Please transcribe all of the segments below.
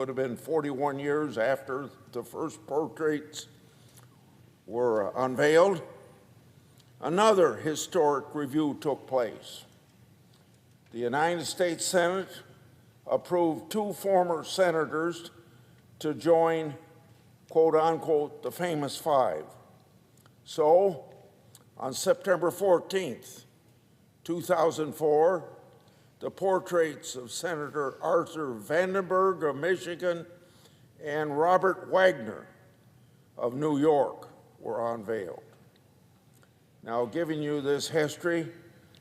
would have been 41 years after the first portraits were unveiled, another historic review took place. The United States Senate approved 2 former senators to join, quote unquote, the famous 5. So, on September 14th, 2004, the portraits of Senator Arthur Vandenberg of Michigan and Robert Wagner of New York were unveiled. Now, giving you this history,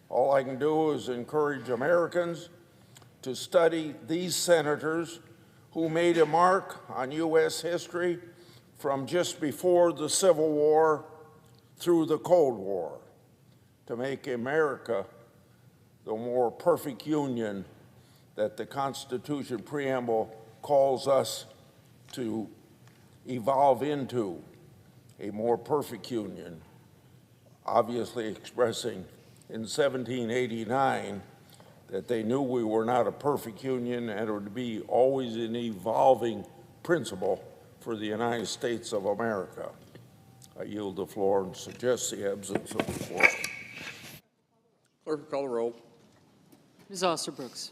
all I can do is encourage Americans to study these senators who made a mark on U.S. history from just before the Civil War through the Cold War to make America the more perfect union that the Constitution preamble calls us to evolve into, a more perfect union, obviously expressing in 1789 that they knew we were not a perfect union and it would be always an evolving principle for the United States of America. I yield the floor and suggest the absence of the floor. Clerk, call the roll. Ms. Osterbrooks.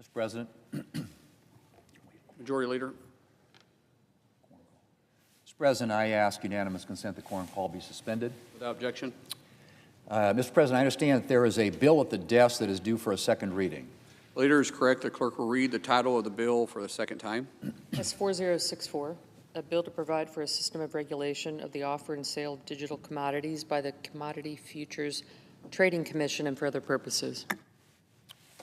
Mr. President. Majority Leader. Mr. President, I ask unanimous consent the quorum call be suspended. Without objection. Mr. President, I understand that there is a bill at the desk that is due for a second reading. Leader is correct. The clerk will read the title of the bill for the second time. S4064, a bill to provide for a system of regulation of the offer and sale of digital commodities by the Commodity Futures Trading Commission and for other purposes.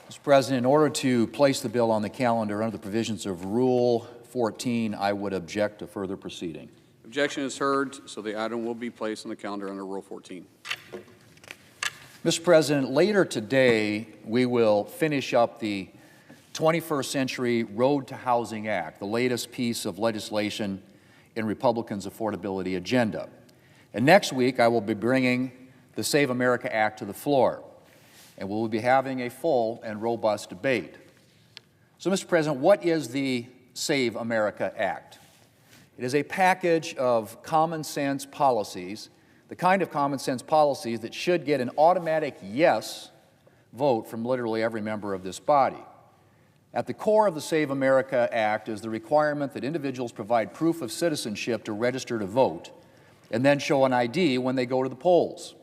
Mr. President, in order to place the bill on the calendar under the provisions of Rule 14, I would object to further proceeding. Objection is heard, so the item will be placed on the calendar under Rule 14. Mr. President, later today, we will finish up the 21st Century Road to Housing Act, the latest piece of legislation in Republicans' affordability agenda. And next week, I will be bringing the Save America Act to the floor, and we will be having a full and robust debate. So, Mr. President, what is the Save America Act? It is a package of common sense policies, the kind of common sense policies that should get an automatic yes vote from literally every member of this body. At the core of the Save America Act is the requirement that individuals provide proof of citizenship to register to vote and then show an ID when they go to the polls.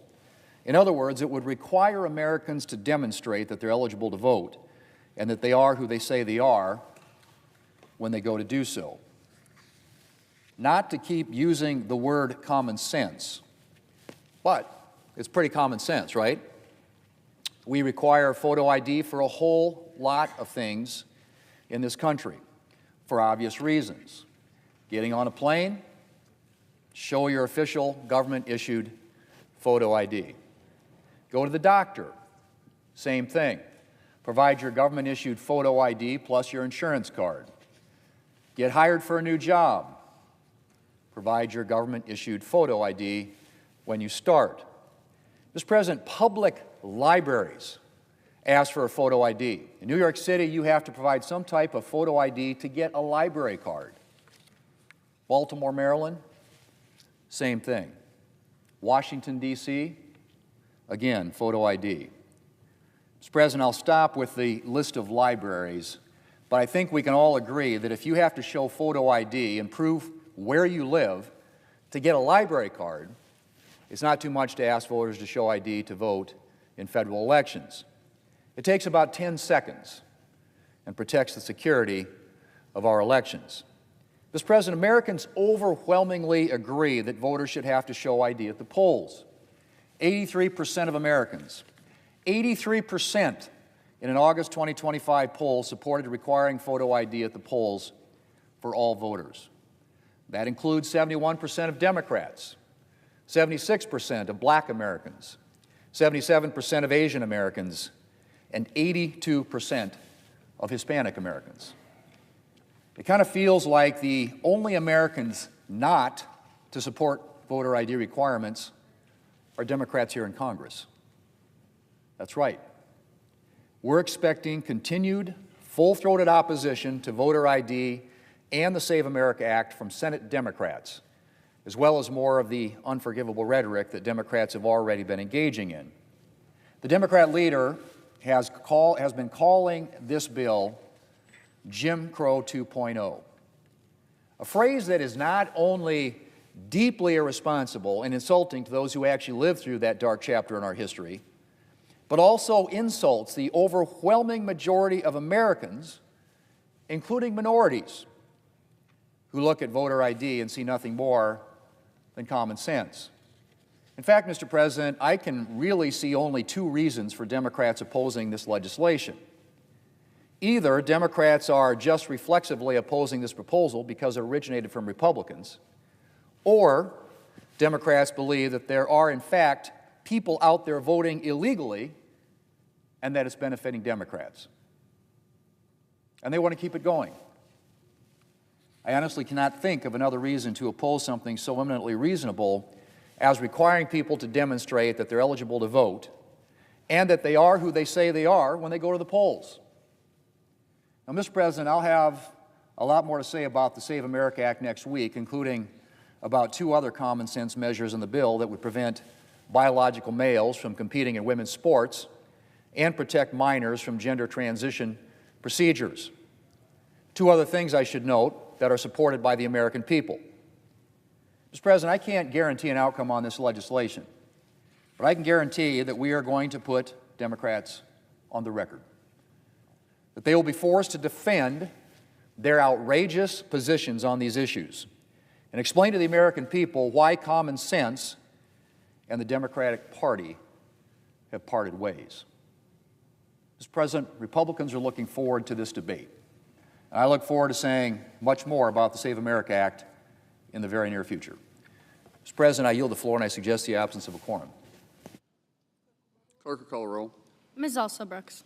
In other words, it would require Americans to demonstrate that they're eligible to vote and that they are who they say they are when they go to do so. Not to keep using the word common sense, but it's pretty common sense, right? We require photo ID for a whole lot of things in this country for obvious reasons. Getting on a plane, show your official government-issued photo ID. Go to the doctor, same thing. Provide your government-issued photo ID plus your insurance card. Get hired for a new job. Provide your government-issued photo ID when you start. Mr. President, public libraries ask for a photo ID. In New York City, you have to provide some type of photo ID to get a library card. Baltimore, Maryland, same thing. Washington, D.C., again, photo ID. Mr. President, I'll stop with the list of libraries, but I think we can all agree that if you have to show photo ID and prove where you live to get a library card, it's not too much to ask voters to show ID to vote in federal elections. It takes about 10 seconds and protects the security of our elections. Mr. President, Americans overwhelmingly agree that voters should have to show ID at the polls. 83% of Americans, 83% in an August 2025 poll supported requiring photo ID at the polls for all voters. That includes 71% of Democrats, 76% of Black Americans, 77% of Asian Americans, and 82% of Hispanic Americans. It kind of feels like the only Americans not to support voter ID requirements are Democrats here in Congress. That's right. We're expecting continued full-throated opposition to voter ID and the Save America Act from Senate Democrats, as well as more of the unforgivable rhetoric that Democrats have already been engaging in. The Democrat leader has been calling this bill Jim Crow 2.0, a phrase that is not only deeply irresponsible and insulting to those who actually lived through that dark chapter in our history, but also insults the overwhelming majority of Americans, including minorities, who look at voter ID and see nothing more than common sense. In fact, Mr. President, I can really see only two reasons for Democrats opposing this legislation. Either Democrats are just reflexively opposing this proposal because it originated from Republicans, or Democrats believe that there are, in fact, people out there voting illegally and that it's benefiting Democrats. And they want to keep it going. I honestly cannot think of another reason to oppose something so eminently reasonable as requiring people to demonstrate that they're eligible to vote and that they are who they say they are when they go to the polls. Now, Mr. President, I'll have a lot more to say about the Save America Act next week, including about two other common sense measures in the bill that would prevent biological males from competing in women's sports and protect minors from gender transition procedures. Two other things I should note that are supported by the American people. Mr. President, I can't guarantee an outcome on this legislation, but I can guarantee that we are going to put Democrats on the record, that they will be forced to defend their outrageous positions on these issues and explain to the American people why common sense and the Democratic Party have parted ways. Mr. President, Republicans are looking forward to this debate. And I look forward to saying much more about the Save America Act in the very near future. Mr. President, I yield the floor and I suggest the absence of a quorum. Clerk will call the roll. Ms. Alsobrooks.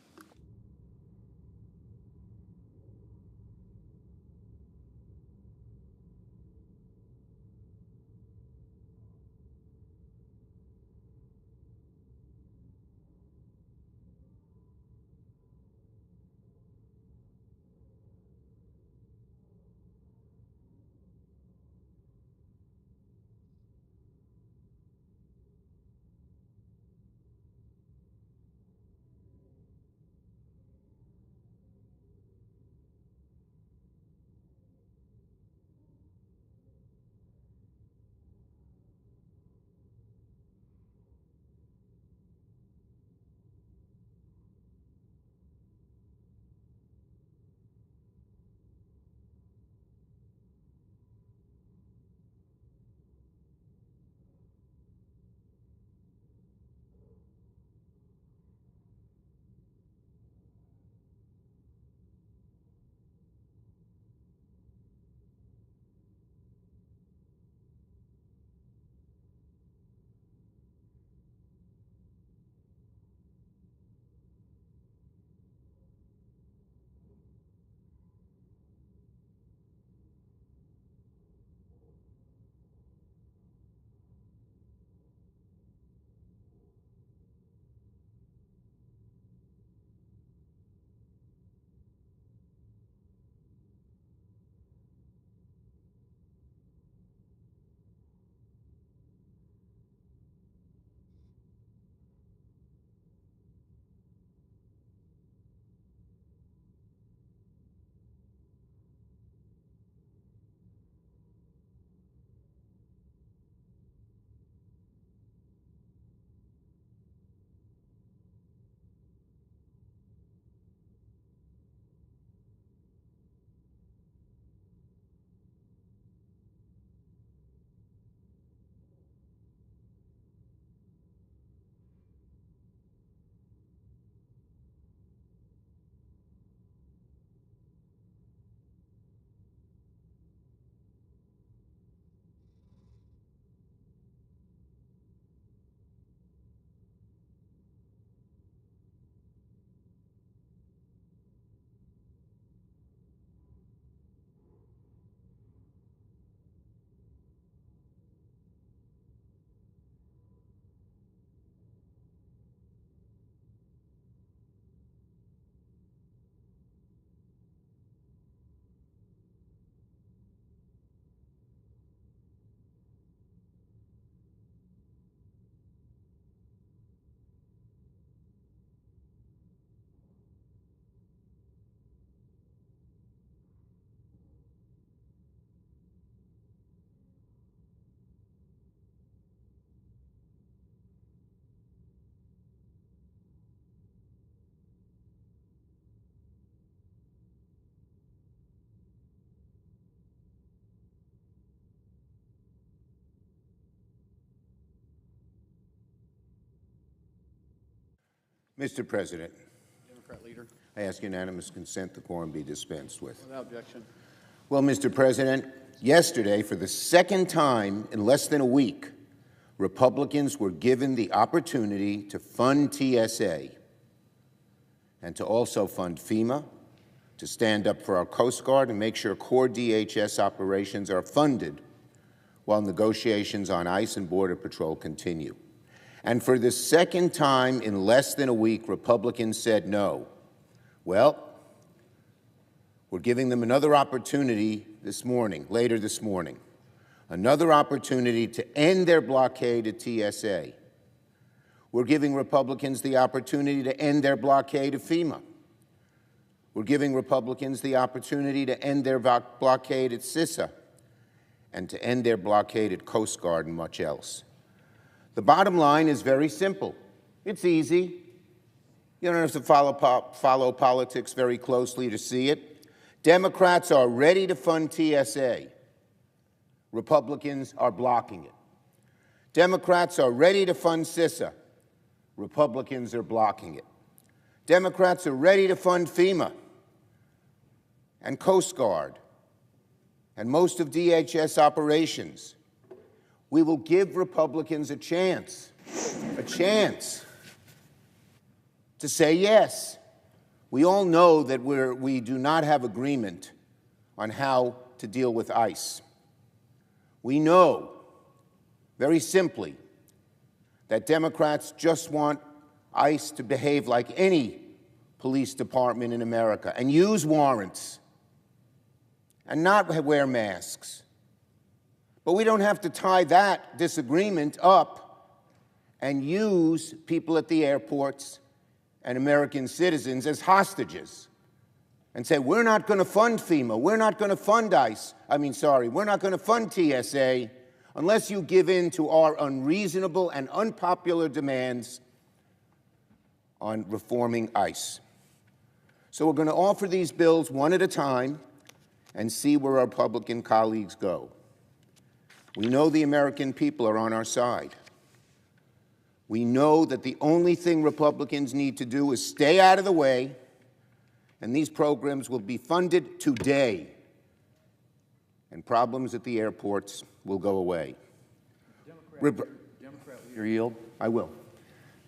Mr. President, Democrat leader. I ask unanimous consent the quorum be dispensed with. Without objection. Well, Mr. President, yesterday, for the second time in less than a week, Republicans were given the opportunity to fund TSA and to also fund FEMA, to stand up for our Coast Guard and make sure core DHS operations are funded while negotiations on ICE and Border Patrol continue. And for the second time in less than a week, Republicans said no. Well, we're giving them another opportunity this morning, later this morning, another opportunity to end their blockade at TSA. We're giving Republicans the opportunity to end their blockade of FEMA. We're giving Republicans the opportunity to end their blockade at CISA and to end their blockade at Coast Guard and much else. The bottom line is very simple. It's easy. You don't have to follow politics very closely to see it. Democrats are ready to fund TSA. Republicans are blocking it. Democrats are ready to fund CISA. Republicans are blocking it. Democrats are ready to fund FEMA and Coast Guard and most of DHS operations. We will give Republicans a chance to say yes. We all know that we do not have agreement on how to deal with ICE. We know, very simply, that Democrats just want ICE to behave like any police department in America and use warrants and not wear masks. But we don't have to tie that disagreement up and use people at the airports and American citizens as hostages and say, we're not going to fund FEMA, we're not going to fund ICE, we're not going to fund TSA unless you give in to our unreasonable and unpopular demands on reforming ICE. So we're going to offer these bills one at a time and see where our Republican colleagues go. We know the American people are on our side. We know that the only thing Republicans need to do is stay out of the way, and these programs will be funded today, and problems at the airports will go away. Democrat leader yield? I will.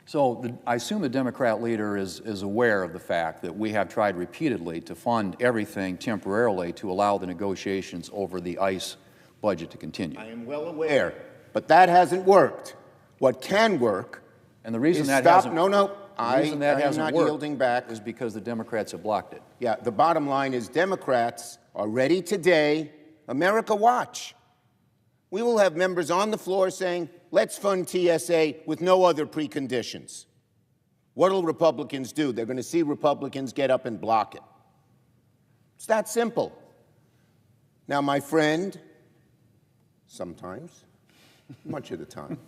So I assume the Democrat leader is aware of the fact that we have tried repeatedly to fund everything temporarily to allow the negotiations over the ICE budget to continue. I am well aware, but that hasn't worked. What can work and the reason is that stop. hasn't, No, the reason that I am hasn't not worked yielding back. is because the Democrats have blocked it. Yeah, the bottom line is Democrats are ready today. America, watch. We will have members on the floor saying, let's fund TSA with no other preconditions. What will Republicans do? They're going to see Republicans get up and block it. It's that simple. Now, my friend, sometimes, much of the time,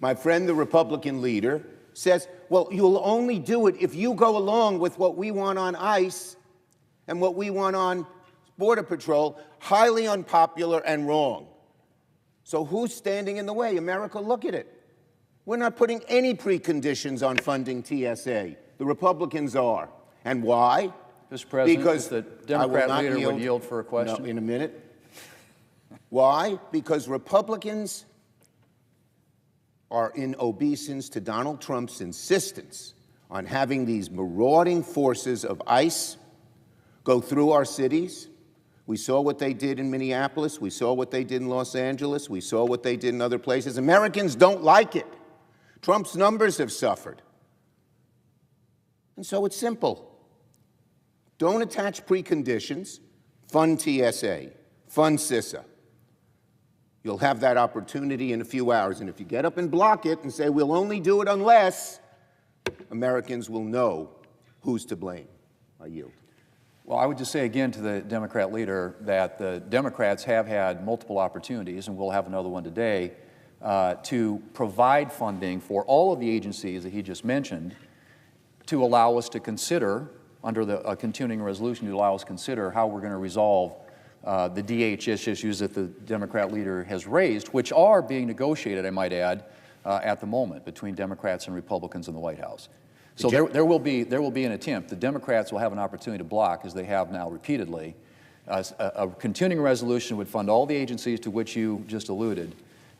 my friend, the Republican leader, says, well, you'll only do it if you go along with what we want on ICE and what we want on Border Patrol, highly unpopular and wrong. So who's standing in the way? America, look at it. We're not putting any preconditions on funding TSA. The Republicans are. And why? Mr. President, Because the Democrat leader would yield for a question. No, in a minute. Why? Because Republicans are in obeisance to Donald Trump's insistence on having these marauding forces of ICE go through our cities. We saw what they did in Minneapolis. We saw what they did in Los Angeles. We saw what they did in other places. Americans don't like it. Trump's numbers have suffered. And so it's simple. Don't attach preconditions. Fund TSA. Fund CISA. You'll have that opportunity in a few hours. And if you get up and block it and say, we'll only do it unless, Americans will know who's to blame. I yield. Well, I would just say again to the Democrat leader that the Democrats have had multiple opportunities, and we'll have another one today, to provide funding for all of the agencies that he just mentioned to allow us to consider, under the continuing resolution, to allow us to consider how we're going to resolve the DHS issues that the Democrat leader has raised, which are being negotiated, I might add, at the moment between Democrats and Republicans in the White House. So there will be an attempt. The Democrats will have an opportunity to block, as they have now repeatedly. A continuing resolution would fund all the agencies to which you just alluded,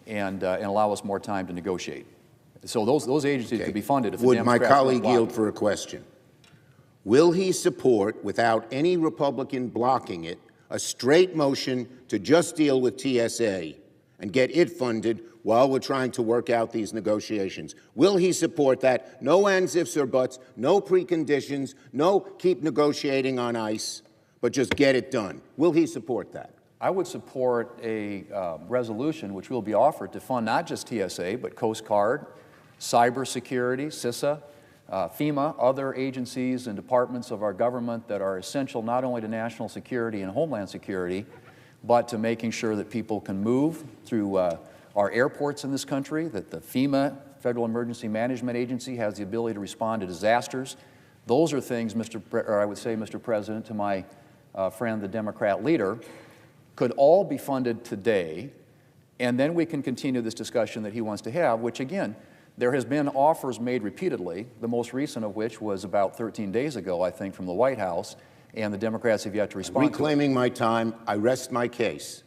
and allow us more time to negotiate. So those agencies could be funded if the Democrats Would my colleague block. yield for a question? Will he support, without any Republican blocking it, a straight motion to just deal with TSA and get it funded while we're trying to work out these negotiations? Will he support that? No ands, ifs, or buts, no preconditions, no keep negotiating on ICE, but just get it done. Will he support that? I would support a resolution which will be offered to fund not just TSA, but Coast Guard, cybersecurity, CISA, FEMA, other agencies and departments of our government that are essential not only to national security and homeland security, but to making sure that people can move through our airports in this country, that the FEMA, Federal Emergency Management Agency, has the ability to respond to disasters. Those are things, Mr. President, to my friend, the Democrat leader, could all be funded today, and then we can continue this discussion that he wants to have, which again, there has been offers made repeatedly, the most recent of which was about 13 days ago, I think, from the White House, and the Democrats have yet to respond. Reclaiming my time, I rest my case.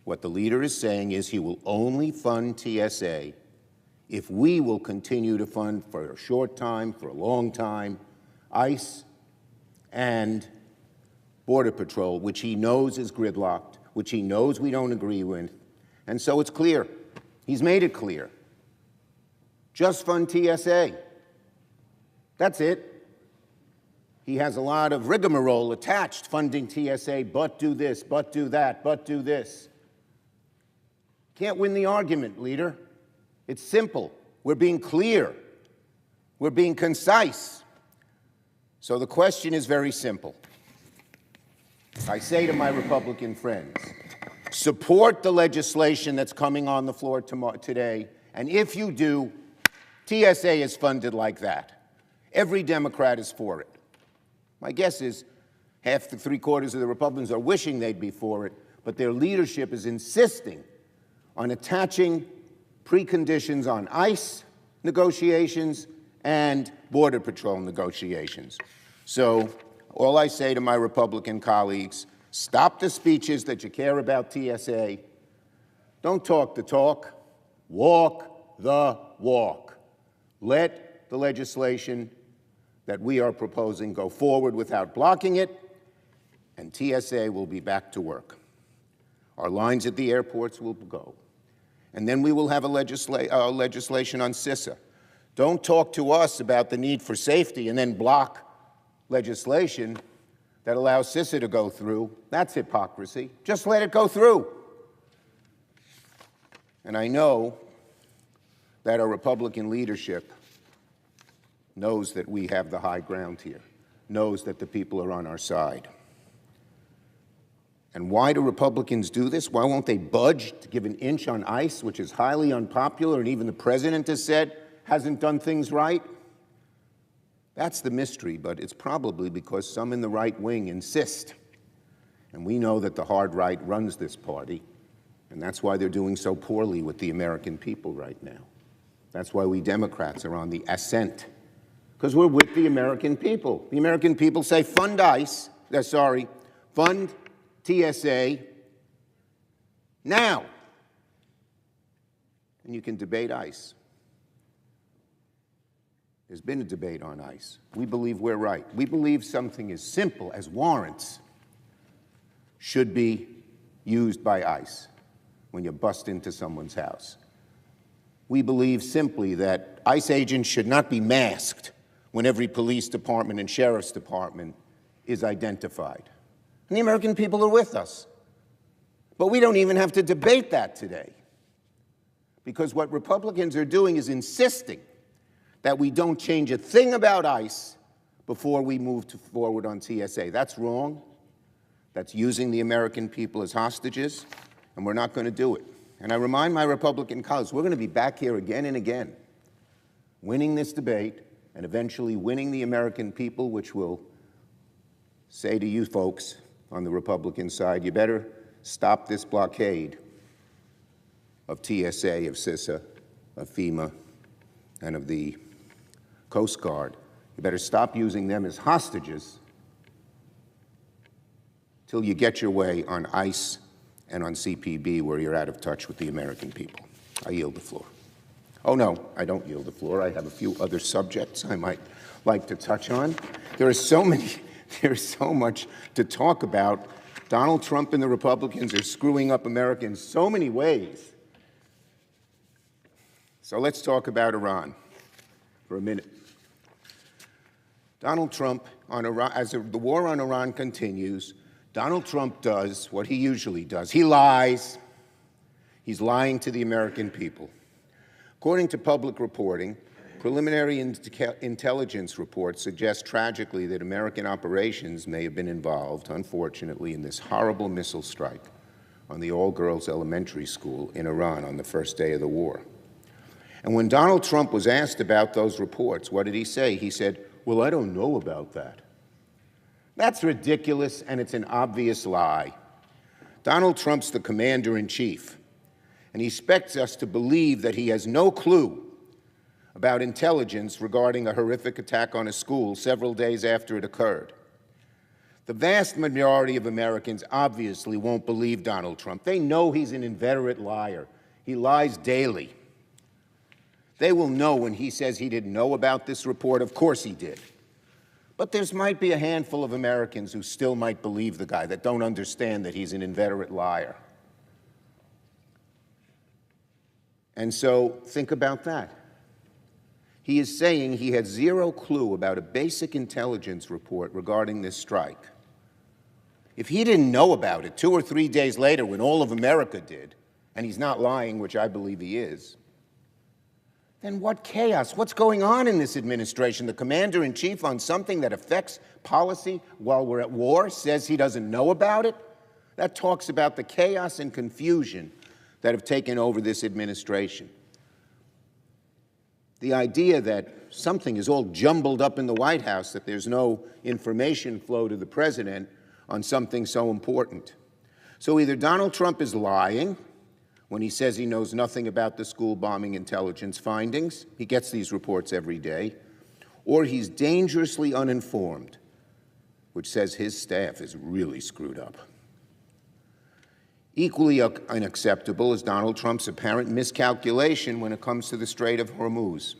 What the leader is saying is he will only fund TSA if we will continue to fund for a short time, for a long time, ICE and Border Patrol, which he knows is gridlocked, which he knows we don't agree with. And so it's clear. He's made it clear. Just fund TSA. That's it. He has a lot of rigmarole attached, funding TSA, but do this, but do that, but do this. Can't win the argument, leader. It's simple. We're being clear. We're being concise. So the question is very simple. I say to my Republican friends, support the legislation that's coming on the floor today, and if you do, TSA is funded like that. Every Democrat is for it. My guess is half to three-quarters of the Republicans are wishing they'd be for it, but their leadership is insisting on attaching preconditions on ICE negotiations and Border Patrol negotiations. So all I say to my Republican colleagues, stop the speeches that you care about TSA. Don't talk the talk. Walk the walk. Let the legislation that we are proposing go forward without blocking it, and TSA will be back to work. Our lines at the airports will go. And then we will have a legislation on CISA. Don't talk to us about the need for safety and then block legislation that allows CISA to go through. That's hypocrisy. Just let it go through. And I know that our Republican leadership knows that we have the high ground here, knows that the people are on our side. And why do Republicans do this? Why won't they budge to give an inch on ICE, which is highly unpopular, and even the president has said hasn't done things right? That's the mystery, but it's probably because some in the right wing insist. And we know that the hard right runs this party, and that's why they're doing so poorly with the American people right now. That's why we Democrats are on the ascent, because we're with the American people. The American people say fund ICE, fund TSA now. And you can debate ICE. There's been a debate on ICE. We believe we're right. We believe something as simple as warrants should be used by ICE when you bust into someone's house. We believe simply that ICE agents should not be masked when every police department and sheriff's department is identified. And the American people are with us. But we don't even have to debate that today, because what Republicans are doing is insisting that we don't change a thing about ICE before we move forward on TSA. That's wrong. That's using the American people as hostages, and we're not going to do it. And I remind my Republican colleagues, we're going to be back here again and again, winning this debate and eventually winning the American people, which will say to you folks on the Republican side, you better stop this blockade of TSA, of CISA, of FEMA, and of the Coast Guard. You better stop using them as hostages till you get your way on ICE and on CPB, where you're out of touch with the American people. I yield the floor. Oh, no, I don't yield the floor. I have a few other subjects I might like to touch on. There's so much to talk about. Donald Trump and the Republicans are screwing up America in so many ways. So let's talk about Iran for a minute. Donald Trump, as the war on Iran continues, Donald Trump does what he usually does. He lies. He's lying to the American people. According to public reporting, Preliminary intelligence reports suggest tragically that American operations may have been involved, unfortunately, in this horrible missile strike on the all-girls elementary school in Iran on the first day of the war. And when Donald Trump was asked about those reports, what did he say? He said, "Well, I don't know about that." That's ridiculous, and it's an obvious lie. Donald Trump's the commander-in-chief, and he expects us to believe that he has no clue about intelligence regarding a horrific attack on a school several days after it occurred. The vast majority of Americans obviously won't believe Donald Trump. They know he's an inveterate liar. He lies daily. They will know when he says he didn't know about this report. Of course he did. But there might be a handful of Americans who still might believe the guy, that don't understand that he's an inveterate liar. And so think about that. He is saying he had zero clue about a basic intelligence report regarding this strike. If he didn't know about it 2 or 3 days later when all of America did, and he's not lying, which I believe he is, then what chaos? What's going on in this administration? The commander-in-chief on something that affects policy while we're at war says he doesn't know about it? That talks about the chaos and confusion that have taken over this administration. The idea that something is all jumbled up in the White House, that there's no information flow to the president on something so important. So either Donald Trump is lying when he says he knows nothing about the school bombing intelligence findings, he gets these reports every day, or he's dangerously uninformed, which says his staff is really screwed up. Equally unacceptable is Donald Trump's apparent miscalculation when it comes to the Strait of Hormuz.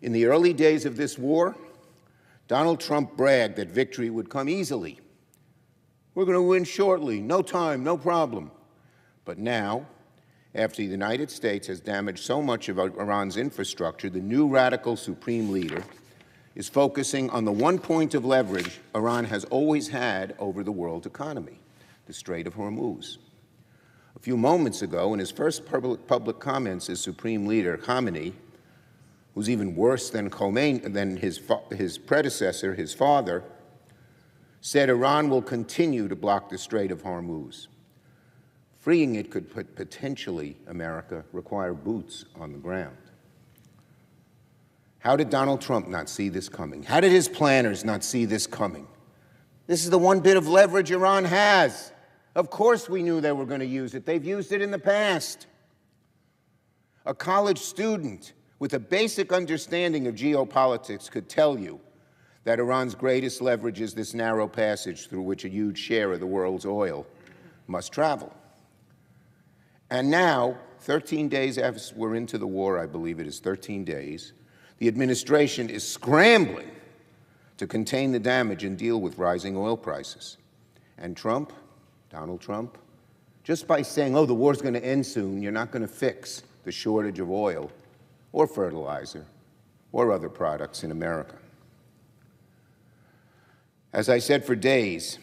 In the early days of this war, Donald Trump bragged that victory would come easily. We're going to win shortly, no time, no problem. But now, after the United States has damaged so much of Iran's infrastructure, the new radical supreme leader is focusing on the one point of leverage Iran has always had over the world economy, the Strait of Hormuz. A few moments ago, in his first public comments as Supreme Leader, Khamenei, who's even worse than his predecessor, his father, said Iran will continue to block the Strait of Hormuz. Freeing it could potentially, America, require boots on the ground. How did Donald Trump not see this coming? How did his planners not see this coming? This is the one bit of leverage Iran has. Of course we knew they were going to use it. They've used it in the past. A college student with a basic understanding of geopolitics could tell you that Iran's greatest leverage is this narrow passage through which a huge share of the world's oil must travel. And now, 13 days after we're into the war, I believe it is 13 days, the administration is scrambling to contain the damage and deal with rising oil prices. And Trump, Donald Trump, just by saying, oh, the war's going to end soon, you're not going to fix the shortage of oil or fertilizer or other products in America. As I said for days,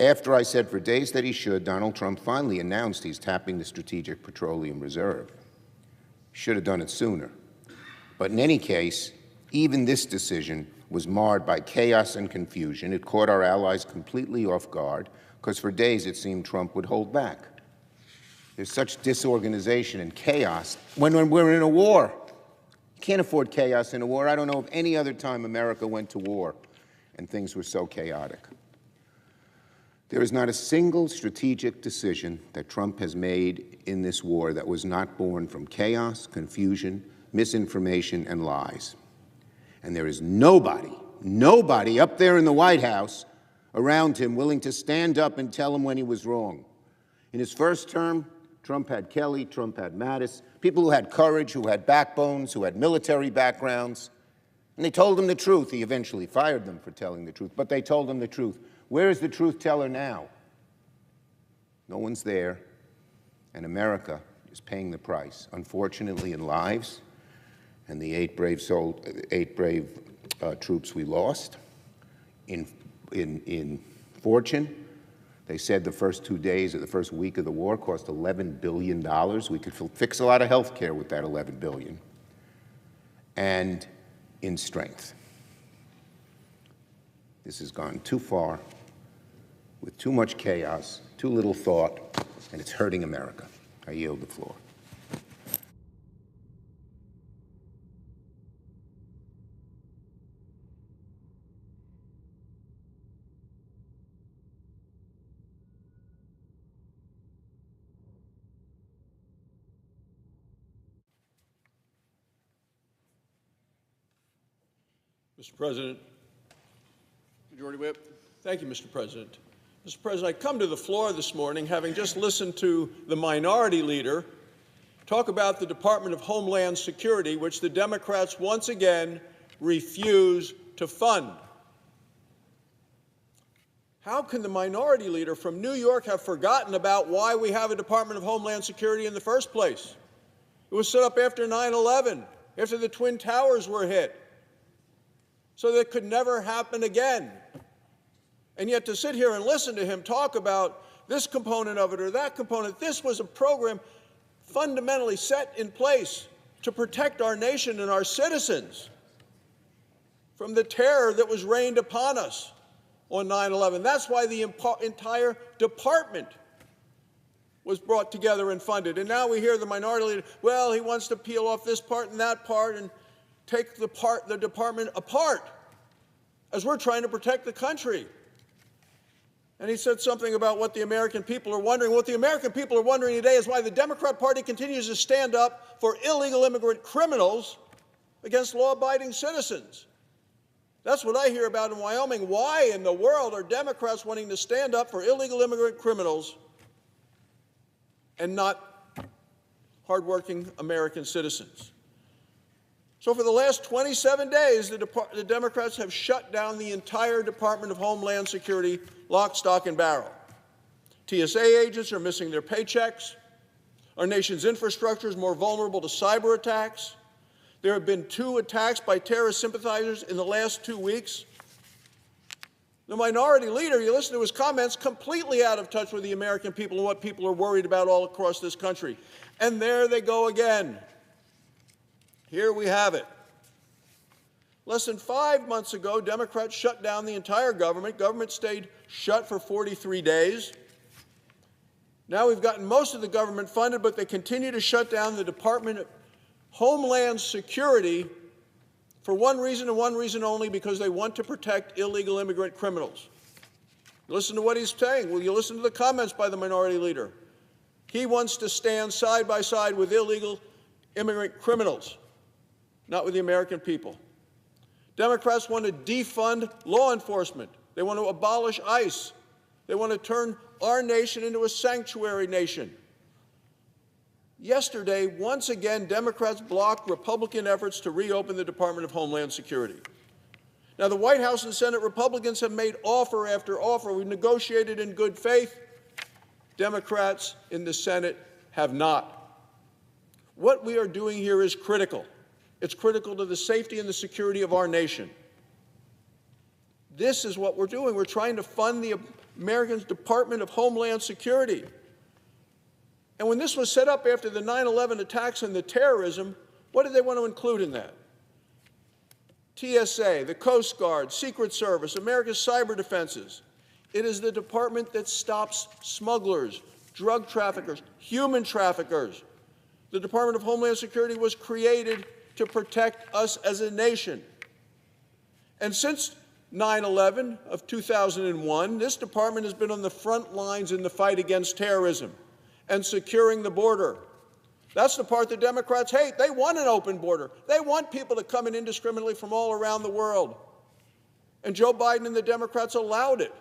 after I said for days that he should, Donald Trump finally announced he's tapping the Strategic Petroleum Reserve. He should have done it sooner. But in any case, even this decision was marred by chaos and confusion. It caught our allies completely off guard, because for days it seemed Trump would hold back. There's such disorganization and chaos when we're in a war. You can't afford chaos in a war. I don't know of any other time America went to war and things were so chaotic. There is not a single strategic decision that Trump has made in this war that was not born from chaos, confusion, misinformation, and lies. And there is nobody up there in the White House around him willing to stand up and tell him when he was wrong. In his first term, Trump had Kelly, Trump had Mattis, people who had courage, who had backbones, who had military backgrounds, and they told him the truth. He eventually fired them for telling the truth, but they told him the truth. Where is the truth teller now? No one's there, and America is paying the price, unfortunately, in lives, and the eight brave troops we lost, in fortune. They said the first 2 days of the first week of the war cost $11 billion. We could fix a lot of health care with that $11 billion. and in strength. This has gone too far, with too much chaos, too little thought, and it's hurting America. I yield the floor. Mr. President. Majority Whip. Thank you, Mr. President. Mr. President, I come to the floor this morning having just listened to the minority leader talk about the Department of Homeland Security, which the Democrats once again refuse to fund. How can the minority leader from New York have forgotten about why we have a Department of Homeland Security in the first place? It was set up after 9/11, after the Twin Towers were hit, so that it could never happen again. And yet to sit here and listen to him talk about this component of it or that component, this was a program fundamentally set in place to protect our nation and our citizens from the terror that was rained upon us on 9/11. That's why the entire department was brought together and funded. And now we hear the minority leader, well, he wants to peel off this part and that part and take the department apart as we're trying to protect the country. And he said something about what the American people are wondering. What the American people are wondering today is why the Democrat Party continues to stand up for illegal immigrant criminals against law-abiding citizens. That's what I hear about in Wyoming. Why in the world are Democrats wanting to stand up for illegal immigrant criminals and not hardworking American citizens? So for the last 27 days, the Democrats have shut down the entire Department of Homeland Security, lock, stock, and barrel. TSA agents are missing their paychecks. Our nation's infrastructure is more vulnerable to cyber attacks. There have been 2 attacks by terrorist sympathizers in the last 2 weeks. The minority leader, you listen to his comments, completely out of touch with the American people and what people are worried about all across this country. And there they go again. Here we have it. Less than 5 months ago, Democrats shut down the entire government. Government stayed shut for 43 days. Now we've gotten most of the government funded, but they continue to shut down the Department of Homeland Security for one reason and one reason only, because they want to protect illegal immigrant criminals. Listen to what he's saying. Will you listen to the comments by the minority leader? He wants to stand side by side with illegal immigrant criminals, not with the American people. Democrats want to defund law enforcement. They want to abolish ICE. They want to turn our nation into a sanctuary nation. Yesterday, once again, Democrats blocked Republican efforts to reopen the Department of Homeland Security. Now, the White House and Senate Republicans have made offer after offer. We've negotiated in good faith. Democrats in the Senate have not. What we are doing here is critical. It's critical to the safety and the security of our nation. This is what we're doing. We're trying to fund the American Department of Homeland Security. And when this was set up after the 9/11 attacks and the terrorism, what did they want to include in that? TSA, the Coast Guard, Secret Service, America's cyber defenses. It is the department that stops smugglers, drug traffickers, human traffickers. The Department of Homeland Security was created to protect us as a nation. And since 9/11 of 2001, this department has been on the front lines in the fight against terrorism and securing the border. That's the part the Democrats hate. They want an open border. They want people to come in indiscriminately from all around the world. And Joe Biden and the Democrats allowed it,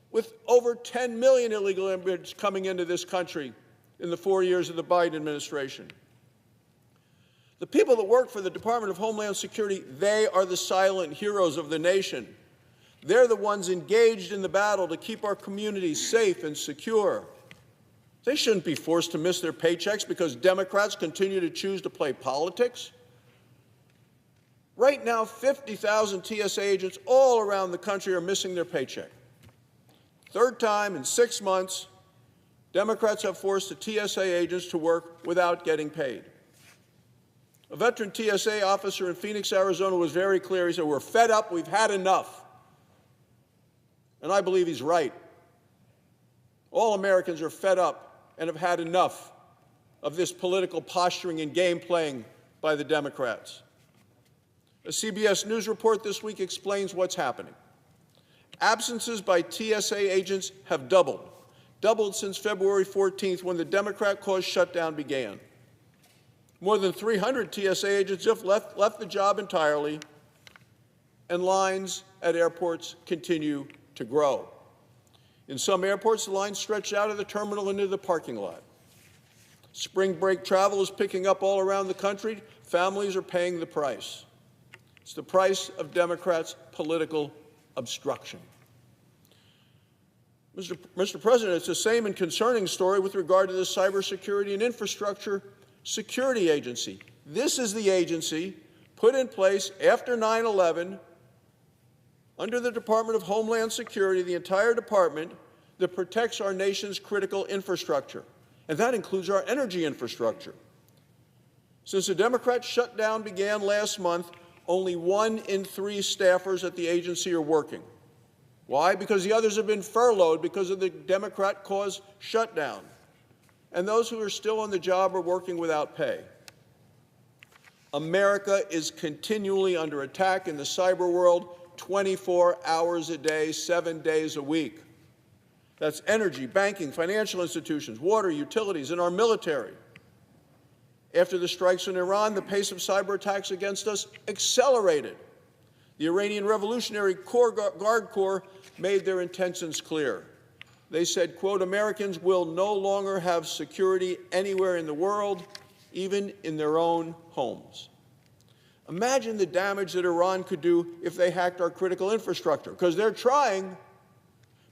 with over 10 million illegal immigrants coming into this country in the 4 years of the Biden administration. The people that work for the Department of Homeland Security, they are the silent heroes of the nation. They're the ones engaged in the battle to keep our communities safe and secure. They shouldn't be forced to miss their paychecks because Democrats continue to choose to play politics. Right now, 50,000 TSA agents all around the country are missing their paycheck. Third time in 6 months, Democrats have forced the TSA agents to work without getting paid. A veteran TSA officer in Phoenix, Arizona was very clear. He said, "We're fed up, we've had enough." And I believe he's right. All Americans are fed up and have had enough of this political posturing and game playing by the Democrats. A CBS News report this week explains what's happening. Absences by TSA agents have doubled since February 14th, when the Democrat-caused shutdown began. More than 300 TSA agents have left the job entirely, and lines at airports continue to grow. In some airports, the lines stretch out of the terminal into the parking lot. Spring break travel is picking up all around the country. Families are paying the price. It's the price of Democrats' political obstruction. Mr. President, it's the same and concerning story with regard to the Cybersecurity and Infrastructure Security Agency. This is the agency put in place after 9/11 under the Department of Homeland Security, the entire department that protects our nation's critical infrastructure, and that includes our energy infrastructure. Since the Democrat shutdown began last month, only 1 in 3 staffers at the agency are working. Why? Because the others have been furloughed because of the Democrat-caused shutdown. And those who are still on the job are working without pay. America is continually under attack in the cyber world, 24 hours a day, 7 days a week. That's energy, banking, financial institutions, water, utilities, and our military. After the strikes in Iran, the pace of cyber attacks against us accelerated. The Iranian Revolutionary Guard Corps made their intentions clear. They said, quote, "Americans will no longer have security anywhere in the world, even in their own homes." Imagine the damage that Iran could do if they hacked our critical infrastructure, because they're trying,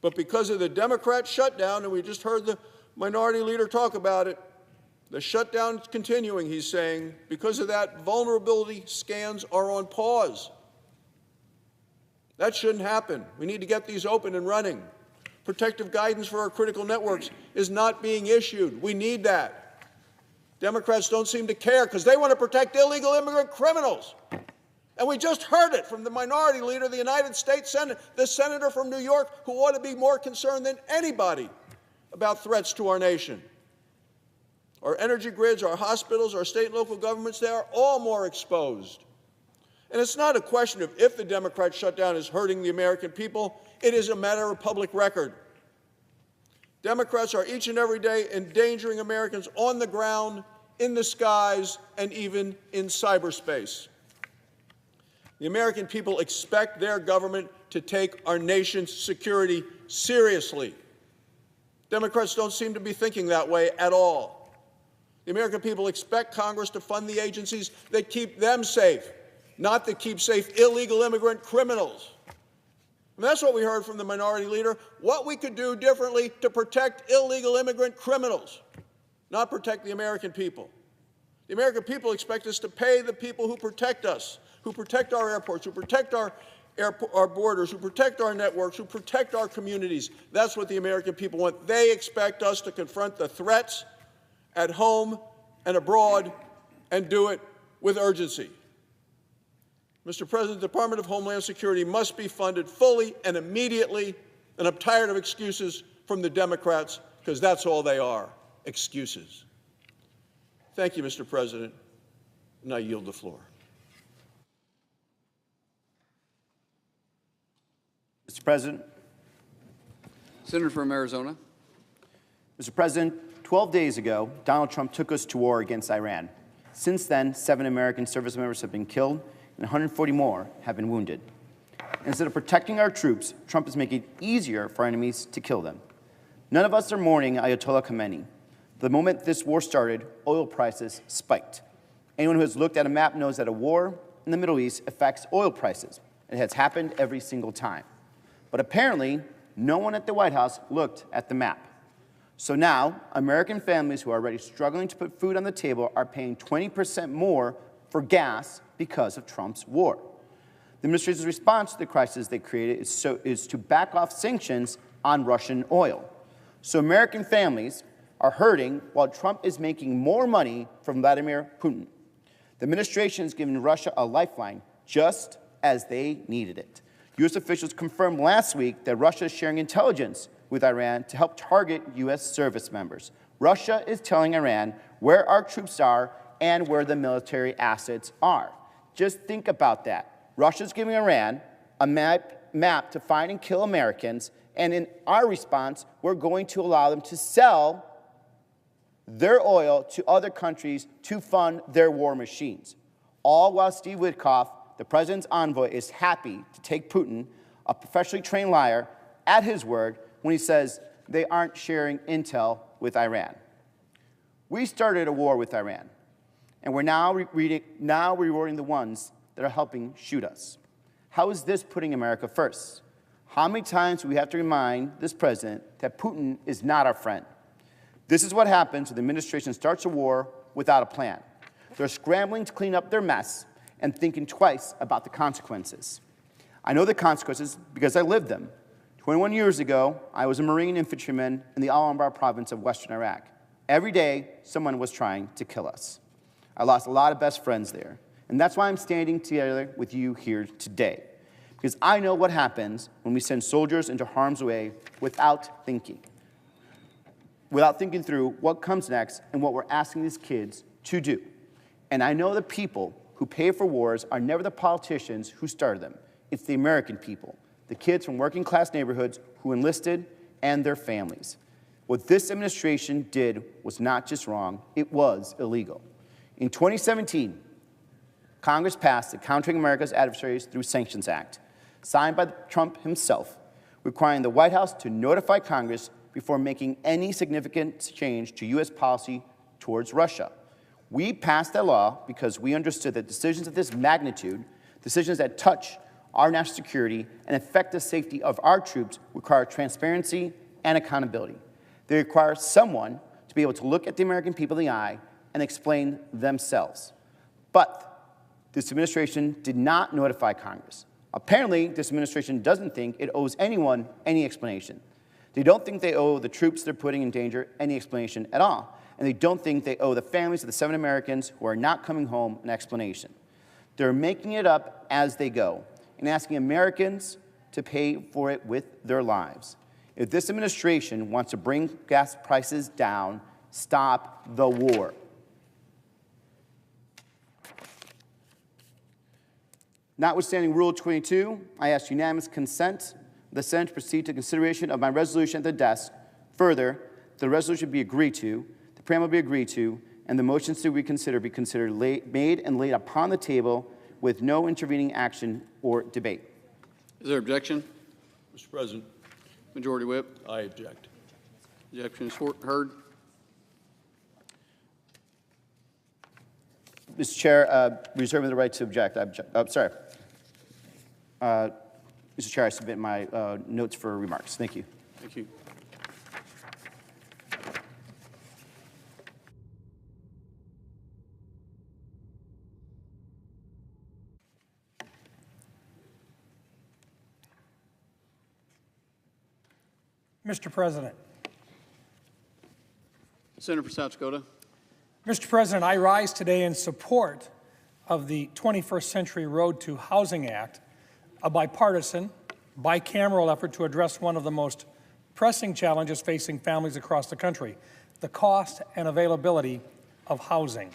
but because of the Democrat shutdown, and we just heard the minority leader talk about it, the shutdown is continuing, he's saying. Because of that, vulnerability scans are on pause. That shouldn't happen. We need to get these open and running. Protective guidance for our critical networks is not being issued. We need that. Democrats don't seem to care because they want to protect illegal immigrant criminals. And we just heard it from the minority leader of the United States Senate, the senator from New York, who ought to be more concerned than anybody about threats to our nation. Our energy grids, our hospitals, our state and local governments, they are all more exposed. And it's not a question of if the Democrat shutdown is hurting the American people. It is a matter of public record. Democrats are each and every day endangering Americans on the ground, in the skies, and even in cyberspace. The American people expect their government to take our nation's security seriously. Democrats don't seem to be thinking that way at all. The American people expect Congress to fund the agencies that keep them safe, not that keep safe illegal immigrant criminals. And that's what we heard from the minority leader, what we could do differently to protect illegal immigrant criminals, not protect the American people. The American people expect us to pay the people who protect us, who protect our airports, who protect our borders, who protect our networks, who protect our communities. That's what the American people want. They expect us to confront the threats at home and abroad and do it with urgency. Mr. President, the Department of Homeland Security must be funded fully and immediately, and I'm tired of excuses from the Democrats, because that's all they are, excuses. Thank you, Mr. President, and I yield the floor. Mr. President. Senator from Arizona. Mr. President, 12 days ago, Donald Trump took us to war against Iran. Since then, 7 American service members have been killed, and 140 more have been wounded. Instead of protecting our troops, Trump is making it easier for enemies to kill them. None of us are mourning Ayatollah Khamenei. The moment this war started, oil prices spiked. Anyone who has looked at a map knows that a war in the Middle East affects oil prices. It has happened every single time. But apparently, no one at the White House looked at the map. So now, American families who are already struggling to put food on the table are paying 20% more for gas because of Trump's war. The administration's response to the crisis they created is to back off sanctions on Russian oil. So American families are hurting while Trump is making more money from Vladimir Putin. The administration has given Russia a lifeline just as they needed it. U.S. officials confirmed last week that Russia is sharing intelligence with Iran to help target U.S. service members. Russia is telling Iran where our troops are and where the military assets are. Just think about that. Russia's giving Iran a map to find and kill Americans, and in our response, we're going to allow them to sell their oil to other countries to fund their war machines. All while Steve Witkoff, the president's envoy, is happy to take Putin, a professionally trained liar, at his word when he says they aren't sharing intel with Iran. We started a war with Iran, and we're now rewarding the ones that are helping shoot us. How is this putting America first? How many times do we have to remind this president that Putin is not our friend? This is what happens when the administration starts a war without a plan. They're scrambling to clean up their mess and thinking twice about the consequences. I know the consequences because I lived them. 21 years ago, I was a Marine infantryman in the Al-Anbar province of Western Iraq. Every day, someone was trying to kill us. I lost a lot of best friends there. And that's why I'm standing together with you here today. Because I know what happens when we send soldiers into harm's way without thinking through what comes next and what we're asking these kids to do. And I know the people who pay for wars are never the politicians who started them. It's the American people, the kids from working class neighborhoods who enlisted and their families. What this administration did was not just wrong, it was illegal. In 2017, Congress passed the Countering America's Adversaries Through Sanctions Act, signed by Trump himself, requiring the White House to notify Congress before making any significant change to U.S. policy towards Russia. We passed that law because we understood that decisions of this magnitude, decisions that touch our national security and affect the safety of our troops, require transparency and accountability. They require someone to be able to look at the American people in the eye and explain themselves. But this administration did not notify Congress. Apparently, this administration doesn't think it owes anyone any explanation. They don't think they owe the troops they're putting in danger any explanation at all. And they don't think they owe the families of the 7 Americans who are not coming home an explanation. They're making it up as they go and asking Americans to pay for it with their lives. If this administration wants to bring gas prices down, stop the war. Notwithstanding Rule 22, I ask unanimous consent of the Senate to proceed to consideration of my resolution at the desk. Further, the resolution be agreed to, the preamble be agreed to, and the motions to reconsider be considered made and laid upon the table with no intervening action or debate. Is there objection? Mr. President, Majority Whip. I object. Objection is heard. Mr. Chair, reserving the right to object. Mr. Chair, I submit my notes for remarks. Thank you. Thank you. Mr. President. Senator for South Dakota. Mr. President, I rise today in support of the 21st Century Road to Housing Act, a bipartisan, bicameral effort to address one of the most pressing challenges facing families across the country, the cost and availability of housing.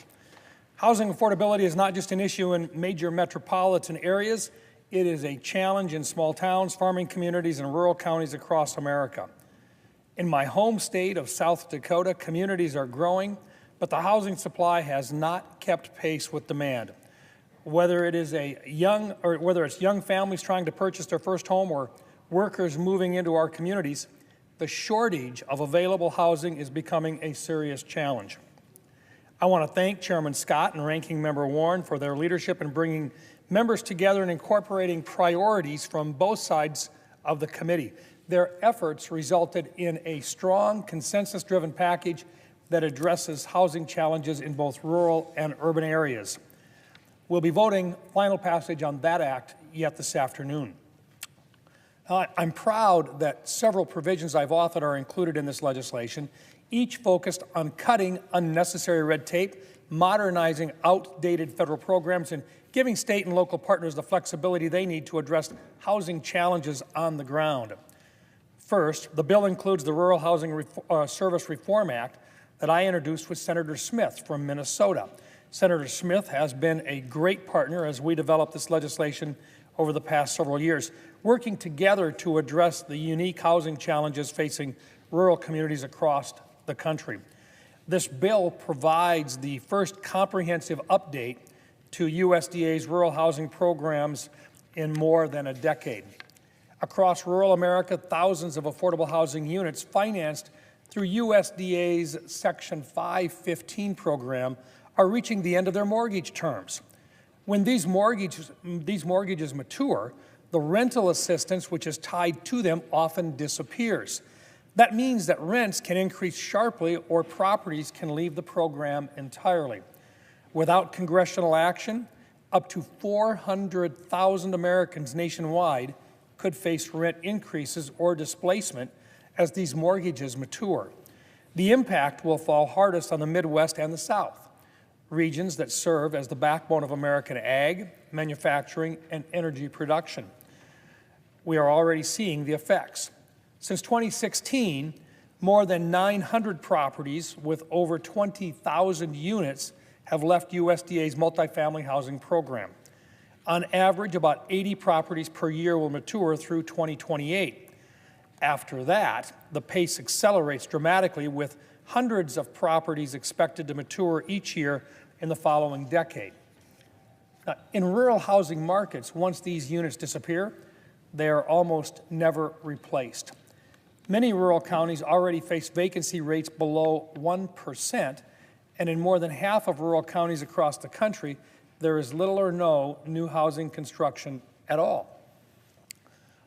Housing affordability is not just an issue in major metropolitan areas, it is a challenge in small towns, farming communities, and rural counties across America. In my home state of South Dakota, communities are growing, but the housing supply has not kept pace with demand. Whether it's young families trying to purchase their first home or workers moving into our communities, the shortage of available housing is becoming a serious challenge. I want to thank Chairman Scott and Ranking Member Warren for their leadership in bringing members together and incorporating priorities from both sides of the committee. Their efforts resulted in a strong, consensus-driven package that addresses housing challenges in both rural and urban areas. We'll be voting final passage on that act yet this afternoon. I'm proud that several provisions I've authored are included in this legislation, each focused on cutting unnecessary red tape, modernizing outdated federal programs and giving state and local partners the flexibility they need to address housing challenges on the ground. First, the bill includes the Rural Housing Service Reform Act that I introduced with Senator Smith from Minnesota. Senator Smith has been a great partner as we developed this legislation over the past several years, working together to address the unique housing challenges facing rural communities across the country. This bill provides the first comprehensive update to USDA's rural housing programs in more than a decade. Across rural America, thousands of affordable housing units financed through USDA's Section 515 program are reaching the end of their mortgage terms. When these mortgages mature, the rental assistance which is tied to them often disappears. That means that rents can increase sharply or properties can leave the program entirely. Without congressional action, up to 400,000 Americans nationwide could face rent increases or displacement as these mortgages mature. The impact will fall hardest on the Midwest and the South, regions that serve as the backbone of American ag, manufacturing, and energy production. We are already seeing the effects. Since 2016, more than 900 properties with over 20,000 units have left USDA's multifamily housing program. On average, about 80 properties per year will mature through 2028. After that, the pace accelerates dramatically with hundreds of properties expected to mature each year in the following decade. Now, in rural housing markets, once these units disappear, they are almost never replaced. Many rural counties already face vacancy rates below 1%, and in more than half of rural counties across the country, there is little or no new housing construction at all.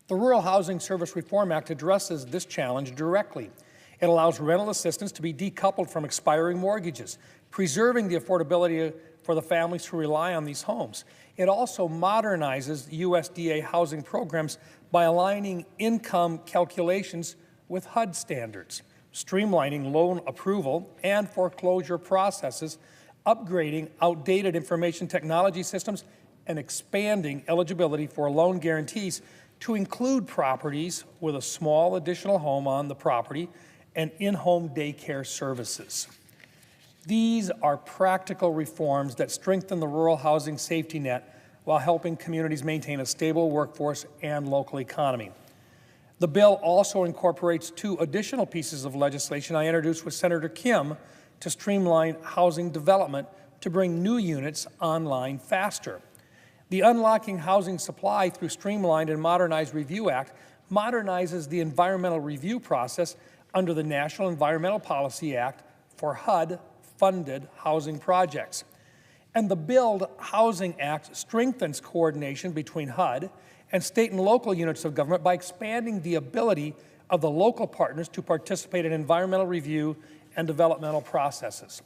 The Rural Housing Service Reform Act addresses this challenge directly. It allows rental assistance to be decoupled from expiring mortgages, preserving the affordability for the families who rely on these homes. It also modernizes USDA housing programs by aligning income calculations with HUD standards, streamlining loan approval and foreclosure processes, upgrading outdated information technology systems, and expanding eligibility for loan guarantees to include properties with a small additional home on the property and in-home daycare services. These are practical reforms that strengthen the rural housing safety net while helping communities maintain a stable workforce and local economy. The bill also incorporates two additional pieces of legislation I introduced with Senator Kim to streamline housing development to bring new units online faster. The Unlocking Housing Supply through Streamlined and Modernized Review Act modernizes the environmental review process under the National Environmental Policy Act for HUD-funded housing projects. And the Build Housing Act strengthens coordination between HUD and state and local units of government by expanding the ability of the local partners to participate in environmental review and developmental processes.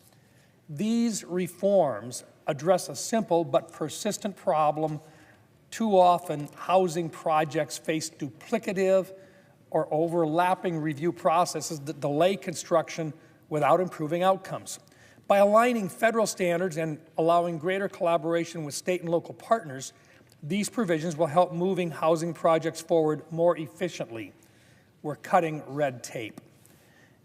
These reforms address a simple but persistent problem. Too often, housing projects face duplicative or overlapping review processes that delay construction without improving outcomes. By aligning federal standards and allowing greater collaboration with state and local partners, these provisions will help moving housing projects forward more efficiently. We're cutting red tape.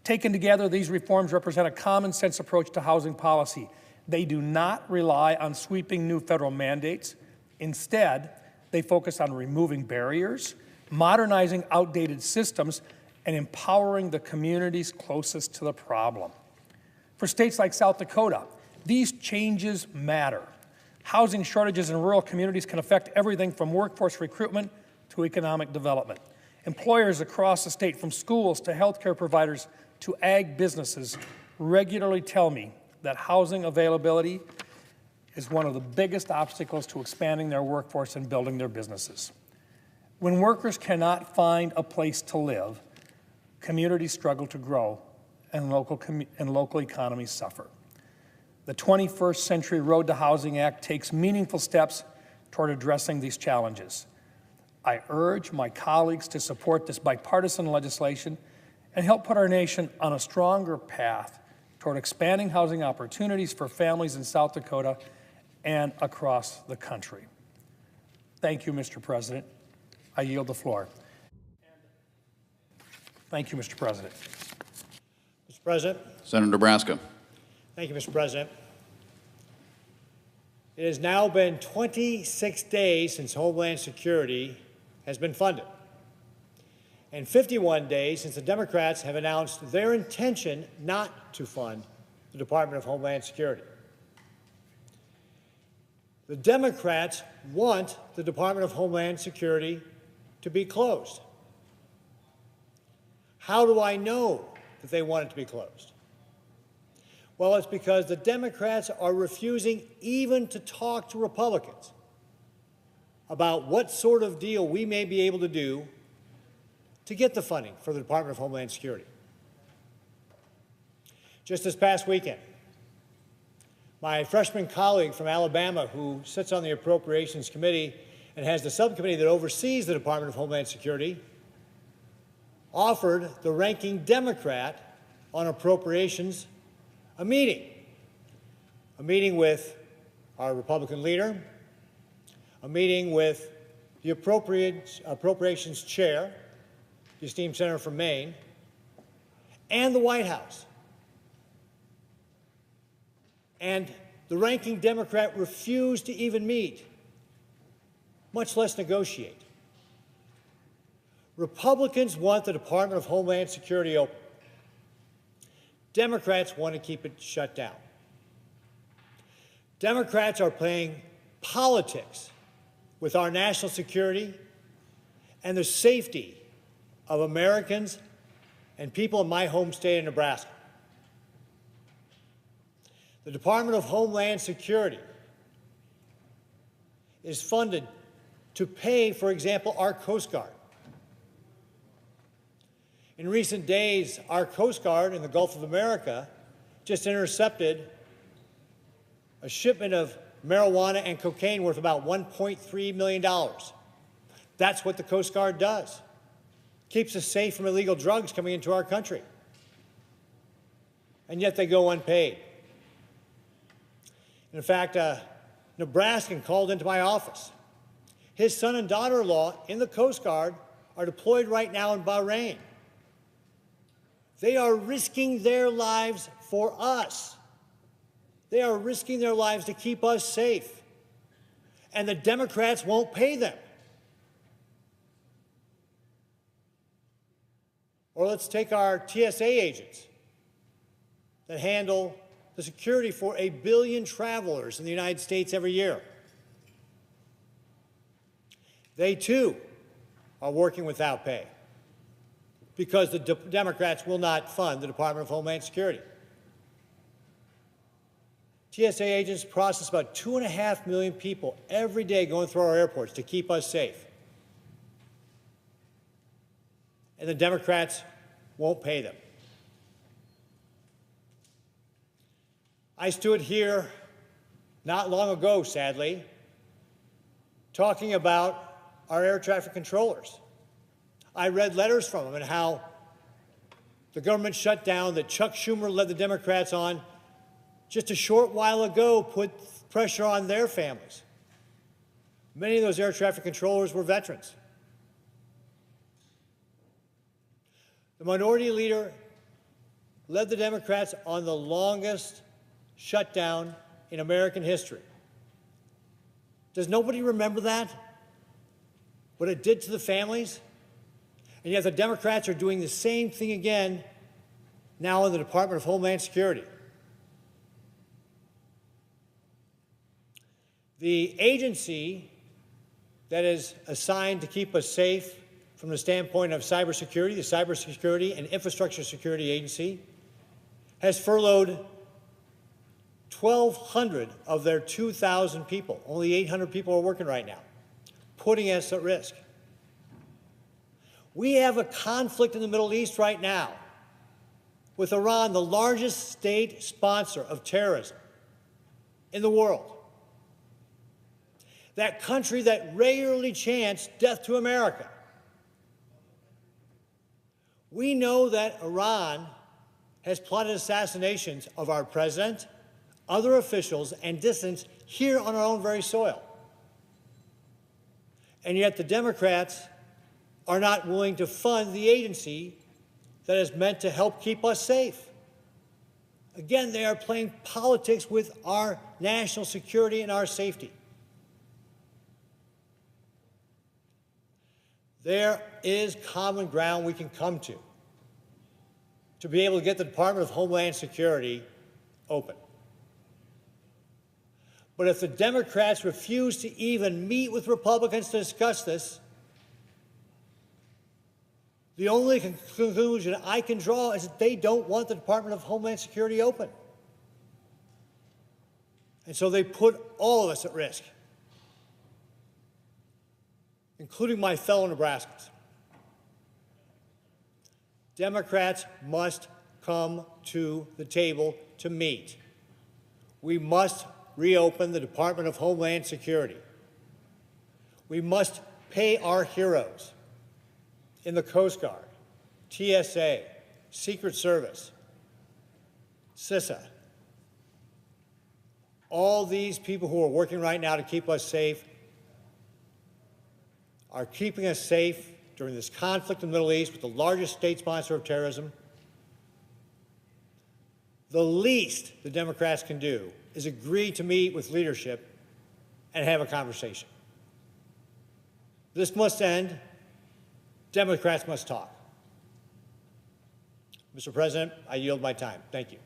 Taken together, these reforms represent a common-sense approach to housing policy. They do not rely on sweeping new federal mandates. Instead, they focus on removing barriers, modernizing outdated systems, and empowering the communities closest to the problem. For states like South Dakota, these changes matter. Housing shortages in rural communities can affect everything from workforce recruitment to economic development. Employers across the state, from schools to healthcare providers to ag businesses, regularly tell me that housing availability is one of the biggest obstacles to expanding their workforce and building their businesses. When workers cannot find a place to live, communities struggle to grow and local economies suffer. The 21st Century Road to Housing Act takes meaningful steps toward addressing these challenges. I urge my colleagues to support this bipartisan legislation and help put our nation on a stronger path toward expanding housing opportunities for families in South Dakota and across the country. Thank you, Mr. President. I yield the floor. Thank you, Mr. President. Mr. President. Senator Nebraska. Thank you, Mr. President. It has now been 26 days since Homeland Security has been funded, and 51 days since the Democrats have announced their intention not to fund the Department of Homeland Security. The Democrats want the Department of Homeland Security to be closed. How do I know that they want it to be closed? Well, it's because the Democrats are refusing even to talk to Republicans about what sort of deal we may be able to do to get the funding for the Department of Homeland Security. Just this past weekend, my freshman colleague from Alabama, who sits on the Appropriations Committee and has the subcommittee that oversees the Department of Homeland Security, offered the ranking Democrat on appropriations a meeting with our Republican leader, a meeting with the appropriations chair, the esteemed senator from Maine, and the White House. And the ranking Democrat refused to even meet, much less negotiate. Republicans want the Department of Homeland Security open. Democrats want to keep it shut down. Democrats are playing politics with our national security and the safety of Americans and people in my home state of Nebraska. The Department of Homeland Security is funded to pay, for example, our Coast Guard. In recent days, our Coast Guard in the Gulf of America just intercepted a shipment of marijuana and cocaine worth about $1.3 million. That's what the Coast Guard does. Keeps us safe from illegal drugs coming into our country. And yet they go unpaid. In fact, a Nebraskan called into my office. His son and daughter-in-law in the Coast Guard are deployed right now in Bahrain. They are risking their lives for us. They are risking their lives to keep us safe. And the Democrats won't pay them. Or let's take our TSA agents that handle the security for 1 billion travelers in the United States every year. They, too, are working without pay because the Democrats will not fund the Department of Homeland Security. TSA agents process about 2.5 million people every day going through our airports to keep us safe. And the Democrats won't pay them. I stood here not long ago, sadly, talking about our air traffic controllers. I read letters from them and how the government shutdown that Chuck Schumer led the Democrats on just a short while ago put pressure on their families. Many of those air traffic controllers were veterans. The minority leader led the Democrats on the longest shutdown in American history. Does nobody remember that? What it did to the families? And yet the Democrats are doing the same thing again now in the Department of Homeland Security. The agency that is assigned to keep us safe from the standpoint of cybersecurity, the Cybersecurity and Infrastructure Security Agency, has furloughed 1,200 of their 2,000 people. Only 800 people are working right now, putting us at risk. We have a conflict in the Middle East right now with Iran, the largest state sponsor of terrorism in the world. That country that regularly chants death to America. We know that Iran has plotted assassinations of our president, other officials, and dissidents here on our own very soil. And yet the Democrats are not willing to fund the agency that is meant to help keep us safe. Again, they are playing politics with our national security and our safety. There is common ground we can come to be able to get the Department of Homeland Security open. But if the Democrats refuse to even meet with Republicans to discuss this, the only conclusion I can draw is that they don't want the Department of Homeland Security open. And so they put all of us at risk, including my fellow Nebraskans. Democrats must come to the table to meet. We must reopen the Department of Homeland Security. We must pay our heroes in the Coast Guard, TSA, Secret Service, CISA. All these people who are working right now to keep us safe are keeping us safe during this conflict in the Middle East with the largest state sponsor of terrorism. The least the Democrats can do is agree to meet with leadership and have a conversation. This must end. Democrats must talk. Mr. President, I yield my time. Thank you.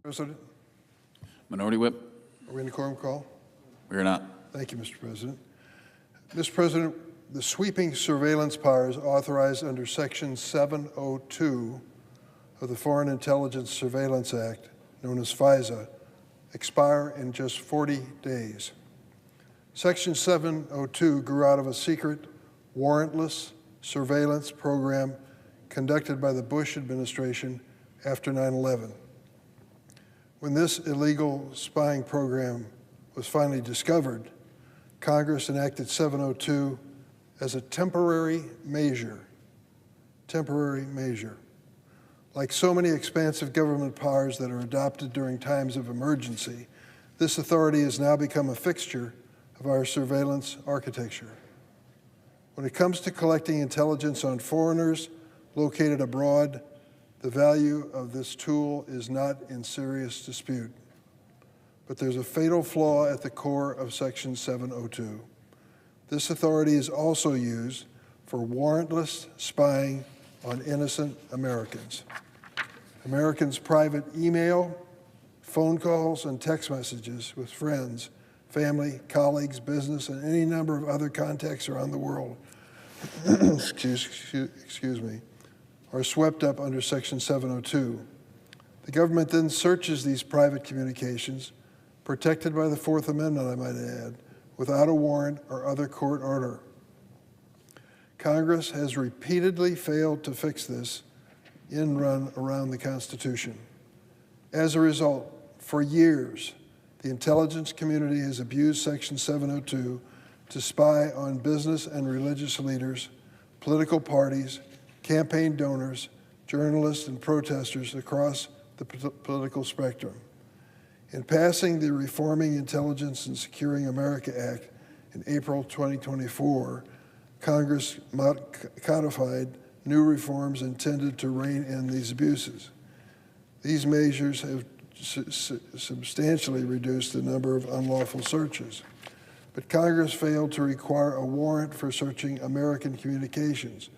President, Minority Whip? are we in the quorum call? We are not. Thank you, Mr. President. Mr. President, the sweeping surveillance powers authorized under Section 702 of the Foreign Intelligence Surveillance Act, known as FISA, expire in just 40 days. Section 702 grew out of a secret, warrantless surveillance program conducted by the Bush administration after 9/11. When this illegal spying program was finally discovered, Congress enacted 702 as a temporary measure. Temporary measure. Like so many expansive government powers that are adopted during times of emergency, this authority has now become a fixture of our surveillance architecture. When it comes to collecting intelligence on foreigners located abroad, the value of this tool is not in serious dispute. But there's a fatal flaw at the core of Section 702. This authority is also used for warrantless spying on innocent Americans. Americans' private email, phone calls, and text messages with friends, family, colleagues, business, and any number of other contacts around the world excuse me, are swept up under Section 702. The government then searches these private communications, protected by the Fourth Amendment, I might add, without a warrant or other court order. Congress has repeatedly failed to fix this in-run around the Constitution. As a result, for years, the intelligence community has abused Section 702 to spy on business and religious leaders, political parties, campaign donors, journalists, and protesters across the political spectrum. In passing the Reforming Intelligence and Securing America Act in April 2024, Congress codified new reforms intended to rein in these abuses. These measures have substantially reduced the number of unlawful searches, but Congress failed to require a warrant for searching American communications,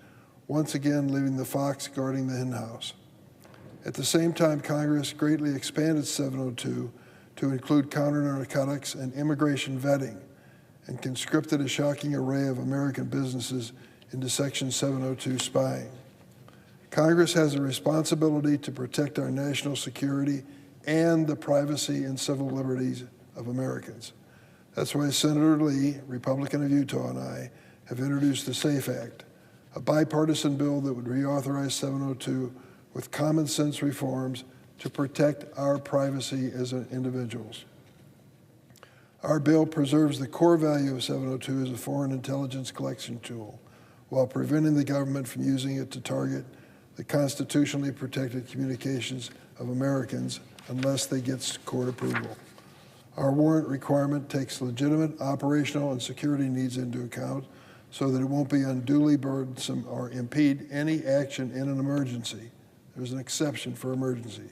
once again leaving the fox guarding the henhouse. At the same time, Congress greatly expanded 702 to include counter-narcotics and immigration vetting, and conscripted a shocking array of American businesses into Section 702 spying. Congress has a responsibility to protect our national security and the privacy and civil liberties of Americans. That's why Senator Lee, Republican of Utah, and I have introduced the SAFE Act, a bipartisan bill that would reauthorize 702 with common sense reforms to protect our privacy as individuals. Our bill preserves the core value of 702 as a foreign intelligence collection tool, while preventing the government from using it to target the constitutionally protected communications of Americans unless they get court approval. Our warrant requirement takes legitimate operational and security needs into account so that it won't be unduly burdensome or impede any action in an emergency. There's an exception for emergency.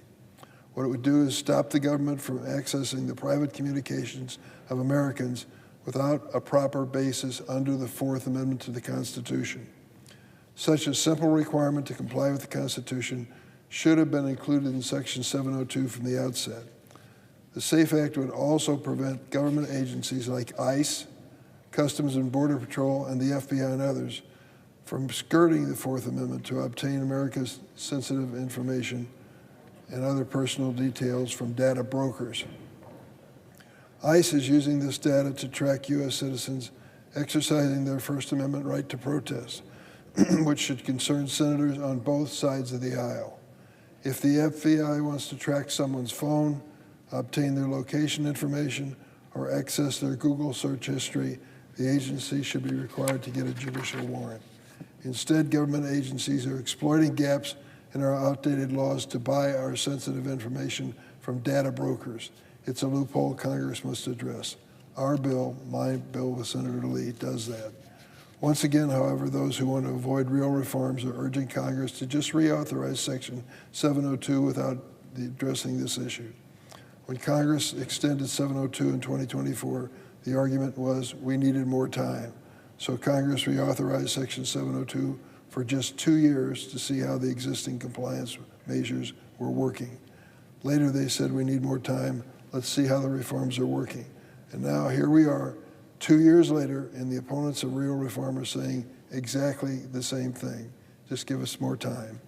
What it would do is stop the government from accessing the private communications of Americans without a proper basis under the Fourth Amendment to the Constitution. Such a simple requirement to comply with the Constitution should have been included in Section 702 from the outset. The SAFE Act would also prevent government agencies like ICE, Customs and Border Patrol, and the FBI and others from skirting the Fourth Amendment to obtain America's sensitive information and other personal details from data brokers. ICE is using this data to track U.S. citizens exercising their First Amendment right to protest, which should concern senators on both sides of the aisle. If the FBI wants to track someone's phone, obtain their location information, or access their Google search history, the agency should be required to get a judicial warrant. Instead, government agencies are exploiting gaps in our outdated laws to buy our sensitive information from data brokers. It's a loophole Congress must address. Our bill, my bill with Senator Lee, does that. Once again, however, those who want to avoid real reforms are urging Congress to just reauthorize Section 702 without addressing this issue. When Congress extended 702 in 2024, the argument was we needed more time. So Congress reauthorized Section 702 for just 2 years to see how the existing compliance measures were working. Later, they said we need more time. Let's see how the reforms are working. And now here we are, 2 years later, and the opponents of real reform are saying exactly the same thing. Just give us more time.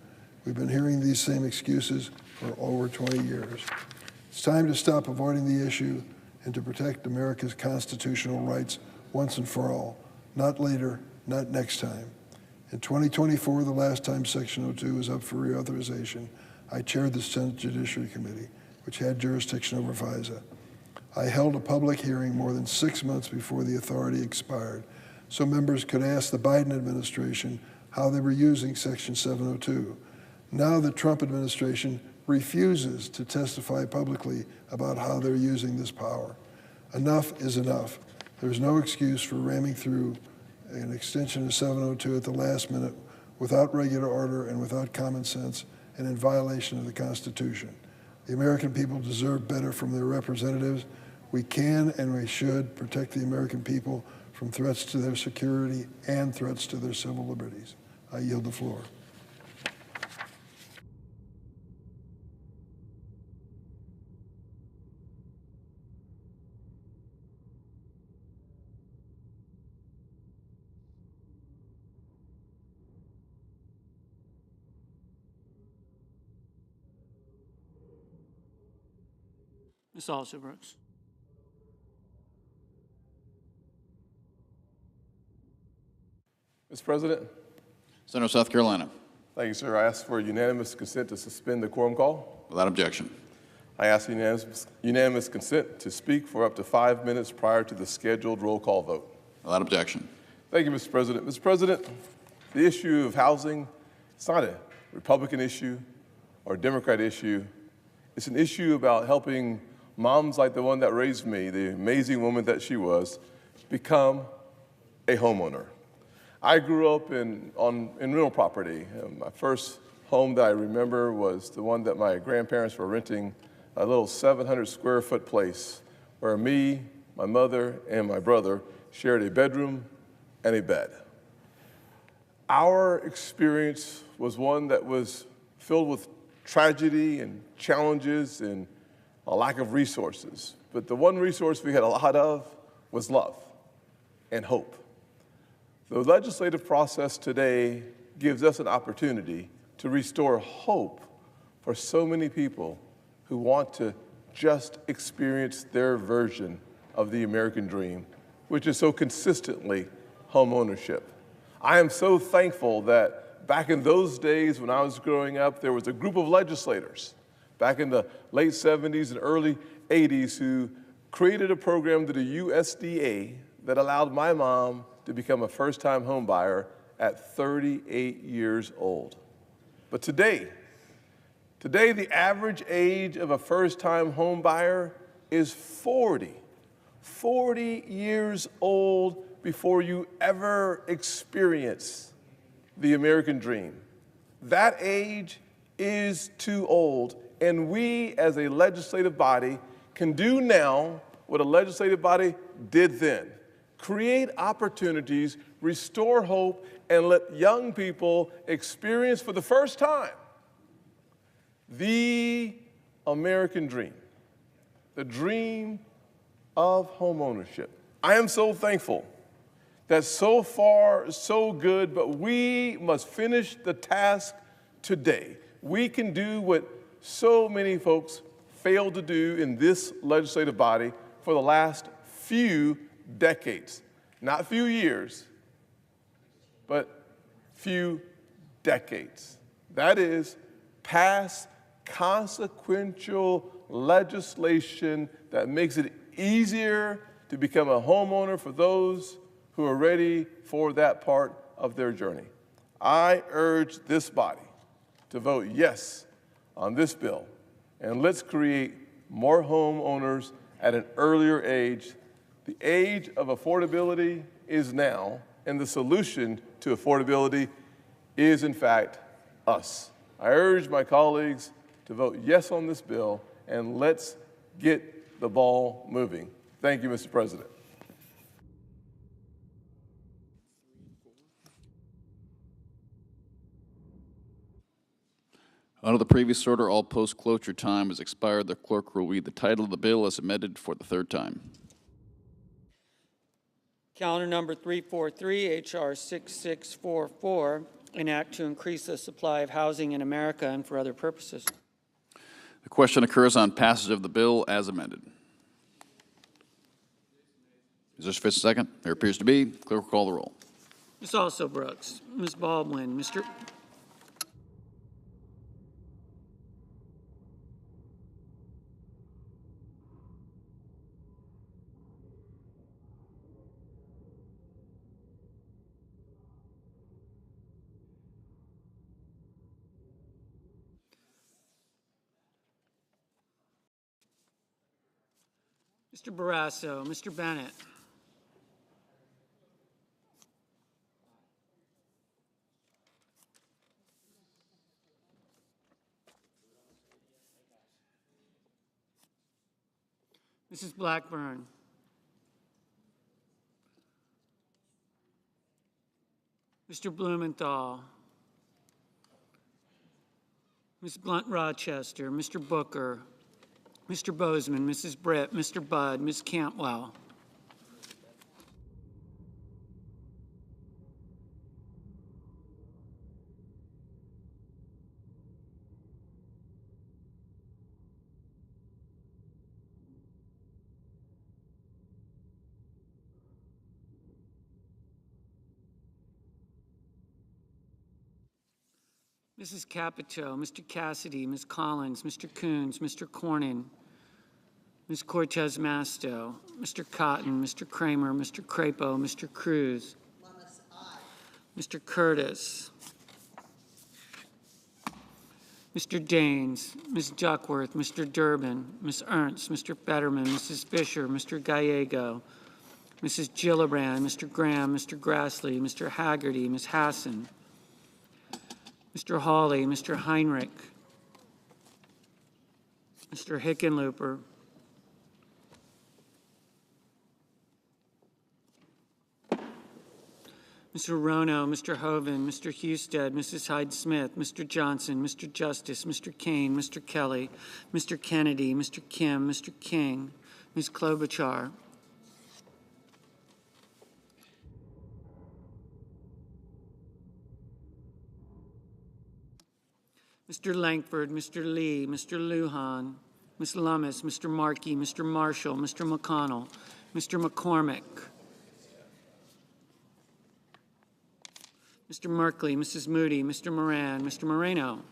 We've been hearing these same excuses for over 20 years. It's time to stop avoiding the issue and to protect America's constitutional rights once and for all. Not later, not next time. In 2024, the last time Section 02 was up for reauthorization, I chaired the Senate Judiciary Committee, which had jurisdiction over FISA. I held a public hearing more than 6 months before the authority expired, so members could ask the Biden administration how they were using Section 702. Now the Trump administration refuses to testify publicly about how they're using this power. Enough is enough. There's no excuse for ramming through an extension of 702 at the last minute without regular order and without common sense and in violation of the Constitution. The American people deserve better from their representatives. We can and we should protect the American people from threats to their security and threats to their civil liberties. I yield the floor. Ms. Alston-Brooks. Mr. President. Senator of South Carolina. Thank you, sir. I ask for unanimous consent to suspend the quorum call. Without objection. I ask unanimous consent to speak for up to 5 minutes prior to the scheduled roll call vote. Without objection. Thank you, Mr. President. Mr. President, the issue of housing, it's not a Republican issue or a Democrat issue. It's an issue about helping moms like the one that raised me, the amazing woman that she was, become a homeowner. I grew up in rental property. My first home that I remember was the one that my grandparents were renting, a little 700 square foot place where me, my mother, and my brother shared a bedroom and a bed. Our experience was one that was filled with tragedy and challenges and a lack of resources. But the one resource we had a lot of was love and hope. The legislative process today gives us an opportunity to restore hope for so many people who want to just experience their version of the American dream, which is so consistently home ownership. I am so thankful that back in those days when I was growing up, there was a group of legislators back in the late 70s and early 80s who created a program through the USDA that allowed my mom to become a first-time home buyer at 38 years old. But today the average age of a first-time home buyer is 40 years old before you ever experience the American dream. That age is too old, and we as a legislative body can do now what a legislative body did then. Create opportunities, restore hope, and let young people experience for the first time the American dream, the dream of home ownership. I am so thankful that so far, so good, but we must finish the task today. We can do what so many folks failed to do in this legislative body for the last few decades. Not few years, but few decades. That is, pass consequential legislation that makes it easier to become a homeowner for those who are ready for that part of their journey. I urge this body to vote yes on this bill, and let's create more homeowners at an earlier age. The age of affordability is now, and the solution to affordability is, in fact, us. I urge my colleagues to vote yes on this bill, and let's get the ball moving. Thank you, Mr. President. Under the previous order, all post-cloture time has expired. The clerk will read the title of the bill as amended for the third time. Calendar number 343, H.R. 6644, an act to increase the supply of housing in America and for other purposes. The question occurs on passage of the bill as amended. Is there sufficient second? There appears to be. Clerk will call the roll. Ms. Also Brooks, Ms. Baldwin, Mr. Mr. Barrasso, Mr. Bennett. Mrs. Blackburn. Mr. Blumenthal. Ms. Blunt-Rochester, Mr. Booker, Mr. Bozeman, Mrs. Britt, Mr. Budd, Ms. Cantwell. Mrs. Capito, Mr. Cassidy, Ms. Collins, Mr. Coons, Mr. Cornyn, Ms. Cortez Masto, Mr. Cotton, Mr. Kramer, Mr. Crapo, Mr. Cruz, Mr. Curtis, Mr. Daines, Ms. Duckworth, Mr. Durbin, Ms. Ernst, Mr. Fetterman, Mrs. Fisher, Mr. Gallego, Mrs. Gillibrand, Mr. Graham, Mr. Grassley, Mr. Haggerty, Ms. Hassan, Mr. Hawley, Mr. Heinrich, Mr. Hickenlooper, Mr. Rono, Mr. Hoven, Mr. Husted, Mrs. Hyde-Smith, Mr. Johnson, Mr. Justice, Mr. Kane, Mr. Kelly, Mr. Kennedy, Mr. Kim, Mr. King, Ms. Klobuchar, Mr. Langford, Mr. Lee, Mr. Lujan, Ms. Lummis, Mr. Markey, Mr. Marshall, Mr. McConnell, Mr. McCormick, Mr. Merkley, Mrs. Moody, Mr. Moran, Mr. Moreno,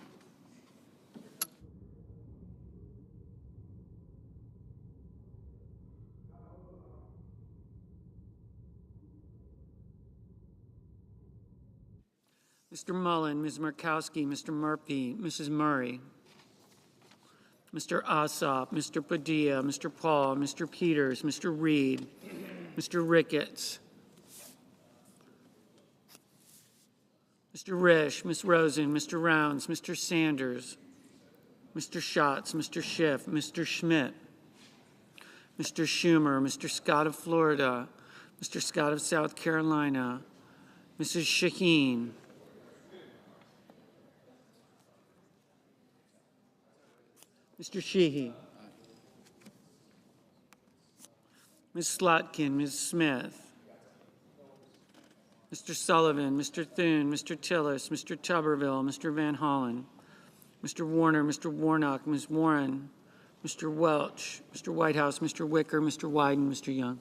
Mr. Mullen, Ms. Murkowski, Mr. Murphy, Mrs. Murray, Mr. Ossoff, Mr. Padilla, Mr. Paul, Mr. Peters, Mr. Reed, Mr. Ricketts, Mr. Risch, Ms. Rosen, Mr. Rounds, Mr. Sanders, Mr. Schatz, Mr. Schiff, Mr. Schmidt, Mr. Schumer, Mr. Scott of Florida, Mr. Scott of South Carolina, Mrs. Shaheen, Mr. Sheehy, Ms. Slotkin, Ms. Smith, Mr. Sullivan, Mr. Thune, Mr. Tillis, Mr. Tuberville, Mr. Van Hollen, Mr. Warner, Mr. Warnock, Ms. Warren, Mr. Welch, Mr. Whitehouse, Mr. Wicker, Mr. Wyden, Mr. Young.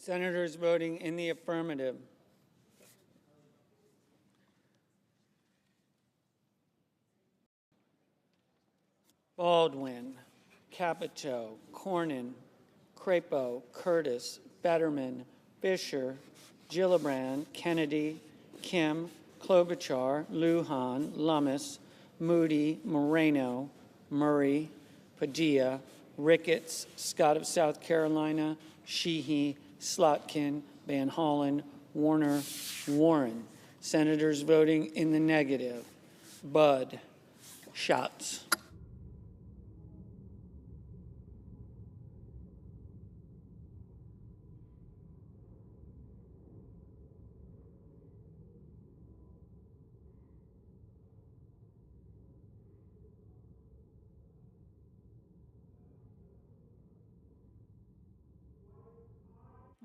Senators voting in the affirmative: Baldwin, Capito, Cornyn, Crapo, Curtis, Betterman, Fisher, Gillibrand, Kennedy, Kim, Klobuchar, Lujan, Lummis, Moody, Moreno, Murray, Padilla, Ricketts, Scott of South Carolina, Sheehy, Slotkin, Van Hollen, Warner, Warren. Senators voting in the negative: Budd, Schatz.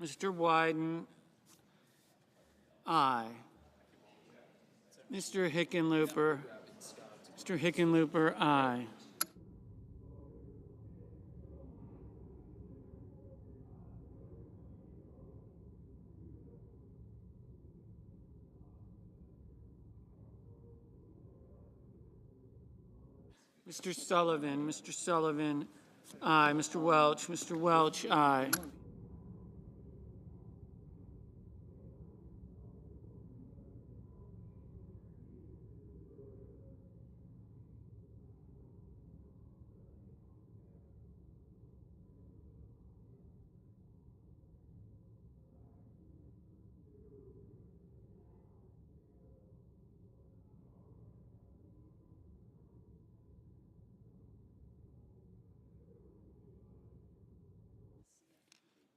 Mr. Wyden, aye. Mr. Hickenlooper, aye. Mr. Sullivan, aye. Mr. Welch, aye.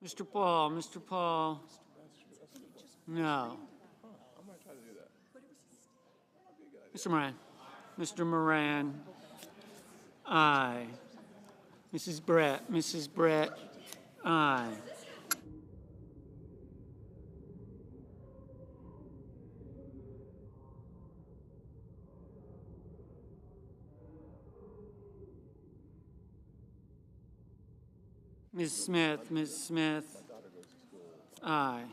Mr. Paul, no. Mr. Moran, aye. Mrs. Brett, aye. Ms. Smith, aye.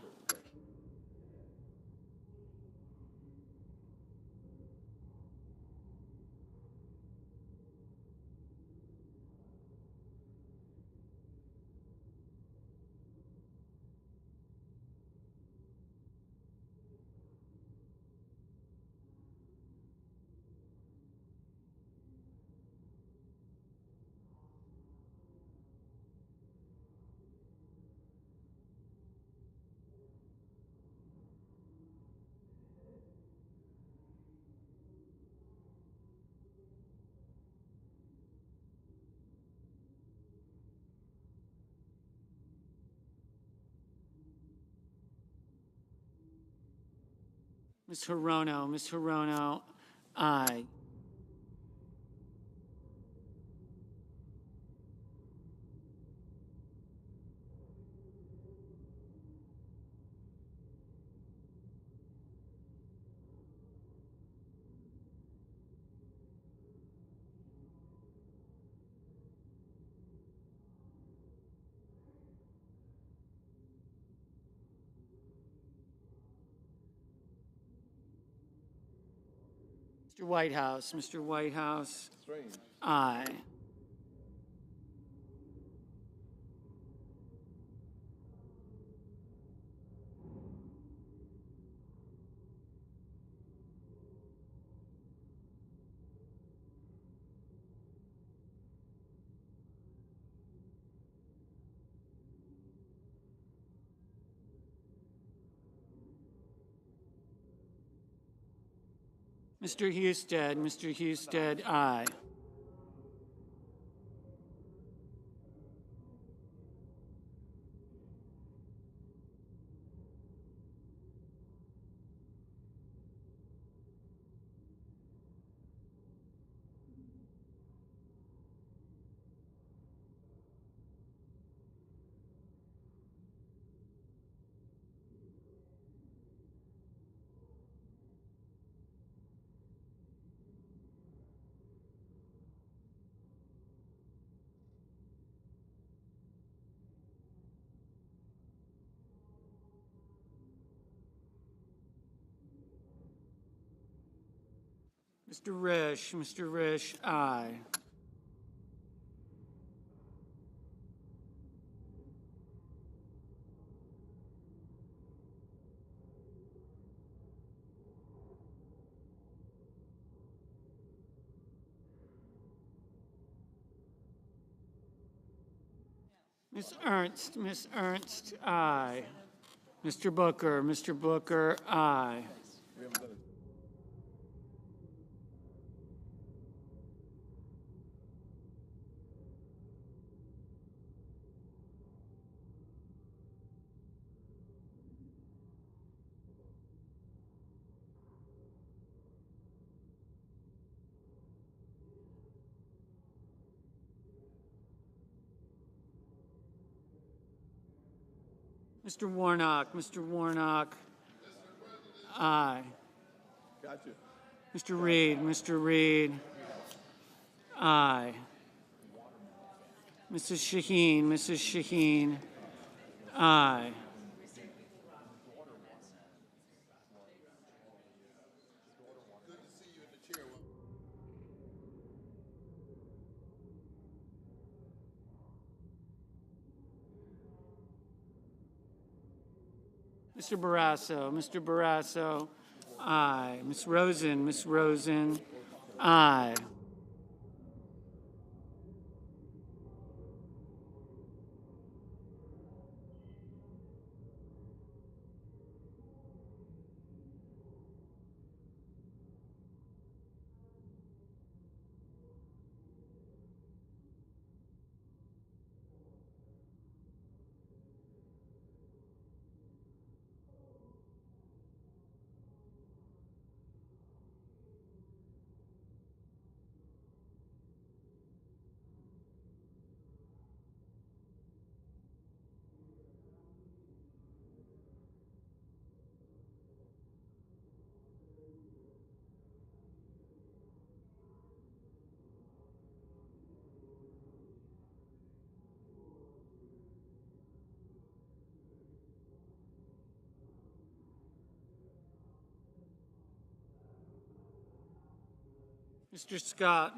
Ms. Hirono, aye. Mr. Whitehouse, aye. Mr. Husted, aye. Mr. Risch, aye. Ms. Ernst, aye. Mr. Booker, aye. Mr. Warnock, aye. Got you. Mr. Reed, aye. Mrs. Shaheen, aye. Mr. Barrasso, aye. Ms. Rosen, aye.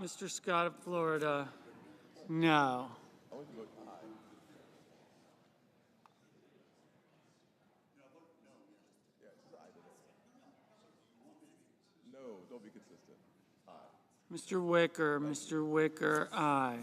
Mr. Scott of Florida, no. No, don't be consistent. Mr. Wicker, aye.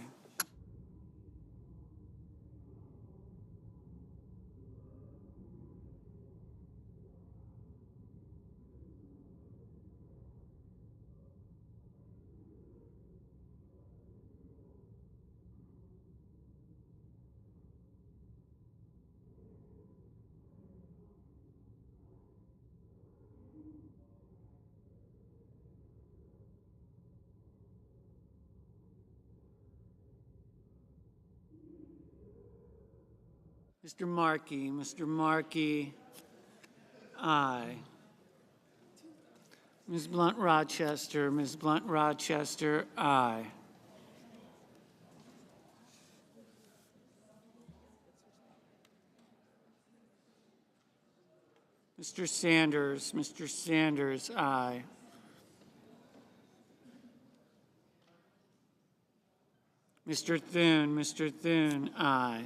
Mr. Markey, aye. Ms. Blunt Rochester, aye. Mr. Sanders, aye. Mr. Thune, aye.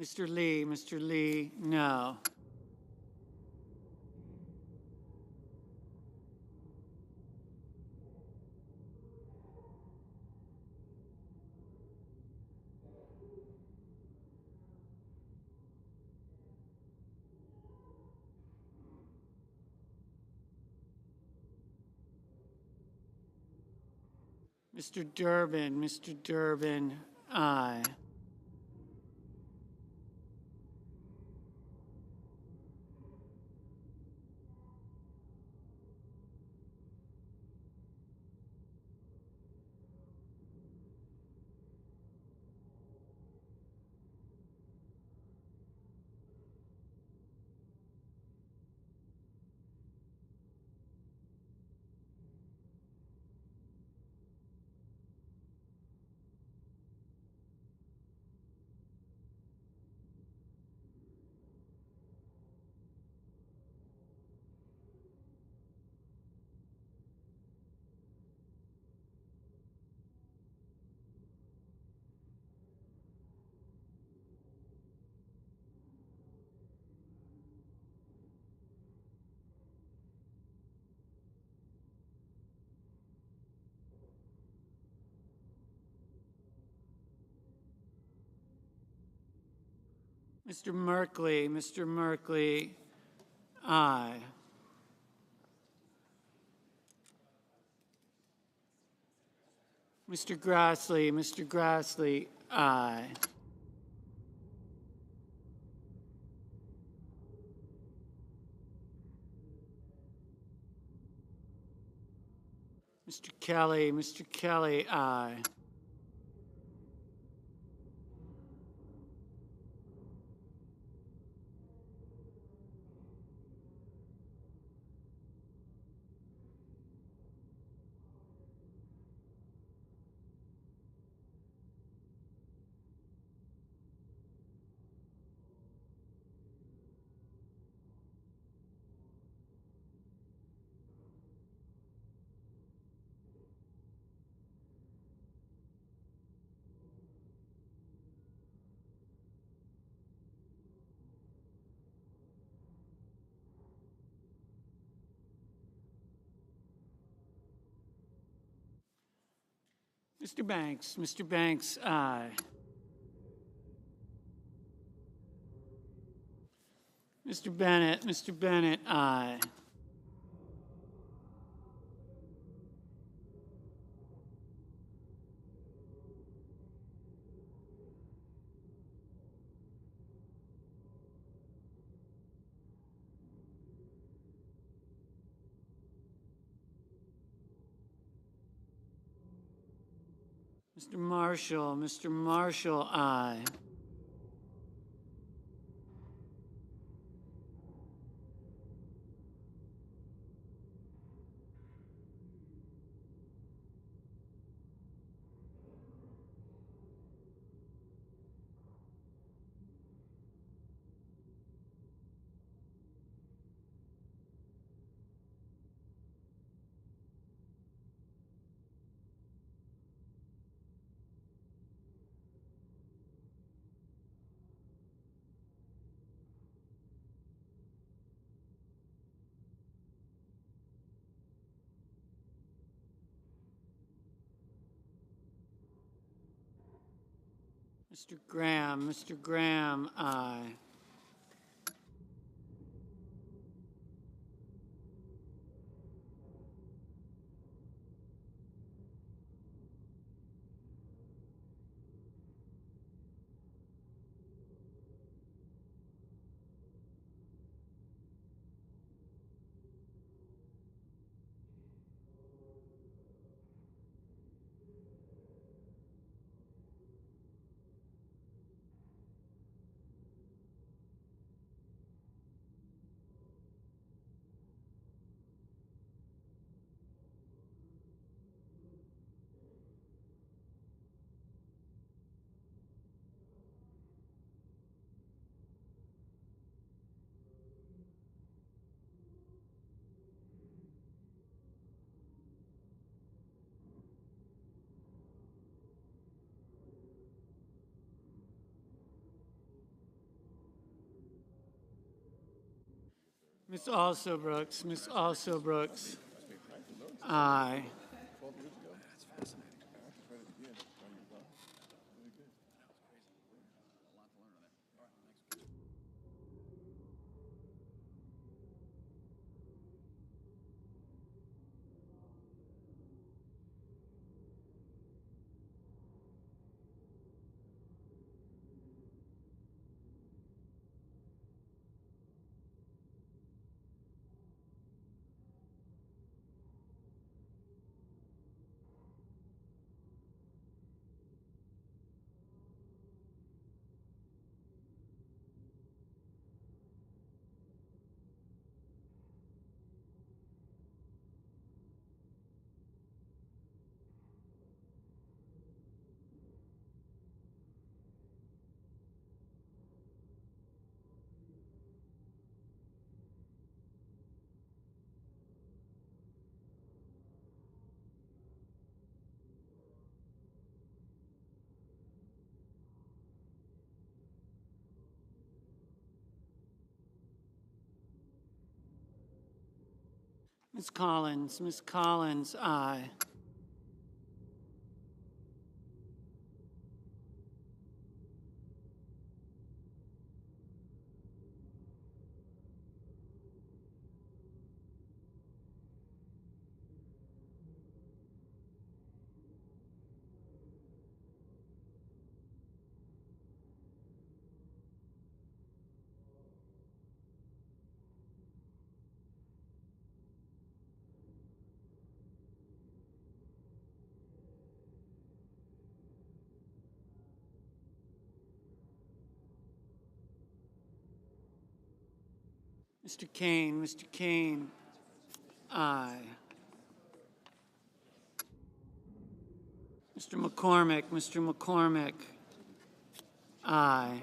Mr. Lee, no. Mr. Durbin, aye. Mr. Merkley, aye. Mr. Grassley, aye. Mr. Kelly, aye. Mr. Banks, aye. Mr. Bennett, aye. Mr. Marshall, aye. Mr. Graham, aye. Ms. Also Brooks, Ms. Also Brooks. Aye. Ms. Collins, aye. Mr. Kane, aye. Mr. McCormick, aye.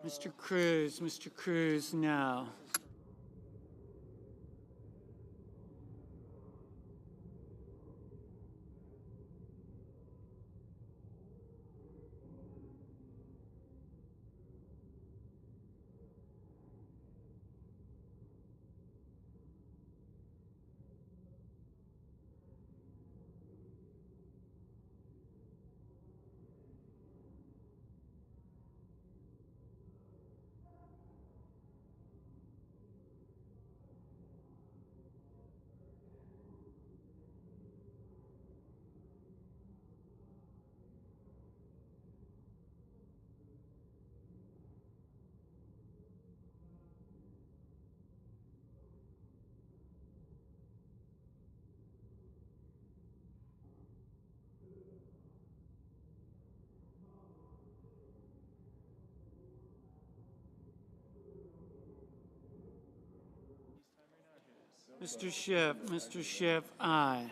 Mr. Cruz, no. Mr. Schiff, aye.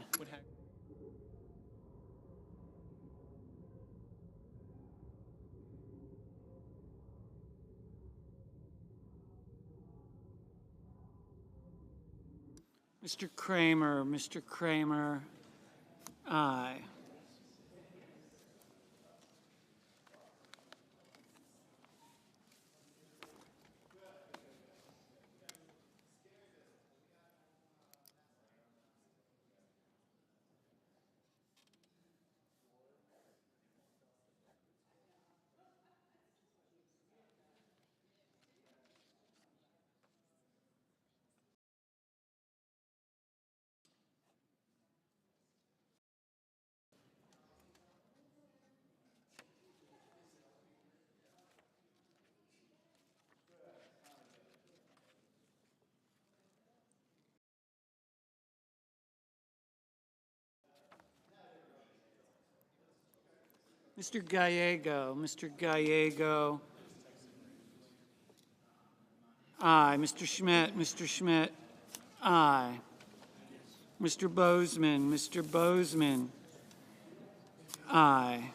Mr. Kramer, aye. Mr. Gallego, Mr. Gallego. Aye. Mr. Schmidt, Mr. Schmidt. Aye. Mr. Bozeman, Mr. Bozeman. Aye.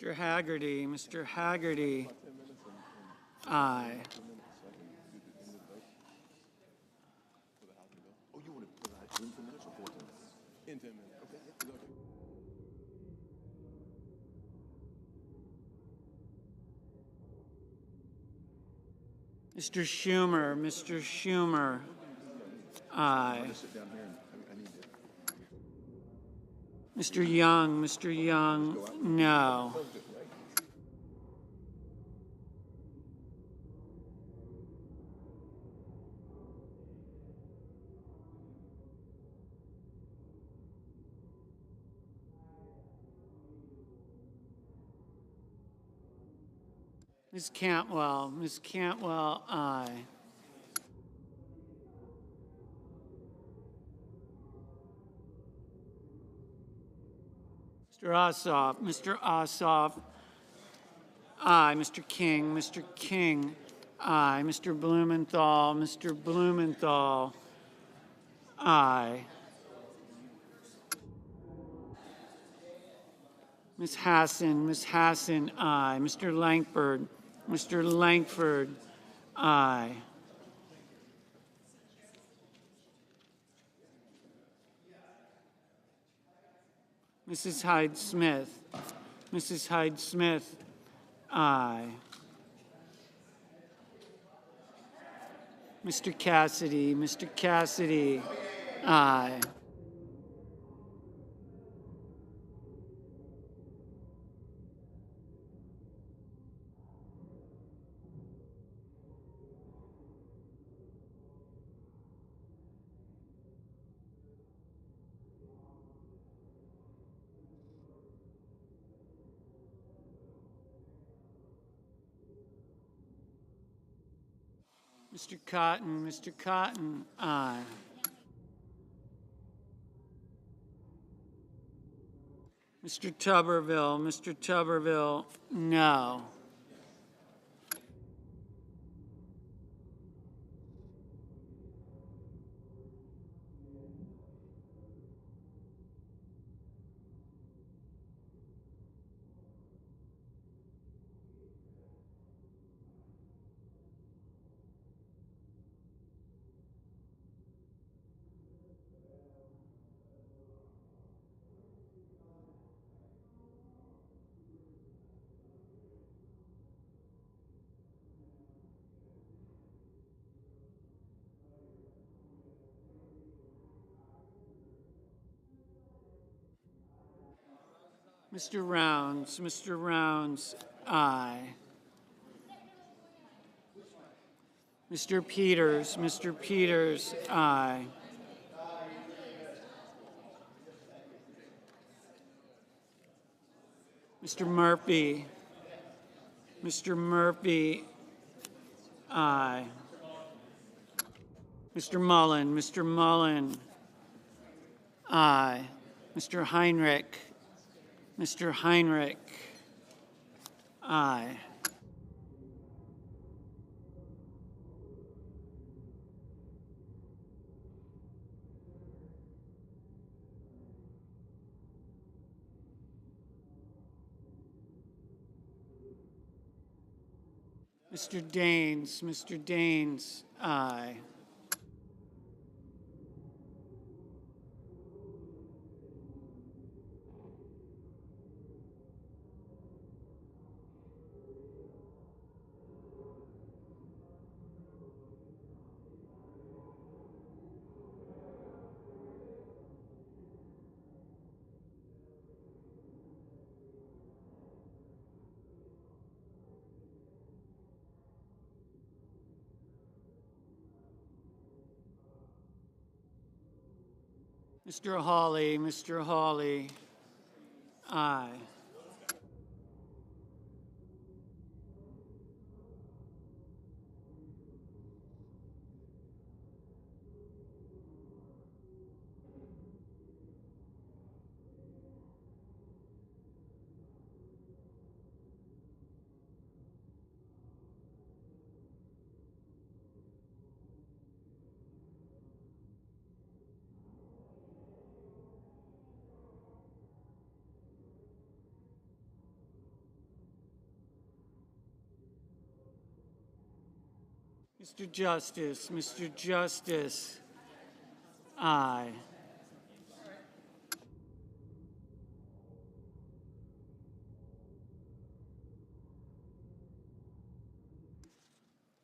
Mr. Haggerty, Mr. Haggerty. Aye. Mr. Schumer, Mr. Schumer. Aye. Mr. Young, Mr. Young, no. Ms. Cantwell, Ms. Cantwell, aye. Mr. Ossoff, Mr. Ossoff, aye. Mr. King, Mr. King, aye. Mr. Blumenthal, Mr. Blumenthal, aye. Ms. Hassan, aye. Mr. Langford, Mr. Langford, aye. Mrs. Hyde Smith, Mrs. Hyde Smith, aye. Mr. Cassidy, Mr. Cassidy, aye. Mr. Cotton, aye. Mr. Tuberville, no. Mr. Rounds, aye. Mr. Peters, aye. Mr. Murphy, aye. Mr. Mullen, aye. Mr. Heinrich, aye. Mr. Daines, aye. Mr. Hawley, Mr. Hawley, aye. Mr. Justice, aye.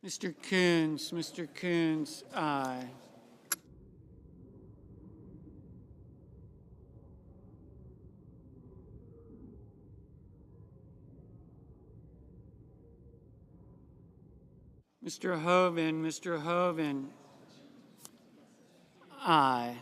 Mr. Coons, aye. Mr. Hoven, aye.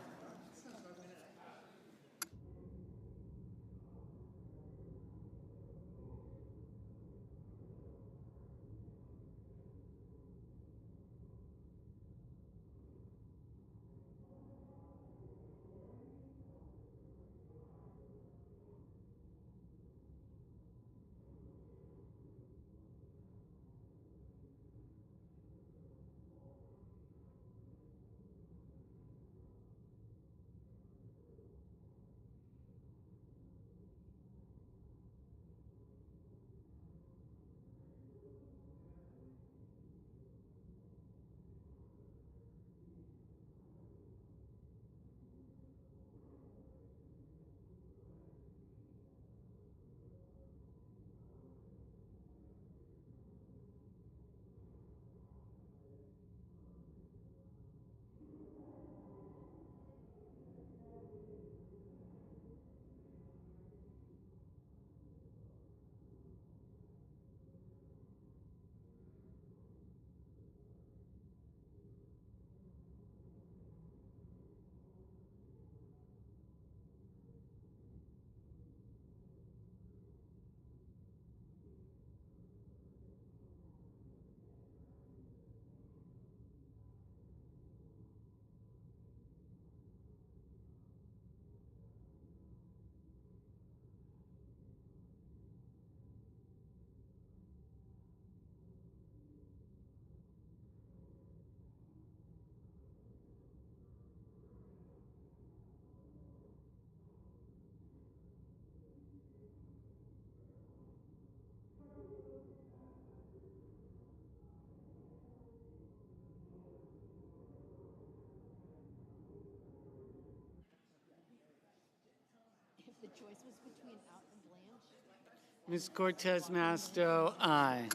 If the choice was between out and Blanche. Ms. Cortez Masto, aye.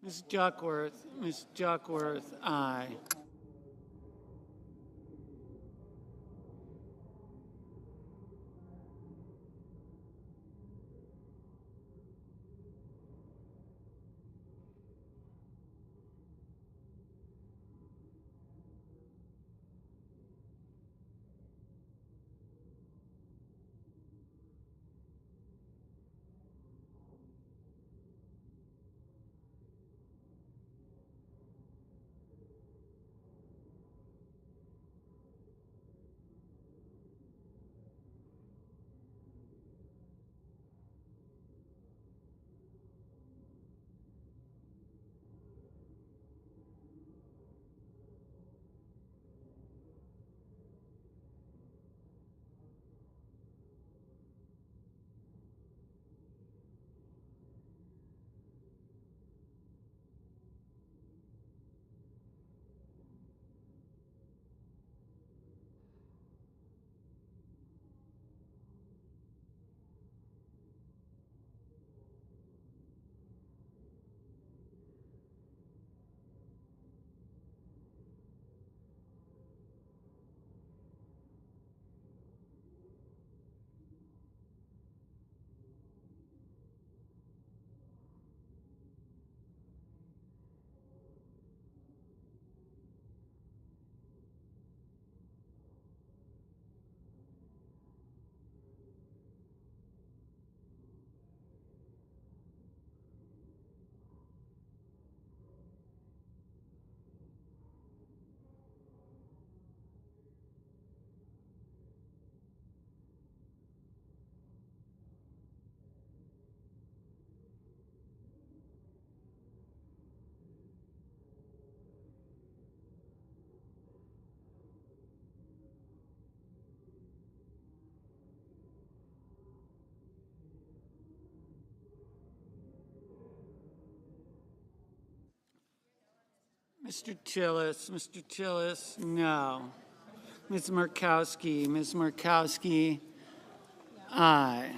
Ms. Duckworth, aye. Mr. Tillis, no. Ms. Murkowski, aye.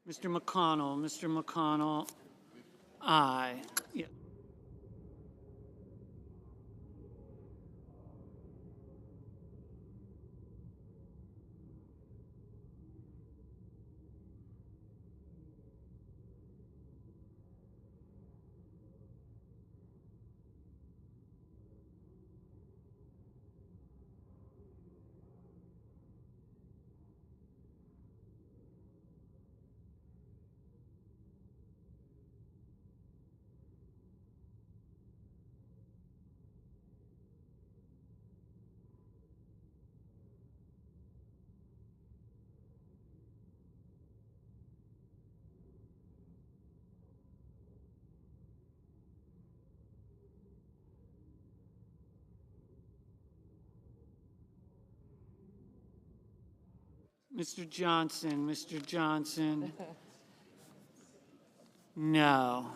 Mr. McConnell, aye. Yeah. Mr. Johnson, no.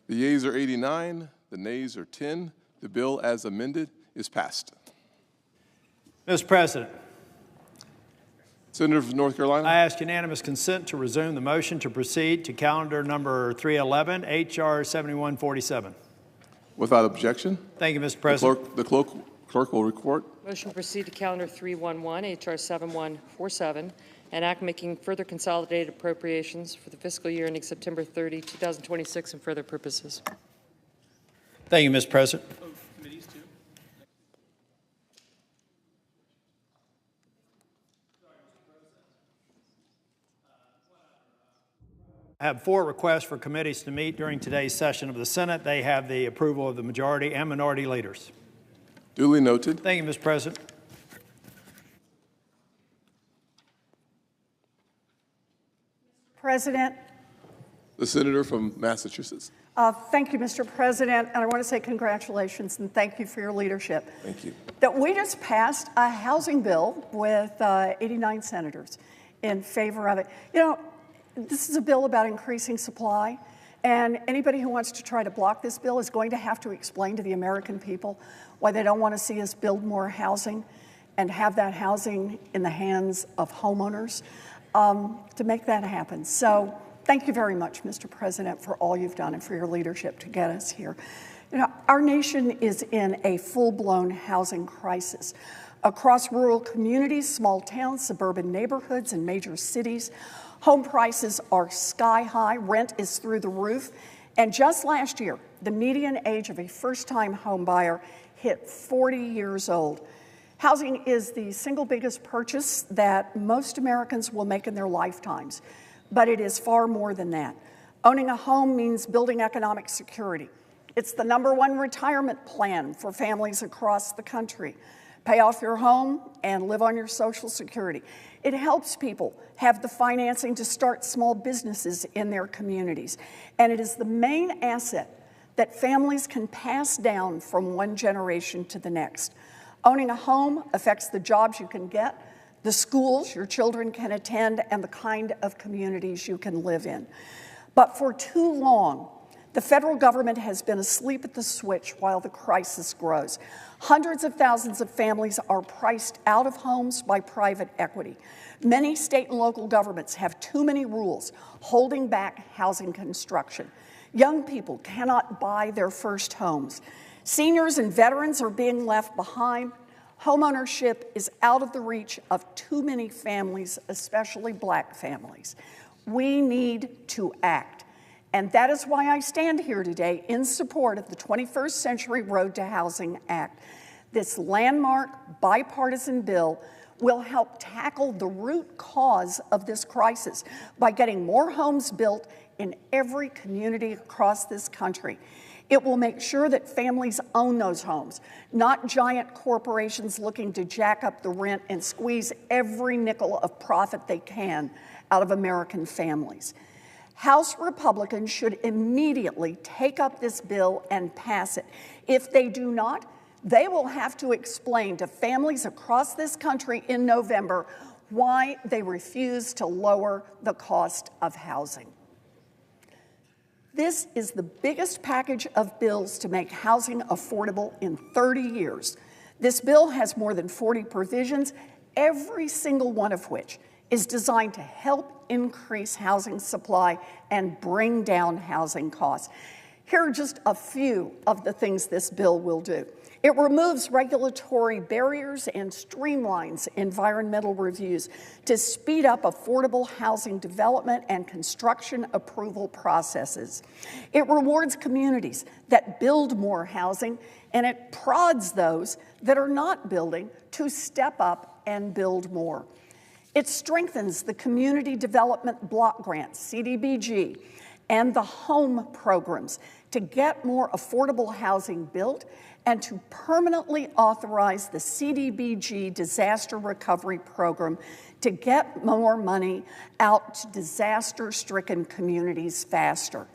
The yeas are 89, the nays are 10. The bill as amended is passed. Mr. President, Senator from North Carolina. I ask unanimous consent to resume the motion to proceed to calendar number 311, H.R. 7147. Without objection. Thank you, Mr. President. The clerk will report. Motion to proceed to calendar 311, H.R. 7147, an act making further consolidated appropriations for the fiscal year ending September 30, 2026, and further purposes. Thank you, Mr. President. I have 4 requests for committees to meet during today's session of the Senate. They have the approval of the majority and minority leaders. Duly noted. Thank you, Mr. President. President. The senator from Massachusetts. Thank you, Mr. President, and I want to say congratulations and thank you for your leadership. Thank you. That we just passed a housing bill with 89 senators in favor of it. You know, this is a bill about increasing supply, and anybody who wants to try to block this bill is going to have to explain to the American people why they don't want to see us build more housing and have that housing in the hands of homeowners to make that happen. So thank you very much, Mr. President, for all you've done and for your leadership to get us here. You know, our nation is in a full-blown housing crisis. Across rural communities, small towns, suburban neighborhoods, and major cities, home prices are sky high, rent is through the roof, and just last year, the median age of a first-time home buyer hit 40 years old. Housing is the single biggest purchase that most Americans will make in their lifetimes, but it is far more than that. Owning a home means building economic security. It's the #1 retirement plan for families across the country. Pay off your home and live on your Social Security. It helps people have the financing to start small businesses in their communities. And it is the main asset that families can pass down from one generation to the next. Owning a home affects the jobs you can get, the schools your children can attend, and the kind of communities you can live in. But for too long, the federal government has been asleep at the switch while the crisis grows. Hundreds of thousands of families are priced out of homes by private equity. Many state and local governments have too many rules holding back housing construction. Young people cannot buy their first homes. Seniors and veterans are being left behind. Homeownership is out of the reach of too many families, especially Black families. We need to act. And that is why I stand here today in support of the 21st Century Road to Housing Act. This landmark bipartisan bill will help tackle the root cause of this crisis by getting more homes built in every community across this country. It will make sure that families own those homes, not giant corporations looking to jack up the rent and squeeze every nickel of profit they can out of American families. House Republicans should immediately take up this bill and pass it. If they do not, they will have to explain to families across this country in November why they refuse to lower the cost of housing. This is the biggest package of bills to make housing affordable in 30 years. This bill has more than 40 provisions, every single one of which is designed to help increase housing supply and bring down housing costs. Here are just a few of the things this bill will do. It removes regulatory barriers and streamlines environmental reviews to speed up affordable housing development and construction approval processes. It rewards communities that build more housing, and it prods those that are not building to step up and build more. It strengthens the Community Development Block Grant, CDBG, and the home programs to get more affordable housing built and to permanently authorize the CDBG Disaster Recovery Program to get more money out to disaster-stricken communities faster.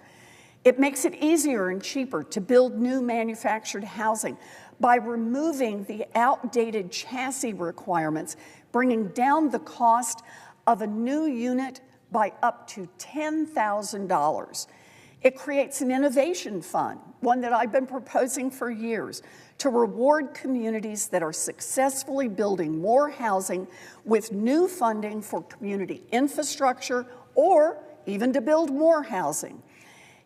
It makes it easier and cheaper to build new manufactured housing by removing the outdated chassis requirements, bringing down the cost of a new unit by up to $10,000. It creates an innovation fund, one that I've been proposing for years, to reward communities that are successfully building more housing with new funding for community infrastructure or even to build more housing.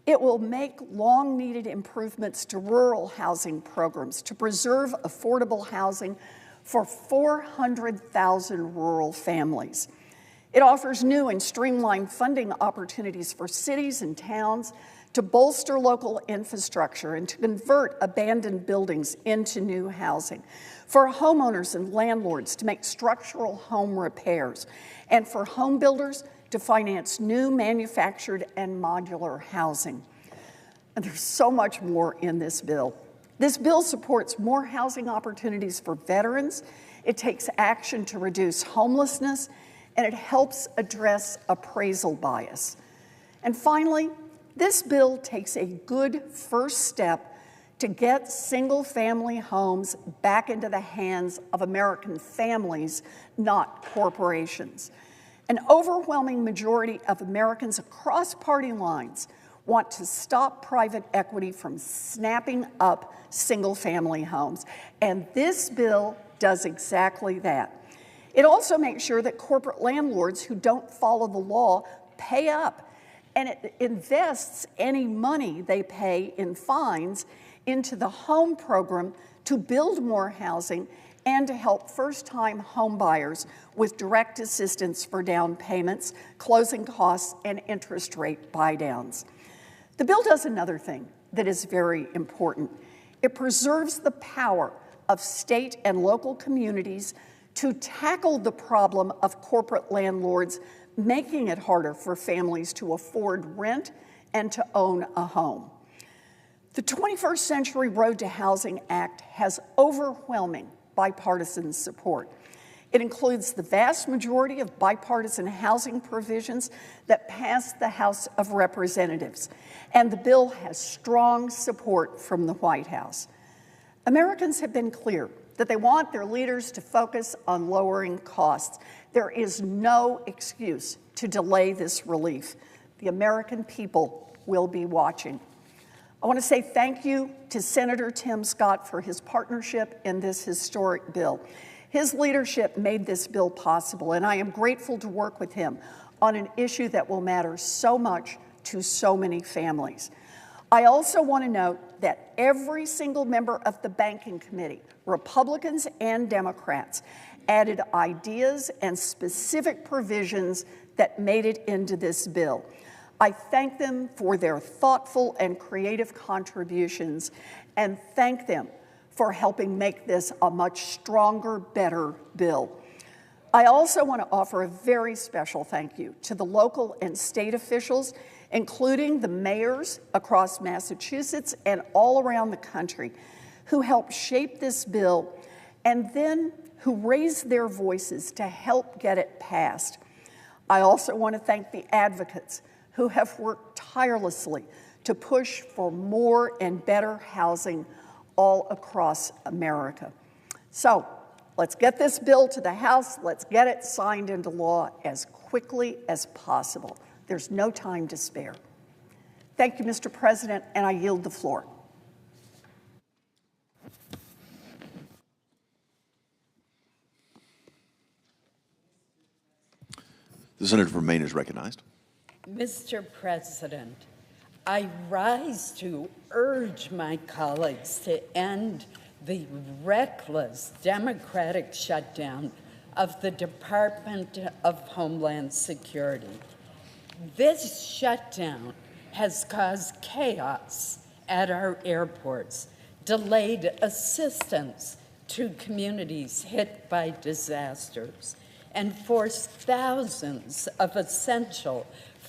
It will make long-needed improvements to rural housing programs to preserve affordable housing for 400,000 rural families. It offers new and streamlined funding opportunities for cities and towns to bolster local infrastructure and to convert abandoned buildings into new housing, for homeowners and landlords to make structural home repairs, and for home builders to finance new manufactured and modular housing. And there's so much more in this bill. This bill supports more housing opportunities for veterans. It takes action to reduce homelessness, and it helps address appraisal bias. And finally, this bill takes a good first step to get single-family homes back into the hands of American families, not corporations. An overwhelming majority of Americans across party lines want to stop private equity from snapping up single-family homes, and this bill does exactly that. It also makes sure that corporate landlords who don't follow the law pay up, and it invests any money they pay in fines into the home program to build more housing and to help first-time home buyers with direct assistance for down payments, closing costs, and interest rate buydowns. The bill does another thing that is very important. It preserves the power of state and local communities to tackle the problem of corporate landlords making it harder for families to afford rent and to own a home. The 21st Century Road to Housing Act has overwhelming bipartisan support. It includes the vast majority of bipartisan housing provisions that passed the House of Representatives, and the bill has strong support from the White House. Americans have been clear that they want their leaders to focus on lowering costs. There is no excuse to delay this relief. The American people will be watching. I want to say thank you to Senator Tim Scott for his partnership in this historic bill. His leadership made this bill possible, and I am grateful to work with him on an issue that will matter so much to so many families. I also want to note that every single member of the Banking Committee, Republicans and Democrats, added ideas and specific provisions that made it into this bill. I thank them for their thoughtful and creative contributions, and thank them for helping make this a much stronger, better bill. I also want to offer a very special thank you to the local and state officials, including the mayors across Massachusetts and all around the country, who helped shape this bill and then who raised their voices to help get it passed. I also want to thank the advocates who have worked tirelessly to push for more and better housing all across America. So let's get this bill to the House. Let's get it signed into law as quickly as possible. There's no time to spare. Thank you, Mr. President, and I yield the floor. The senator from Maine is recognized. Mr. President, I rise to urge my colleagues to end the reckless Democratic shutdown of the Department of Homeland Security. This shutdown has caused chaos at our airports, delayed assistance to communities hit by disasters, and forced thousands of essential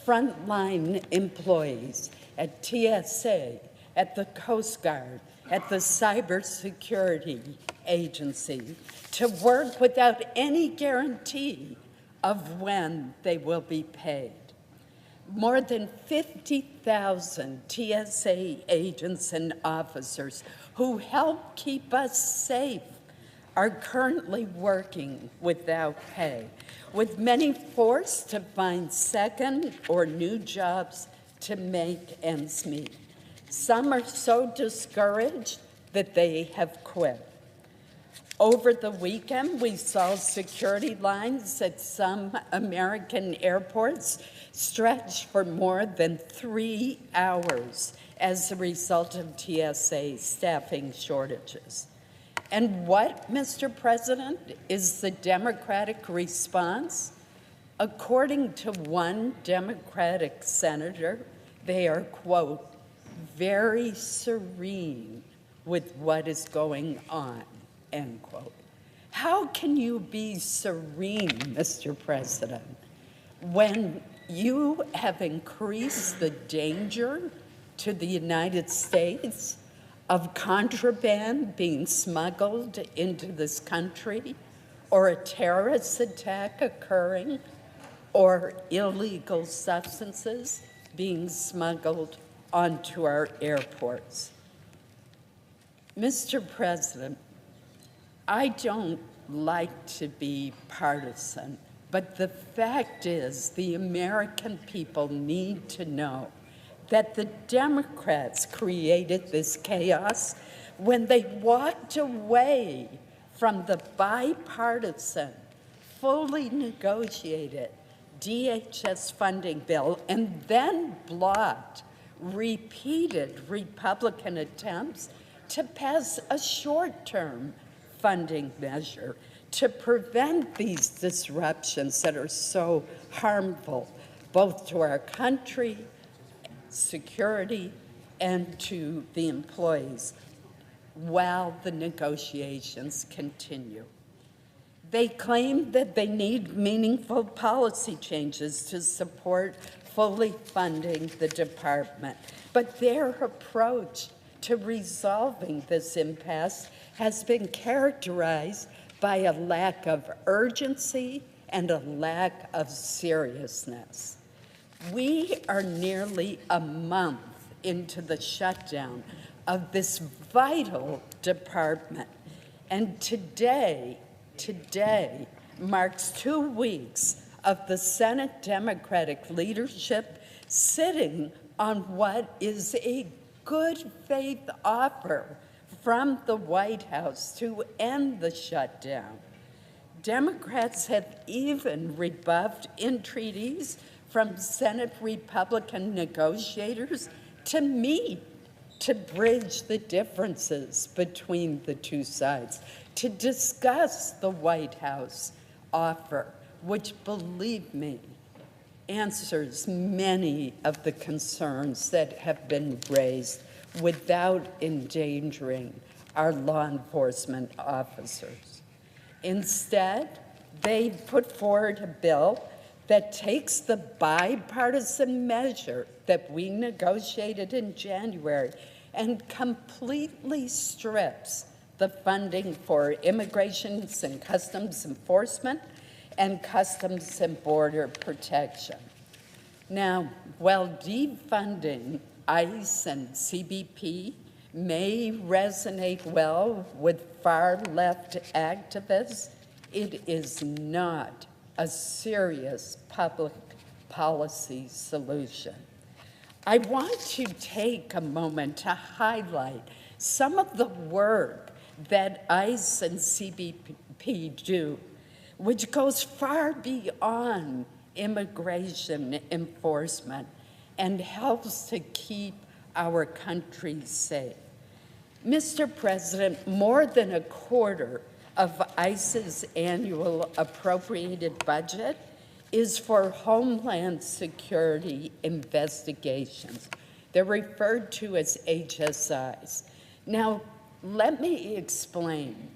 frontline employees at TSA, at the Coast Guard, at the Cybersecurity Agency to work without any guarantee of when they will be paid. More than 50,000 TSA agents and officers who help keep us safe are currently working without pay, with many forced to find second or new jobs to make ends meet. Some are so discouraged that they have quit. Over the weekend, we saw security lines at some American airports stretch for more than 3 hours as a result of TSA staffing shortages. And what, Mr. President, is the Democratic response? According to one Democratic senator, they are, quote, very serene with what is going on, end quote. How can you be serene, Mr. President, when you have increased the danger to the United States of contraband being smuggled into this country, or a terrorist attack occurring, or illegal substances being smuggled onto our airports? Mr. President, I don't like to be partisan, but the fact is the American people need to know that the Democrats created this chaos when they walked away from the bipartisan, fully negotiated DHS funding bill and then blocked repeated Republican attempts to pass a short-term funding measure to prevent these disruptions that are so harmful both to our country, security, and to the employees while the negotiations continue. They claim that they need meaningful policy changes to support fully funding the department, but their approach to resolving this impasse has been characterized by a lack of urgency and a lack of seriousness. We are nearly a month into the shutdown of this vital department, and today marks 2 weeks of the Senate Democratic leadership sitting on what is a good faith offer from the White House to end the shutdown. Democrats have even rebuffed entreaties from Senate Republican negotiators to meet, to bridge the differences between the two sides, to discuss the White House offer, which, believe me, answers many of the concerns that have been raised without endangering our law enforcement officers. Instead, they put forward a bill that takes the bipartisan measure that we negotiated in January and completely strips the funding for Immigration and Customs Enforcement and Customs and Border Protection. Now, while defunding ICE and CBP may resonate well with far-left activists, it is not a serious public policy solution. I want to take a moment to highlight some of the work that ICE and CBP do, which goes far beyond immigration enforcement and helps to keep our country safe. Mr. President, more than a quarter of ICE's annual appropriated budget is for Homeland Security investigations. They're referred to as HSIs. Now, let me explain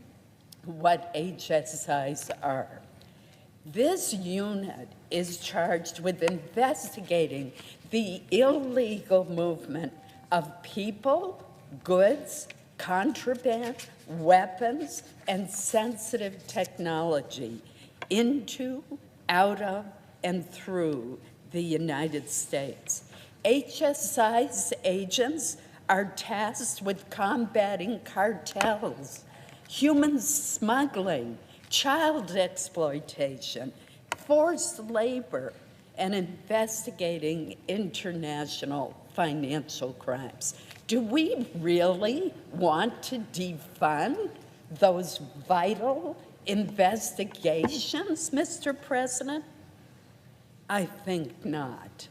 what HSIs are. This unit is charged with investigating the illegal movement of people, goods, contraband, weapons, and sensitive technology into, out of, and through the United States. HSI's agents are tasked with combating cartels, human smuggling, child exploitation, forced labor, and investigating international financial crimes. Do we really want to defund those vital investigations, Mr. President? I think not.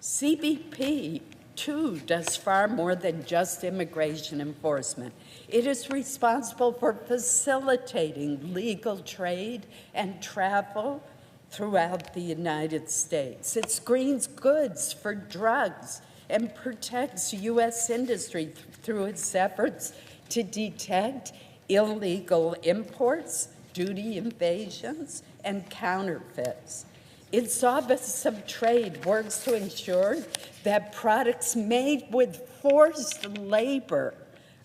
CBP, too, does far more than just immigration enforcement. It is responsible for facilitating legal trade and travel throughout the United States. It screens goods for drugs and protects U.S. industry through its efforts to detect illegal imports, duty evasions, and counterfeits. Its Office of Trade works to ensure that products made with forced labor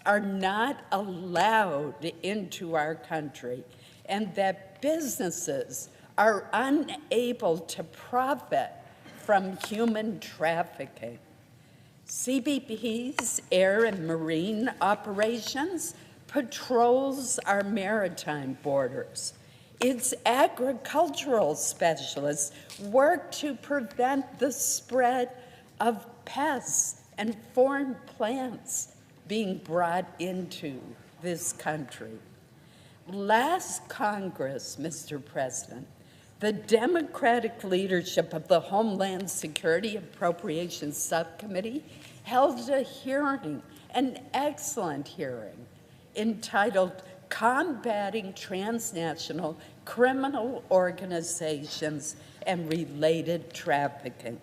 are not allowed into our country, and that businesses are unable to profit from human trafficking. CBP's air and marine operations patrols our maritime borders. Its agricultural specialists work to prevent the spread of pests and foreign plants being brought into this country. Last Congress, Mr. President, the Democratic leadership of the Homeland Security Appropriations Subcommittee held a hearing, an excellent hearing, entitled Combating Transnational Criminal Organizations and Related Trafficking.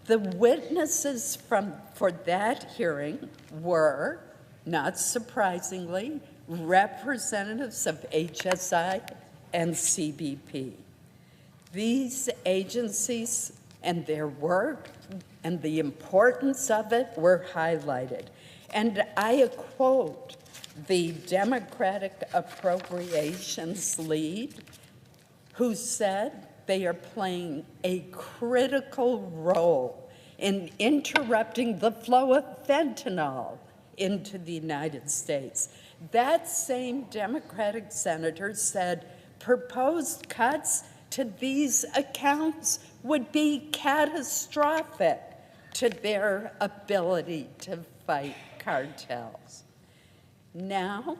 The witnesses for that hearing were, not surprisingly, representatives of HSI and CBP. These agencies and their work and the importance of it were highlighted. And I quote the Democratic Appropriations lead, who said they are playing a critical role in interrupting the flow of fentanyl into the United States. That same Democratic senator said proposed cuts to these accounts would be catastrophic to their ability to fight cartels. Now,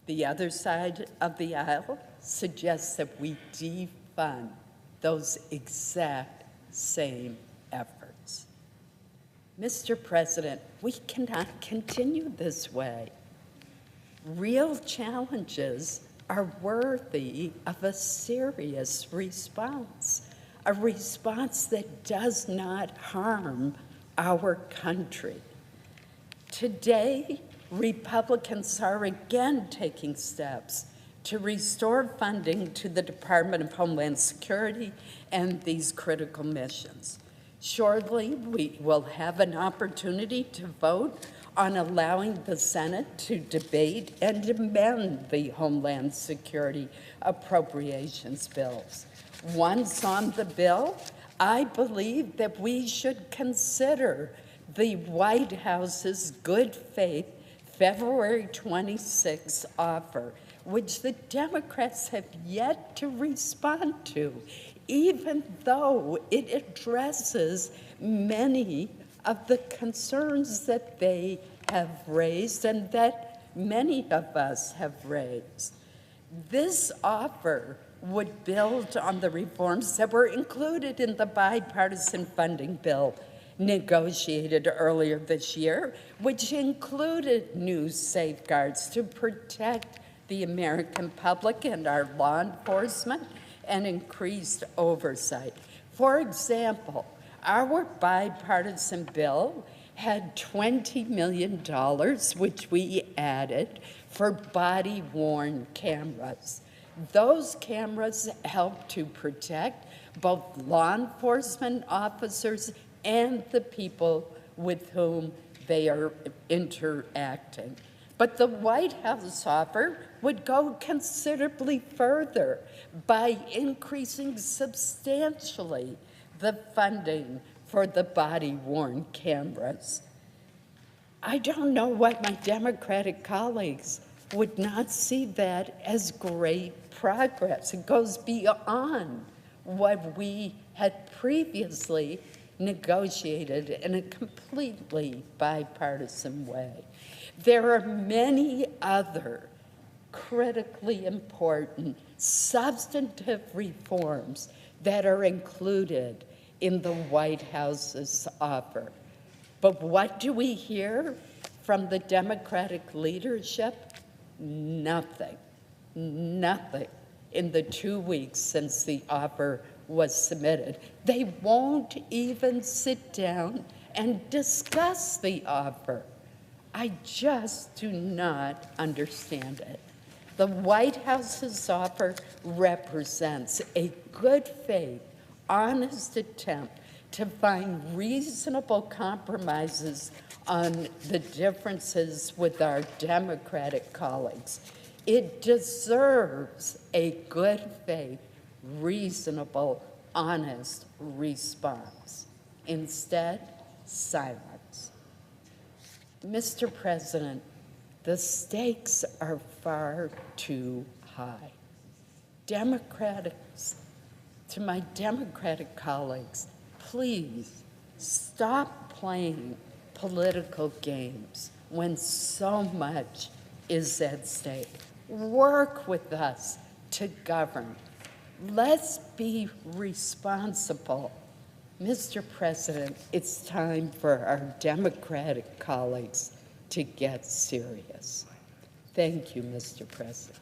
the other side of the aisle suggests that we defund those exact same efforts. Mr. President, we cannot continue this way. Real challenges are worthy of a serious response, a response that does not harm our country. Today, Republicans are again taking steps to restore funding to the Department of Homeland Security and these critical missions. Shortly, we will have an opportunity to vote on allowing the Senate to debate and amend the Homeland Security appropriations bills. Once on the bill, I believe that we should consider the White House's good faith February 26 offer, which the Democrats have yet to respond to, even though it addresses many of the concerns that they have raised and that many of us have raised. This offer would build on the reforms that were included in the bipartisan funding bill negotiated earlier this year, which included new safeguards to protect the American public and our law enforcement and increased oversight. For example, our bipartisan bill had $20 million, which we added, for body-worn cameras. Those cameras help to protect both law enforcement officers and the people with whom they are interacting. But the White House offer would go considerably further by increasing substantially the funding for the body-worn cameras. I don't know why my Democratic colleagues would not see that as great progress. It goes beyond what we had previously negotiated in a completely bipartisan way. There are many other critically important substantive reforms that are included in the White House's offer. But what do we hear from the Democratic leadership? Nothing. Nothing in the 2 weeks since the offer was submitted. They won't even sit down and discuss the offer. I just do not understand it. The White House's offer represents a good faith, honest attempt to find reasonable compromises on the differences with our Democratic colleagues. It deserves a good faith, reasonable, honest response. Instead, silence. Mr. President, the stakes are far too high. Democrats, to my Democratic colleagues, please stop playing political games when so much is at stake. Work with us to govern. Let's be responsible. Mr. President, it's time for our Democratic colleagues to get serious. Thank you, Mr. President.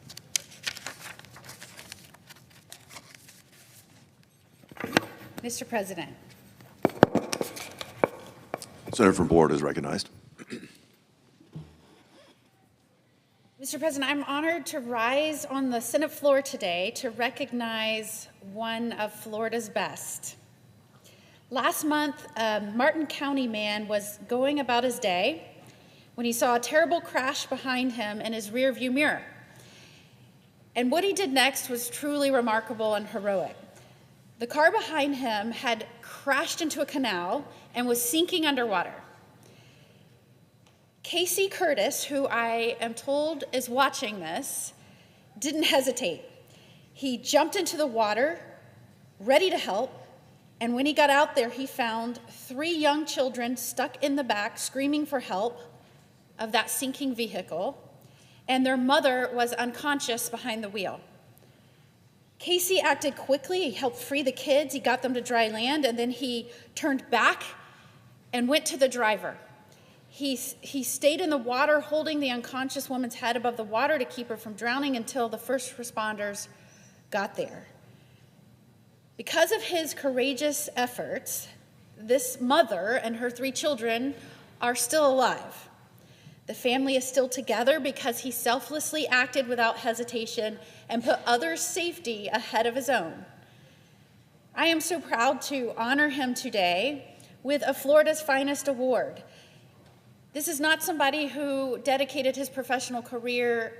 Mr. President. Senator from Florida is recognized. Mr. President, I'm honored to rise on the Senate floor today to recognize one of Florida's best. Last month, a Martin County man was going about his day when he saw a terrible crash behind him in his rearview mirror. And what he did next was truly remarkable and heroic. The car behind him had crashed into a canal and was sinking underwater. Casey Curtis, who I am told is watching this, didn't hesitate. He jumped into the water, ready to help, and when he got out there, he found 3 young children stuck in the back, screaming for help of that sinking vehicle, and their mother was unconscious behind the wheel. Casey acted quickly. He helped free the kids. He got them to dry land, and then he turned back and went to the driver. He stayed in the water, holding the unconscious woman's head above the water to keep her from drowning until the first responders got there. Because of his courageous efforts, this mother and her 3 children are still alive. The family is still together because he selflessly acted without hesitation and put others' safety ahead of his own. I am so proud to honor him today with a Florida's Finest Award. This is not somebody who dedicated his professional career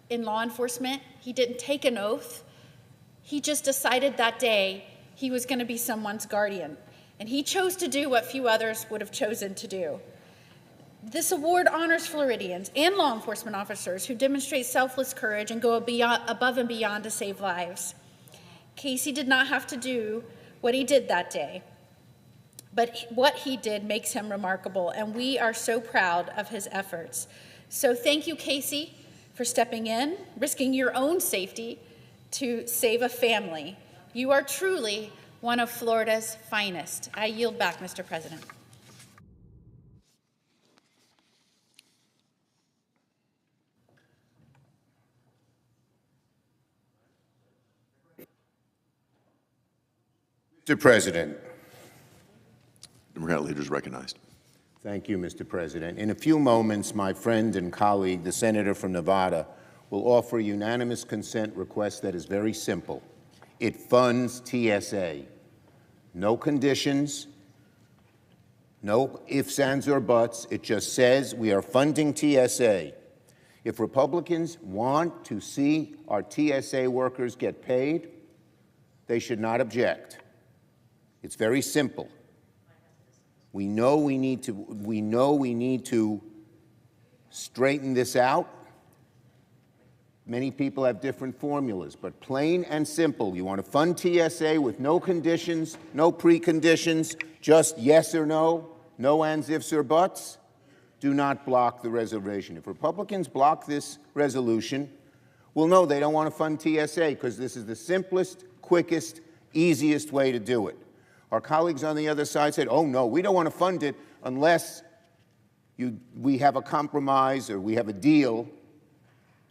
in law enforcement. He didn't take an oath. He just decided that day he was going to be someone's guardian. And he chose to do what few others would have chosen to do. This award honors Floridians and law enforcement officers who demonstrate selfless courage and go above and beyond to save lives. Casey did not have to do what he did that day, but what he did makes him remarkable, and we are so proud of his efforts. So thank you, Casey, for stepping in, risking your own safety to save a family. You are truly one of Florida's finest. I yield back, Mr. President. Mr. President. Democratic leader is recognized. Thank you, Mr. President. In a few moments, my friend and colleague, the senator from Nevada, will offer a unanimous consent request that is very simple. It funds TSA. No conditions, no ifs, ands, or buts. It just says we are funding TSA. If Republicans want to see our TSA workers get paid, they should not object. It's very simple. We know we need to straighten this out. Many people have different formulas, but plain and simple, you want to fund TSA with no conditions, no preconditions, just yes or no, no ands, ifs, or buts, do not block the reservation. If Republicans block this resolution, we'll know they don't want to fund TSA because this is the simplest, quickest, easiest way to do it. Our colleagues on the other side said, oh no, we don't want to fund it unless we have a compromise or we have a deal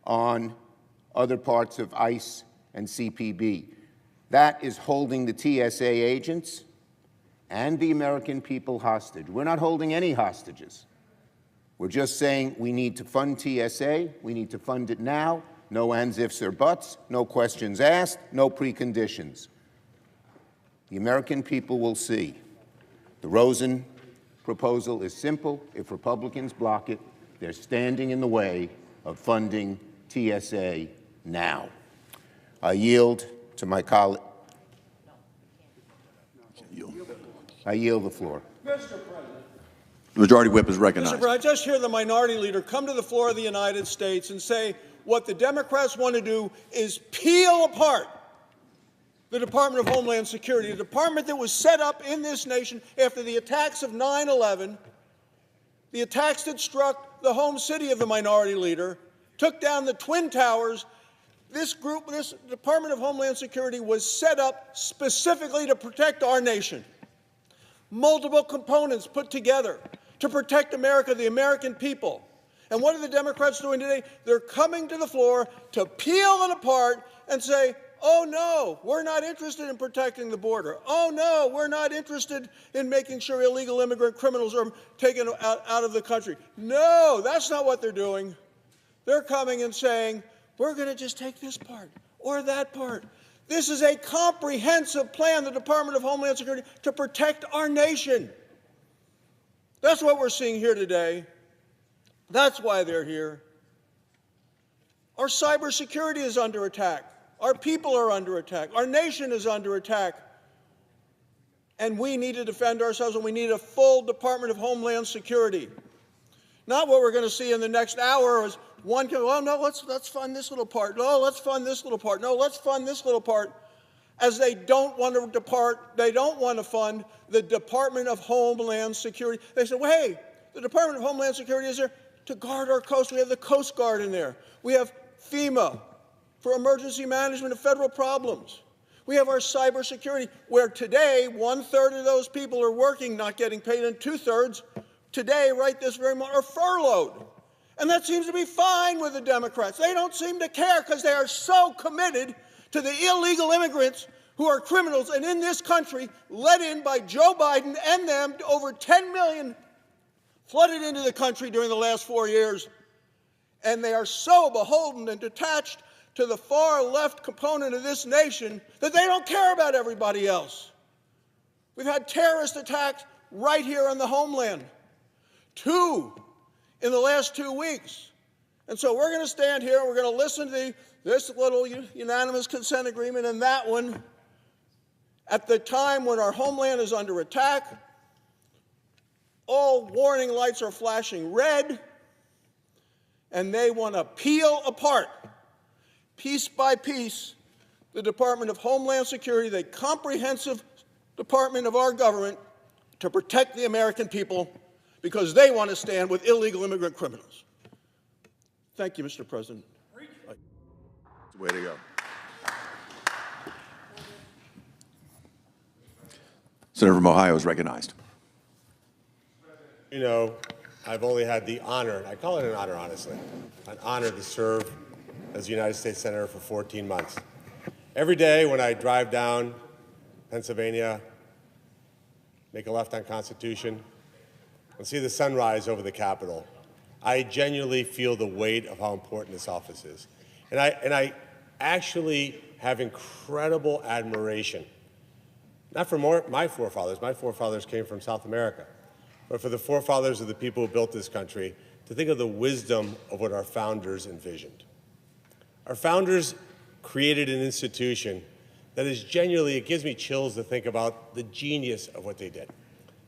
on other parts of ICE and CPB. That is holding the TSA agents and the American people hostage. We're not holding any hostages. We're just saying we need to fund TSA, we need to fund it now, no ands, ifs, or buts, no questions asked, no preconditions. The American people will see. The Rosen proposal is simple. If Republicans block it, they're standing in the way of funding TSA now. I yield to my colleague. I yield the floor. Mr. President. The majority whip is recognized. Mr. President, I just hear the minority leader come to the floor of the United States and say what the Democrats want to do is peel apart the Department of Homeland Security, a department that was set up in this nation after the attacks of 9/11, the attacks that struck the home city of the minority leader, took down the Twin Towers. This Department of Homeland Security was set up specifically to protect our nation. Multiple components put together to protect America, the American people. And what are the Democrats doing today? They're coming to the floor to peel it apart and say, oh no, we're not interested in protecting the border. Oh no, we're not interested in making sure illegal immigrant criminals are taken out of the country. No, that's not what they're doing. They're coming and saying, we're going to just take this part or that part. This is a comprehensive plan, the Department of Homeland Security, to protect our nation. That's what we're seeing here today. That's why they're here. Our cybersecurity is under attack. Our people are under attack. Our nation is under attack. And we need to defend ourselves, and we need a full Department of Homeland Security. Not what we're going to see in the next hour is one can, oh, no, let's fund this little part. No, let's fund this little part. No, let's fund this little part. As they don't want to fund the Department of Homeland Security. They said, well, hey, the Department of Homeland Security is there to guard our coast. We have the Coast Guard in there. We have FEMA for emergency management of federal problems. We have our cybersecurity, where today 1/3 of those people are working, not getting paid, and 2/3 today, right this very moment, are furloughed. And that seems to be fine with the Democrats. They don't seem to care because they are so committed to the illegal immigrants who are criminals and in this country, let in by Joe Biden and them, over 10 million flooded into the country during the last 4 years. And they are so beholden and detached to the far left component of this nation that they don't care about everybody else. We've had terrorist attacks right here on the homeland. 2 in the last 2 weeks. And so we're going to stand here and we're going to listen to this little unanimous consent agreement and that one at the time when our homeland is under attack. All warning lights are flashing red, and they want to peel apart, piece by piece, the Department of Homeland Security, the comprehensive department of our government, to protect the American people because they want to stand with illegal immigrant criminals. Thank you, Mr. President. Way to go. Senator from Ohio is recognized. You know, I've only had the honor, and I call it an honor, honestly, an honor to serve as a United States Senator for 14 months. Every day when I drive down Pennsylvania, make a left on Constitution, and see the sunrise over the Capitol, I genuinely feel the weight of how important this office is. And I actually have incredible admiration, not for my forefathers came from South America, but for the forefathers of the people who built this country, to think of the wisdom of what our founders envisioned. Our founders created an institution that is genuinely, it gives me chills to think about the genius of what they did.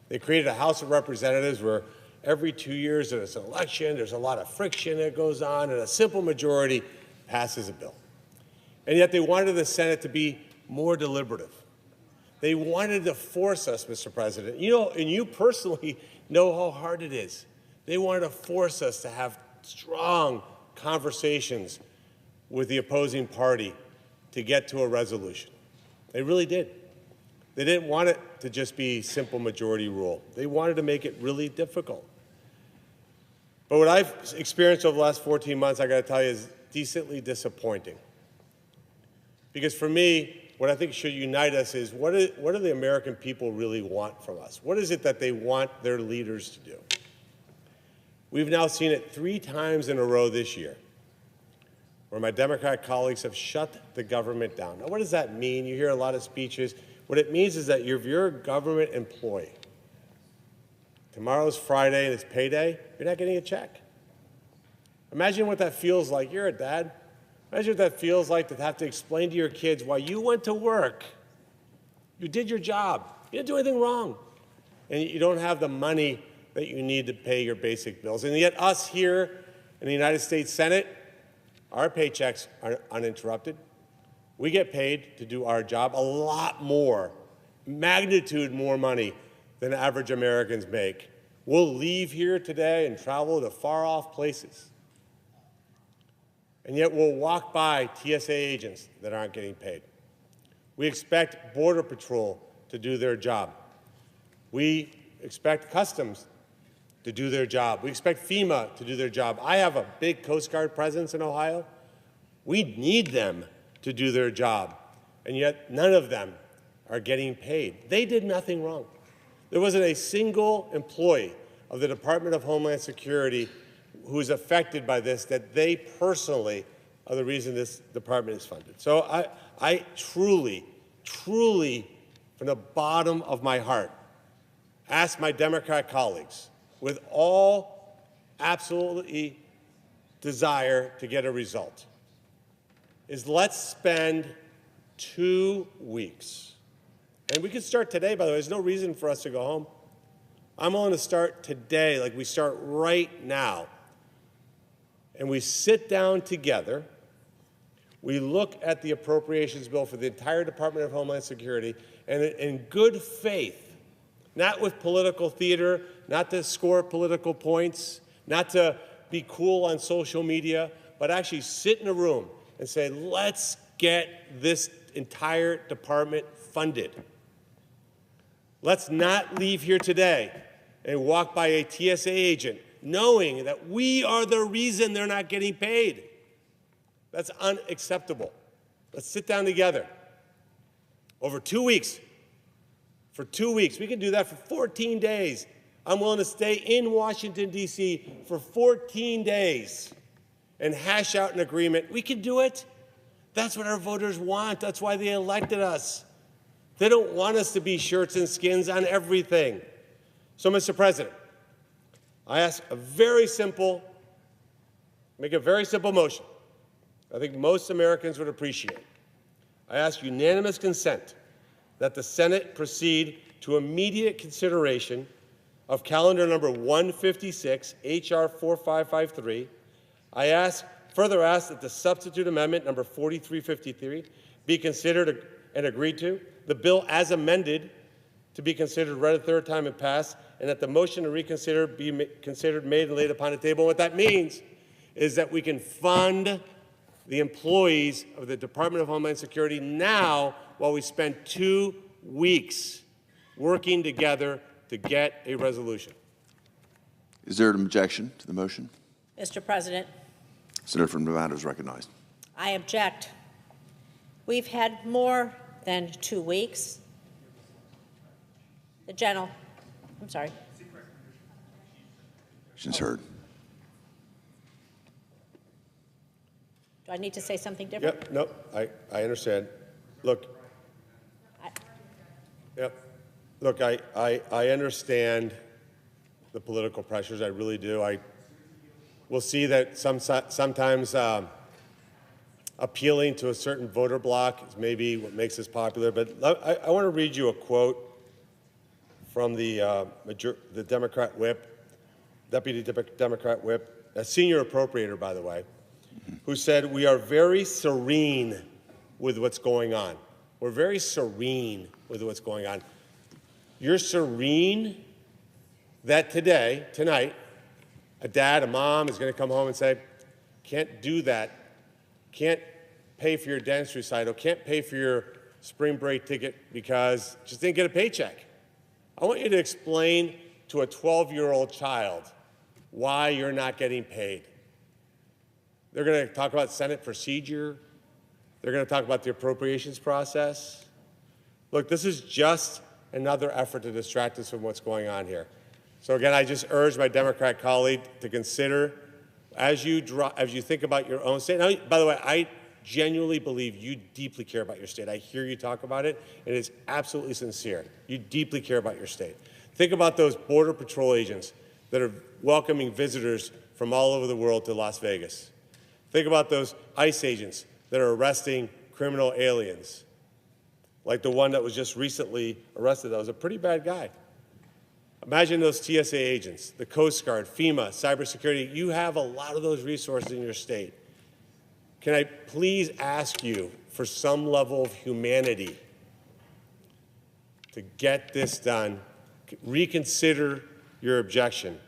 They created a House of Representatives where every 2 years there's an election, there's a lot of friction that goes on, and a simple majority passes a bill. And yet they wanted the Senate to be more deliberative. They wanted to force us, Mr. President. You know, and you personally know how hard it is. They wanted to force us to have strong conversations with the opposing party to get to a resolution. They really did. They didn't want it to just be simple majority rule. They wanted to make it really difficult. But what I've experienced over the last 14 months, I got to tell you, is decently disappointing. Because for me, what I think should unite us is what do the American people really want from us? What is it that they want their leaders to do? We've now seen it 3 times in a row this year where my Democrat colleagues have shut the government down. Now, what does that mean? You hear a lot of speeches. What it means is that if you're a government employee, tomorrow's Friday and it's payday, you're not getting a check. Imagine what that feels like. You're a dad. Imagine what that feels like to have to explain to your kids why you went to work. You did your job. You didn't do anything wrong. And you don't have the money that you need to pay your basic bills. And yet us here in the United States Senate, our paychecks are uninterrupted. We get paid to do our job a lot more, magnitude more money than average Americans make. We'll leave here today and travel to far-off places. And yet we'll walk by TSA agents that aren't getting paid. We expect Border Patrol to do their job. We expect Customs to do their job. We expect FEMA to do their job. I have a big Coast Guard presence in Ohio. We need them to do their job, and yet none of them are getting paid. They did nothing wrong. There wasn't a single employee of the Department of Homeland Security who is affected by this that they personally are the reason this department is funded. So I truly, truly, from the bottom of my heart, ask my Democrat colleagues, with all absolutely desire to get a result, is let's spend 2 weeks. And we could start today, by the way. There's no reason for us to go home. I'm willing to start today, like we start right now. And we sit down together. We look at the appropriations bill for the entire Department of Homeland Security, and in good faith, not with political theater, not to score political points, not to be cool on social media, but actually sit in a room and say, let's get this entire department funded. Let's not leave here today and walk by a TSA agent knowing that we are the reason they're not getting paid. That's unacceptable. Let's sit down together over 2 weeks. For 2 weeks. We can do that for 14 days. I'm willing to stay in Washington, D.C. for 14 days and hash out an agreement. We can do it. That's what our voters want. That's why they elected us. They don't want us to be shirts and skins on everything. So, Mr. President, I ask make a very simple motion. I think most Americans would appreciate. I ask unanimous consent that the Senate proceed to immediate consideration of calendar number 156, H.R. 4553. I further ask that the substitute amendment number 4353 be considered and agreed to, the bill as amended to be considered read a third time and passed, and that the motion to reconsider be considered made and laid upon the table. What that means is that we can fund the employees of the Department of Homeland Security now while we spend 2 weeks working together to get a resolution. Is there an objection to the motion? Mr. President, Senator from Nevada is recognized. I object. We've had more than 2 weeks. I'm sorry. Question's heard. Do I need to say something different? Yep, no, I understand. Look, I understand the political pressures. I really do. We'll see that sometimes appealing to a certain voter bloc is maybe what makes us popular. But I want to read you a quote from the Democrat whip, Deputy Democrat whip, a senior appropriator, by the way. who said, "We are very serene with what's going on." We're very serene with what's going on. You're serene that tonight, a dad, a mom is going to come home and say, "Can't do that. Can't pay for your dentist recital. Can't pay for your spring break ticket because just didn't get a paycheck." I want you to explain to a 12-year-old child why you're not getting paid. They're going to talk about Senate procedure. They're going to talk about the appropriations process. Look, this is just another effort to distract us from what's going on here. So again, I just urge my Democrat colleague to consider, as you think about your own state. Now, by the way, I genuinely believe you deeply care about your state. I hear you talk about it, and it's absolutely sincere. You deeply care about your state. Think about those Border Patrol agents that are welcoming visitors from all over the world to Las Vegas. Think about those ICE agents that are arresting criminal aliens, like the one that was just recently arrested. That was a pretty bad guy. Imagine those TSA agents, the Coast Guard, FEMA, cybersecurity. You have a lot of those resources in your state. Can I please ask you for some level of humanity to get this done? Reconsider your objection,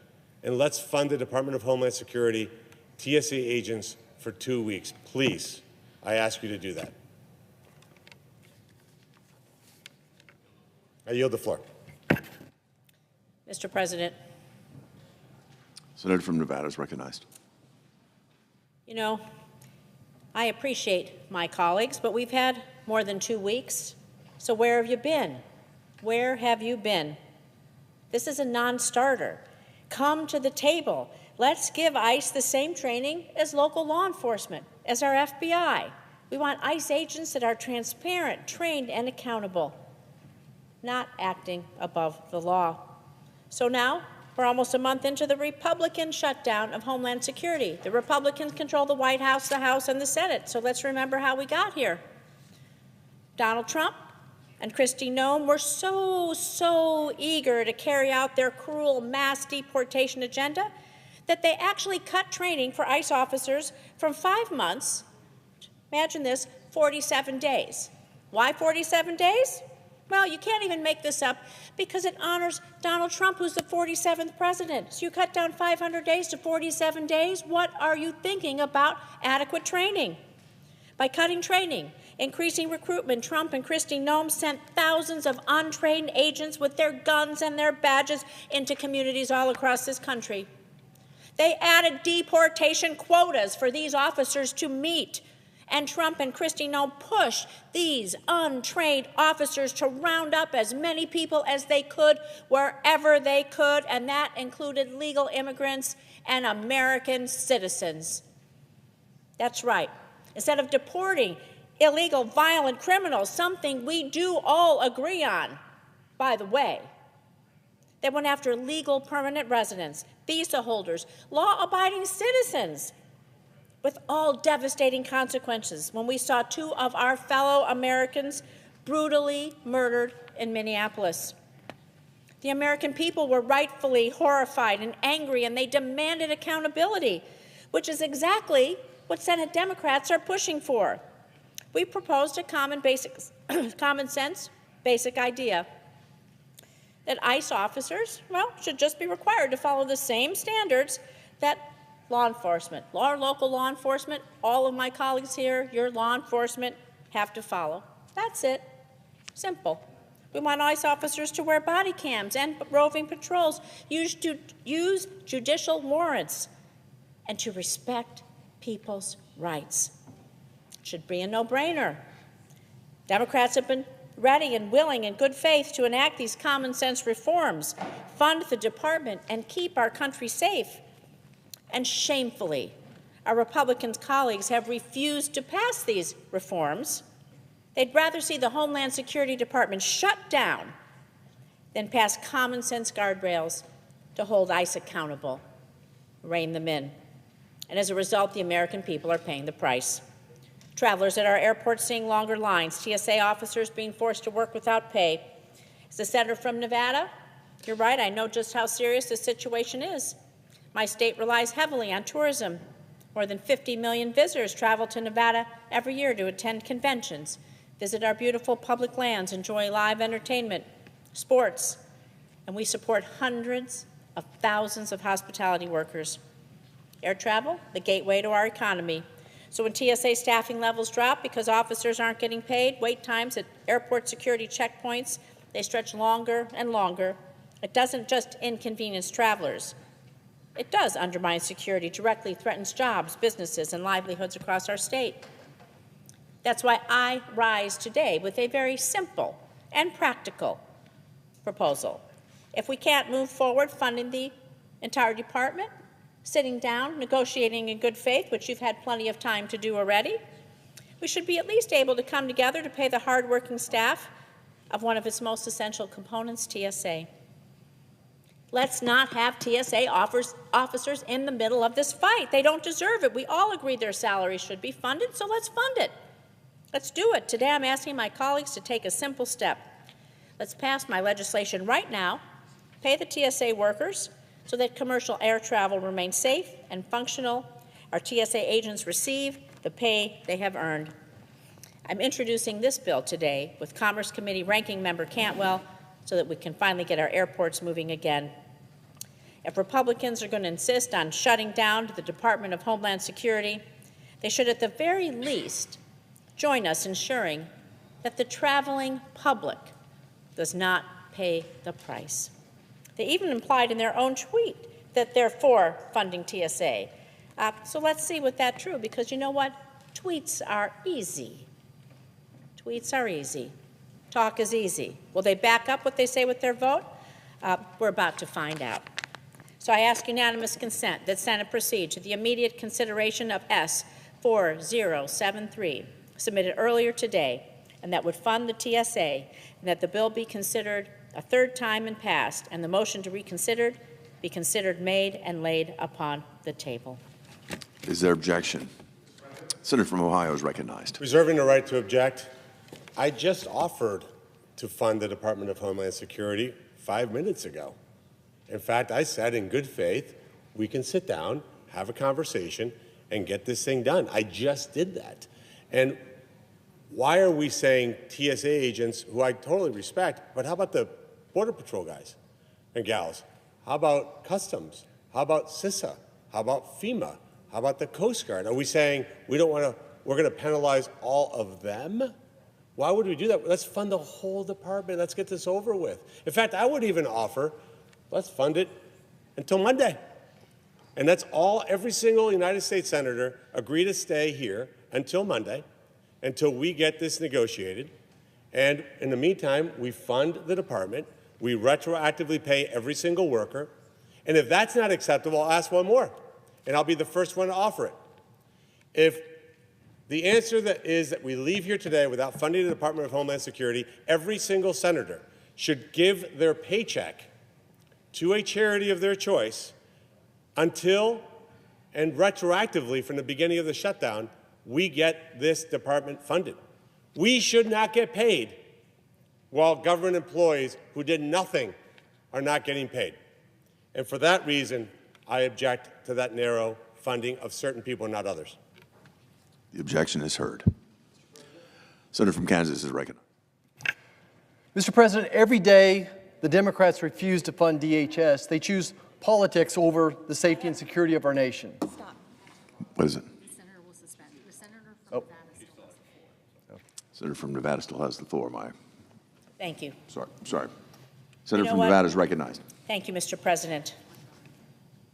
and let's fund the Department of Homeland Security TSA agents for 2 weeks. Please, I ask you to do that. I yield the floor. Mr. President. Senator from Nevada is recognized. You know, I appreciate my colleagues, but we've had more than 2 weeks. So where have you been? Where have you been? This is a non-starter. Come to the table. Let's give ICE the same training as local law enforcement, as our FBI. We want ICE agents that are transparent, trained, and accountable, not acting above the law. So now, we're almost a month into the Republican shutdown of Homeland Security. The Republicans control the White House, the House, and the Senate. So let's remember how we got here. Donald Trump and Kristi Noem were so eager to carry out their cruel mass deportation agenda that they actually cut training for ICE officers from 5 months, imagine this, 47 days. Why 47 days? Well, you can't even make this up because it honors Donald Trump, who's the 47th president. So you cut down 500 days to 47 days. What are you thinking about adequate training? By cutting training, increasing recruitment, Trump and Kristi Noem sent thousands of untrained agents with their guns and their badges into communities all across this country. They added deportation quotas for these officers to meet. And Trump and Kristi Noem pushed these untrained officers to round up as many people as they could wherever they could, and that included legal immigrants and American citizens. That's right. Instead of deporting illegal, violent criminals, something we do all agree on, by the way, they went after legal permanent residents, visa holders, law-abiding citizens, with all devastating consequences when we saw 2 of our fellow Americans brutally murdered in Minneapolis. The American people were rightfully horrified and angry, and they demanded accountability, which is exactly what Senate Democrats are pushing for. We proposed a common sense, basic idea that ICE officers, well, should just be required to follow the same standards that law enforcement, local law enforcement, all of my colleagues here, your law enforcement, have to follow. That's it. Simple. We want ICE officers to wear body cams and roving patrols, use judicial warrants, and to respect people's rights. It should be a no-brainer. Democrats have been ready and willing in good faith to enact these common sense reforms, fund the department, and keep our country safe. And shamefully, our Republican colleagues have refused to pass these reforms. They'd rather see the Homeland Security Department shut down than pass common sense guardrails to hold ICE accountable, rein them in. And as a result, the American people are paying the price. Travelers at our airports seeing longer lines, TSA officers being forced to work without pay. As a senator from Nevada, you're right, I know just how serious this situation is. My state relies heavily on tourism, More than 50 million visitors travel to Nevada every year to attend conventions, visit our beautiful public lands, enjoy live entertainment, sports, and we support hundreds of thousands of hospitality workers. Air travel, the gateway to our economy. So when TSA staffing levels drop because officers aren't getting paid, wait times at airport security checkpoints, they stretch longer and longer. It doesn't just inconvenience travelers. It does undermine security, directly threatens jobs, businesses, and livelihoods across our state. That's why I rise today with a very simple and practical proposal. If we can't move forward funding the entire department, sitting down, negotiating in good faith, which you've had plenty of time to do already, we should be at least able to come together to pay the hardworking staff of one of its most essential components, TSA. Let's not have TSA officers in the middle of this fight. They don't deserve it. We all agree their salaries should be funded, so let's fund it. Let's do it. Today I'm asking my colleagues to take a simple step. Let's pass my legislation right now, pay the TSA workers so that commercial air travel remains safe and functional. Our TSA agents receive the pay they have earned. I'm introducing this bill today with Commerce Committee Ranking Member Cantwell so that we can finally get our airports moving again. If Republicans are going to insist on shutting down the Department of Homeland Security, they should at the very least join us ensuring that the traveling public does not pay the price. They even implied in their own tweet that they're for funding TSA. So let's see what that's true, because you know what? Tweets are easy. Tweets are easy. Talk is easy. Will they back up what they say with their vote? We're about to find out. So I ask unanimous consent that Senate proceed to the immediate consideration of S 4073, submitted earlier today, and that would fund the TSA, and that the bill be considered a third time and passed, and the motion to reconsider be considered made and laid upon the table. Is there objection? Senator from Ohio is recognized. Reserving the right to object, I just offered to fund the Department of Homeland Security 5 minutes ago. In fact, I said in good faith, we can sit down, have a conversation, and get this thing done. I just did that. And why are we saying TSA agents, who I totally respect, but how about the Border Patrol guys and gals? How about Customs? How about CISA? How about FEMA? How about the Coast Guard? Are we saying we don't want to, we're going to penalize all of them? Why would we do that? Let's fund the whole department. Let's get this over with. In fact, I would even offer, let's fund it until Monday. And that's all, every single United States senator agree to stay here until Monday, until we get this negotiated. And in the meantime, we fund the department. We retroactively pay every single worker. And if that's not acceptable, I'll ask one more, and I'll be the first one to offer it. If the answer is that we leave here today without funding the Department of Homeland Security, every single senator should give their paycheck to a charity of their choice until and retroactively from the beginning of the shutdown, we get this department funded. We should not get paid while government employees who did nothing are not getting paid. And for that reason, I object to that narrow funding of certain people, not others. The objection is heard. Senator from Kansas is recognized. Mr. President, every day the Democrats refuse to fund DHS. They choose politics over the safety and security of our nation. Stop. What is it? The senator will suspend. The senator from Nevada still has the floor. Senator from Nevada still has the floor. Thank you. Sorry. Senator know from what? Nevada is recognized. Thank you, Mr. President.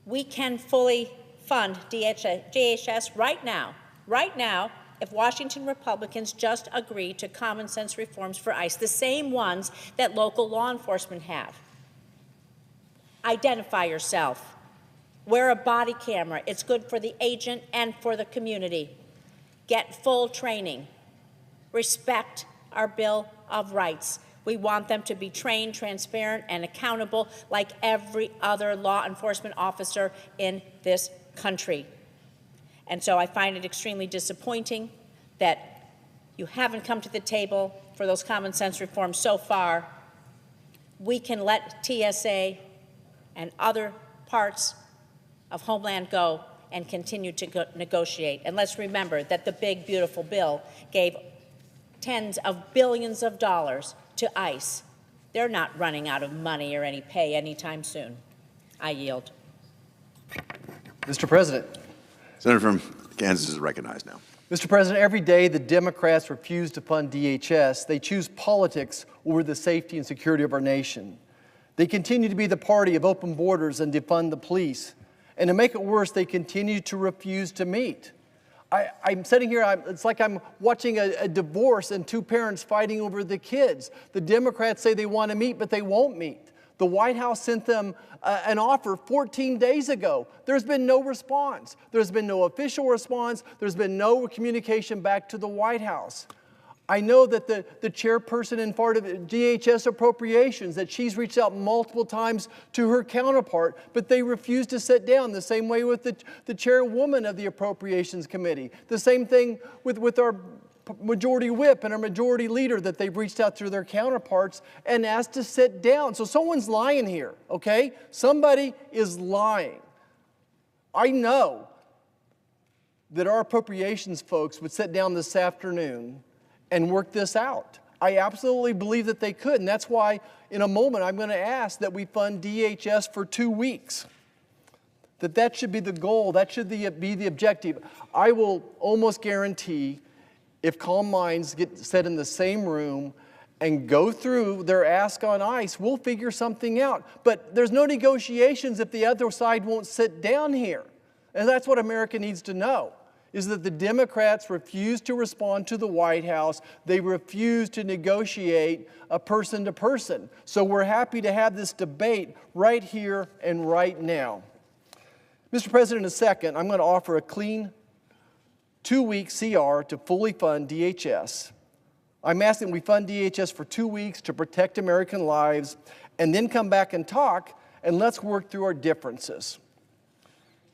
We can fully fund DHS right now, if Washington Republicans just agree to common sense reforms for ICE, the same ones that local law enforcement have. Identify yourself. Wear a body camera. It's good for the agent and for the community. Get full training. Respect our Bill of Rights. We want them to be trained, transparent, and accountable like every other law enforcement officer in this country. And so I find it extremely disappointing that you haven't come to the table for those common sense reforms so far. We can let TSA and other parts of Homeland go and continue to negotiate. And let's remember that the big, beautiful bill gave tens of billions of dollars to ICE. They're not running out of money or any pay anytime soon. I yield. Mr. President. Senator from Kansas is recognized now. Mr. President, every day the Democrats refuse to fund DHS. They choose politics over the safety and security of our nation. They continue to be the party of open borders and defund the police. And to make it worse, they continue to refuse to meet. I'm sitting here, it's like I'm watching a divorce and two parents fighting over the kids. The Democrats say they want to meet, but they won't meet. The White House sent them an offer 14 days ago. There's been no response. There's been no official response. There's been no communication back to the White House. I know that the chairperson in part of DHS appropriations, that she's reached out multiple times to her counterpart, but they refuse to sit down. The same way with the chairwoman of the Appropriations Committee. The same thing with our majority whip and our majority leader, that they've reached out to their counterparts and asked to sit down. So someone's lying here, okay? Somebody is lying. I know that our appropriations folks would sit down this afternoon and work this out. I absolutely believe that they could, and that's why in a moment I'm going to ask that we fund DHS for 2 weeks. That should be the goal, that should be the objective. I will almost guarantee if calm minds get set in the same room and go through their ask on ICE, we'll figure something out. But there's no negotiations if the other side won't sit down here. And that's what America needs to know, is that the Democrats refuse to respond to the White House. They refuse to negotiate a person to person. So we're happy to have this debate right here and right now. Mr. President, in a second, I'm going to offer a clean 2-week CR to fully fund DHS. I'm asking we fund DHS for 2 weeks to protect American lives, and then come back and talk, and let's work through our differences.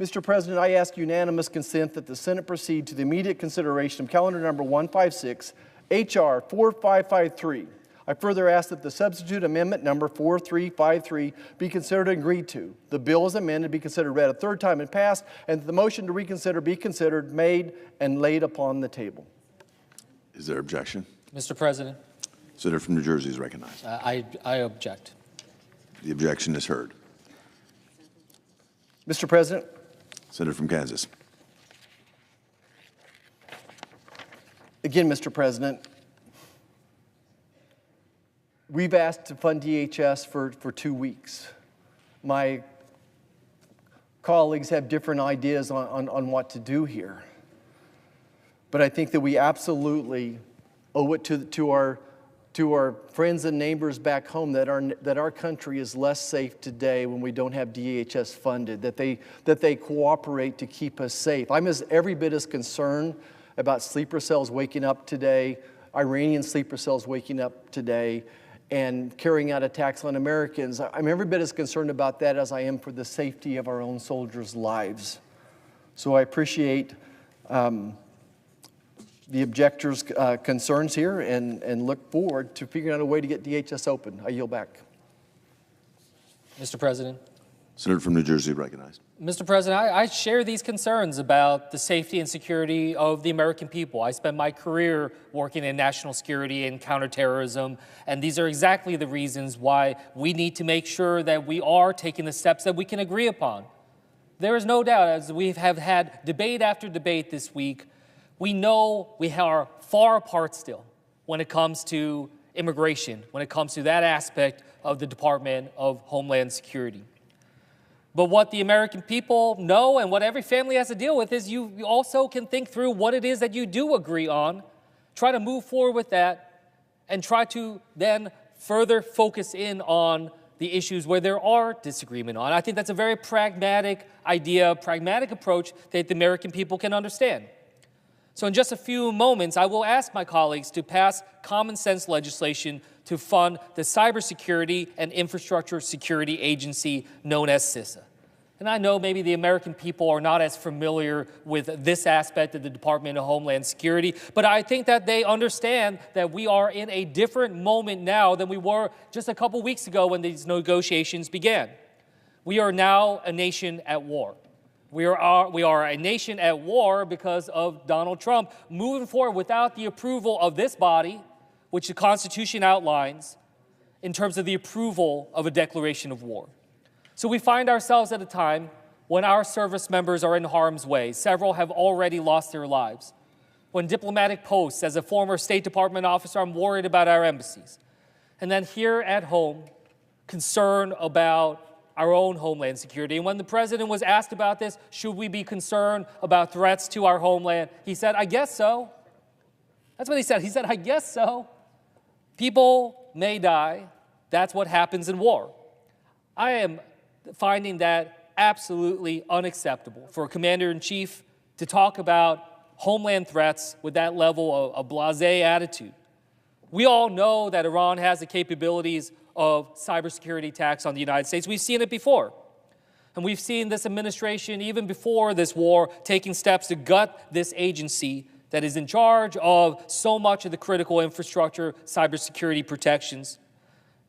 Mr. President, I ask unanimous consent that the Senate proceed to the immediate consideration of calendar number 156, H.R. 4553. I further ask that the substitute amendment number 4353 be considered and agreed to. The bill is amended, be considered read a third time and passed, and that the motion to reconsider be considered, made, and laid upon the table. Is there objection? Mr. President. Senator from New Jersey is recognized. I object. The objection is heard. Mr. President. Senator from Kansas. Again, Mr. President, we've asked to fund DHS for 2 weeks. My colleagues have different ideas on what to do here. But I think that we absolutely owe it to our friends and neighbors back home that our country is less safe today when we don't have DHS funded, that they cooperate to keep us safe. I'm every bit as concerned about sleeper cells waking up today, Iranian sleeper cells waking up today, and carrying out attacks on Americans. I'm every bit as concerned about that as I am for the safety of our own soldiers' lives. So I appreciate the objectors' concerns here and look forward to figuring out a way to get DHS open. I yield back. Mr. President. Senator from New Jersey recognized. Mr. President, I share these concerns about the safety and security of the American people. I spent my career working in national security and counterterrorism, and these are exactly the reasons why we need to make sure that we are taking the steps that we can agree upon. There is no doubt, as we have had debate after debate this week, we know we are far apart still when it comes to immigration, when it comes to that aspect of the Department of Homeland Security. But what the American people know and what every family has to deal with is you also can think through what it is that you do agree on, try to move forward with that, and try to then further focus in on the issues where there are disagreement on. I think that's a very pragmatic idea, pragmatic approach that the American people can understand. So in just a few moments, I will ask my colleagues to pass common sense legislation to fund the Cybersecurity and Infrastructure Security Agency known as CISA. And I know maybe the American people are not as familiar with this aspect of the Department of Homeland Security, but I think that they understand that we are in a different moment now than we were just a couple weeks ago when these negotiations began. We are now a nation at war. We are a nation at war because of Donald Trump moving forward without the approval of this body, which the Constitution outlines, in terms of the approval of a declaration of war. So we find ourselves at a time when our service members are in harm's way. Several have already lost their lives. When diplomatic posts, as a former State Department officer, I'm worried about our embassies. And then here at home, concern about our own homeland security. And when the president was asked about this, should we be concerned about threats to our homeland? He said, I guess so. That's what he said. He said, I guess so. People may die. That's what happens in war. I am finding that absolutely unacceptable for a commander-in-chief to talk about homeland threats with that level of blasé attitude. We all know that Iran has the capabilities of cybersecurity attacks on the United States. We've seen it before. And we've seen this administration, even before this war, taking steps to gut this agency that is in charge of so much of the critical infrastructure, cybersecurity protections.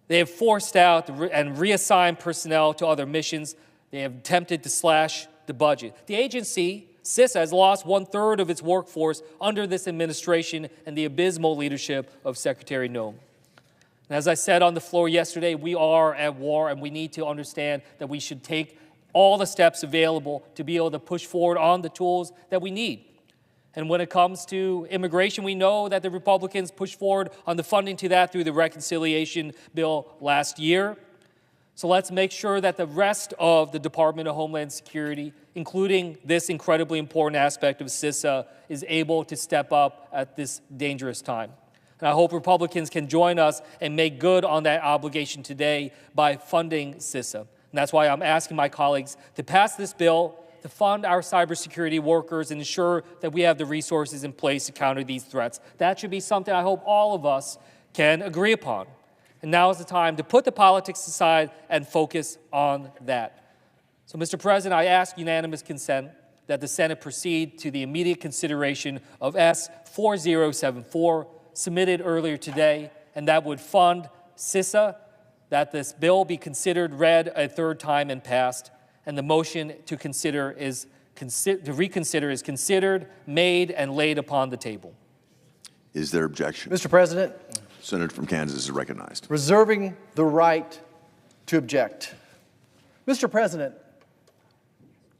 They have forced out and reassigned personnel to other missions. They have attempted to slash the budget. The agency, CISA, has lost 1/3 of its workforce under this administration and the abysmal leadership of Secretary Noem. And as I said on the floor yesterday, we are at war, and we need to understand that we should take all the steps available to be able to push forward on the tools that we need. And when it comes to immigration, we know that the Republicans pushed forward on the funding to that through the reconciliation bill last year. So let's make sure that the rest of the Department of Homeland Security, including this incredibly important aspect of CISA, is able to step up at this dangerous time. And I hope Republicans can join us and make good on that obligation today by funding CISA. And that's why I'm asking my colleagues to pass this bill to fund our cybersecurity workers and ensure that we have the resources in place to counter these threats. That should be something I hope all of us can agree upon. And now is the time to put the politics aside and focus on that. So, Mr. President, I ask unanimous consent that the Senate proceed to the immediate consideration of S-4074, submitted earlier today, and that would fund CISA, that this bill be considered read a third time and passed, and the motion to reconsider is considered, made, and laid upon the table. Is there objection? Mr. President, Senator from Kansas is recognized. reserving the right to object. Mr. President,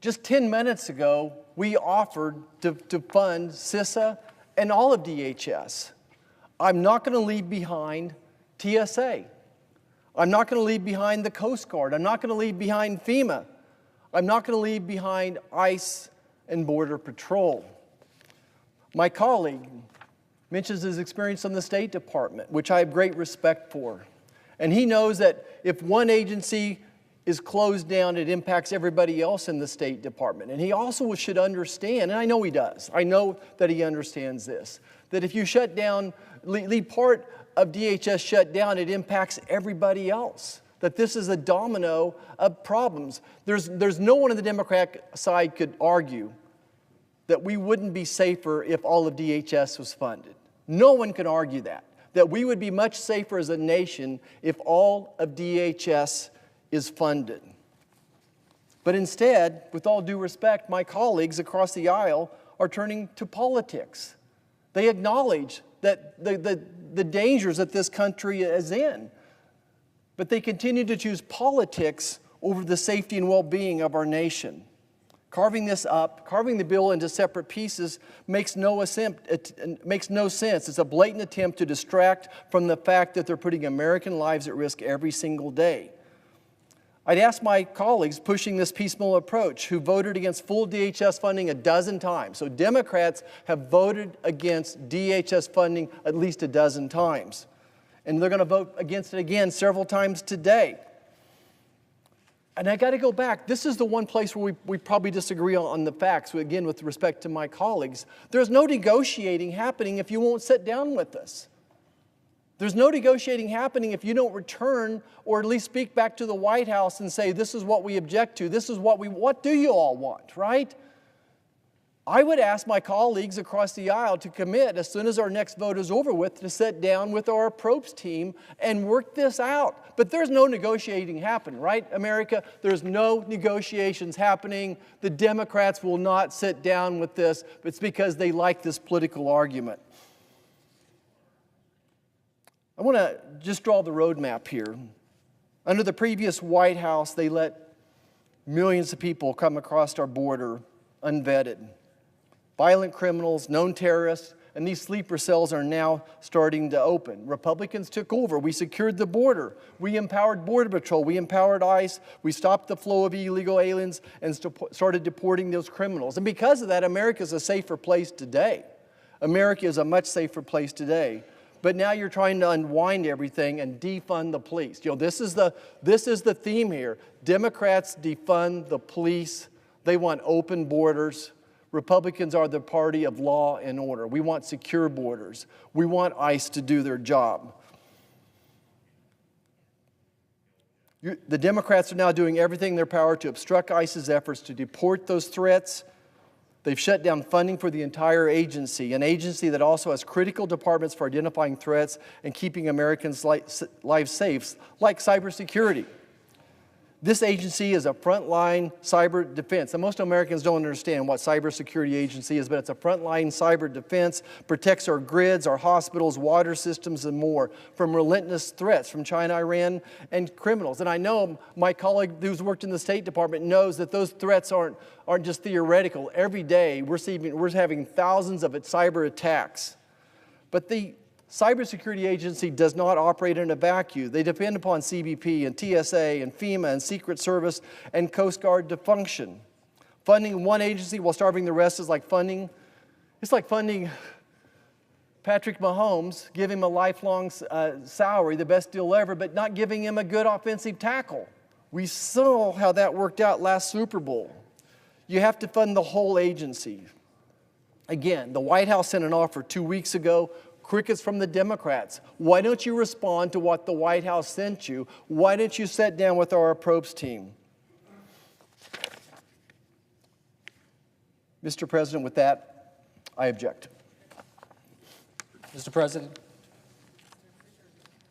just 10 minutes ago, we offered to fund CISA and all of DHS. I'm not going to leave behind TSA. I'm not going to leave behind the Coast Guard. I'm not going to leave behind FEMA. I'm not going to leave behind ICE and Border Patrol. My colleague mentions his experience on the State Department, which I have great respect for. And he knows that if one agency is closed down, it impacts everybody else in the State Department. And he also should understand, and I know he does, I know that he understands this, that if you shut down, leave part of DHS shut down, it impacts everybody else. That this is a domino of problems. There's no one on the Democratic side could argue that we wouldn't be safer if all of DHS was funded. No one can argue that we would be much safer as a nation if all of DHS is funded. But instead, with all due respect, my colleagues across the aisle are turning to politics. They acknowledge that the dangers that this country is in, but they continue to choose politics over the safety and well-being of our nation. Carving the bill into separate pieces makes no sense. It's a blatant attempt to distract from the fact that they're putting American lives at risk every single day. I'd ask my colleagues pushing this piecemeal approach, who voted against full DHS funding a dozen times. So Democrats have voted against DHS funding at least a dozen times. And they're going to vote against it again several times today. And I got to go back. This is the one place where we probably disagree on the facts, again, with respect to my colleagues. There's no negotiating happening if you won't sit down with us. There's no negotiating happening if you don't return or at least speak back to the White House and say, this is what we object to, this is what do you all want, right? I would ask my colleagues across the aisle to commit, as soon as our next vote is over with, to sit down with our approach team and work this out. But there's no negotiating happening, right, America? There's no negotiations happening. The Democrats will not sit down with this. It's because they like this political argument. I want to just draw the roadmap here. Under the previous White House, they let millions of people come across our border unvetted. Violent criminals, known terrorists, and these sleeper cells are now starting to open. Republicans took over. We secured the border. We empowered Border Patrol. We empowered ICE. We stopped the flow of illegal aliens and started deporting those criminals. And because of that, America is a safer place today. America is a much safer place today. But now you're trying to unwind everything and defund the police. You know, this is the theme here. Democrats defund the police. They want open borders. Republicans are the party of law and order. We want secure borders. We want ICE to do their job. The Democrats are now doing everything in their power to obstruct ICE's efforts to deport those threats. They've shut down funding for the entire agency, an agency that also has critical departments for identifying threats and keeping Americans' lives safe, like cybersecurity. This agency is a frontline cyber defense. And most Americans don't understand what cybersecurity agency is, but it's a frontline cyber defense, protects our grids, our hospitals, water systems, and more from relentless threats from China, Iran, and criminals. And I know my colleague who's worked in the State Department knows that those threats aren't just theoretical. Every day we're having thousands of cyber attacks. But the Cybersecurity Agency does not operate in a vacuum. They depend upon CBP and TSA and FEMA and Secret Service and Coast Guard to function. Funding one agency while starving the rest is like funding Patrick Mahomes, give him a lifelong salary, the best deal ever, but not giving him a good offensive tackle. We saw how that worked out last Super Bowl. You have to fund the whole agency. Again, the White House sent an offer 2 weeks ago. Crickets from the Democrats. Why don't you respond to what the White House sent you? Why don't you sit down with our approach team? Mr. President, with that, I object. Mr. President.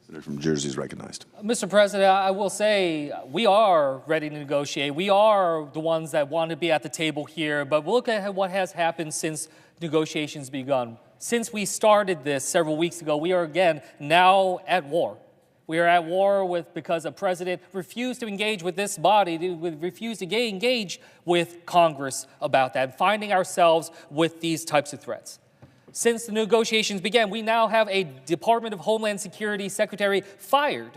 Senator from Jersey is recognized. Mr. President, I will say we are ready to negotiate. We are the ones that want to be at the table here, but look at what has happened since negotiations begun. Since we started this several weeks ago, we are again now at war. We are at war because a president refused to engage with this body, refused to engage with Congress about that, finding ourselves with these types of threats. Since the negotiations began, we now have a Department of Homeland Security secretary fired.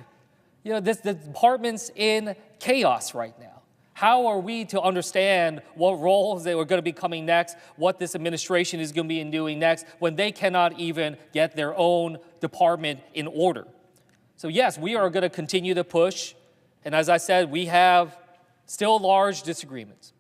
You know, the department's in chaos right now. How are we to understand what roles they are going to be coming next, what this administration is going to be doing next, when they cannot even get their own department in order? So yes, we are going to continue to push. And as I said, we have still large disagreements.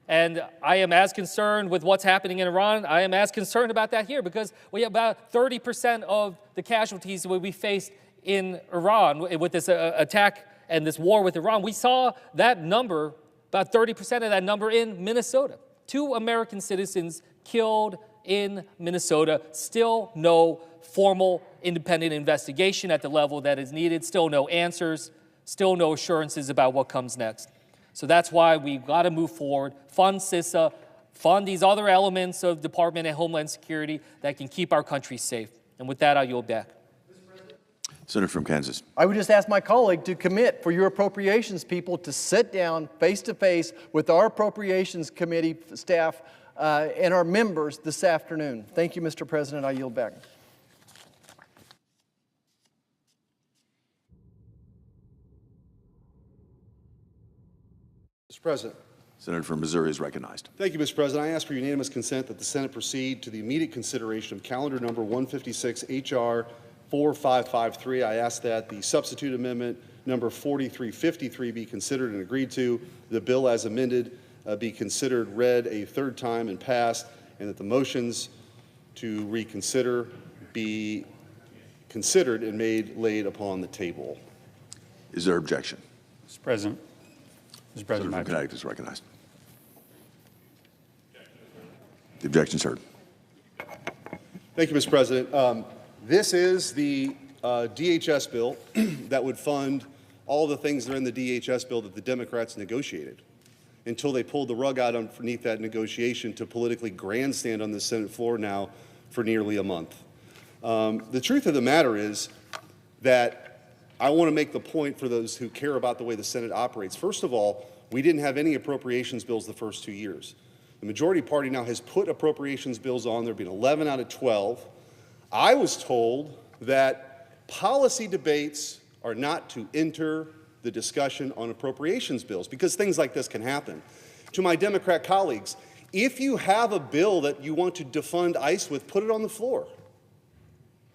And I am as concerned with what's happening in Iran. I am as concerned about that here because we have about 30% of the casualties that we faced in Iran with this attack and this war with Iran. We saw that number, about 30% of that number in Minnesota. 2 American citizens killed in Minnesota. Still no formal independent investigation at the level that is needed. Still no answers. Still no assurances about what comes next. So that's why we've got to move forward, fund CISA, fund these other elements of Department of Homeland Security that can keep our country safe. And with that, I'll yield back. Senator from Kansas. I would just ask my colleague to commit for your appropriations people to sit down face-to-face with our Appropriations Committee staff and our members this afternoon. Thank you, Mr. President. I yield back. Mr. President. Senator from Missouri is recognized. Thank you, Mr. President. I ask for unanimous consent that the Senate proceed to the immediate consideration of calendar number 156 H.R. 4553. I ask that the substitute amendment number 4353 be considered and agreed to, the bill as amended be considered, read a third time and passed, and that the motions to reconsider be considered and laid upon the table. Is there objection? Mr. President. Mr. President, Senator from Connecticut is recognized. The objection is heard. Thank you, Mr. President. This is the DHS bill that would fund all the things that are in the DHS bill that the Democrats negotiated until they pulled the rug out underneath that negotiation to politically grandstand on the Senate floor now for nearly a month. The truth of the matter is that I want to make the point for those who care about the way the Senate operates. First of all, we didn't have any appropriations bills the first 2 years. The majority party now has put appropriations bills on. There have been 11 out of 12. I was told that policy debates are not to enter the discussion on appropriations bills because things like this can happen. To my Democrat colleagues, if you have a bill that you want to defund ICE with, put it on the floor.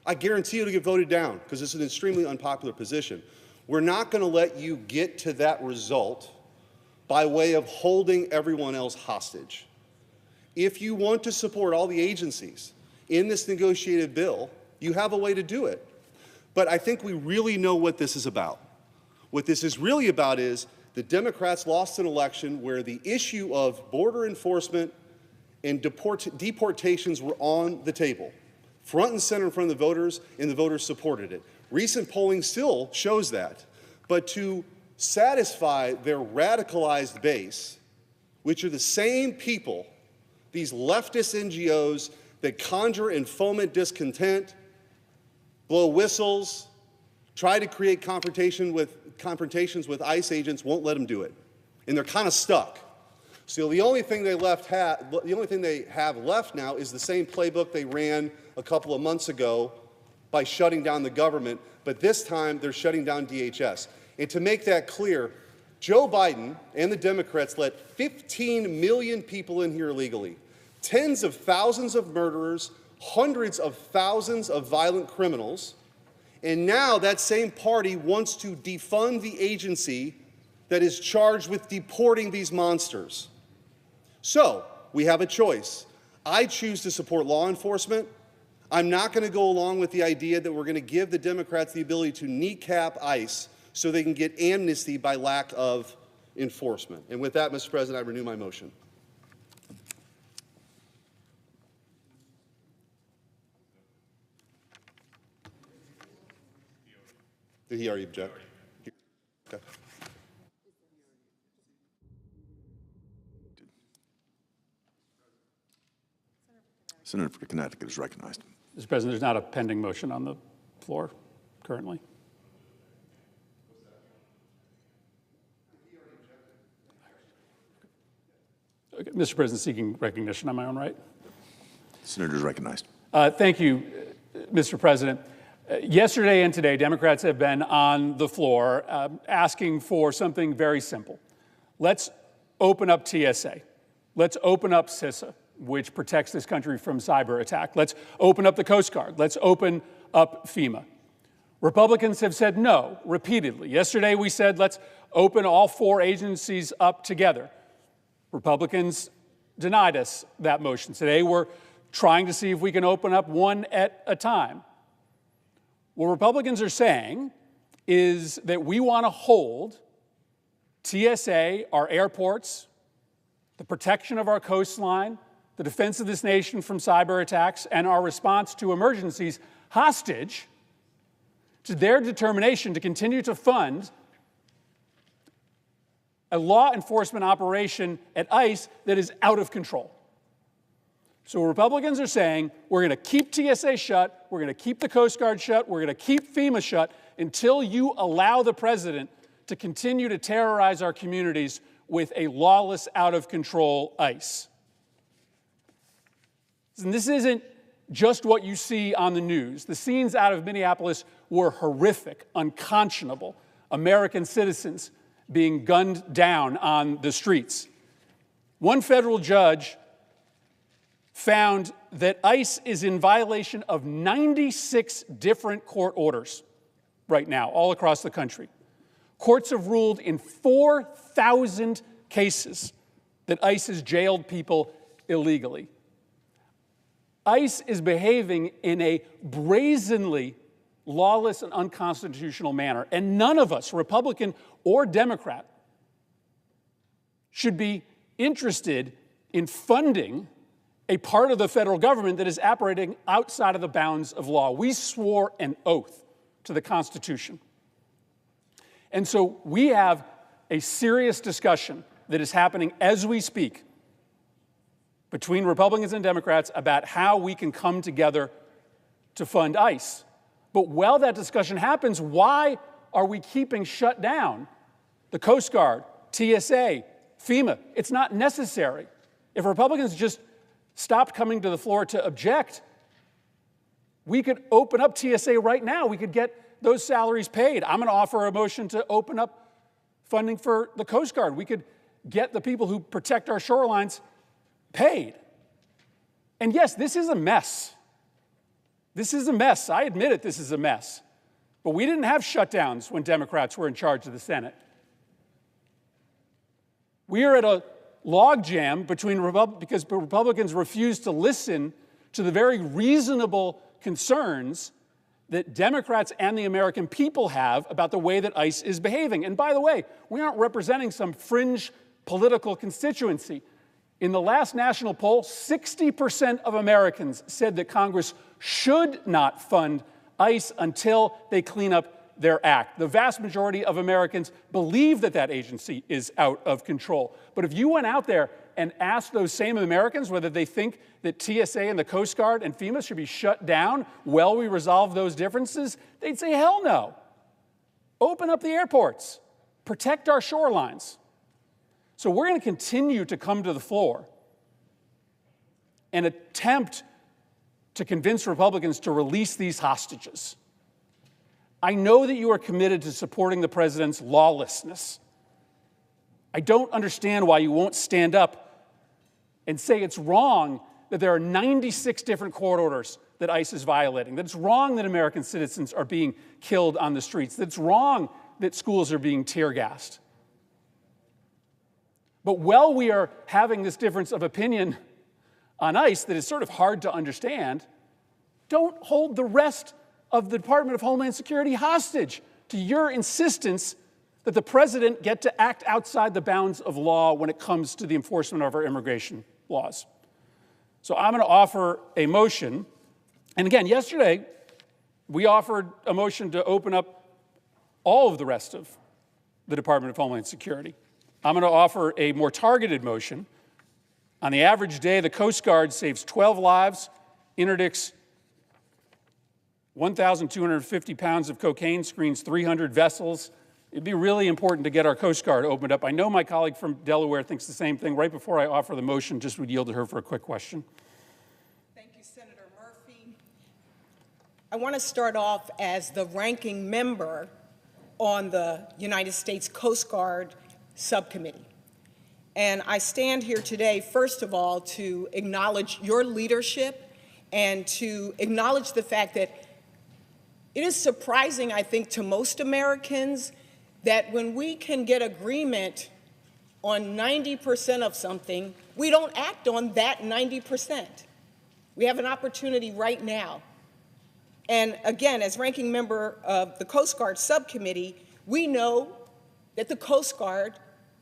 I guarantee it'll get voted down because it's an extremely unpopular position. We're not going to let you get to that result by way of holding everyone else hostage. If you want to support all the agencies in this negotiated bill, you have a way to do it. But I think we really know what this is about. What this is really about is the Democrats lost an election where the issue of border enforcement and deportations were on the table, front and center in front of the voters, and the voters supported it. Recent polling still shows that. But to satisfy their radicalized base, which are the same people, these leftist NGOs that conjure and foment discontent, blow whistles, try to create confrontations with ICE agents, won't let them do it. And they're kind of stuck. So the only thing they have left now is the same playbook they ran a couple of months ago by shutting down the government, but this time they're shutting down DHS. And to make that clear, Joe Biden and the Democrats let 15 million people in here illegally, tens of thousands of murderers, hundreds of thousands of violent criminals, and now that same party wants to defund the agency that is charged with deporting these monsters. So we have a choice. I choose to support law enforcement. I'm not going to go along with the idea that we're going to give the Democrats the ability to kneecap ICE so they can get amnesty by lack of enforcement. And with that, Mr. President, I renew my motion. Did he already object? Okay. Senator for Connecticut is recognized. Mr. President, there's not a pending motion on the floor currently. Okay. Mr. President, seeking recognition on my own right. Senator is recognized. Thank you, Mr. President. Yesterday and today, Democrats have been on the floor asking for something very simple. Let's open up TSA. Let's open up CISA, which protects this country from cyber attack. Let's open up the Coast Guard. Let's open up FEMA. Republicans have said no repeatedly. Yesterday we said let's open all 4 agencies up together. Republicans denied us that motion. Today we're trying to see if we can open up one at a time. What Republicans are saying is that we want to hold TSA, our airports, the protection of our coastline, the defense of this nation from cyber attacks, and our response to emergencies hostage to their determination to continue to fund a law enforcement operation at ICE that is out of control. So Republicans are saying we're going to keep TSA shut, we're going to keep the Coast Guard shut, we're going to keep FEMA shut until you allow the president to continue to terrorize our communities with a lawless, out-of-control ICE. And this isn't just what you see on the news. The scenes out of Minneapolis were horrific, unconscionable. American citizens being gunned down on the streets. One federal judge found that ICE is in violation of 96 different court orders right now, all across the country. Courts have ruled in 4,000 cases that ICE has jailed people illegally. ICE is behaving in a brazenly lawless and unconstitutional manner, and none of us, Republican or Democrat, should be interested in funding a part of the federal government that is operating outside of the bounds of law. We swore an oath to the Constitution. And so we have a serious discussion that is happening as we speak between Republicans and Democrats about how we can come together to fund ICE. But while that discussion happens, why are we keeping shut down the Coast Guard, TSA, FEMA? It's not necessary. If Republicans just stopped coming to the floor to object, we could open up TSA right now. We could get those salaries paid. I'm going to offer a motion to open up funding for the Coast Guard. We could get the people who protect our shorelines paid. And yes, this is a mess. This is a mess. I admit it, this is a mess. But we didn't have shutdowns when Democrats were in charge of the Senate. We are at a logjam because Republicans refuse to listen to the very reasonable concerns that Democrats and the American people have about the way that ICE is behaving. And by the way, we aren't representing some fringe political constituency. In the last national poll, 60% of Americans said that Congress should not fund ICE until they clean up their act. The vast majority of Americans believe that that agency is out of control. But if you went out there and asked those same Americans whether they think that TSA and the Coast Guard and FEMA should be shut down while we resolve those differences, they'd say, hell no. Open up the airports. Protect our shorelines. So we're going to continue to come to the floor and attempt to convince Republicans to release these hostages. I know that you are committed to supporting the president's lawlessness. I don't understand why you won't stand up and say it's wrong that there are 96 different court orders that ICE is violating, that it's wrong that American citizens are being killed on the streets, that it's wrong that schools are being tear-gassed. But while we are having this difference of opinion on ICE that is sort of hard to understand, don't hold the rest of the Department of Homeland Security hostage to your insistence that the president get to act outside the bounds of law when it comes to the enforcement of our immigration laws. So I'm going to offer a motion. And again, yesterday, we offered a motion to open up all of the rest of the Department of Homeland Security. I'm going to offer a more targeted motion. On the average day, the Coast Guard saves 12 lives, interdicts 1,250 pounds of cocaine, screens 300 vessels. It'd be really important to get our Coast Guard opened up. I know my colleague from Delaware thinks the same thing. Right before I offer the motion, just would yield to her for a quick question. Thank you, Senator Murphy. I want to start off as the ranking member on the United States Coast Guard Subcommittee. And I stand here today, first of all, to acknowledge your leadership and to acknowledge the fact that it is surprising, I think, to most Americans that when we can get agreement on 90% of something, we don't act on that 90%. We have an opportunity right now. And again, as ranking member of the Coast Guard Subcommittee, we know that the Coast Guard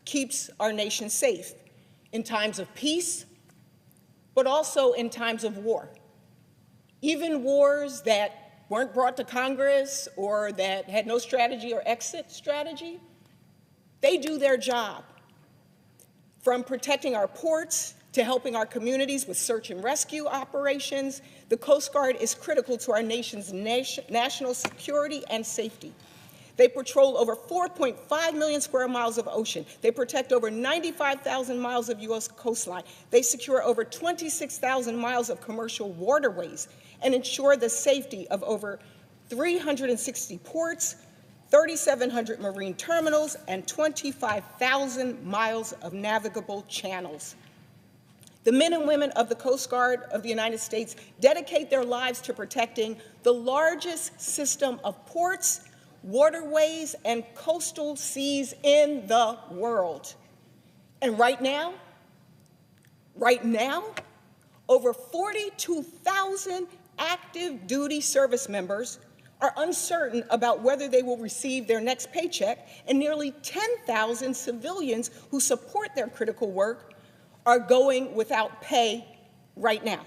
keeps our nation safe in times of peace, but also in times of war. Even wars that weren't brought to Congress or that had no strategy or exit strategy, they do their job. From protecting our ports to helping our communities with search and rescue operations, the Coast Guard is critical to our nation's national security and safety. They patrol over 4.5 million square miles of ocean. They protect over 95,000 miles of U.S. coastline. They secure over 26,000 miles of commercial waterways and ensure the safety of over 360 ports, 3,700 marine terminals, and 25,000 miles of navigable channels. The men and women of the Coast Guard of the United States dedicate their lives to protecting the largest system of ports, waterways, and coastal seas in the world. And right now, over 42,000 active duty service members are uncertain about whether they will receive their next paycheck, and nearly 10,000 civilians who support their critical work are going without pay right now.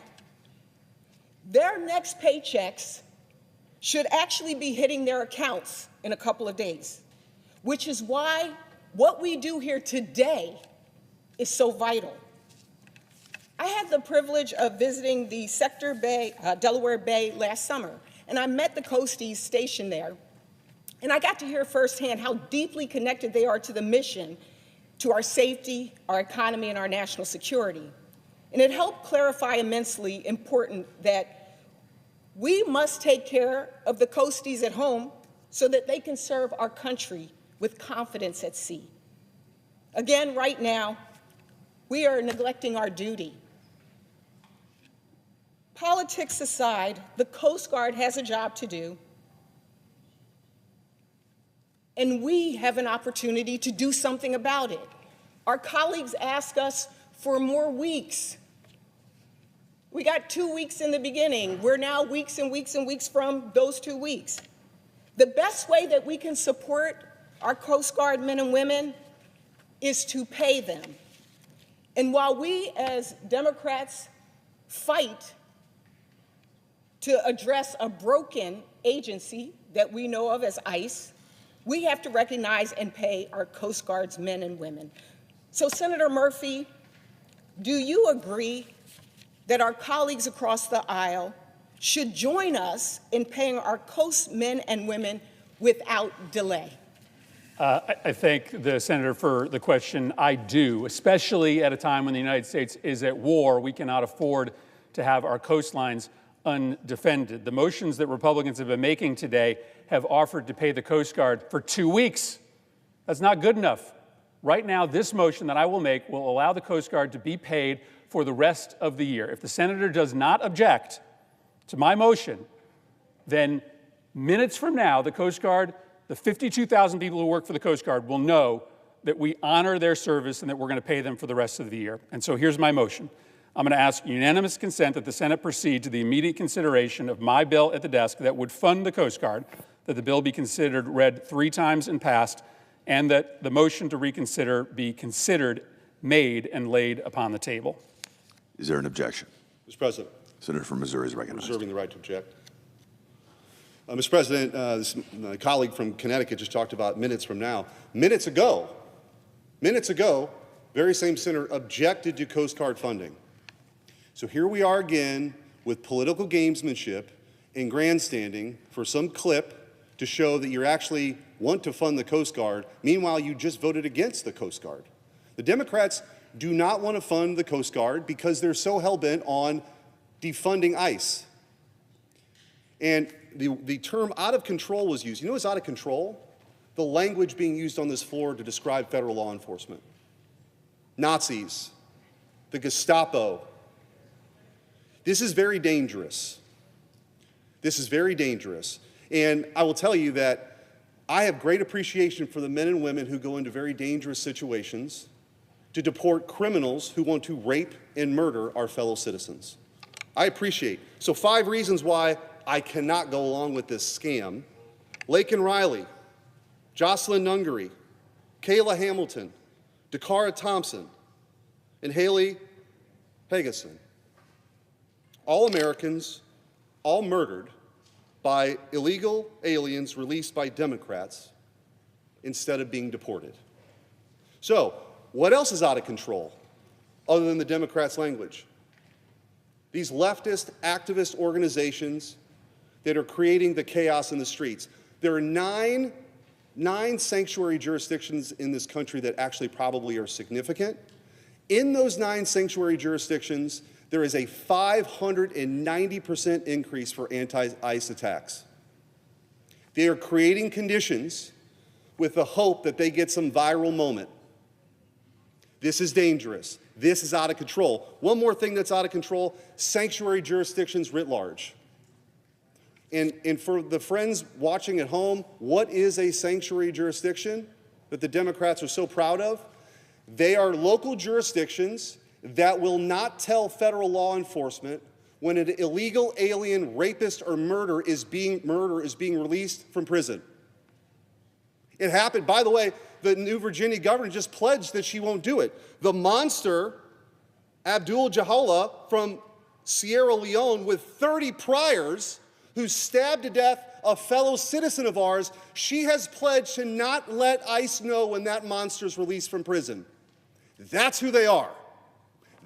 Their next paychecks should actually be hitting their accounts in a couple of days, which is why what we do here today is so vital. I had the privilege of visiting the Sector Bay, Delaware Bay last summer, and I met the Coasties stationed there. And I got to hear firsthand how deeply connected they are to the mission, to our safety, our economy, and our national security. And it helped clarify immensely important that we must take care of the Coasties at home so that they can serve our country with confidence at sea. Again, right now, we are neglecting our duty. Politics aside, the Coast Guard has a job to do, and we have an opportunity to do something about it. Our colleagues ask us for more weeks. We got 2 weeks in the beginning. We're now weeks and weeks and weeks from those 2 weeks. The best way that we can support our Coast Guard men and women is to pay them. And while we as Democrats fight to address a broken agency that we know of as ICE, we have to recognize and pay our Coast Guard's men and women. So, Senator Murphy, do you agree that our colleagues across the aisle should join us in paying our Coast men and women without delay? I thank the senator for the question. I do, especially at a time when the United States is at war. We cannot afford to have our coastlines undefended. The motions that Republicans have been making today have offered to pay the Coast Guard for 2 weeks. That's not good enough. Right now, this motion that I will make will allow the Coast Guard to be paid for the rest of the year. If the senator does not object to my motion, then minutes from now, the Coast Guard, the 52,000 people who work for the Coast Guard will know that we honor their service and that we're going to pay them for the rest of the year. And so here's my motion. I'm going to ask unanimous consent that the Senate proceed to the immediate consideration of my bill at the desk that would fund the Coast Guard, that the bill be considered read 3 times and passed, and that the motion to reconsider be considered, made, and laid upon the table. Is there an objection? Mr. President. Senator from Missouri is recognized. Reserving the right to object. Mr. President, my colleague from Connecticut just talked about minutes from now. Minutes ago, very same senator objected to Coast Guard funding. So here we are again with political gamesmanship and grandstanding for some clip to show that you actually want to fund the Coast Guard. Meanwhile, you just voted against the Coast Guard. The Democrats do not want to fund the Coast Guard because they're so hell-bent on defunding ICE. And the term out of control was used. You know what's out of control? The language being used on this floor to describe federal law enforcement. Nazis, the Gestapo. This is very dangerous. This is very dangerous. And I will tell you that I have great appreciation for the men and women who go into very dangerous situations to deport criminals who want to rape and murder our fellow citizens. I appreciate. So 5 reasons why I cannot go along with this scam. Laken Riley, Jocelyn Nungary, Kayla Hamilton, Dakara Thompson, and Haley Pegason. All Americans, all murdered by illegal aliens released by Democrats instead of being deported. So, what else is out of control other than the Democrats' language? These leftist activist organizations that are creating the chaos in the streets. There are nine sanctuary jurisdictions in this country that actually probably are significant. In those 9 sanctuary jurisdictions, there is a 590% increase for anti-ICE attacks. They are creating conditions with the hope that they get some viral moment. This is dangerous. This is out of control. One more thing that's out of control, sanctuary jurisdictions writ large. And for the friends watching at home, what is a sanctuary jurisdiction that the Democrats are so proud of? They are local jurisdictions that will not tell federal law enforcement when an illegal alien rapist or murderer is being released from prison. It happened, by the way, the New Virginia governor just pledged that she won't do it. The monster, Abdul Jahala from Sierra Leone, with 30 priors, who stabbed to death a fellow citizen of ours, she has pledged to not let ICE know when that monster is released from prison. That's who they are.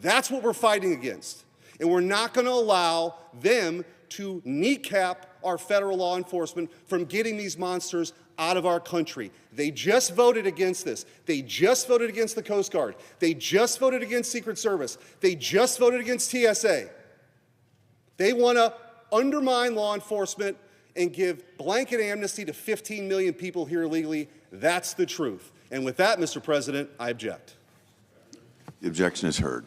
That's what we're fighting against. And we're not going to allow them to kneecap our federal law enforcement from getting these monsters out of our country. They just voted against this. They just voted against the Coast Guard. They just voted against Secret Service. They just voted against TSA. They want to undermine law enforcement and give blanket amnesty to 15 million people here illegally. That's the truth. And with that, Mr. President, I object. The objection is heard.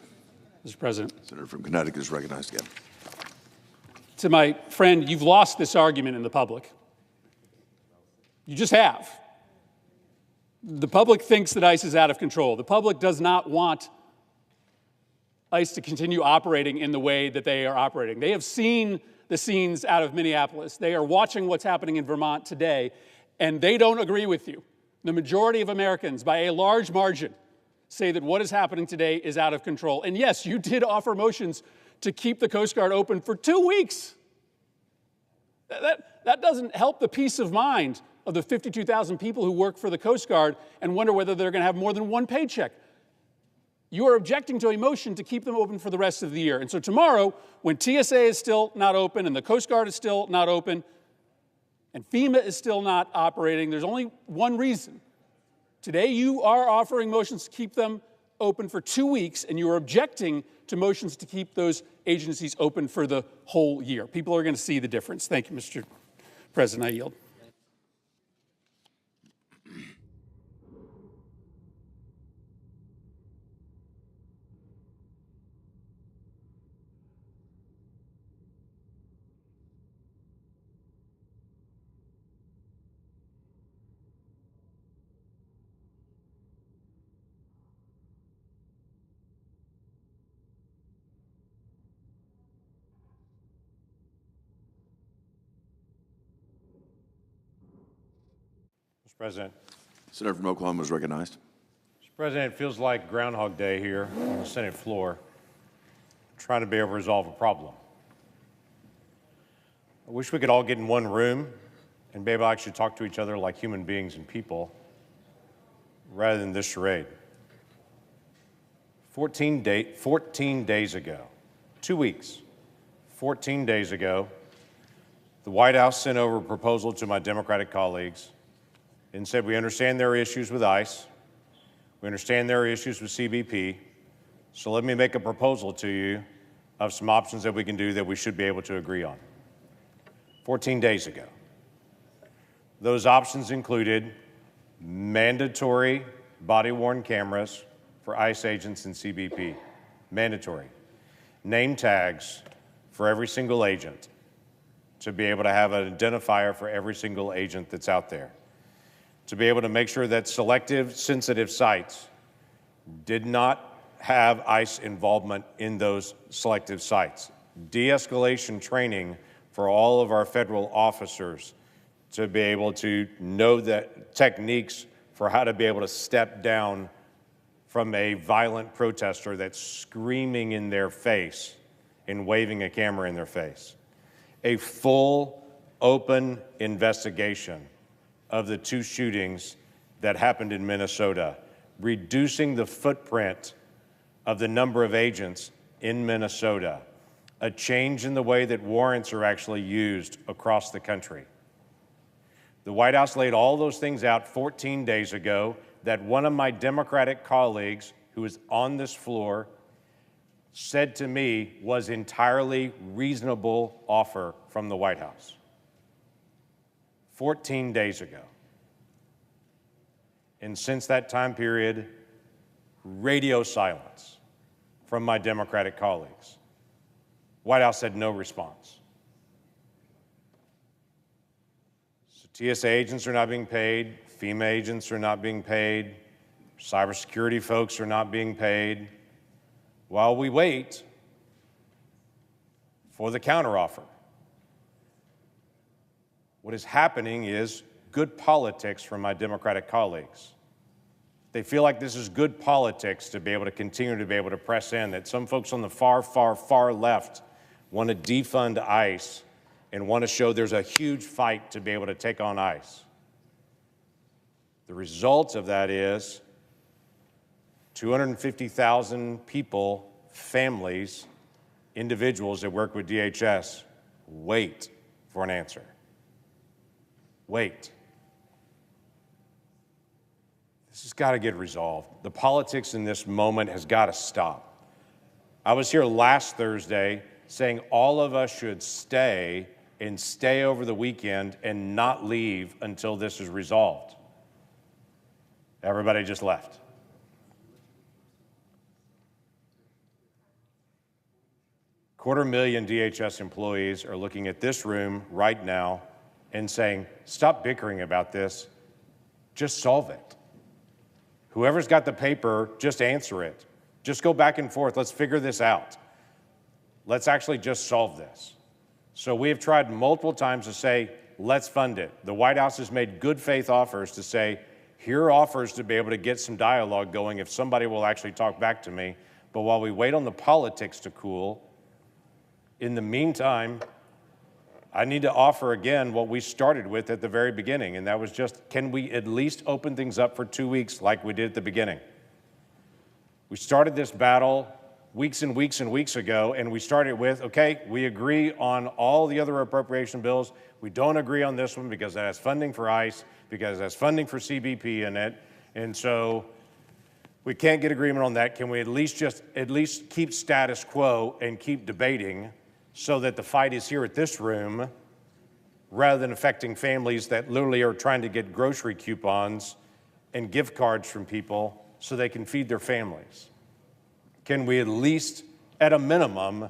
Mr. President. Senator from Connecticut is recognized again. To my friend, you've lost this argument in the public. You just have. The public thinks that ICE is out of control. The public does not want ICE to continue operating in the way that they are operating. They have seen the scenes out of Minneapolis. They are watching what's happening in Vermont today, and they don't agree with you. The majority of Americans, by a large margin, say that what is happening today is out of control. And yes, you did offer motions to keep the Coast Guard open for 2 weeks. That doesn't help the peace of mind of the 52,000 people who work for the Coast Guard and wonder whether they're going to have more than one paycheck. You are objecting to a motion to keep them open for the rest of the year. And so tomorrow, when TSA is still not open and the Coast Guard is still not open and FEMA is still not operating, there's only one reason. Today, you are offering motions to keep them open for 2 weeks, and you are objecting to motions to keep those agencies open for the whole year. People are going to see the difference. Thank you, Mr. President. I yield. Mr. President. Senator from Oklahoma is recognized. Mr. President, it feels like Groundhog Day here on the Senate floor, trying to be able to resolve a problem. I wish we could all get in one room and be able to actually talk to each other like human beings and people, rather than this charade. 14 days ago, 2 weeks, 14 days ago, the White House sent over a proposal to my Democratic colleagues and said, we understand there are issues with ICE, we understand there are issues with CBP, so let me make a proposal to you of some options that we can do that we should be able to agree on. 14 days ago. Those options included mandatory body-worn cameras for ICE agents and CBP, mandatory. Name tags for every single agent to be able to have an identifier for every single agent that's out there. To be able to make sure that selective, sensitive sites did not have ICE involvement in those selective sites. De-escalation training for all of our federal officers to be able to know the techniques for how to be able to step down from a violent protester that's screaming in their face and waving a camera in their face. A full, open investigation of the 2 shootings that happened in Minnesota, reducing the footprint of the number of agents in Minnesota, a change in the way that warrants are actually used across the country. The White House laid all those things out 14 days ago that one of my Democratic colleagues who is on this floor said to me was entirely reasonable offer from the White House. 14 days ago. And since that time period, radio silence from my Democratic colleagues. White House had no response. So TSA agents are not being paid, FEMA agents are not being paid, cybersecurity folks are not being paid, while we wait for the counteroffer. What is happening is good politics from my Democratic colleagues. They feel like this is good politics to be able to continue to be able to press in, that some folks on the far, far, far left want to defund ICE, and want to show there's a huge fight to be able to take on ICE. The result of that is 250,000 people, families, individuals that work with DHS wait for an answer. Wait. This has got to get resolved. The politics in this moment has got to stop. I was here last Thursday saying all of us should stay and stay over the weekend and not leave until this is resolved. Everybody just left. $250,000 DHS employees are looking at this room right now and saying, stop bickering about this, just solve it. Whoever's got the paper, just answer it. Just go back and forth, let's figure this out. Let's actually just solve this. So we have tried multiple times to say, let's fund it. The White House has made good faith offers to say, here are offers to be able to get some dialogue going if somebody will actually talk back to me. But while we wait on the politics to cool, in the meantime, I need to offer again what we started with at the very beginning, and that was just, can we at least open things up for 2 weeks like we did at the beginning? We started this battle weeks and weeks and weeks ago, and we started with, okay, we agree on all the other appropriation bills. We don't agree on this one because it has funding for ICE, because it has funding for CBP in it, and so we can't get agreement on that. Can we at least keep status quo and keep debating so that the fight is here at this room rather than affecting families that literally are trying to get grocery coupons and gift cards from people so they can feed their families? Can we at least, at a minimum,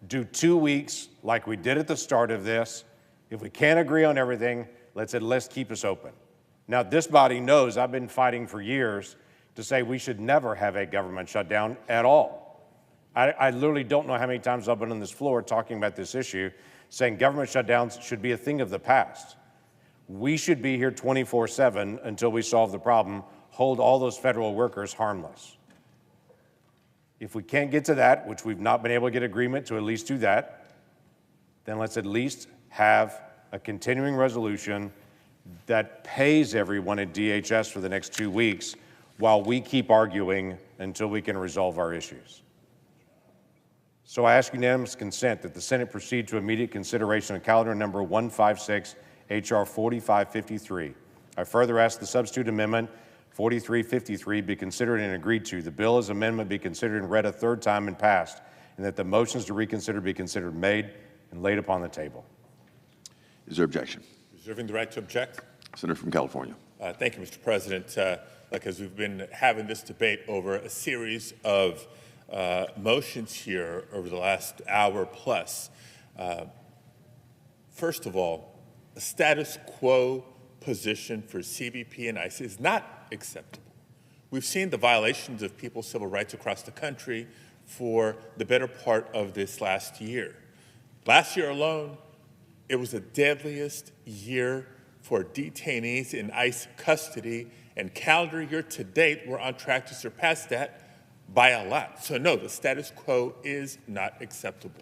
do 2 weeks like we did at the start of this? If we can't agree on everything, let's at least keep us open. Now, this body knows I've been fighting for years to say we should never have a government shutdown at all. I literally don't know how many times I've been on this floor talking about this issue, saying government shutdowns should be a thing of the past. We should be here 24/7 until we solve the problem, hold all those federal workers harmless. If we can't get to that, which we've not been able to get agreement to at least do that, then let's at least have a continuing resolution that pays everyone at DHS for the next 2 weeks while we keep arguing until we can resolve our issues. So I ask unanimous consent that the Senate proceed to immediate consideration of calendar number 156, H.R. 4553. I further ask the substitute amendment 4353 be considered and agreed to. The bill as amendment be considered and read a third time and passed, and that the motions to reconsider be considered made and laid upon the table. Is there objection? Reserving the right to object. Senator from California. Thank you, Mr. President. As we've been having this debate over a series of motions here over the last hour plus, first of all, a status quo position for CBP and ICE is not acceptable. We've seen the violations of people's civil rights across the country for the better part of this last year. Last year alone, it was the deadliest year for detainees in ICE custody, and calendar year to date, we're on track to surpass that by a lot. So no, the status quo is not acceptable.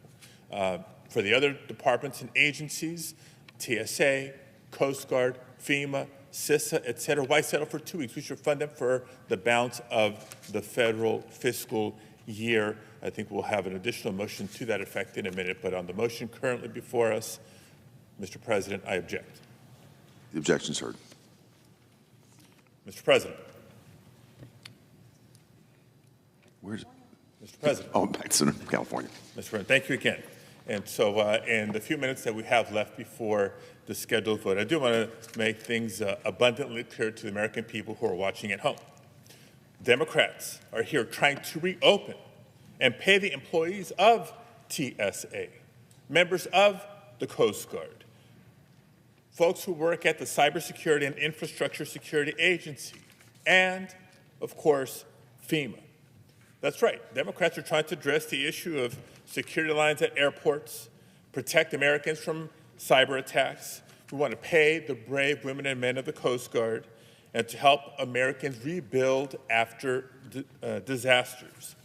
For the other departments and agencies, TSA, Coast Guard, FEMA, CISA, et cetera, why settle for 2 weeks? We should fund them for the balance of the federal fiscal year. I think we'll have an additional motion to that effect in a minute, but on the motion currently before us, Mr. President, I object. The objection is heard. Mr. President. Where's Mr. President. Oh, back to Senator from California. Mr. President, thank you again. And so in the few minutes that we have left before the scheduled vote, I do want to make things abundantly clear to the American people who are watching at home. Democrats are here trying to reopen and pay the employees of TSA, members of the Coast Guard, folks who work at the Cybersecurity and Infrastructure Security Agency, and, of course, FEMA. That's right. Democrats are trying to address the issue of security lines at airports, protect Americans from cyber attacks. We want to pay the brave women and men of the Coast Guard and to help Americans rebuild after disasters.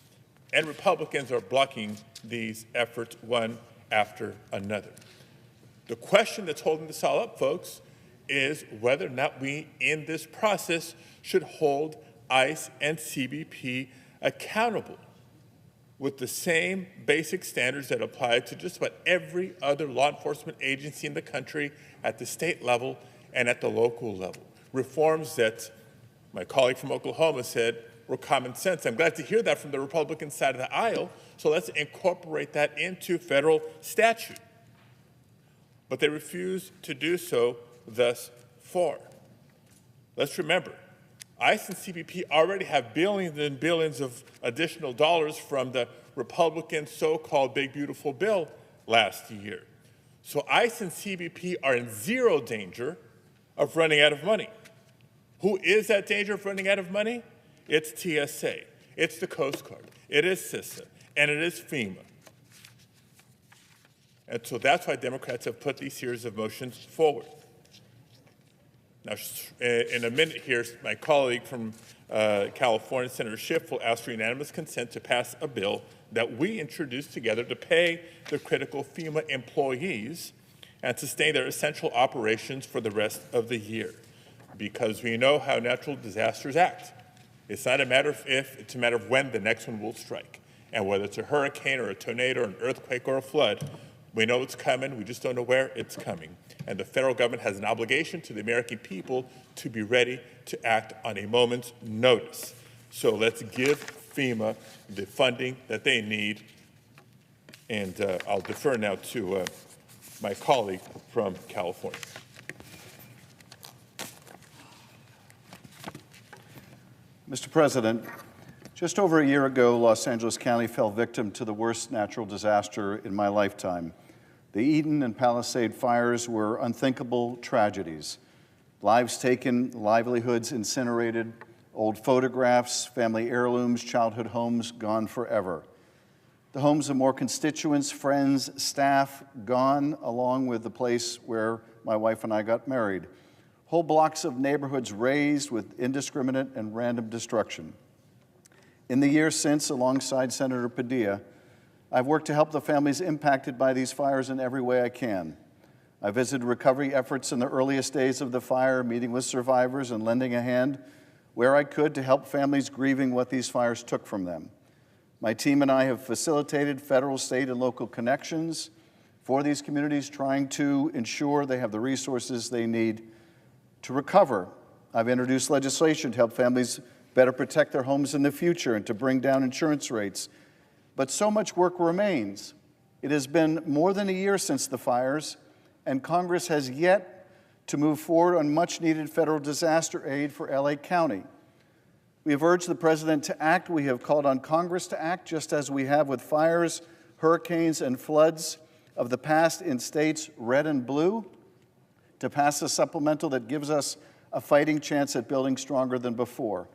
And Republicans are blocking these efforts one after another. The question that's holding this all up, folks, is whether or not we, in this process, should hold ICE and CBP accountable with the same basic standards that apply to just about every other law enforcement agency in the country at the state level and at the local level. Reforms that my colleague from Oklahoma said were common sense. I'm glad to hear that from the Republican side of the aisle, so let's incorporate that into federal statute. But they refuse to do so thus far. Let's remember, ICE and CBP already have billions and billions of additional dollars from the Republican so-called Big Beautiful Bill last year. So ICE and CBP are in zero danger of running out of money. Who is at danger of running out of money? It's TSA, it's the Coast Guard, it is CISA, and it is FEMA. And so that's why Democrats have put these series of motions forward. Now, in a minute here, my colleague from California, Senator Schiff, will ask for unanimous consent to pass a bill that we introduced together to pay the critical FEMA employees and sustain their essential operations for the rest of the year. Because we know how natural disasters act. It's not a matter of if, it's a matter of when the next one will strike. And whether it's a hurricane or a tornado or an earthquake or a flood, we know it's coming, we just don't know where it's coming. And the federal government has an obligation to the American people to be ready to act on a moment's notice. So let's give FEMA the funding that they need. And I'll defer now to my colleague from California. Mr. President, just over a year ago, Los Angeles County fell victim to the worst natural disaster in my lifetime. The Eden and Palisade fires were unthinkable tragedies. Lives taken, livelihoods incinerated, old photographs, family heirlooms, childhood homes gone forever. The homes of more constituents, friends, staff gone, along with the place where my wife and I got married. Whole blocks of neighborhoods razed with indiscriminate and random destruction. In the years since, alongside Senator Padilla, I've worked to help the families impacted by these fires in every way I can. I visited recovery efforts in the earliest days of the fire, meeting with survivors and lending a hand where I could to help families grieving what these fires took from them. My team and I have facilitated federal, state, and local connections for these communities, trying to ensure they have the resources they need to recover. I've introduced legislation to help families better protect their homes in the future and to bring down insurance rates. But so much work remains. It has been more than a year since the fires, and Congress has yet to move forward on much-needed federal disaster aid for LA County. We have urged the President to act. We have called on Congress to act, just as we have with fires, hurricanes, and floods of the past in states red and blue, to pass a supplemental that gives us a fighting chance at building stronger than before.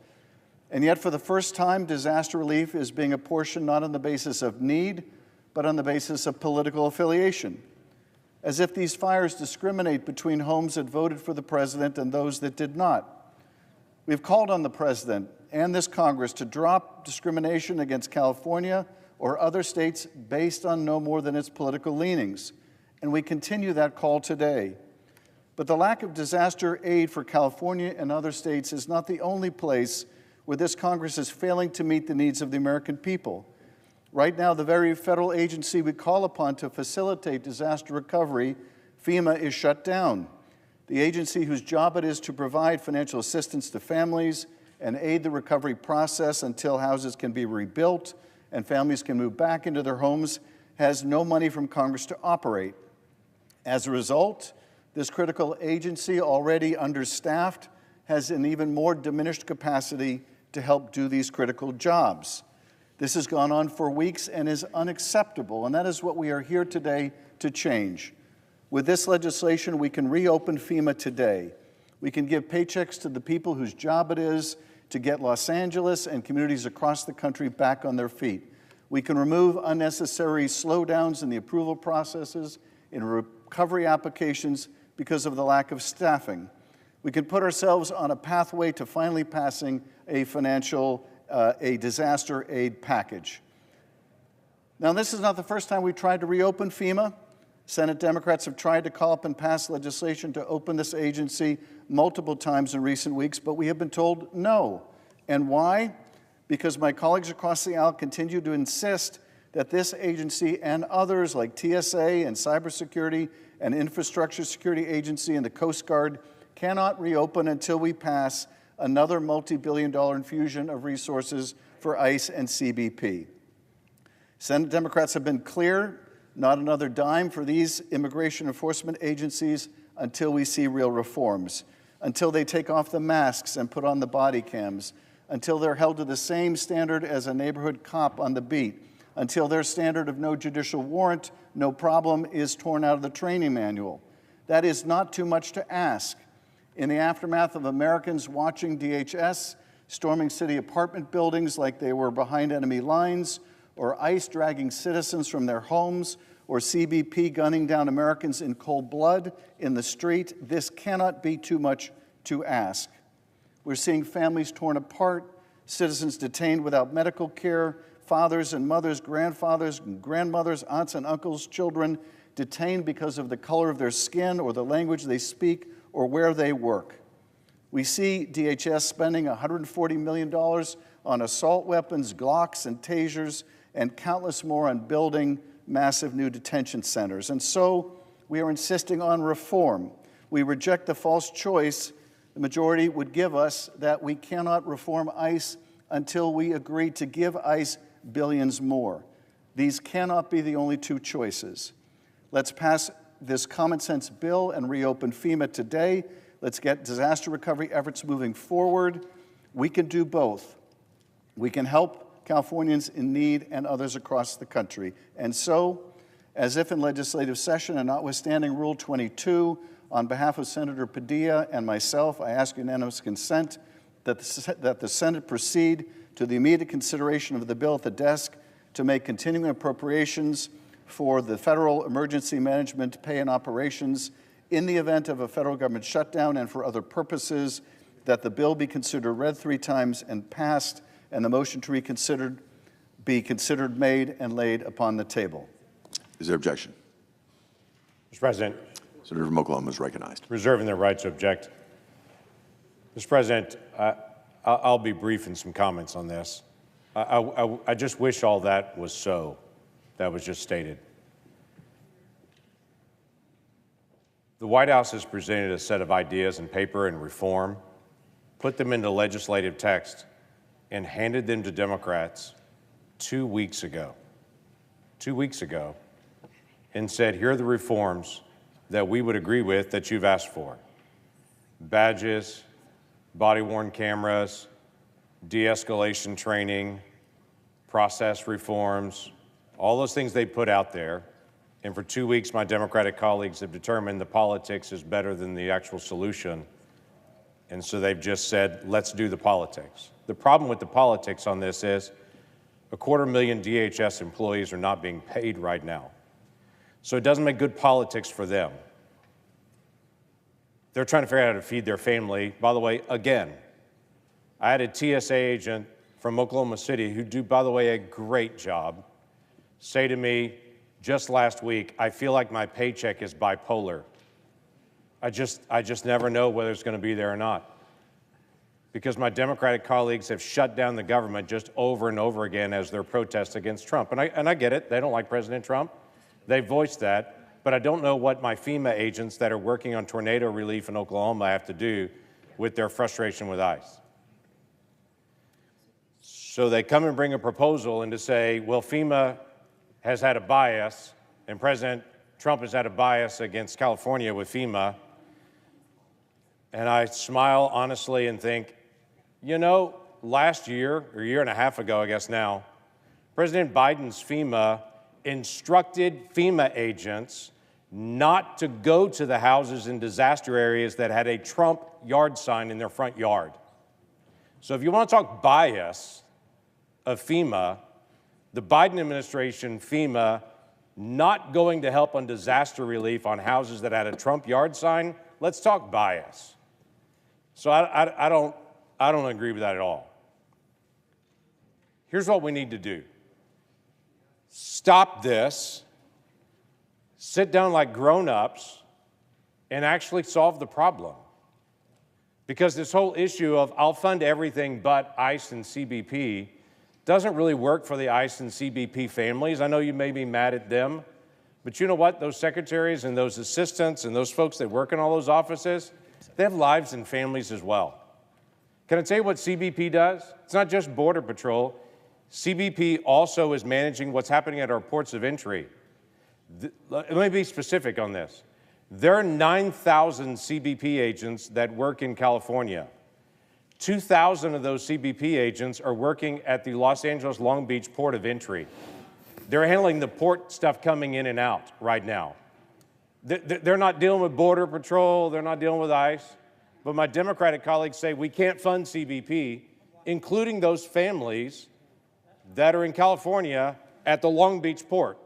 And yet, for the first time, disaster relief is being apportioned not on the basis of need, but on the basis of political affiliation, as if these fires discriminate between homes that voted for the President and those that did not. We've called on the President and this Congress to drop discrimination against California or other states based on no more than its political leanings, and we continue that call today. But the lack of disaster aid for California and other states is not the only place where this Congress is failing to meet the needs of the American people. Right now, the very federal agency we call upon to facilitate disaster recovery, FEMA, is shut down. The agency whose job it is to provide financial assistance to families and aid the recovery process until houses can be rebuilt and families can move back into their homes has no money from Congress to operate. As a result, this critical agency, already understaffed, has an even more diminished capacity to help do these critical jobs. This has gone on for weeks and is unacceptable, and that is what we are here today to change. With this legislation, we can reopen FEMA today. We can give paychecks to the people whose job it is to get Los Angeles and communities across the country back on their feet. We can remove unnecessary slowdowns in the approval processes, in recovery applications because of the lack of staffing. We can put ourselves on a pathway to finally passing a disaster aid package. Now, this is not the first time we've tried to reopen FEMA. Senate Democrats have tried to call up and pass legislation to open this agency multiple times in recent weeks, but we have been told no. And why? Because my colleagues across the aisle continue to insist that this agency and others like TSA and Cybersecurity and Infrastructure Security Agency and the Coast Guard cannot reopen until we pass another multi-billion-dollar infusion of resources for ICE and CBP. Senate Democrats have been clear, not another dime for these immigration enforcement agencies until we see real reforms, until they take off the masks and put on the body cams, until they're held to the same standard as a neighborhood cop on the beat, until their standard of no judicial warrant, no problem, is torn out of the training manual. That is not too much to ask. In the aftermath of Americans watching DHS storming city apartment buildings like they were behind enemy lines, or ICE dragging citizens from their homes, or CBP gunning down Americans in cold blood in the street, this cannot be too much to ask. We're seeing families torn apart, citizens detained without medical care, fathers and mothers, grandfathers and grandmothers, aunts and uncles, children detained because of the color of their skin or the language they speak or where they work. We see DHS spending $140 million on assault weapons, Glocks and tasers, and countless more on building massive new detention centers. And so we are insisting on reform. We reject the false choice the majority would give us that we cannot reform ICE until we agree to give ICE billions more. These cannot be the only two choices. Let's pass this common sense bill and reopen FEMA today. Let's get disaster recovery efforts moving forward. We can do both. We can help Californians in need and others across the country. And so, as if in legislative session and notwithstanding Rule 22, on behalf of Senator Padilla and myself, I ask unanimous consent that the Senate proceed to the immediate consideration of the bill at the desk to make continuing appropriations for the federal emergency management pay and operations in the event of a federal government shutdown and for other purposes, that the bill be considered read 3 times and passed, and the motion to reconsider be considered made and laid upon the table. Is there objection? Mr. President. Senator from Oklahoma is recognized. Reserving their right to object. Mr. President, I'll be brief in some comments on this. I just wish all that was so, that was just stated. The White House has presented a set of ideas in paper and reform, put them into legislative text, and handed them to Democrats 2 weeks ago. 2 weeks ago, and said, here are the reforms that we would agree with that you've asked for. Badges, body-worn cameras, de-escalation training, process reforms, all those things they put out there. And for 2 weeks, my Democratic colleagues have determined the politics is better than the actual solution. And so they've just said, let's do the politics. The problem with the politics on this is 250,000 DHS employees are not being paid right now. So it doesn't make good politics for them. They're trying to figure out how to feed their family. By the way, again, I had a TSA agent from Oklahoma City who do, by the way, a great job, say to me just last week, I feel like my paycheck is bipolar. I just never know whether it's going to be there or not. Because my Democratic colleagues have shut down the government just over and over again as their protest against Trump. And I get it. They don't like President Trump. They voiced that. But I don't know what my FEMA agents that are working on tornado relief in Oklahoma have to do with their frustration with ICE. So they come and bring a proposal and to say, well, FEMA has had a bias, and President Trump has had a bias against California with FEMA. And I smile honestly and think, you know, last year, or a year and a half ago, I guess now, President Biden's FEMA instructed FEMA agents not to go to the houses in disaster areas that had a Trump yard sign in their front yard. So if you want to talk bias of FEMA, the Biden administration, FEMA, not going to help on disaster relief on houses that had a Trump yard sign, let's talk bias. So I don't agree with that at all. Here's what we need to do. stop this, sit down like grown-ups, and actually solve the problem. Because this whole issue of I'll fund everything but ICE and CBP doesn't really work for the ICE and CBP families. I know you may be mad at them, but you know what? Those secretaries and those assistants and those folks that work in all those offices, they have lives and families as well. Can I tell you what CBP does? It's not just Border Patrol. CBP also is managing what's happening at our ports of entry. Let me be specific on this. There are 9,000 CBP agents that work in California. 2,000 of those CBP agents are working at the Los Angeles Long Beach port of entry. They're handling the port stuff coming in and out right now. They're not dealing with Border Patrol, they're not dealing with ICE, but my Democratic colleagues say we can't fund CBP, including those families that are in California at the Long Beach port.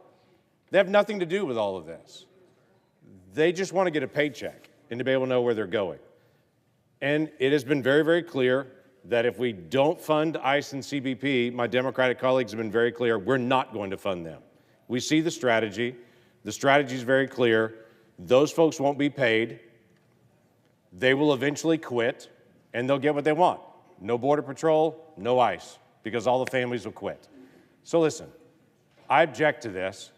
They have nothing to do with all of this. They just want to get a paycheck and to be able to know where they're going. And it has been very, very clear that if we don't fund ICE and CBP, my Democratic colleagues have been very clear, we're not going to fund them. We see the strategy. The strategy is very clear. Those folks won't be paid. They will eventually quit, and they'll get what they want. No Border Patrol, no ICE, because all the families will quit. So listen, I object to this,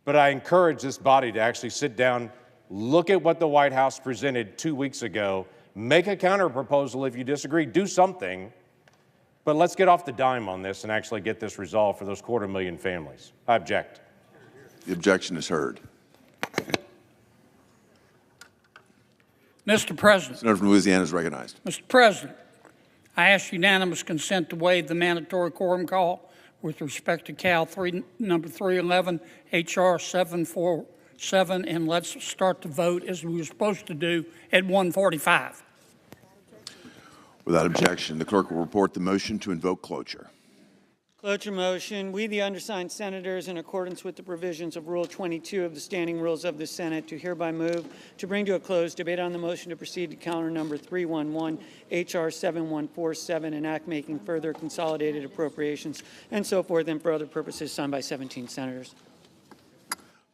but I encourage this body to actually sit down, look at what the White House presented 2 weeks ago, make a counterproposal if you disagree, do something, but let's get off the dime on this and actually get this resolved for those 250,000 families. I object. The objection is heard. Mr. President. Senator from Louisiana is recognized. Mr. President, I ask unanimous consent to waive the mandatory quorum call with respect to Cal 3, number 311, HR 747, and let's start the vote as we were supposed to do at 1:45. Without objection, the clerk will report the motion to invoke cloture. Cloture motion. We, the undersigned senators, in accordance with the provisions of Rule 22 of the Standing Rules of the Senate, do hereby move to bring to a close debate on the motion to proceed to calendar number 311, HR 7147, an act making further consolidated appropriations and so forth and for other purposes, signed by 17 senators.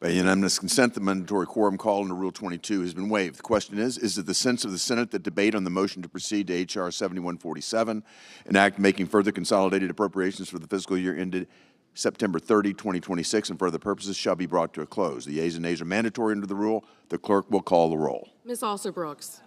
By unanimous consent, the mandatory quorum call under Rule 22 has been waived. The question is it the sense of the Senate that debate on the motion to proceed to H.R. 7147, an act making further consolidated appropriations for the fiscal year ended September 30, 2026, and for other purposes shall be brought to a close? The yeas and nays are mandatory under the rule. The clerk will call the roll. Ms. Alsor-Brooks.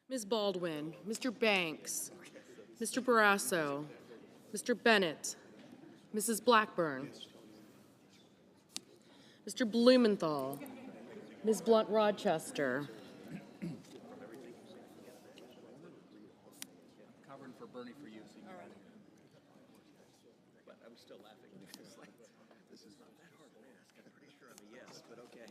Ms. Baldwin, Mr. Banks, Mr. Barrasso, Mr. Bennett, Mrs. Blackburn, Mr. Blumenthal, Ms. Blunt-Rochester, still laughing because like this is not that hard to ask. I'm pretty sure I'm a yes, but okay.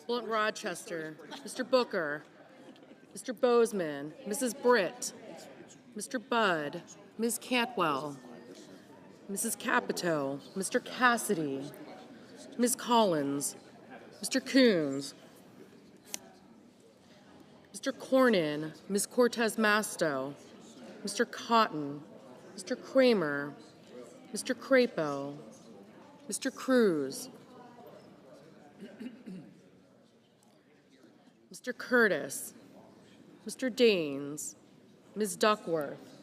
Blunt Rochester, Mr. Booker, Mr. Bozeman, Mrs. Britt, Mr. Budd, Ms. Cantwell, Mrs. Capito, Mr. Cassidy, Ms. Collins, Mr. Coons, Mr. Cornyn, Ms. Cortez Masto, Mr. Cotton, Mr. Kramer, Mr. Crapo, Mr. Cruz, Mr. Curtis, Mr. Daines, Ms. Duckworth,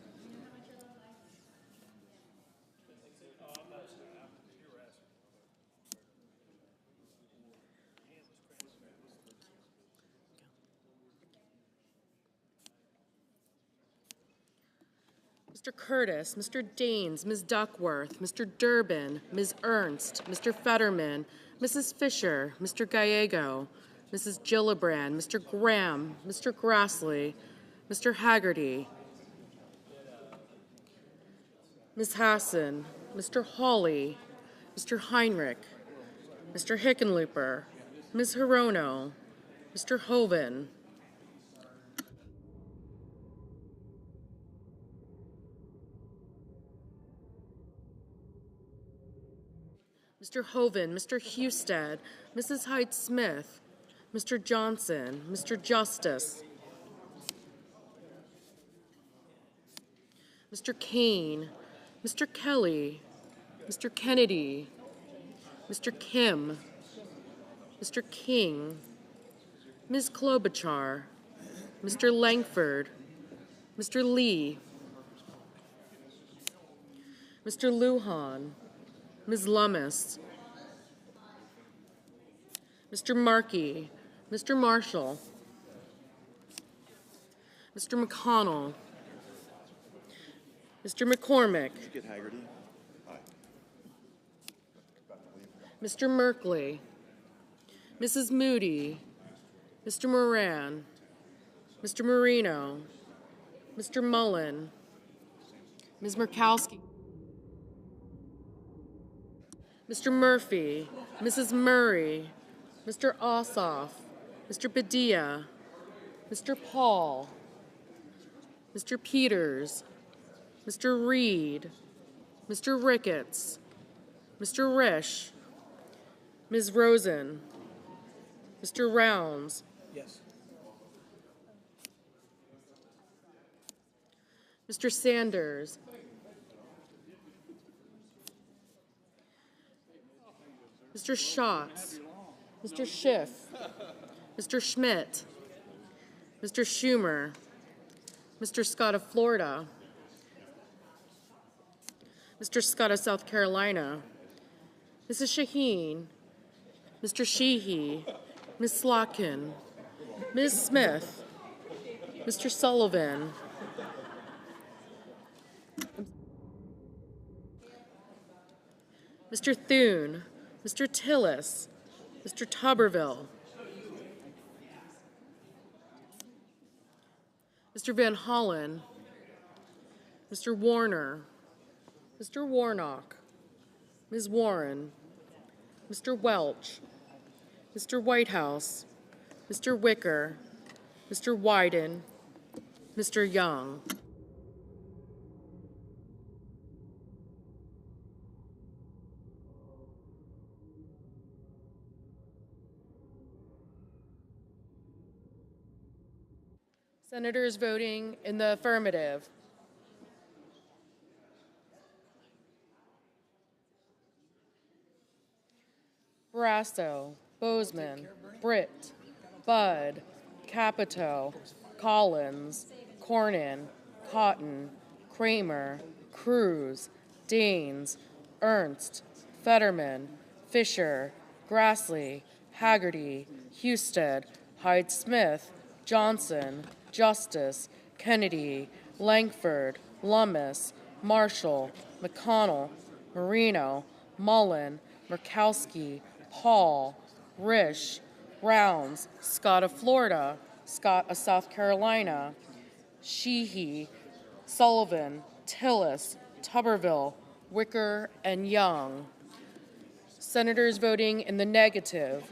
Mr. Curtis, Mr. Daines, Ms. Duckworth, Mr. Durbin, Ms. Ernst, Mr. Fetterman, Mrs. Fisher, Mr. Gallego, Mrs. Gillibrand, Mr. Graham, Mr. Grassley, Mr. Haggerty, Ms. Hassan, Mr. Hawley, Mr. Heinrich, Mr. Hickenlooper, Ms. Hirono, Mr. Hoven, Mr. Hoven, Mr. Husted, Mrs. Hyde-Smith, Mr. Johnson, Mr. Justice, Mr. Kane, Mr. Kelly, Mr. Kennedy, Mr. Kim, Mr. King, Ms. Klobuchar, Mr. Langford, Mr. Lee, Mr. Lujan, Ms. Lummis, Mr. Markey, Mr. Marshall, Mr. McConnell, Mr. McCormick, Did you get Haggerty? Aye. Mr. Merkley, Mrs. Moody, Mr. Moran, Mr. Marino, Mr. Mullen, Ms. Murkowski, Mr. Murphy, Mrs. Murray, Mr. Ossoff, Mr. Padilla, Mr. Paul, Mr. Peters, Mr. Reed, Mr. Ricketts, Mr. Risch, Ms. Rosen, Mr. Rounds, Yes. Mr. Sanders, Mr. Schatz, Mr. Schiff, Mr. Schmidt, Mr. Schumer, Mr. Scott of Florida, Mr. Scott of South Carolina, Mrs. Shaheen, Mr. Sheehy, Ms. Slotkin, Ms. Smith, Mr. Sullivan, Mr. Thune, Mr. Tillis, Mr. Tuberville, Mr. Van Hollen, Mr. Warner, Mr. Warnock, Ms. Warren, Mr. Welch, Mr. Whitehouse, Mr. Wicker, Mr. Wyden, Mr. Young. Senators voting in the affirmative: Barrasso, Bozeman, Britt, Budd, Capito, Collins, Cornyn, Cotton, Kramer, Cruz, Daines, Ernst, Fetterman, Fisher, Grassley, Haggerty, Husted, Hyde-Smith, Johnson, Justice, Kennedy, Langford, Lummis, Marshall, McConnell, Marino, Mullen, Murkowski, Paul, Risch, Rounds, Scott of Florida, Scott of South Carolina, Sheehy, Sullivan, Tillis, Tuberville, Wicker, and Young. Senators voting in the negative: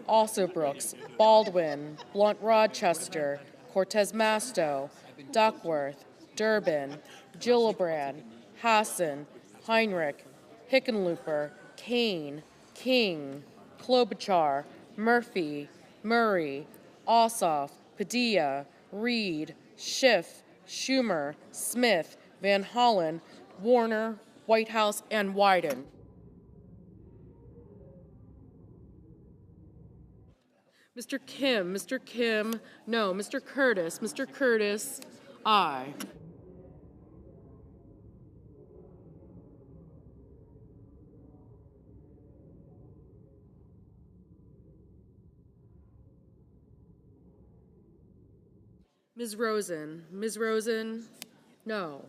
Alsobrooks, Baldwin, Blunt Rochester, Cortez Masto, Duckworth, Durbin, Gillibrand, Hassan, Heinrich, Hickenlooper, Kane, King, Klobuchar, Murphy, Murray, Ossoff, Padilla, Reed, Schiff, Schumer, Smith, Van Hollen, Warner, Whitehouse, and Wyden. Mr. Kim, no. Mr. Curtis, aye. Ms. Rosen, no.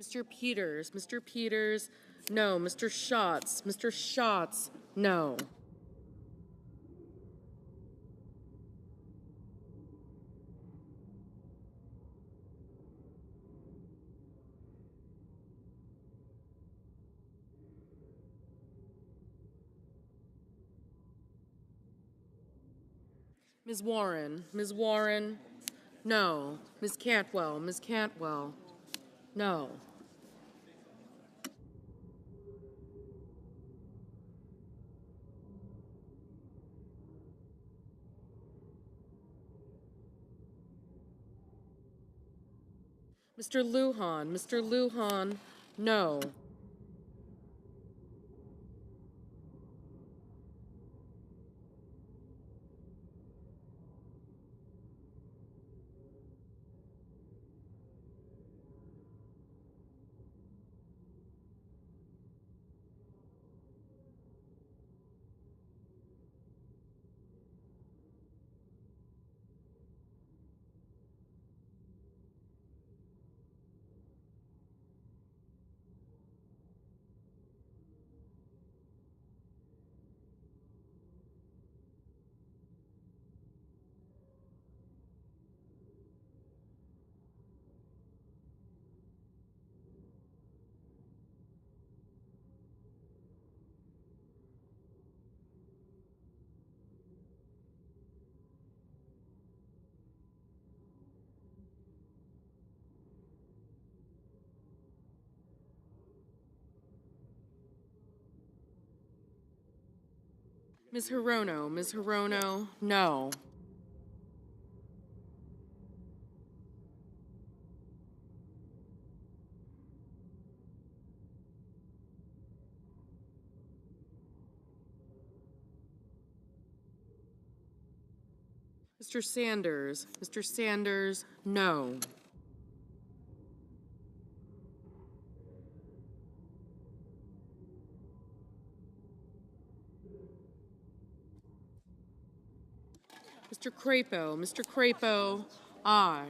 Mr. Peters, no. Mr. Schatz, no. Ms. Warren, no. Ms. Cantwell, no. Mr. Lujan, no. Ms. Hirono, no. Mr. Sanders, no. Mr. Crapo, aye.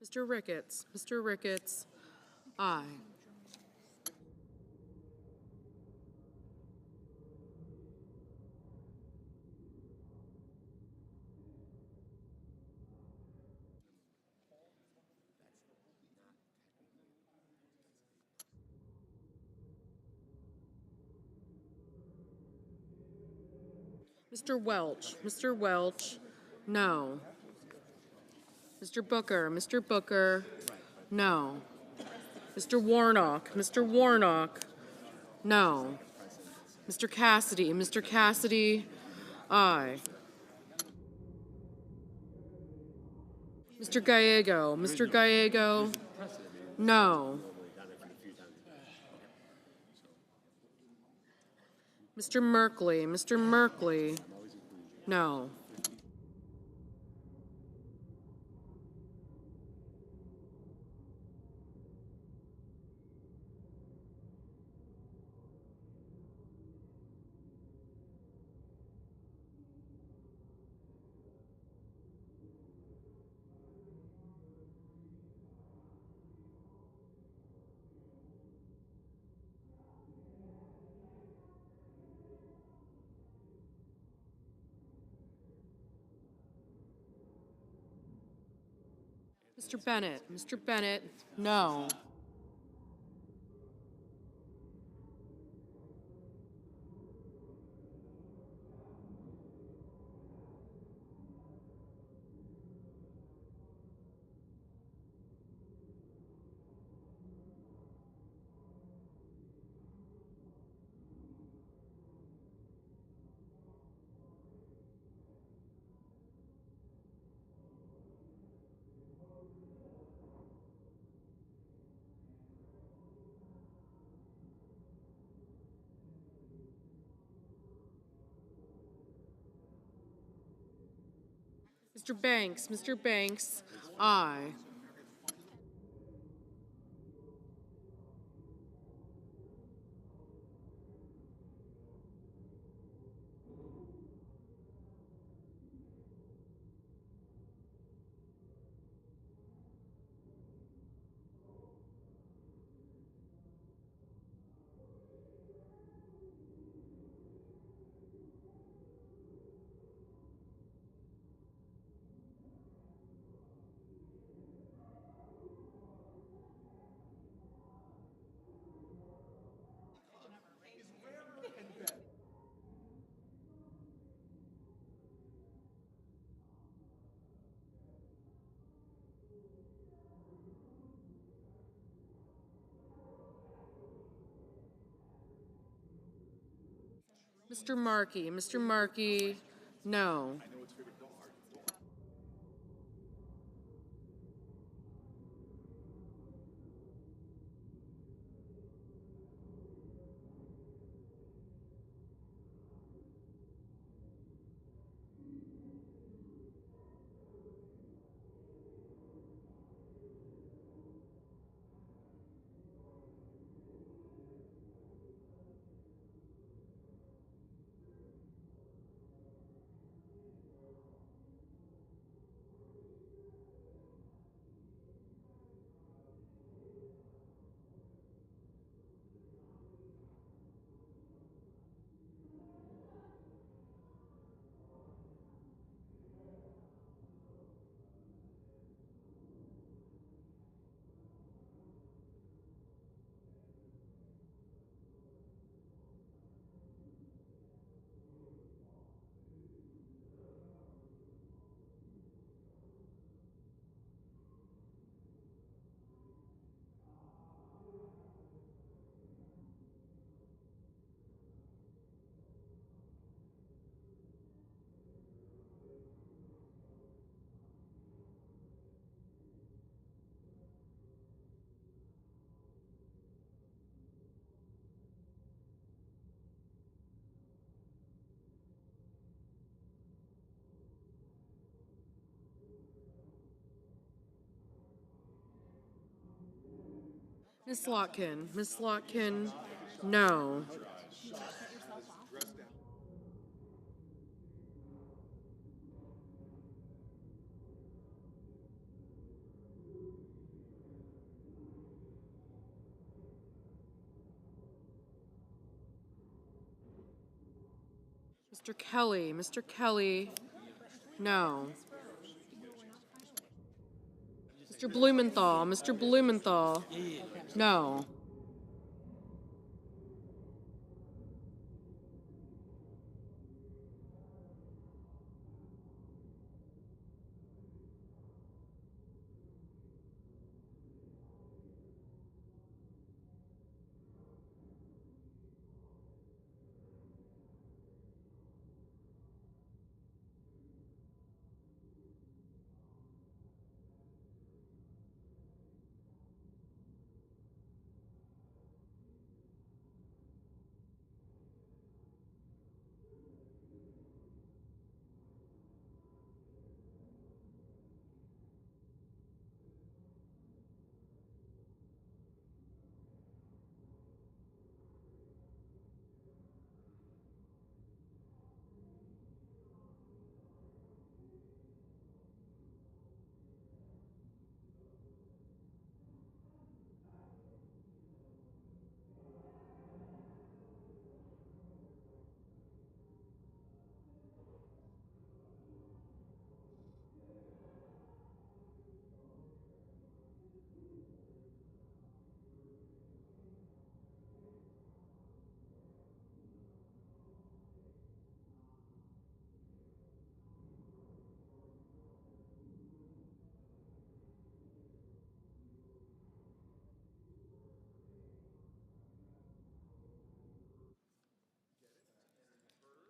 Mr. Ricketts. Mr. Ricketts, aye. Mr. Welch. Mr. Welch, no. Mr. Booker, no. Mr. Warnock, no. Mr. Cassidy, aye. Mr. Gallego, no. Mr. Merkley, no. Mr. Bennett, no. Mr. Banks, aye. Mr. Markey, no. Miss Lotkin, no. Mr. Kelly, Mr. Kelly, no. Mr. Blumenthal, Mr. Blumenthal, no.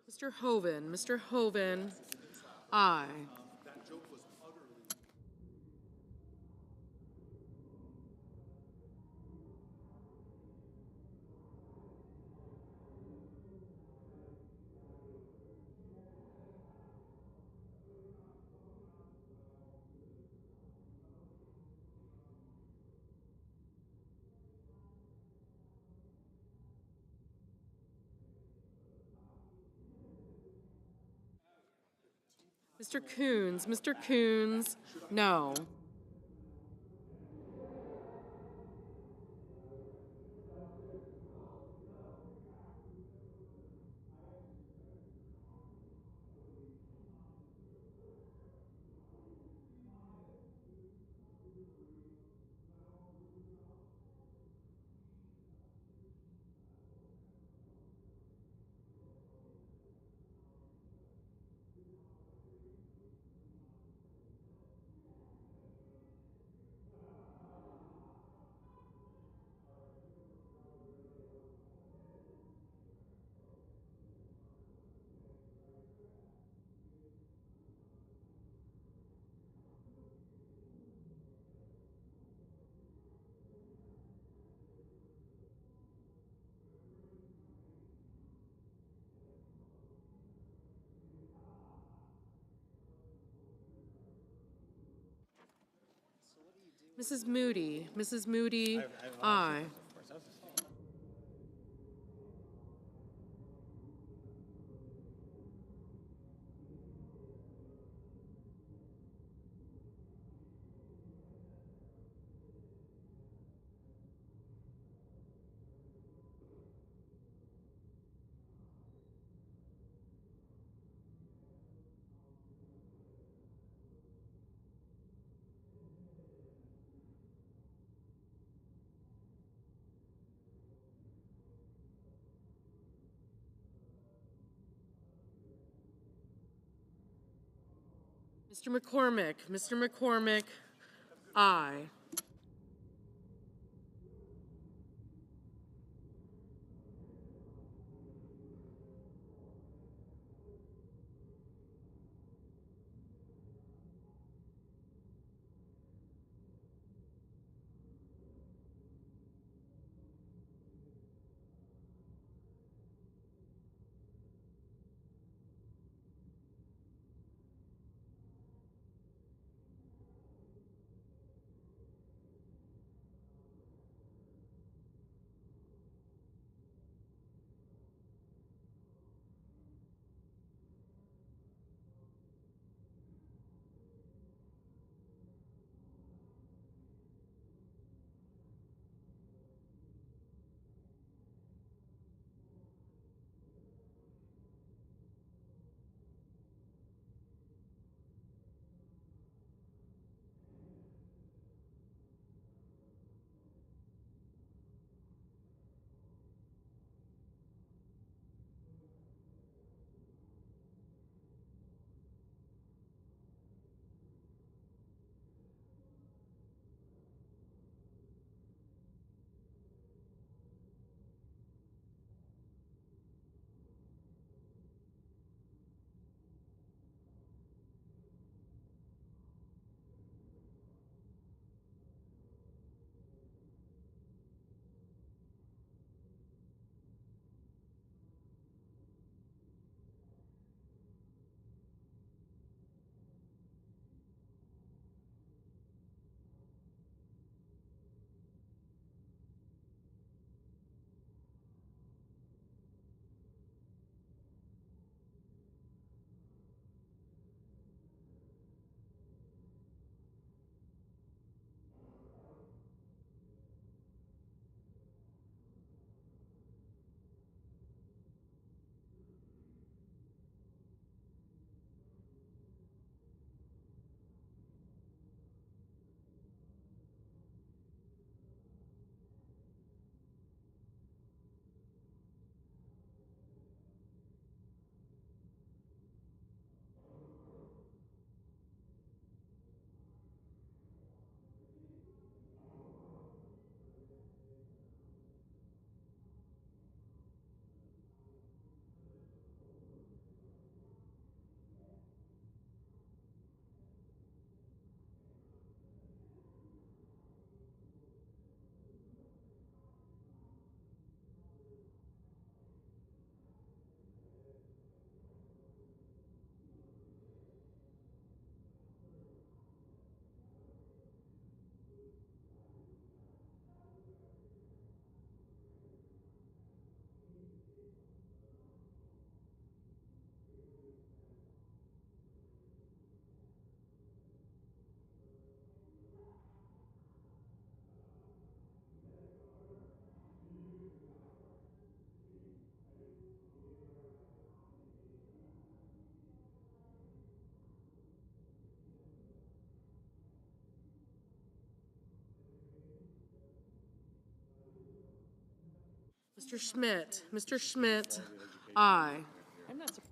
Mr. Hoven, aye. Mr. Coons, no. Mrs. Moody, aye. Mr. McCormick, aye. Mr. Schmidt. Mr. Schmidt, aye. I'm not surprised.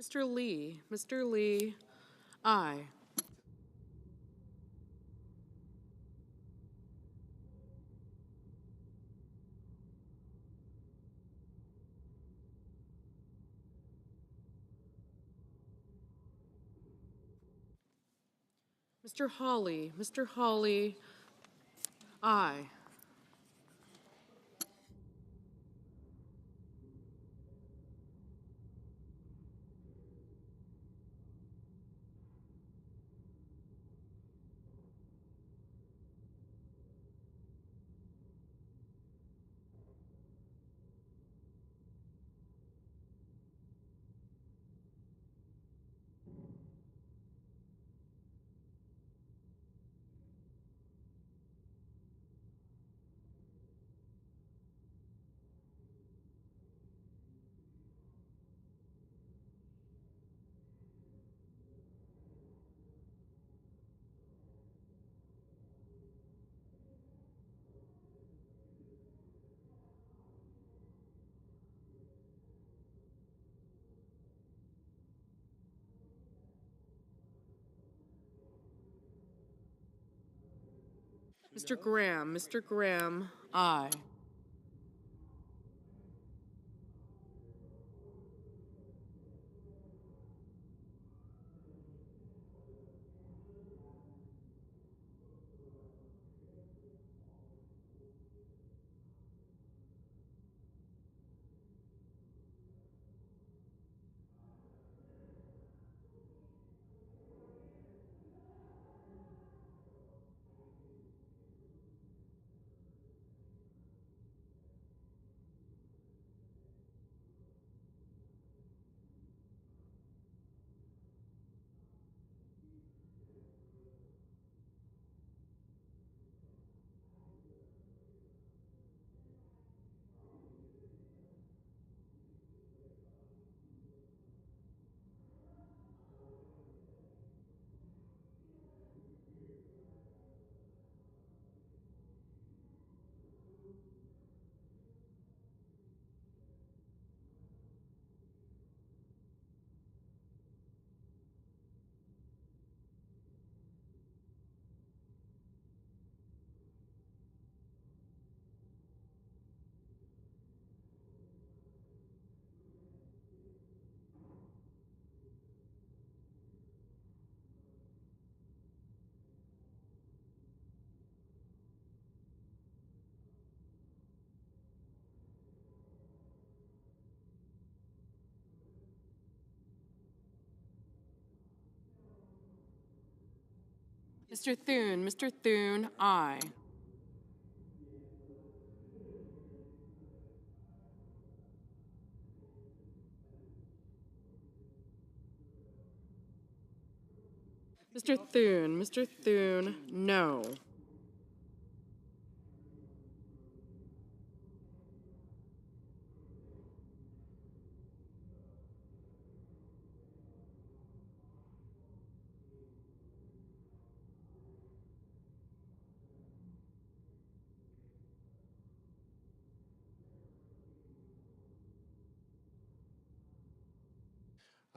Mr. Lee, aye. Mr. Hawley, aye. Mr. Graham, aye. Mr. Thune, aye. Mr. Thune, no.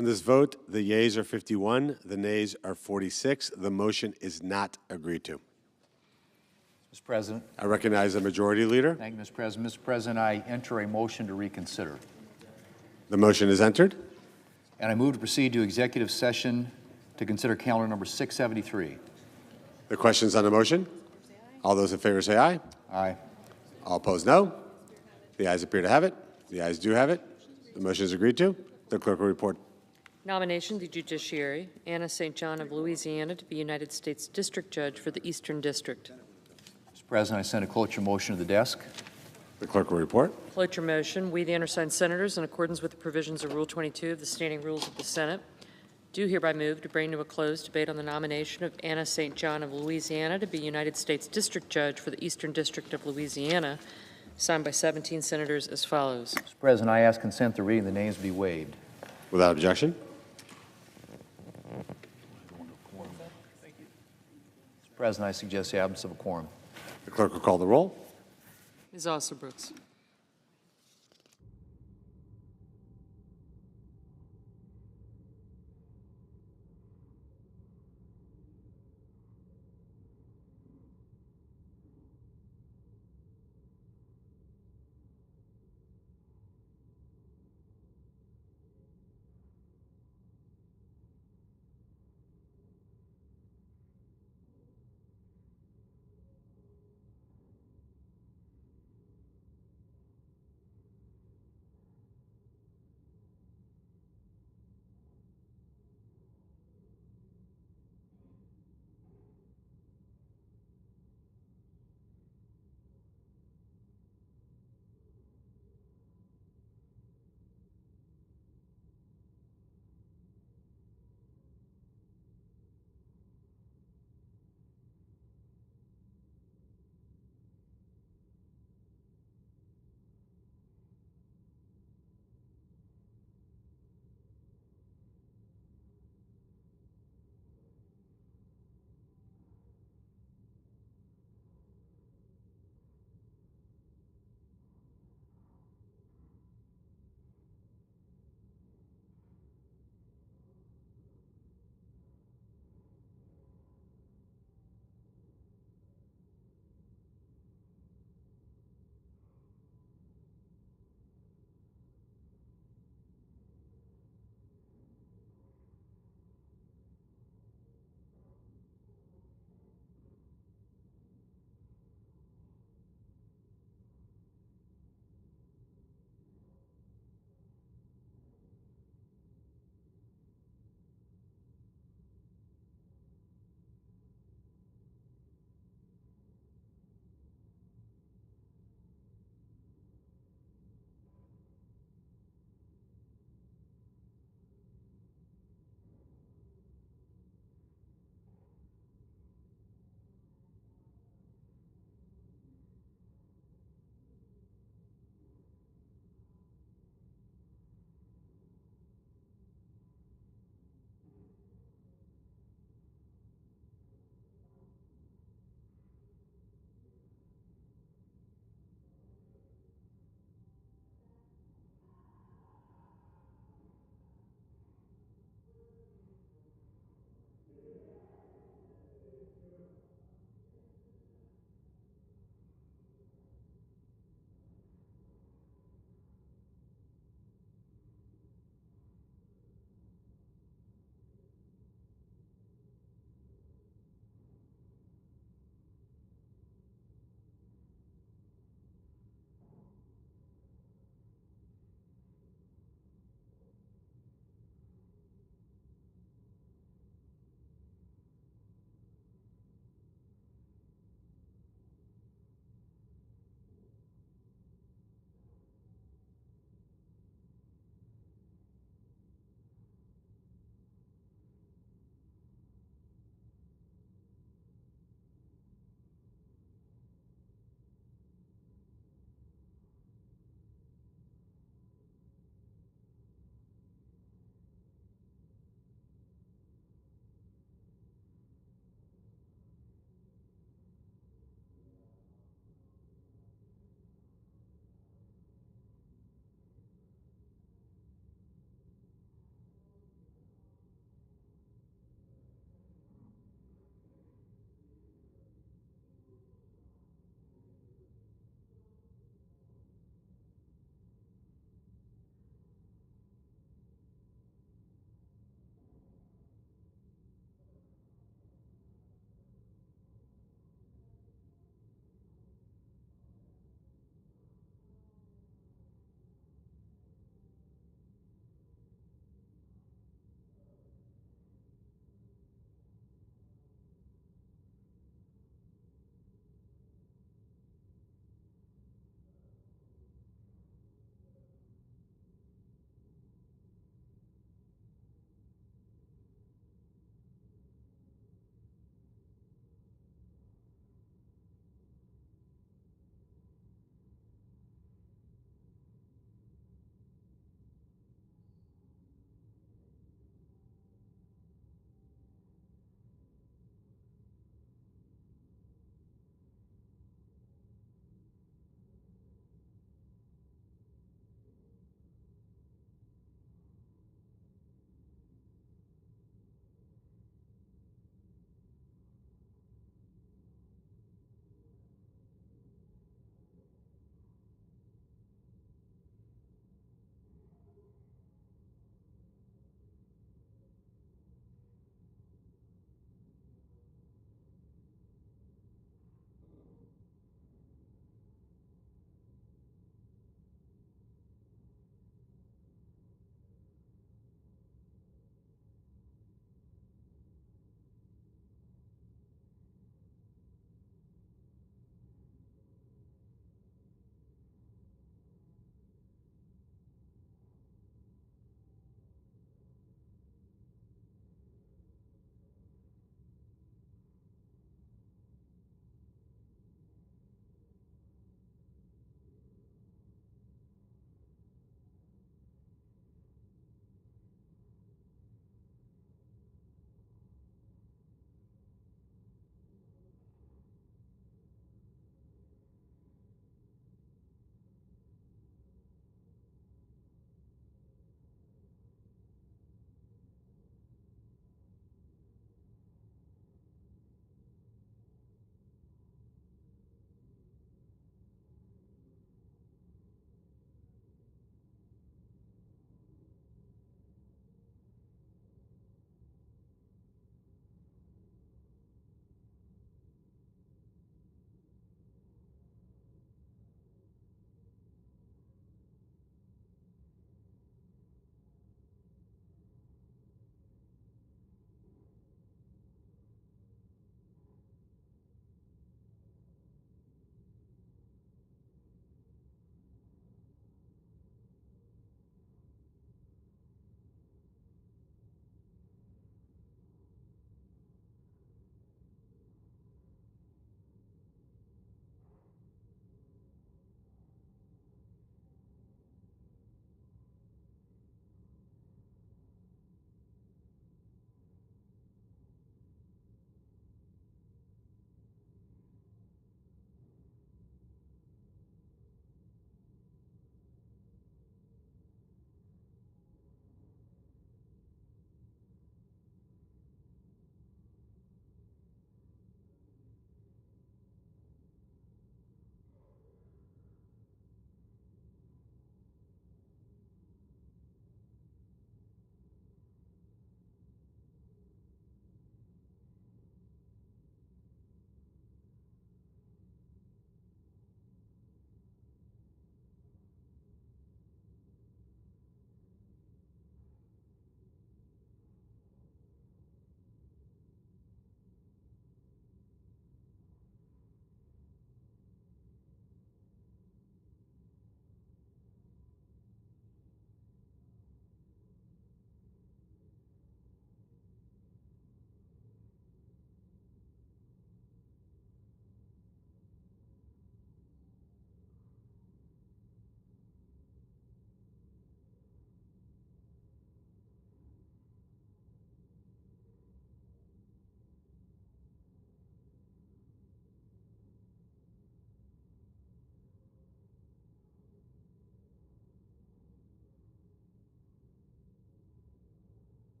On this vote, the yeas are 51, the nays are 46. The motion is not agreed to. Mr. President. I recognize the Majority Leader. Thank you, Mr. President. Mr. President, I enter a motion to reconsider. The motion is entered. And I move to proceed to executive session to consider calendar number 673. The questions on the motion? All those in favor say aye. Aye. All opposed, no. The ayes appear to have it. The ayes do have it. The motion is agreed to. The clerk will report. Nomination, the Judiciary, Anna St. John of Louisiana to be United States District Judge for the Eastern District. Mr. President, I send a cloture motion to the desk. The clerk will report. Cloture motion, we, the undersigned senators, in accordance with the provisions of Rule 22 of the Standing Rules of the Senate, do hereby move to bring to a close debate on the nomination of Anna St. John of Louisiana to be United States District Judge for the Eastern District of Louisiana, signed by 17 senators as follows. Mr. President, I ask consent the reading of the names be waived. Without objection. Mr. President, I suggest the absence of a quorum. The clerk will call the roll. Ms. Ossobrooks.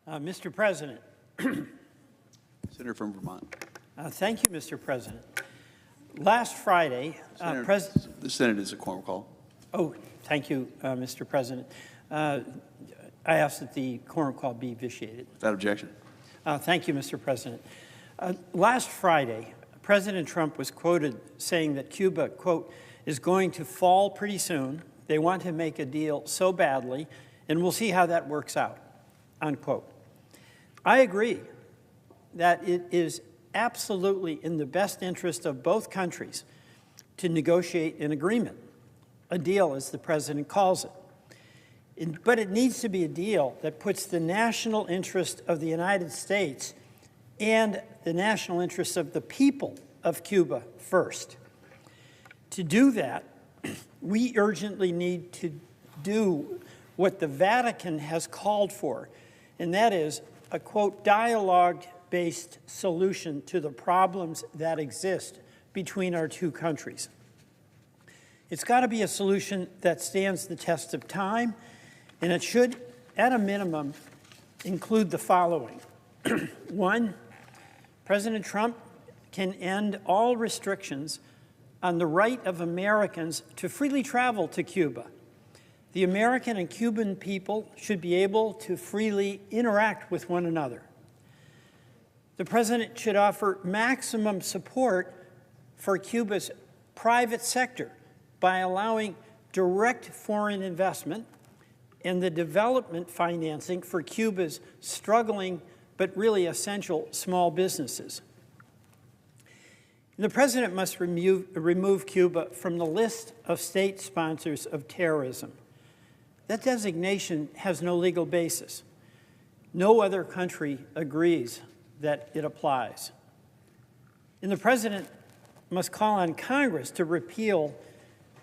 Mr. President. Senator from Vermont. Thank you, Mr. President. Last Friday, The Senate is a quorum call. Oh, thank you, Mr. President. I ask that the quorum call be vitiated. Without objection. Thank you, Mr. President. Last Friday, President Trump was quoted saying that Cuba, quote, is going to fall pretty soon. They want to make a deal so badly, and we'll see how that works out, unquote. I agree that it is absolutely in the best interest of both countries to negotiate an agreement, a deal as the president calls it. But it needs to be a deal that puts the national interest of the United States and the national interest of the people of Cuba first. To do that, we urgently need to do what the Vatican has called for, and that is a, quote, dialogue-based solution to the problems that exist between our two countries. It's got to be a solution that stands the test of time, and it should, at a minimum, include the following. One, President Trump can end all restrictions on the right of Americans to freely travel to Cuba. The American and Cuban people should be able to freely interact with one another. The president should offer maximum support for Cuba's private sector by allowing direct foreign investment and the development financing for Cuba's struggling but really essential small businesses. The president must remove Cuba from the list of state sponsors of terrorism. That designation has no legal basis. No other country agrees that it applies. And the president must call on Congress to repeal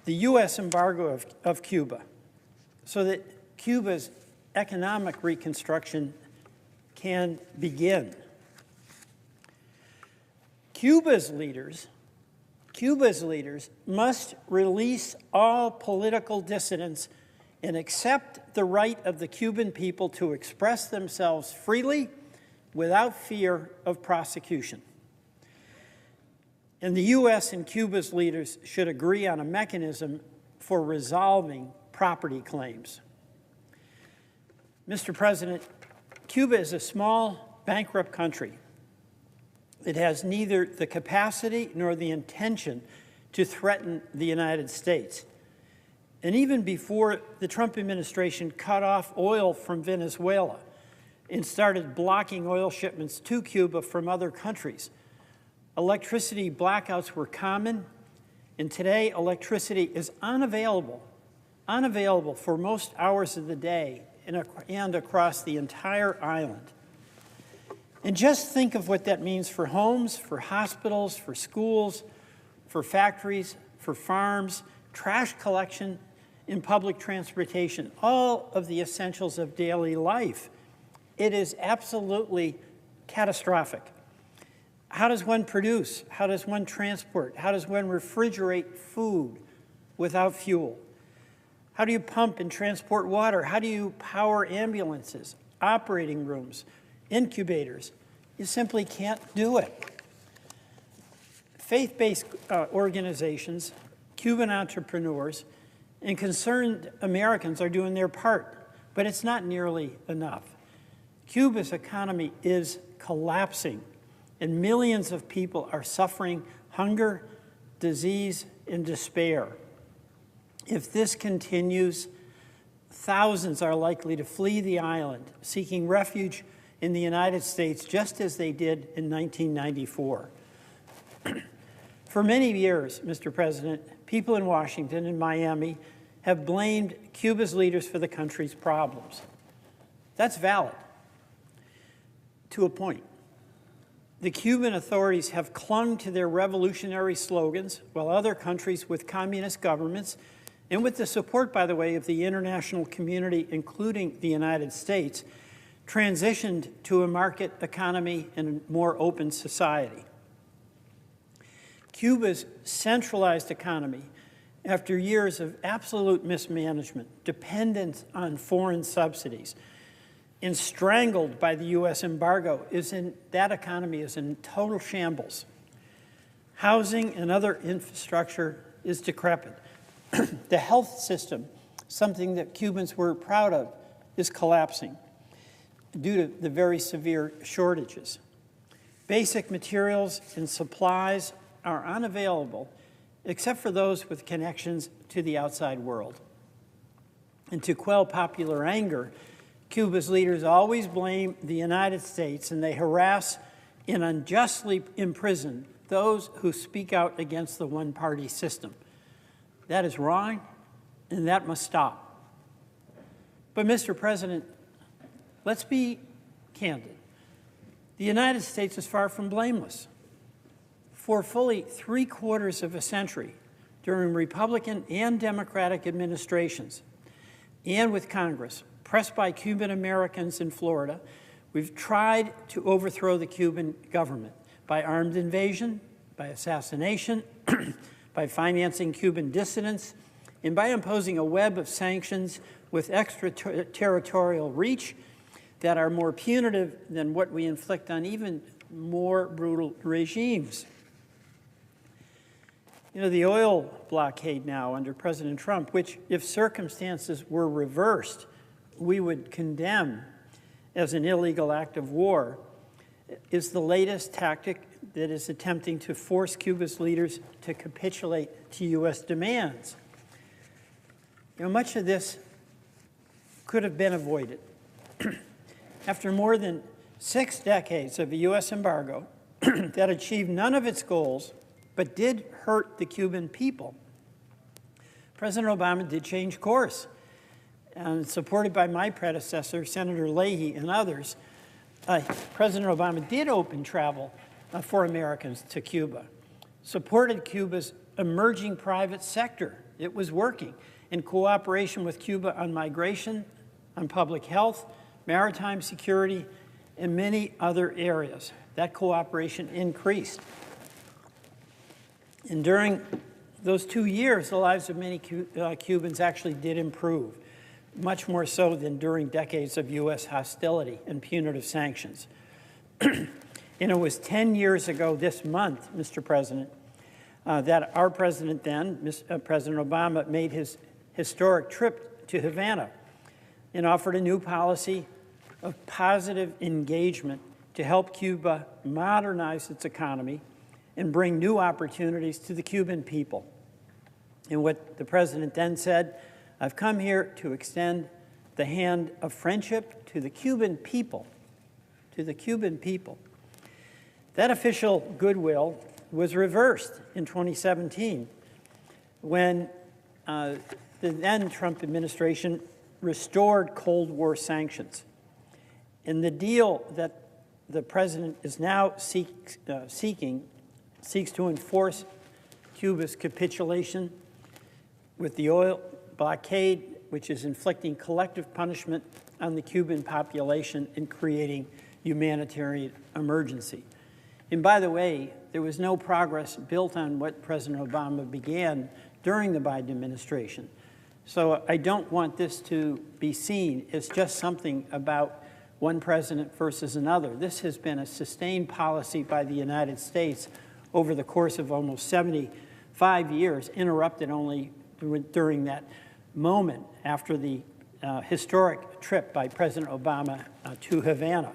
the U.S. embargo of Cuba so that Cuba's economic reconstruction can begin. Cuba's leaders must release all political dissidents and accept the right of the Cuban people to express themselves freely without fear of prosecution. And the U.S. and Cuba's leaders should agree on a mechanism for resolving property claims. Mr. President, Cuba is a small, bankrupt country. It has neither the capacity nor the intention to threaten the United States. And even before the Trump administration cut off oil from Venezuela and started blocking oil shipments to Cuba from other countries, electricity blackouts were common, and today electricity is unavailable for most hours of the day and across the entire island. And just think of what that means for homes, for hospitals, for schools, for factories, for farms, trash collection, in public transportation, all of the essentials of daily life. It is absolutely catastrophic. How does one produce? How does one transport? How does one refrigerate food without fuel? How do you pump and transport water? How do you power ambulances, operating rooms, incubators? You simply can't do it. Faith-based organizations, Cuban entrepreneurs, and concerned Americans are doing their part, but it's not nearly enough. Cuba's economy is collapsing, and millions of people are suffering hunger, disease, and despair. If this continues, thousands are likely to flee the island, seeking refuge in the United States, just as they did in 1994. For many years, Mr. President, people in Washington and Miami have blamed Cuba's leaders for the country's problems. That's valid, to a point. The Cuban authorities have clung to their revolutionary slogans, while other countries with communist governments, and with the support, by the way, of the international community, including the United States, transitioned to a market economy and a more open society. Cuba's centralized economy, after years of absolute mismanagement, dependence on foreign subsidies, and strangled by the U.S. embargo, that economy is in total shambles. Housing and other infrastructure is decrepit. The health system, something that Cubans were proud of, is collapsing due to the very severe shortages. Basic materials and supplies are unavailable except for those with connections to the outside world. And to quell popular anger, Cuba's leaders always blame the United States, and they harass and unjustly imprison those who speak out against the one-party system. That is wrong, and that must stop. But, Mr. President, let's be candid. The United States is far from blameless. For fully 3/4 of a century, during Republican and Democratic administrations, and with Congress, pressed by Cuban Americans in Florida, we've tried to overthrow the Cuban government by armed invasion, by assassination, by financing Cuban dissidents, and by imposing a web of sanctions with extraterritorial reach that are more punitive than what we inflict on even more brutal regimes. You know, the oil blockade now under President Trump, which if circumstances were reversed, we would condemn as an illegal act of war, is the latest tactic that is attempting to force Cuba's leaders to capitulate to U.S. demands. You know, much of this could have been avoided. After more than 6 decades of a U.S. embargo that achieved none of its goals but did hurt the Cuban people, President Obama did change course. And supported by my predecessor, Senator Leahy, and others, President Obama did open travel for Americans to Cuba, supported Cuba's emerging private sector. It was working in cooperation with Cuba on migration, on public health, maritime security, and many other areas. That cooperation increased. And during those 2 years, the lives of many Cubans actually did improve, much more so than during decades of U.S. hostility and punitive sanctions. And it was 10 years ago this month, Mr. President, that our president then, President Obama, made his historic trip to Havana and offered a new policy of positive engagement to help Cuba modernize its economy and bring new opportunities to the Cuban people. And what the president then said, I've come here to extend the hand of friendship to the Cuban people, to the Cuban people. That official goodwill was reversed in 2017 when the then Trump administration restored Cold War sanctions. And the deal that the president is now seeking seeks to enforce Cuba's capitulation with the oil blockade, which is inflicting collective punishment on the Cuban population and creating humanitarian emergency. And by the way, there was no progress built on what President Obama began during the Biden administration. So I don't want this to be seen as just something about one president versus another. This has been a sustained policy by the United States over the course of almost 75 years, interrupted only during that moment after the historic trip by President Obama to Havana.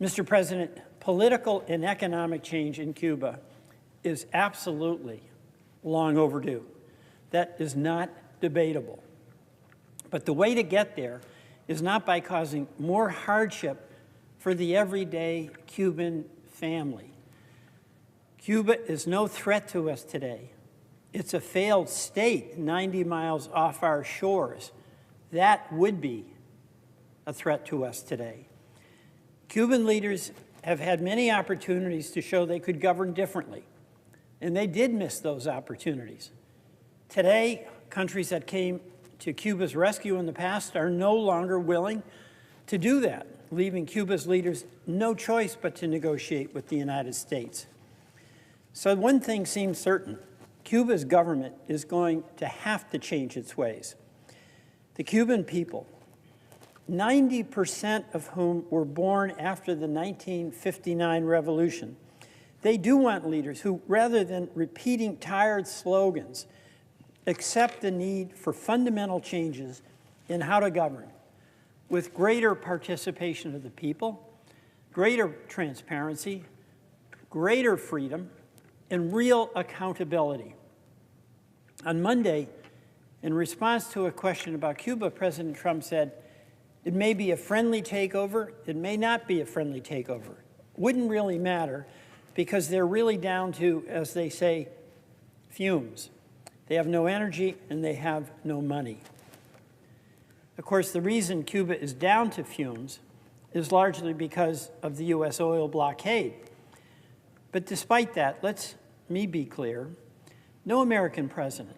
Mr. President, political and economic change in Cuba is absolutely long overdue. That is not debatable. But the way to get there is not by causing more hardship for the everyday Cuban family. Cuba is no threat to us today. It's a failed state 90 miles off our shores. That would be a threat to us today. Cuban leaders have had many opportunities to show they could govern differently, and they did miss those opportunities. Today, countries that came to Cuba's rescue in the past are no longer willing to do that, leaving Cuba's leaders no choice but to negotiate with the United States. So one thing seems certain. Cuba's government is going to have to change its ways. The Cuban people 90% of whom were born after the 1959 revolution. They do want leaders who, rather than repeating tired slogans, accept the need for fundamental changes in how to govern, with greater participation of the people, greater transparency, greater freedom, and real accountability. On Monday, in response to a question about Cuba, President Trump said, "It may be a friendly takeover, it may not be a friendly takeover. Wouldn't really matter because they're really down to, as they say, fumes. They have no energy and they have no money." Of course, the reason Cuba is down to fumes is largely because of the U.S. oil blockade. But despite that, let me be clear, no American president,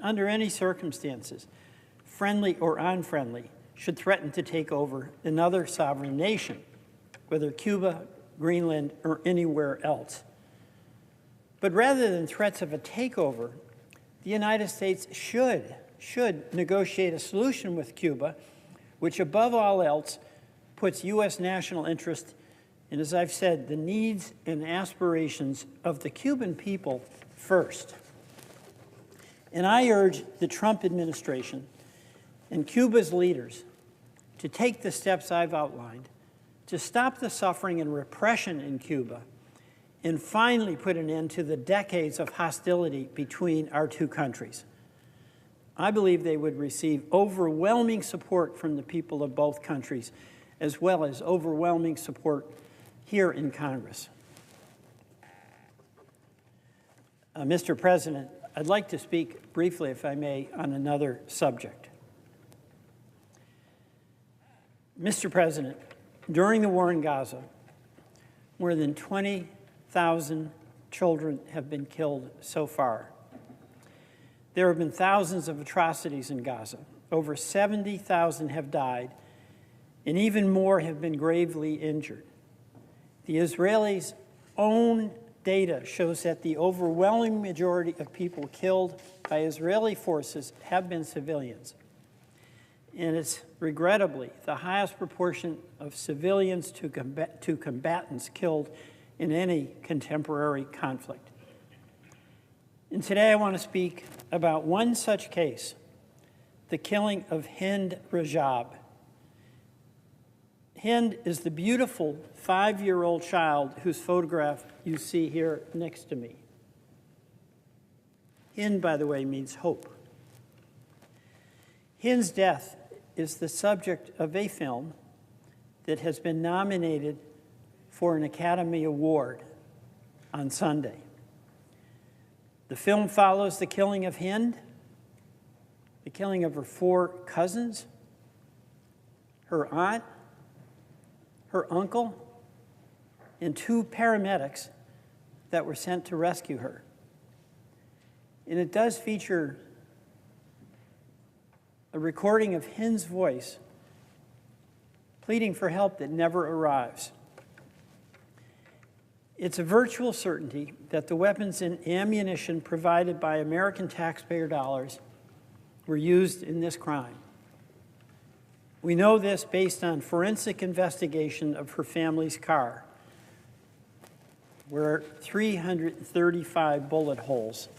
under any circumstances, friendly or unfriendly, should threaten to take over another sovereign nation, whether Cuba, Greenland, or anywhere else. But rather than threats of a takeover, the United States should negotiate a solution with Cuba, which above all else puts U.S. national interest and, as I've said, the needs and aspirations of the Cuban people first. And I urge the Trump administration and Cuba's leaders to take the steps I've outlined to stop the suffering and repression in Cuba and finally put an end to the decades of hostility between our two countries. I believe they would receive overwhelming support from the people of both countries, as well as overwhelming support here in Congress. Mr. President, I'd like to speak briefly, if I may, on another subject. Mr. President, during the war in Gaza, more than 20,000 children have been killed so far. There have been thousands of atrocities in Gaza. Over 70,000 have died, and even more have been gravely injured. The Israelis' own data shows that the overwhelming majority of people killed by Israeli forces have been civilians. And it's regrettably the highest proportion of civilians to combatants killed in any contemporary conflict. And today I want to speak about one such case, the killing of Hind Rajab. Hind is the beautiful 5-year-old child whose photograph you see here next to me. Hind, by the way, means hope. Hind's death is the subject of a film that has been nominated for an Academy Award on Sunday. The film follows the killing of Hind, the killing of her 4 cousins, her aunt, her uncle, and 2 paramedics that were sent to rescue her. And it does feature a recording of Hind's voice pleading for help that never arrives. It's a virtual certainty that the weapons and ammunition provided by American taxpayer dollars were used in this crime. We know this based on forensic investigation of her family's car, where 335 bullet holes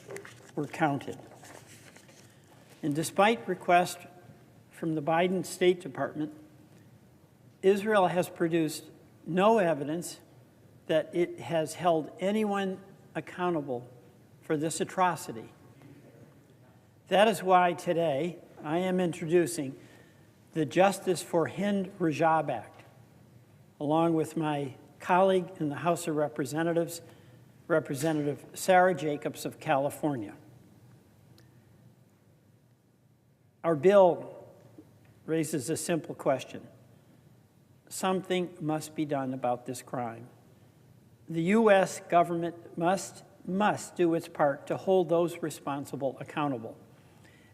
were counted. And despite requests from the Biden State Department, Israel has produced no evidence that it has held anyone accountable for this atrocity. That is why today I am introducing the Justice for Hind Rajab Act, along with my colleague in the House of Representatives, Representative Sarah Jacobs of California. Our bill raises a simple question. Something must be done about this crime. The U.S. government must do its part to hold those responsible accountable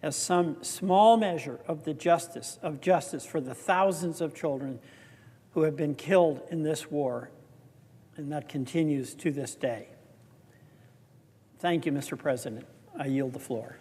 as some small measure of justice for the thousands of children who have been killed in this war, and that continues to this day. Thank you, Mr. President. I yield the floor.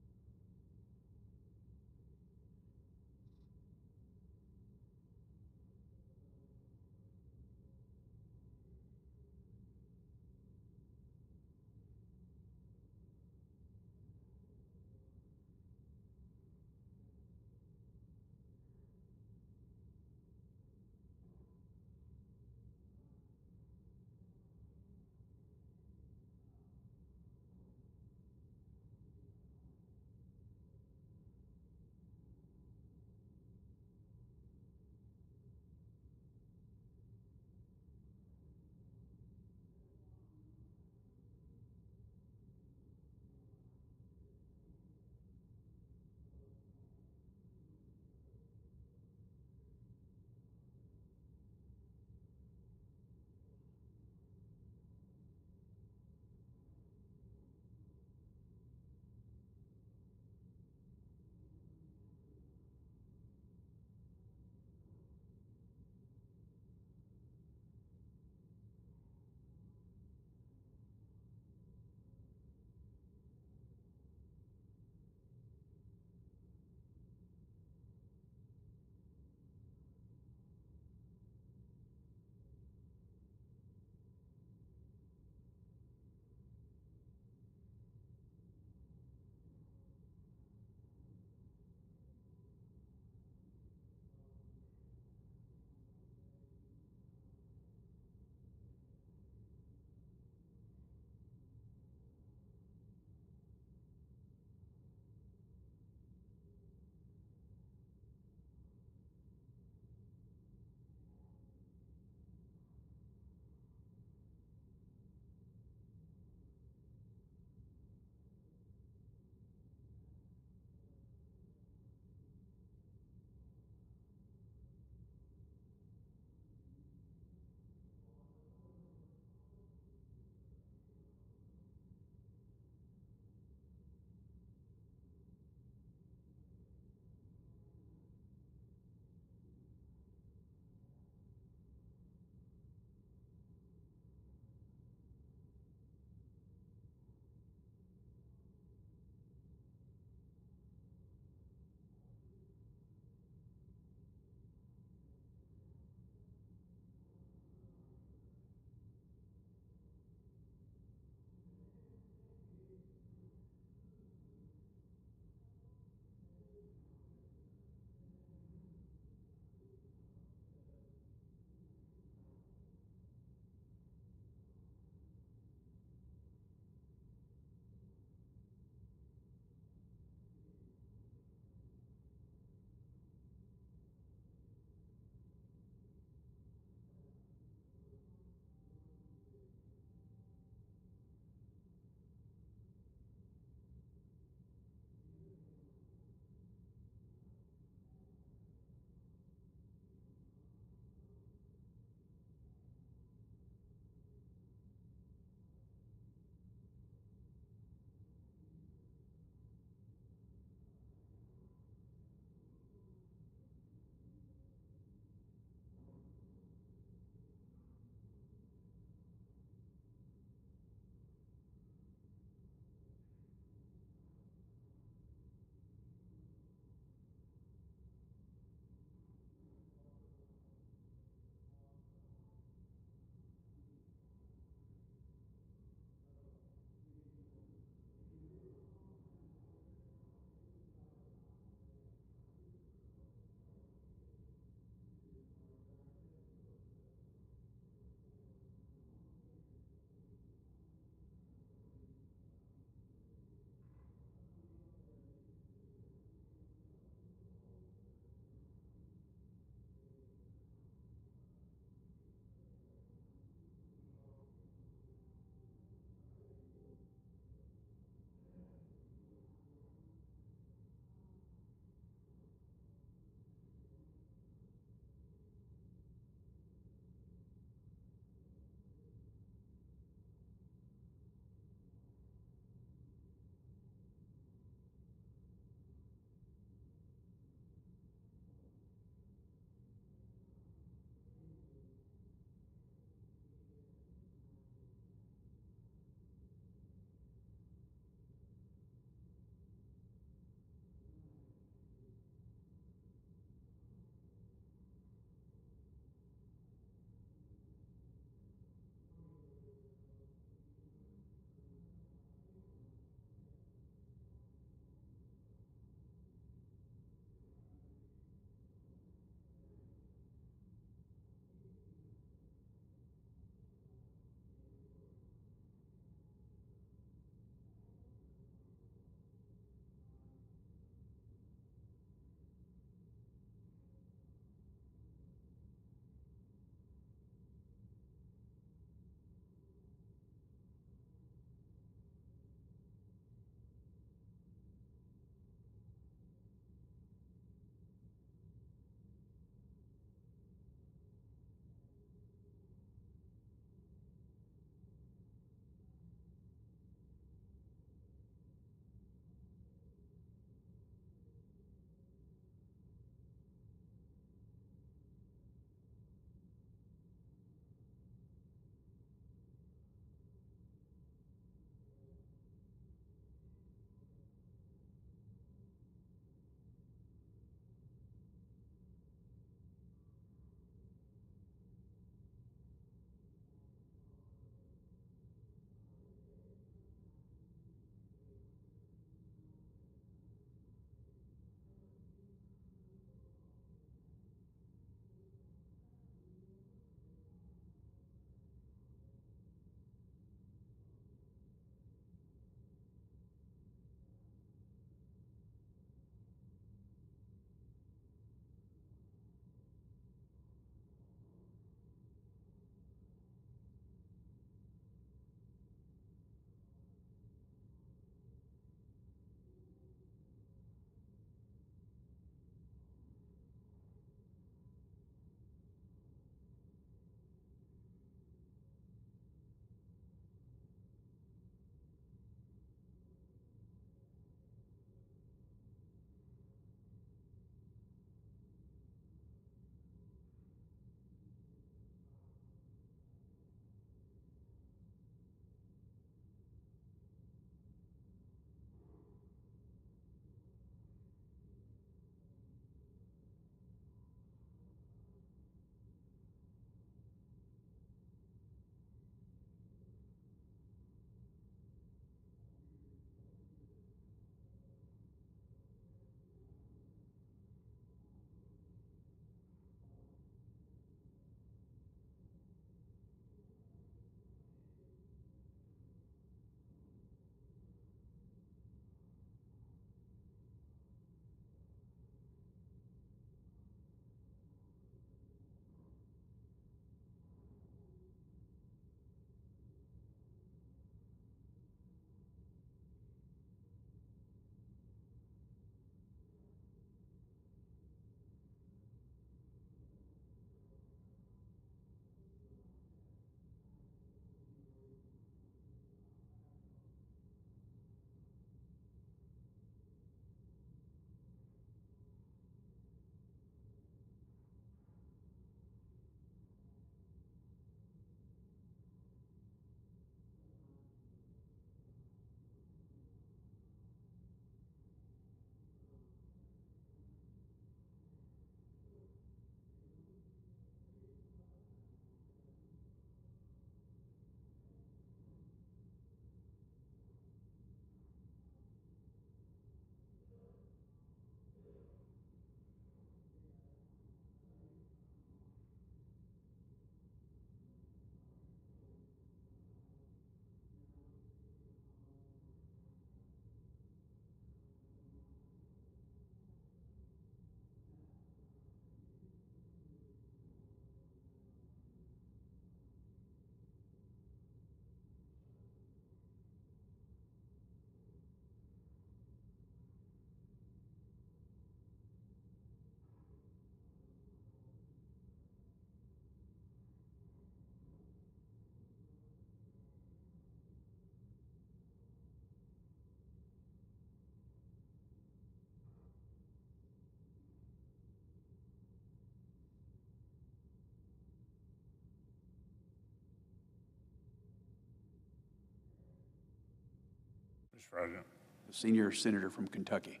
Mr. President. The senior senator from Kentucky.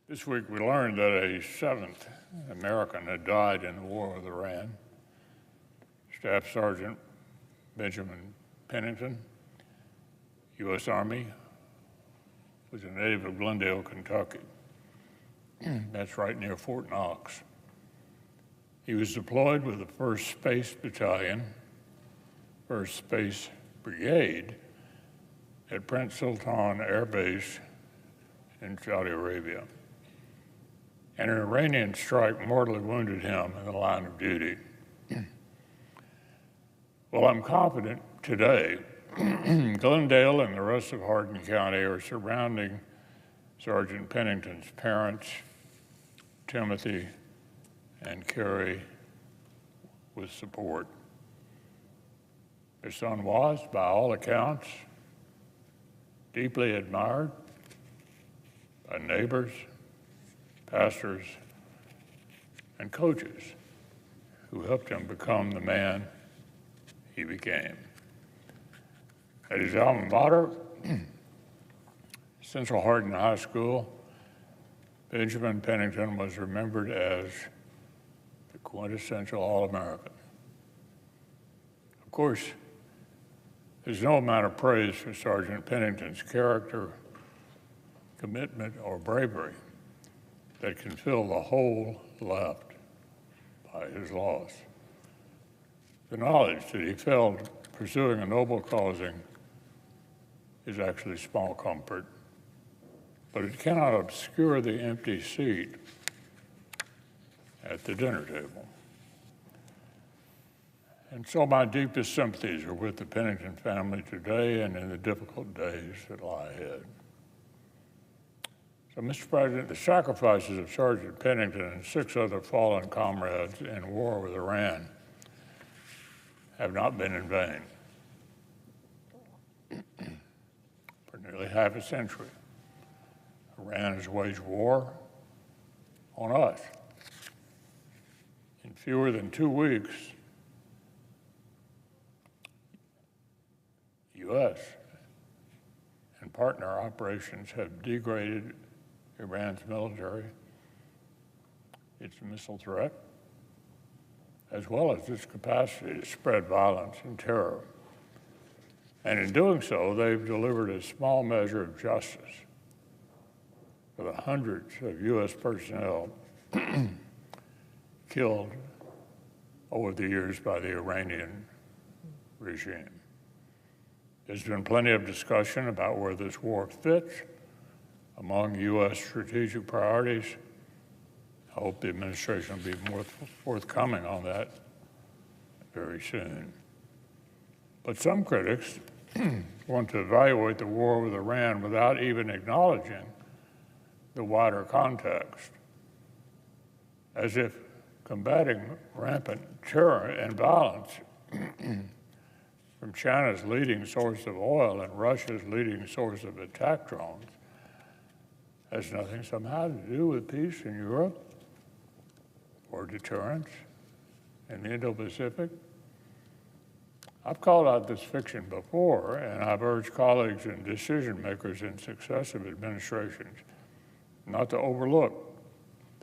This week we learned that a seventh American had died in the war with Iran. Staff Sergeant Benjamin Pennington, U.S. Army, was a native of Glendale, Kentucky. That's right near Fort Knox. He was deployed with the 1st Space Battalion, 1st Space Brigade at Prince Sultan Air Base in Saudi Arabia. And an Iranian strike mortally wounded him in the line of duty. Well, I'm confident today Glendale and the rest of Hardin County are surrounding Sergeant Pennington's parents, Timothy and Carrie, with support. Their son was, by all accounts, deeply admired by neighbors, pastors, and coaches who helped him become the man he became. At his alma mater, Central Hardin High School, Benjamin Pennington was remembered as the quintessential All-American. Of course, there's no amount of praise for Sergeant Pennington's character, commitment, or bravery that can fill the hole left by his loss. The knowledge that he failed pursuing a noble causing is actually small comfort, but it cannot obscure the empty seat at the dinner table. And so my deepest sympathies are with the Pennington family today and in the difficult days that lie ahead. So, Mr. President, the sacrifices of Sergeant Pennington and 6 other fallen comrades in war with Iran have not been in vain. For nearly half a century, Iran has waged war on us. In fewer than 2 weeks, U.S. and partner operations have degraded Iran's military, its missile threat, as well as its capacity to spread violence and terror. And in doing so, they've delivered a small measure of justice for the hundreds of U.S. personnel killed over the years by the Iranian regime. There's been plenty of discussion about where this war fits among U.S. strategic priorities. I hope the administration will be more forthcoming on that very soon. But some critics want to evaluate the war with Iran without even acknowledging the wider context, as if combating rampant terror and violence from China's leading source of oil and Russia's leading source of attack drones has nothing somehow to do with peace in Europe or deterrence in the Indo-Pacific. I've called out this fiction before, and I've urged colleagues and decision makers in successive administrations not to overlook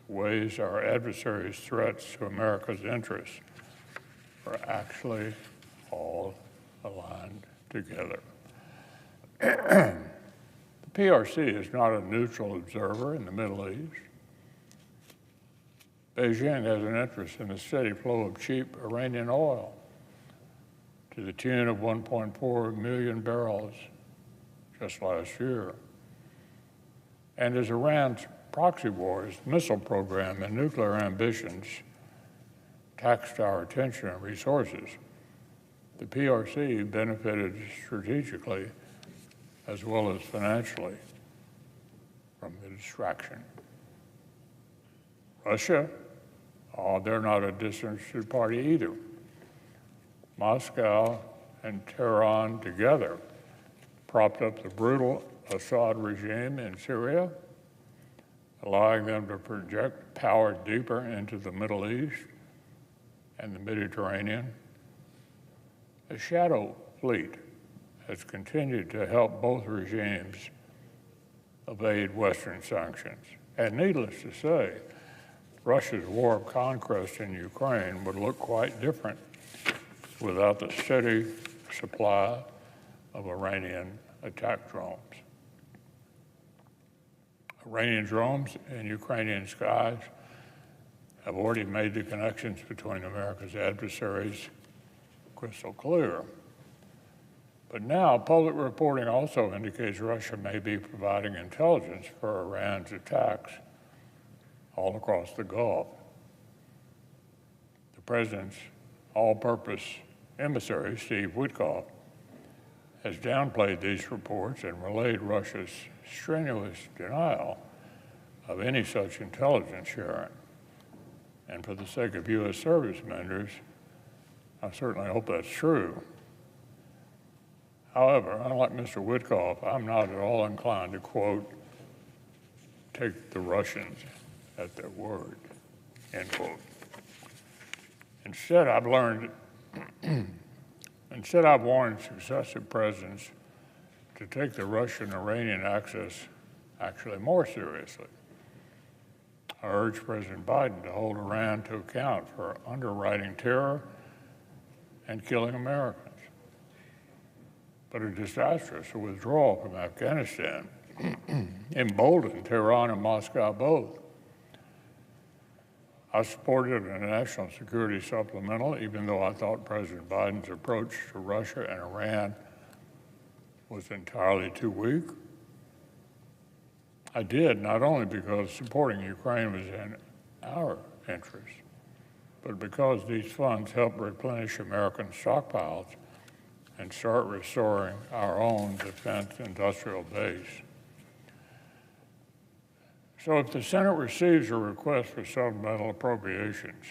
the ways our adversaries' threats to America's interests are actually all aligned together. The PRC is not a neutral observer in the Middle East. Beijing has an interest in the steady flow of cheap Iranian oil to the tune of 1.4 million barrels just last year. And as Iran's proxy wars, missile program, and nuclear ambitions taxed our attention and resources, the PRC benefited strategically as well as financially from the distraction. Russia, they're not a disinterested party either. Moscow and Tehran together propped up the brutal Assad regime in Syria, allowing them to project power deeper into the Middle East and the Mediterranean. A shadow fleet has continued to help both regimes evade Western sanctions. And needless to say, Russia's war of conquest in Ukraine would look quite different without the steady supply of Iranian attack drones. Iranian drones in Ukrainian skies have already made the connections between America's adversaries crystal clear. But now, public reporting also indicates Russia may be providing intelligence for Iran's attacks all across the Gulf. The president's all-purpose emissary, Steve Witkoff, has downplayed these reports and relayed Russia's strenuous denial of any such intelligence sharing. And for the sake of U.S. service members, I certainly hope that's true. However, unlike Mr. Witkoff, I'm not at all inclined to, quote, take the Russians at their word, end quote. Instead, I've warned successive presidents to take the Russian-Iranian axis actually more seriously. I urge President Biden to hold Iran to account for underwriting terror and killing Americans. But a disastrous withdrawal from Afghanistan emboldened Tehran and Moscow both. I supported a national security supplemental, even though I thought President Biden's approach to Russia and Iran was entirely too weak. I did, not only because supporting Ukraine was in our interest, but because these funds help replenish American stockpiles and start restoring our own defense industrial base. So if the Senate receives a request for supplemental appropriations,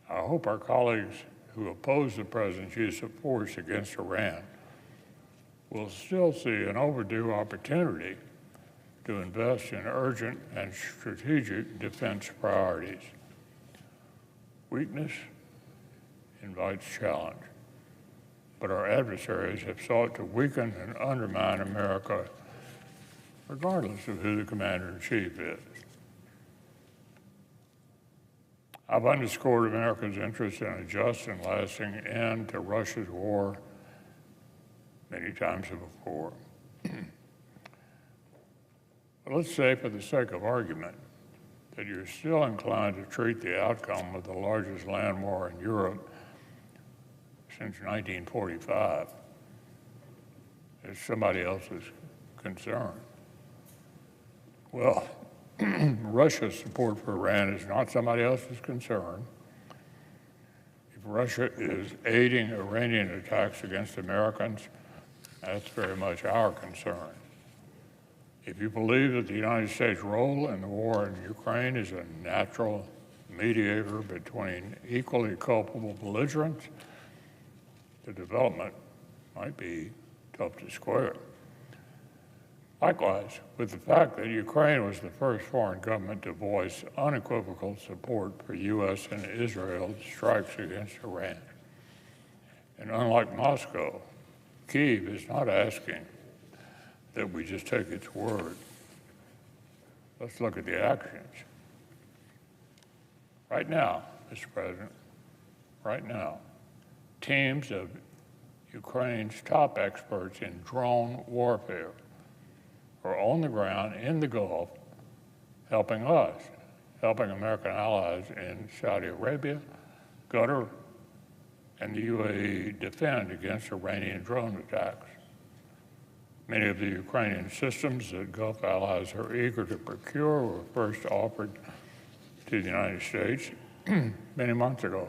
I hope our colleagues who oppose the president's use of force against Iran will still see an overdue opportunity to invest in urgent and strategic defense priorities. Weakness invites challenge, but our adversaries have sought to weaken and undermine America regardless of who the commander-in-chief is. I've underscored America's interest in a just and lasting end to Russia's war many times before. But let's say, for the sake of argument, that you're still inclined to treat the outcome of the largest land war in Europe since 1945 as somebody else's concern. Well, Russia's support for Iran is not somebody else's concern. If Russia is aiding Iranian attacks against Americans, that's very much our concern. If you believe that the United States' role in the war in Ukraine is a natural mediator between equally culpable belligerents, the development might be tough to square. Likewise, with the fact that Ukraine was the first foreign government to voice unequivocal support for U.S. and Israel's strikes against Iran. And unlike Moscow, Kyiv is not asking that we just take its word. Let's look at the actions. Right now, Mr. President, right now, teams of Ukraine's top experts in drone warfare are on the ground in the Gulf helping us, helping American allies in Saudi Arabia, Qatar, and the UAE defend against Iranian drone attacks. Many of the Ukrainian systems that Gulf allies are eager to procure were first offered to the United States many months ago.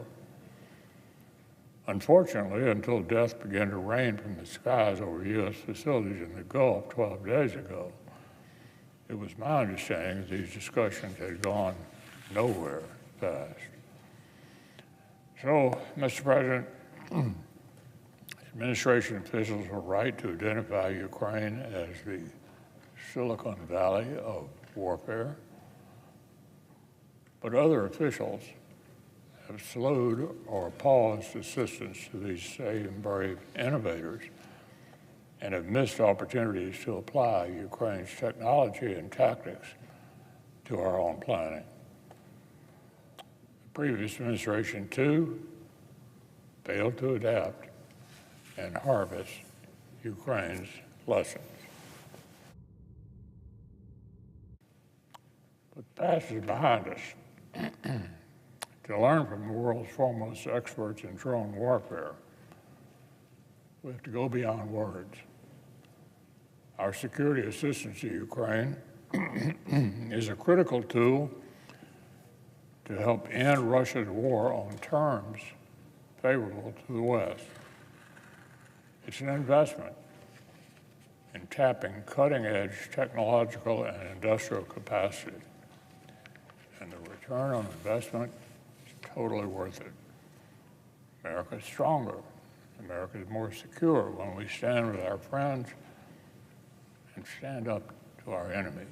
Unfortunately, until death began to rain from the skies over U.S. facilities in the Gulf 12 days ago, it was my understanding that these discussions had gone nowhere fast. So, Mr. President, administration officials were right to identify Ukraine as the Silicon Valley of warfare, but other officials have slowed or paused assistance to these same brave innovators and have missed opportunities to apply Ukraine's technology and tactics to our own planning. The previous administration, too, failed to adapt and harvest Ukraine's lessons. But the past is behind us. To learn from the world's foremost experts in drone warfare, we have to go beyond words. Our security assistance to Ukraine is a critical tool to help end Russia's war on terms favorable to the West. It's an investment in tapping cutting-edge technological and industrial capacity, and the return on investment is totally worth it. America is stronger. America is more secure when we stand with our friends and stand up to our enemies.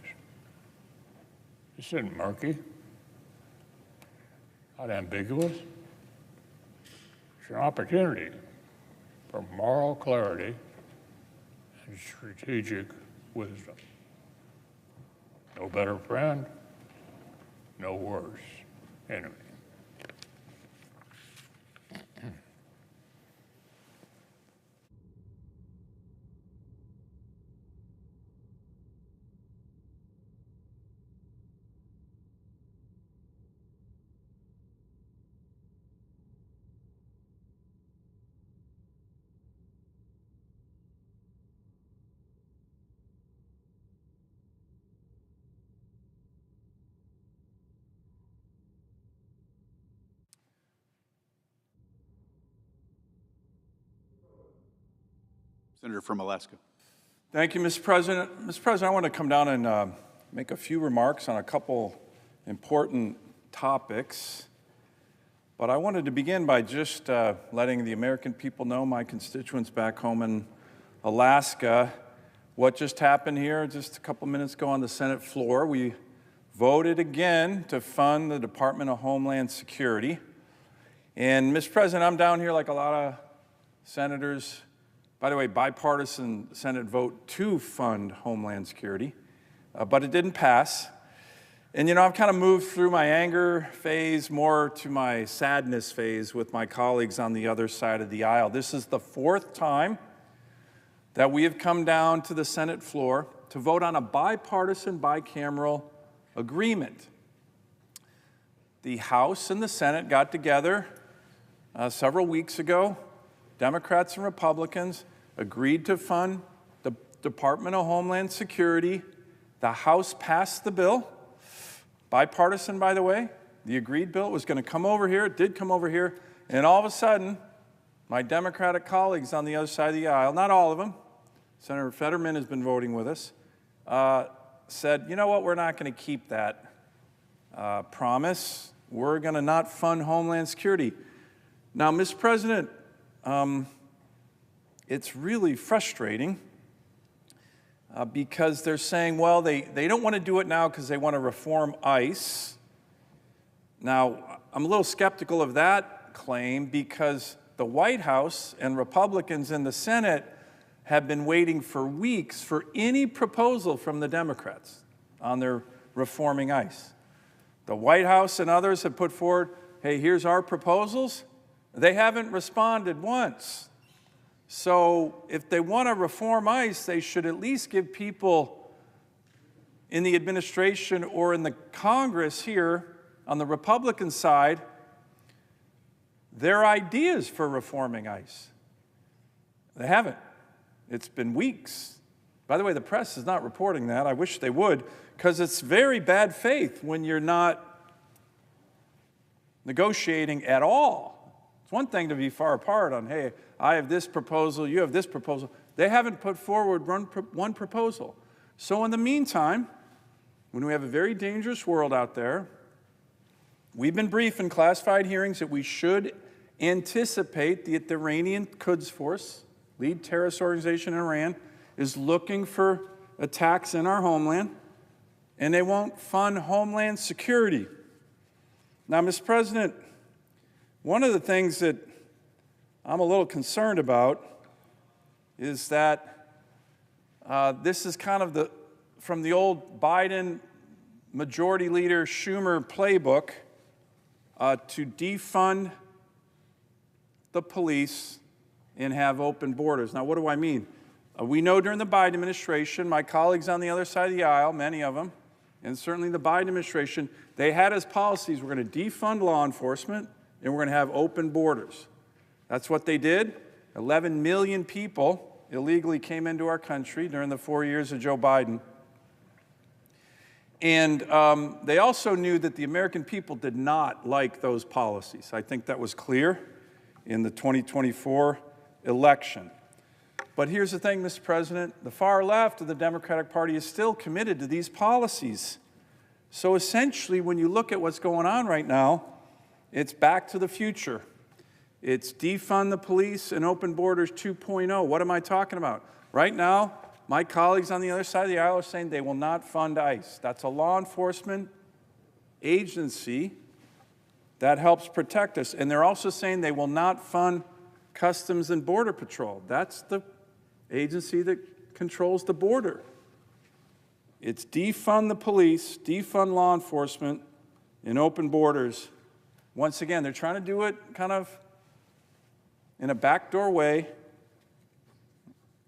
This isn't murky, not ambiguous. It's an opportunity for moral clarity and strategic wisdom. No better friend, no worse enemy. Senator from Alaska. Thank you, Mr. President. Mr. President, I want to come down and make a few remarks on a couple important topics. But I wanted to begin by just letting the American people know, my constituents back home in Alaska, what just happened here just a couple minutes ago on the Senate floor. We voted again to fund the Department of Homeland Security. And, Mr. President, I'm down here like a lot of senators. By the way, bipartisan Senate vote to fund Homeland Security, but it didn't pass. And, you know, I've kind of moved through my anger phase more to my sadness phase with my colleagues on the other side of the aisle. This is the fourth time that we have come down to the Senate floor to vote on a bipartisan, bicameral agreement. The House and the Senate got together several weeks ago. Democrats and Republicans agreed to fund the Department of Homeland Security. The House passed the bill, bipartisan, by the way. The agreed bill was going to come over here. It did come over here. And all of a sudden, my Democratic colleagues on the other side of the aisle, not all of them, Senator Fetterman has been voting with us, said, you know what, we're not going to keep that promise. We're going to not fund Homeland Security. Now, Mr. President, it's really frustrating because they're saying, well, they don't want to do it now because they want to reform ICE. Now, I'm a little skeptical of that claim because the White House and Republicans in the Senate have been waiting for weeks for any proposal from the Democrats on their reforming ICE. The White House and others have put forward, hey, here's our proposals. They haven't responded once. So if they want to reform ICE, they should at least give people in the administration or in the Congress here on the Republican side their ideas for reforming ICE. They haven't. It's been weeks. By the way, the press is not reporting that. I wish they would, because it's very bad faith when you're not negotiating at all. It's one thing to be far apart on, hey, I have this proposal, you have this proposal. They haven't put forward one proposal. So in the meantime, when we have a very dangerous world out there, we've been briefed in classified hearings that we should anticipate that the Iranian Quds Force, lead terrorist organization in Iran, is looking for attacks in our homeland, and they won't fund Homeland Security. Now, Mr. President, one of the things that I'm a little concerned about is that This is kind of from the old Biden Majority Leader Schumer playbook to defund the police and have open borders. Now, what do I mean? We know during the Biden administration, my colleagues on the other side of the aisle, many of them, and certainly the Biden administration, they had as policies, we're going to defund law enforcement and we're going to have open borders. That's what they did. 11 million people illegally came into our country during the 4 years of Joe Biden. And they also knew that the American people did not like those policies. I think that was clear in the 2024 election. But here's the thing, Mr. President, the far left of the Democratic Party is still committed to these policies. So essentially, when you look at what's going on right now, it's back to the future. It's defund the police and open borders 2.0. What am I talking about? Right now, my colleagues on the other side of the aisle are saying they will not fund ICE. That's a law enforcement agency that helps protect us. And they're also saying they will not fund Customs and Border Patrol. That's the agency that controls the border. It's defund the police, defund law enforcement, and open borders. Once again, they're trying to do it kind of in a backdoor way.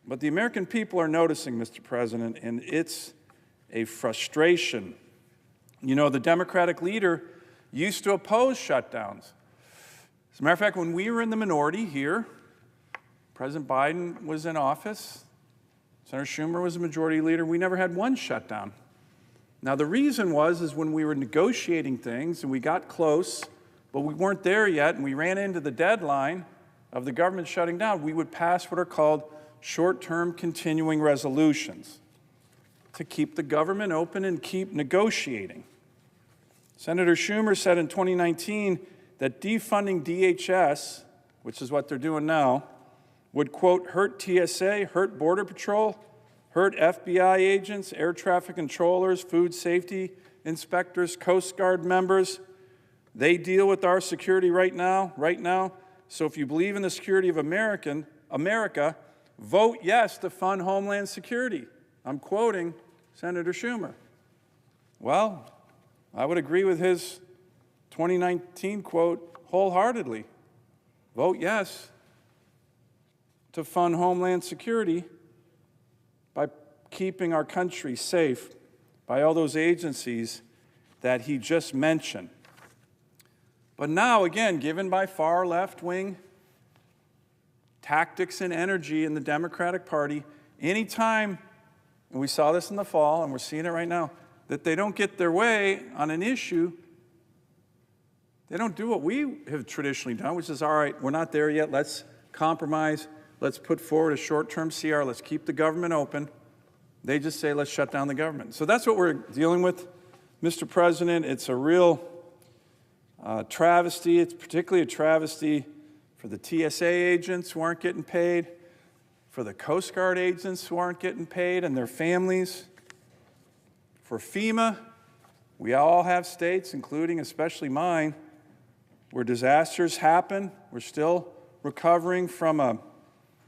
But the American people are noticing, Mr. President, and it's a frustration. You know, the Democratic leader used to oppose shutdowns. As a matter of fact, when we were in the minority here, President Biden was in office, Senator Schumer was a majority leader, we never had one shutdown. Now, the reason is when we were negotiating things and we got close, but we weren't there yet, and we ran into the deadline of the government shutting down, we would pass what are called short-term continuing resolutions to keep the government open and keep negotiating. Senator Schumer said in 2019 that defunding DHS, which is what they're doing now, would, quote, hurt TSA, hurt Border Patrol, hurt FBI agents, air traffic controllers, food safety inspectors, Coast Guard members. They deal with our security right now. So if you believe in the security of America, vote yes to fund Homeland Security. I'm quoting Senator Schumer. Well, I would agree with his 2019 quote wholeheartedly. Vote yes to fund Homeland Security by keeping our country safe by all those agencies that he just mentioned. But now, again, given by far left-wing tactics and energy in the Democratic Party, anytime, and we saw this in the fall and we're seeing it right now, that they don't get their way on an issue, they don't do what we have traditionally done, which is, all right, we're not there yet, let's compromise, let's put forward a short-term CR, let's keep the government open. They just say, let's shut down the government. So that's what we're dealing with, Mr. President. It's a real travesty. It's particularly a travesty for the TSA agents who aren't getting paid, for the Coast Guard agents who aren't getting paid and their families, for FEMA. We all have states, including especially mine, where disasters happen. We're still recovering from a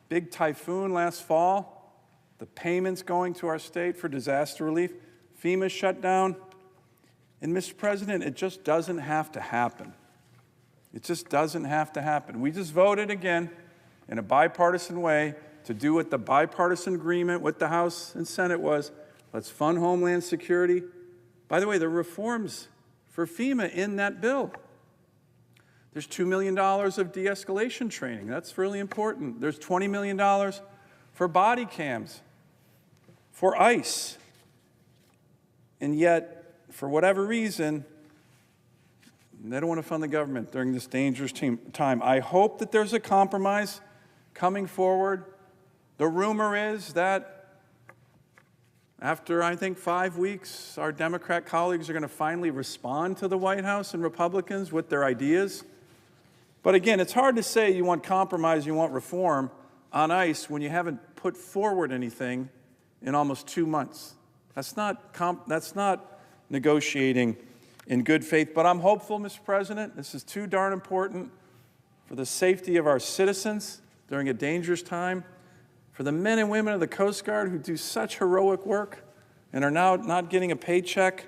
big typhoon last fall. The payments going to our state for disaster relief, FEMA shut down. And Mr. President, it just doesn't have to happen. It just doesn't have to happen. We just voted again in a bipartisan way to do what the bipartisan agreement with the House and Senate was. Let's fund Homeland Security. By the way, there are reforms for FEMA in that bill. There's $2 million of de-escalation training. That's really important. There's $20 million for body cams, for ICE. And yet, for whatever reason, they don't want to fund the government during this dangerous time. I hope that there's a compromise coming forward. The rumor is that after, I think, 5 weeks, our Democrat colleagues are going to finally respond to the White House and Republicans with their ideas. But again, it's hard to say you want compromise, you want reform on ICE when you haven't put forward anything in almost 2 months. That's not negotiating in good faith. But I'm hopeful, Mr. President, this is too darn important for the safety of our citizens during a dangerous time, for the men and women of the Coast Guard who do such heroic work and are now not getting a paycheck.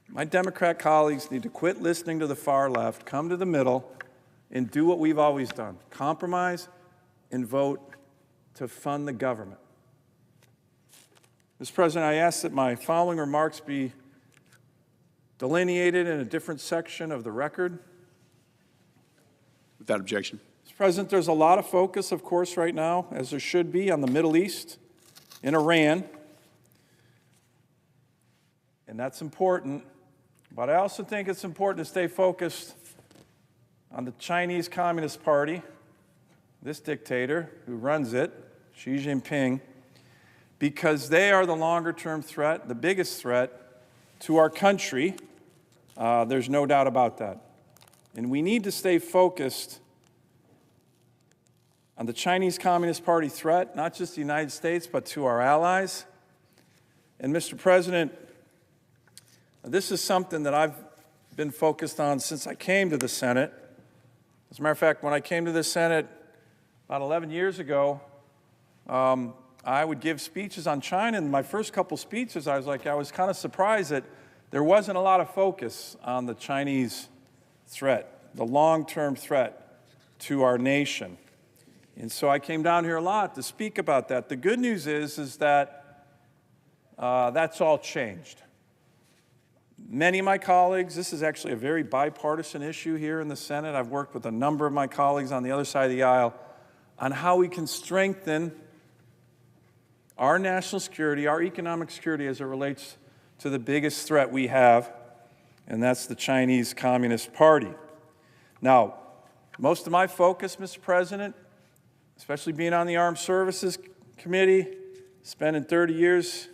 My Democrat colleagues need to quit listening to the far left, come to the middle, and do what we've always done: compromise and vote to fund the government. Mr. President, I ask that my following remarks be delineated in a different section of the record. Without objection. Mr. President, there's a lot of focus, of course, right now, as there should be, on the Middle East and Iran. And that's important. But I also think it's important to stay focused on the Chinese Communist Party, this dictator who runs it, Xi Jinping, because they are the longer-term threat, the biggest threat to our country. There's no doubt about that. And we need to stay focused on the Chinese Communist Party threat, not just the United States, but to our allies. And Mr. President, this is something that I've been focused on since I came to the Senate. As a matter of fact, when I came to the Senate about 11 years ago, I would give speeches on China, and my first couple speeches, I was kind of surprised that there wasn't a lot of focus on the Chinese threat, the long-term threat to our nation. And so I came down here a lot to speak about that. The good news is that that's all changed. Many of my colleagues, this is actually a very bipartisan issue here in the Senate. I've worked with a number of my colleagues on the other side of the aisle on how we can strengthen our national security, our economic security as it relates to the biggest threat we have, and that's the Chinese Communist Party. Now, most of my focus, Mr. President, especially being on the Armed Services Committee, spending 30 years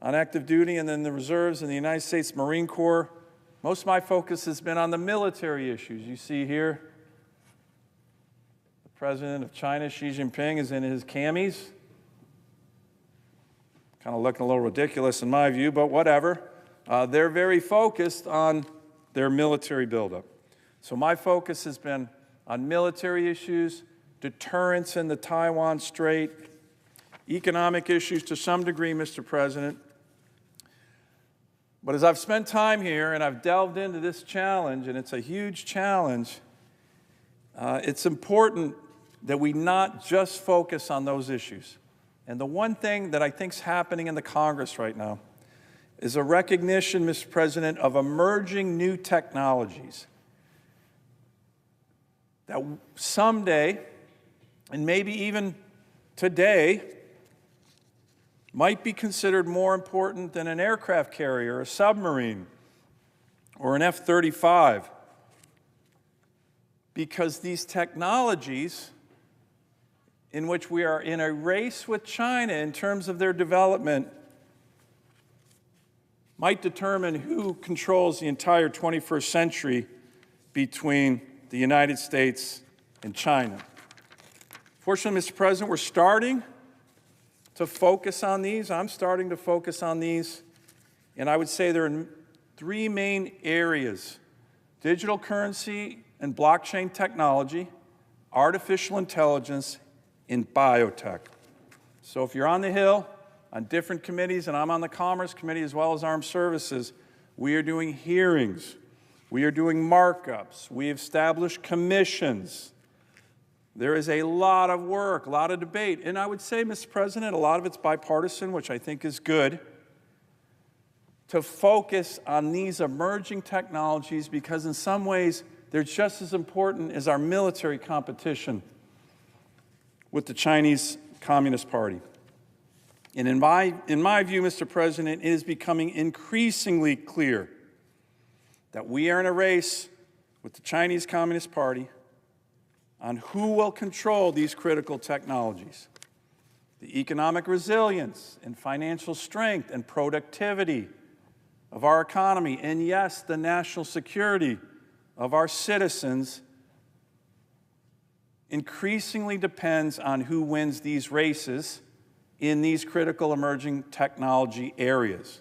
on active duty and then the reserves in the United States Marine Corps, most of my focus has been on the military issues. You see here, the President of China, Xi Jinping, is in his camis. Kind of looking a little ridiculous in my view, but whatever. They're very focused on their military buildup. So my focus has been on military issues, deterrence in the Taiwan Strait, economic issues to some degree, Mr. President. But as I've spent time here and I've delved into this challenge, and it's a huge challenge, it's important that we not just focus on those issues. And the one thing that I think is happening in the Congress right now is a recognition, Mr. President, of emerging new technologies that someday, and maybe even today, might be considered more important than an aircraft carrier, a submarine, or an F-35, because these technologies, in which we are in a race with China in terms of their development, might determine who controls the entire 21st century between the United States and China. Fortunately, Mr. President, we're starting to focus on these. I'm starting to focus on these, and I would say there are three main areas: digital currency and blockchain technology, artificial intelligence, and biotech. So if you're on the Hill, on different committees, and I'm on the Commerce Committee as well as Armed Services, we are doing hearings, we are doing markups, we have established commissions. There is a lot of work, a lot of debate, and I would say, Mr. President, a lot of it's bipartisan, which I think is good, to focus on these emerging technologies, because in some ways they're just as important as our military competition with the Chinese Communist Party. And in my view, Mr. President, it is becoming increasingly clear that we are in a race with the Chinese Communist Party on who will control these critical technologies. The economic resilience and financial strength and productivity of our economy, and yes, the national security of our citizens, increasingly depends on who wins these races in these critical emerging technology areas.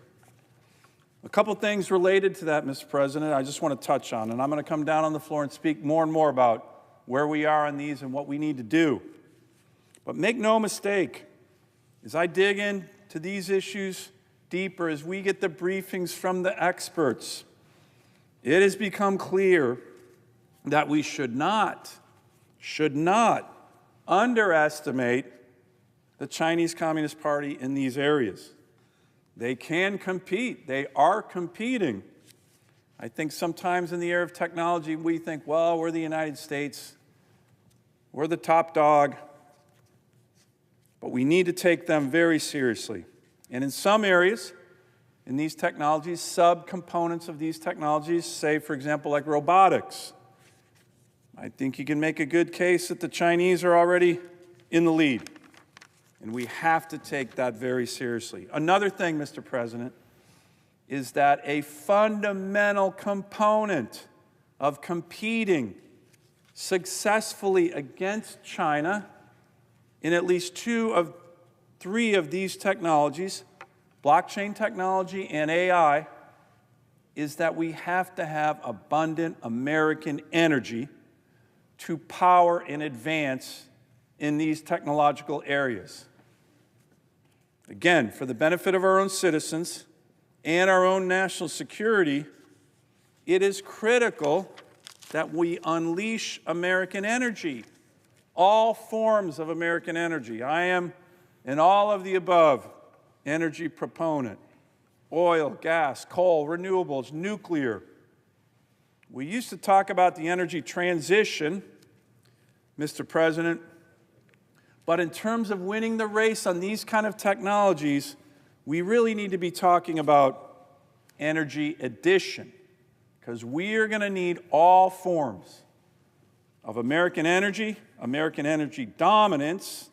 A couple things related to that, Mr. President, I just want to touch on, and I'm going to come down on the floor and speak more and more about where we are on these and what we need to do. But make no mistake, as I dig into these issues deeper, as we get the briefings from the experts, it has become clear that we should not underestimate the Chinese Communist Party in these areas. They can compete. They are competing. I think sometimes in the area of technology, we think, well, we're the United States. We're the top dog. But we need to take them very seriously. And in some areas, in these technologies, subcomponents of these technologies, say, for example, like robotics, I think you can make a good case that the Chinese are already in the lead. And we have to take that very seriously. Another thing, Mr. President, is that a fundamental component of competing successfully against China in at least 2 of 3 of these technologies, blockchain technology and AI, is that we have to have abundant American energy to power and advance in these technological areas. Again, for the benefit of our own citizens and our own national security, it is critical that we unleash American energy, all forms of American energy. I am an all of the above energy proponent: oil, gas, coal, renewables, nuclear. We used to talk about the energy transition, Mr. President, but in terms of winning the race on these kind of technologies, we really need to be talking about energy addition, because we are going to need all forms of American energy dominance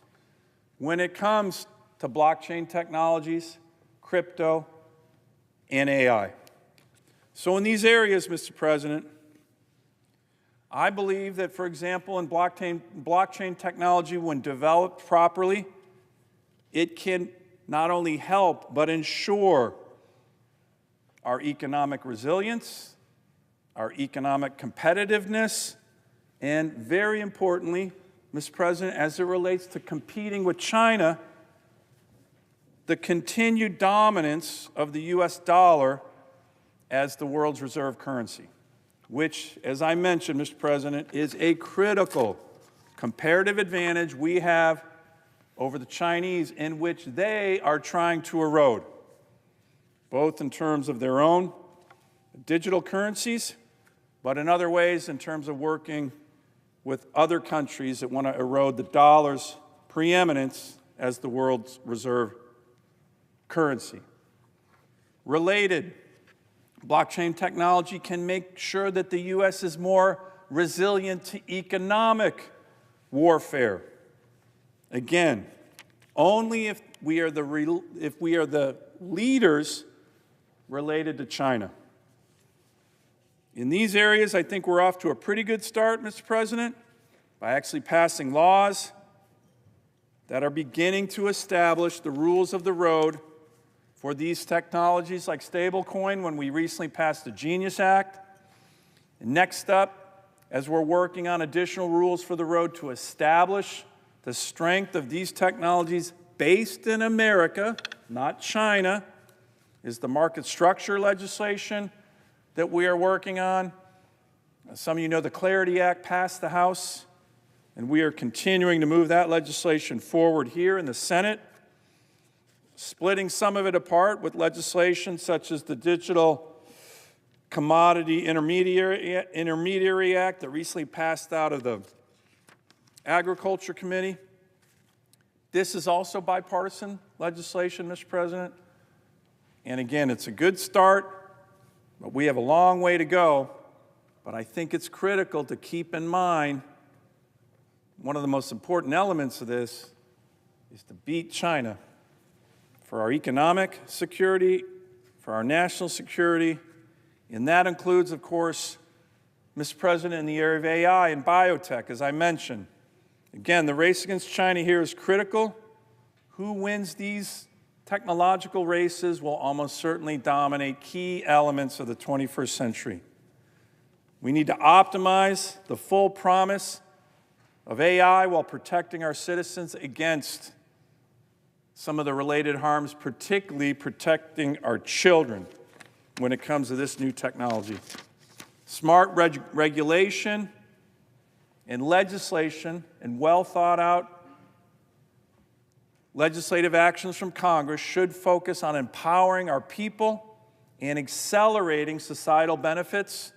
when it comes to blockchain technologies, crypto, and AI. So in these areas, Mr. President, I believe that, for example, in blockchain technology, when developed properly, it can not only help but ensure our economic resilience, our economic competitiveness, and very importantly, Mr. President, as it relates to competing with China, the continued dominance of the U.S. dollar as the world's reserve currency, which, as I mentioned, Mr. President, is a critical comparative advantage we have over the Chinese, in which they are trying to erode, both in terms of their own digital currencies, but in other ways in terms of working with other countries that want to erode the dollar's preeminence as the world's reserve currency. Related, blockchain technology can make sure that the U.S. is more resilient to economic warfare. Again, only if we are the leaders related to China. In these areas, I think we're off to a pretty good start, Mr. President, by actually passing laws that are beginning to establish the rules of the road for these technologies like stablecoin, when we recently passed the Genius Act. And next up, as we're working on additional rules for the road to establish the strength of these technologies based in America, not China, is the market structure legislation that we are working on. Some of you know the Clarity Act passed the House, and we are continuing to move that legislation forward here in the Senate, splitting some of it apart with legislation such as the Digital Commodity Intermediary Act that recently passed out of the Agriculture Committee. This is also bipartisan legislation, Mr. President. And again, it's a good start, but we have a long way to go. But I think it's critical to keep in mind one of the most important elements of this is to beat China for our economic security, for our national security, and that includes, of course, Mr. President, in the area of AI and biotech, as I mentioned. Again, the race against China here is critical. Who wins these technological races will almost certainly dominate key elements of the 21st century. We need to optimize the full promise of AI while protecting our citizens against some of the related harms, particularly protecting our children when it comes to this new technology. Smart regulation and legislation and well thought out legislative actions from Congress should focus on empowering our people and accelerating societal benefits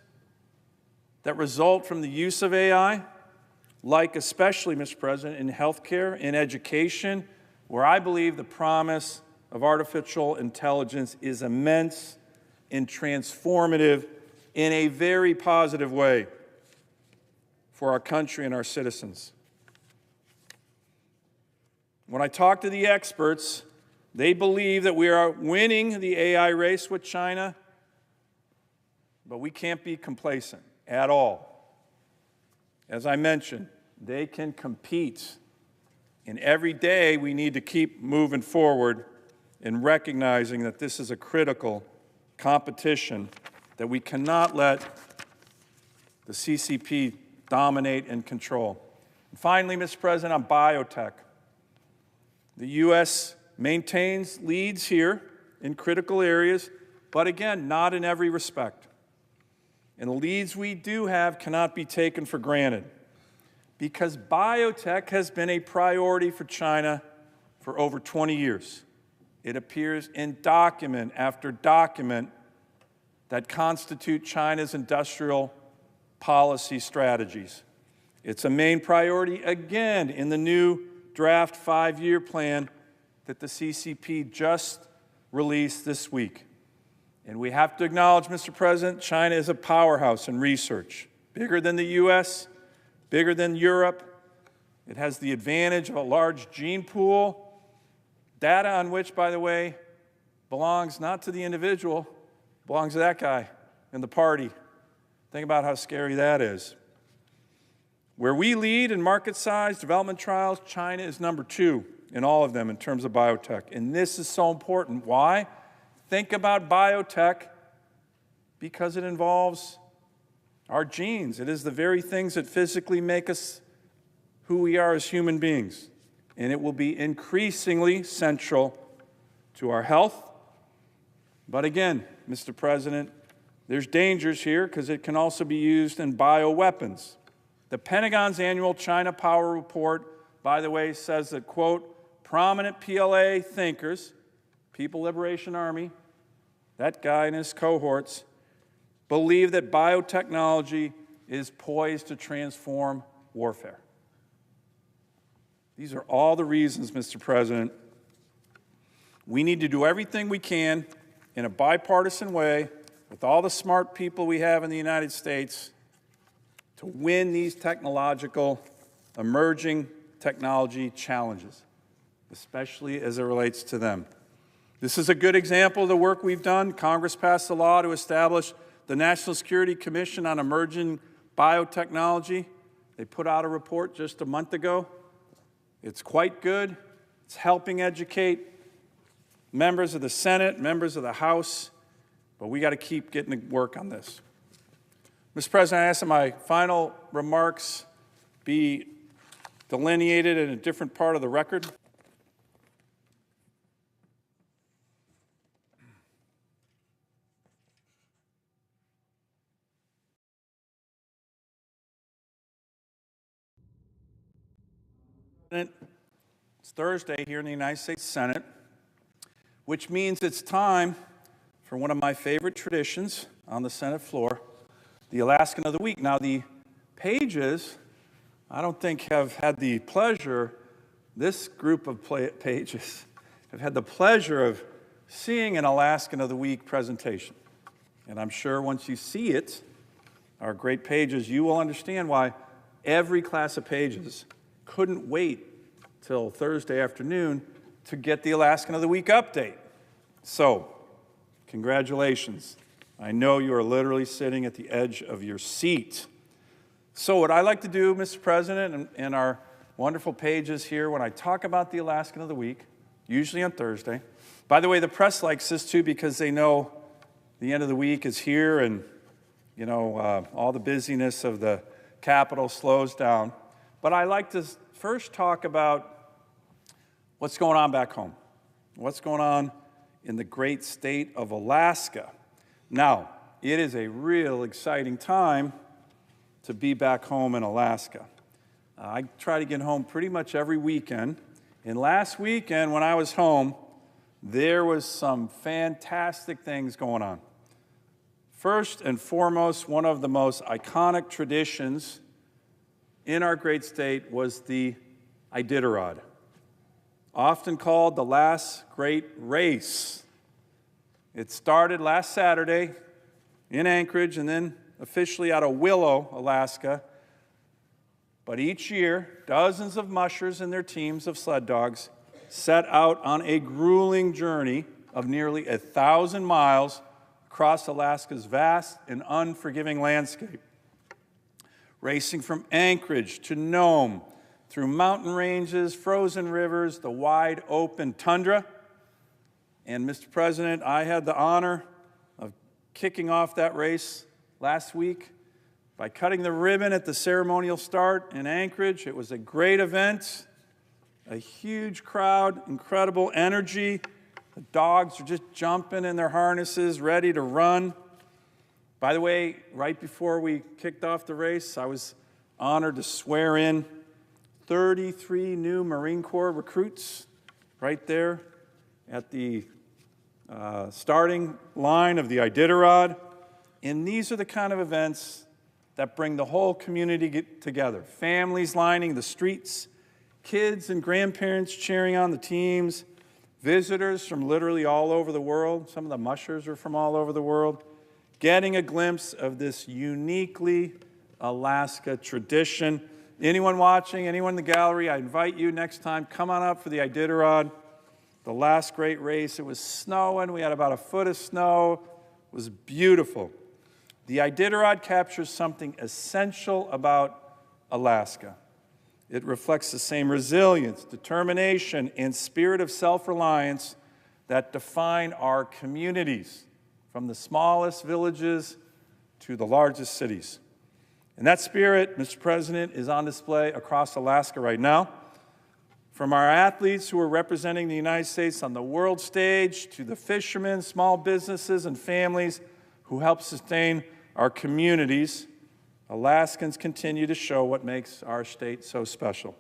that result from the use of AI, like especially, Mr. President, in healthcare, in education, where I believe the promise of artificial intelligence is immense and transformative in a very positive way for our country and our citizens. When I talk to the experts, they believe that we are winning the AI race with China, but we can't be complacent at all. As I mentioned, they can compete, and every day we need to keep moving forward and recognizing that this is a critical competition that we cannot let the CCP dominate and control. And finally, Mr. President, on biotech. The U.S. maintains leads here in critical areas, but again, not in every respect. And the leads we do have cannot be taken for granted, because biotech has been a priority for China for over 20 years. It appears in document after document that constitute China's industrial policy strategies. It's a main priority again in the new draft 5-year plan that the CCP just released this week. And we have to acknowledge, Mr. President, China is a powerhouse in research, bigger than the U.S., bigger than Europe. It has the advantage of a large gene pool, data on which, by the way, belongs not to the individual, belongs to that guy and the party. Think about how scary that is. Where we lead in market size, development trials, China is number 2 in all of them in terms of biotech. And this is so important. Why? Think about biotech because it involves our genes. It is the very things that physically make us who we are as human beings. And it will be increasingly central to our health. But again, Mr. President, there's dangers here because it can also be used in bioweapons. The Pentagon's annual China Power Report, by the way, says that, quote, prominent PLA thinkers, People Liberation Army, that guy and his cohorts, believe that biotechnology is poised to transform warfare. These are all the reasons, Mr. President, we need to do everything we can in a bipartisan way with all the smart people we have in the United States to win these emerging technology challenges, especially as it relates to them. This is a good example of the work we've done. Congress passed a law to establish the National Security Commission on Emerging Biotechnology. They put out a report just a month ago. It's quite good. It's helping educate members of the Senate, members of the House, but we got to keep getting to work on this. Mr. President, I ask that my final remarks be delineated in a different part of the record. It's Thursday here in the United States Senate, which means it's time for one of my favorite traditions on the Senate floor, the Alaskan of the Week. Now, the pages, I don't think have had the pleasure, this group of pages have had the pleasure of seeing an Alaskan of the Week presentation. And I'm sure once you see it, our great pages, you will understand why every class of pages couldn't wait till Thursday afternoon to get the Alaskan of the Week update. So, congratulations. I know you are literally sitting at the edge of your seat. So what I like to do, Mr. President, and our wonderful pages here, when I talk about the Alaskan of the Week, usually on Thursday. By the way, the press likes this too because they know the end of the week is here and, all the busyness of the Capitol slows down. But I like to first talk about what's going on back home, what's going on in the great state of Alaska. Now, it is a real exciting time to be back home in Alaska. I try to get home pretty much every weekend. And last weekend when I was home, there was some fantastic things going on. First and foremost, one of the most iconic traditions in our great state was the Iditarod, often called the last great race. It started last Saturday in Anchorage and then officially out of Willow, Alaska. But each year, dozens of mushers and their teams of sled dogs set out on a grueling journey of nearly 1,000 miles across Alaska's vast and unforgiving landscape. Racing from Anchorage to Nome, through mountain ranges, frozen rivers, the wide open tundra. And Mr. President, I had the honor of kicking off that race last week by cutting the ribbon at the ceremonial start in Anchorage. It was a great event, a huge crowd, incredible energy. The dogs are just jumping in their harnesses, ready to run. By the way, right before we kicked off the race, I was honored to swear in 33 new Marine Corps recruits right there at the starting line of the Iditarod. And these are the kind of events that bring the whole community together. Families lining the streets, kids and grandparents cheering on the teams, visitors from literally all over the world. Some of the mushers are from all over the world, getting a glimpse of this uniquely Alaska tradition. Anyone watching, anyone in the gallery, I invite you next time, come on up for the Iditarod, the last great race. It was snowing. We had about a foot of snow. It was beautiful. The Iditarod captures something essential about Alaska. It reflects the same resilience, determination, and spirit of self-reliance that define our communities, from the smallest villages to the largest cities. And that spirit, Mr. President, is on display across Alaska right now. From our athletes who are representing the United States on the world stage to the fishermen, small businesses, and families who help sustain our communities, Alaskans continue to show what makes our state so special.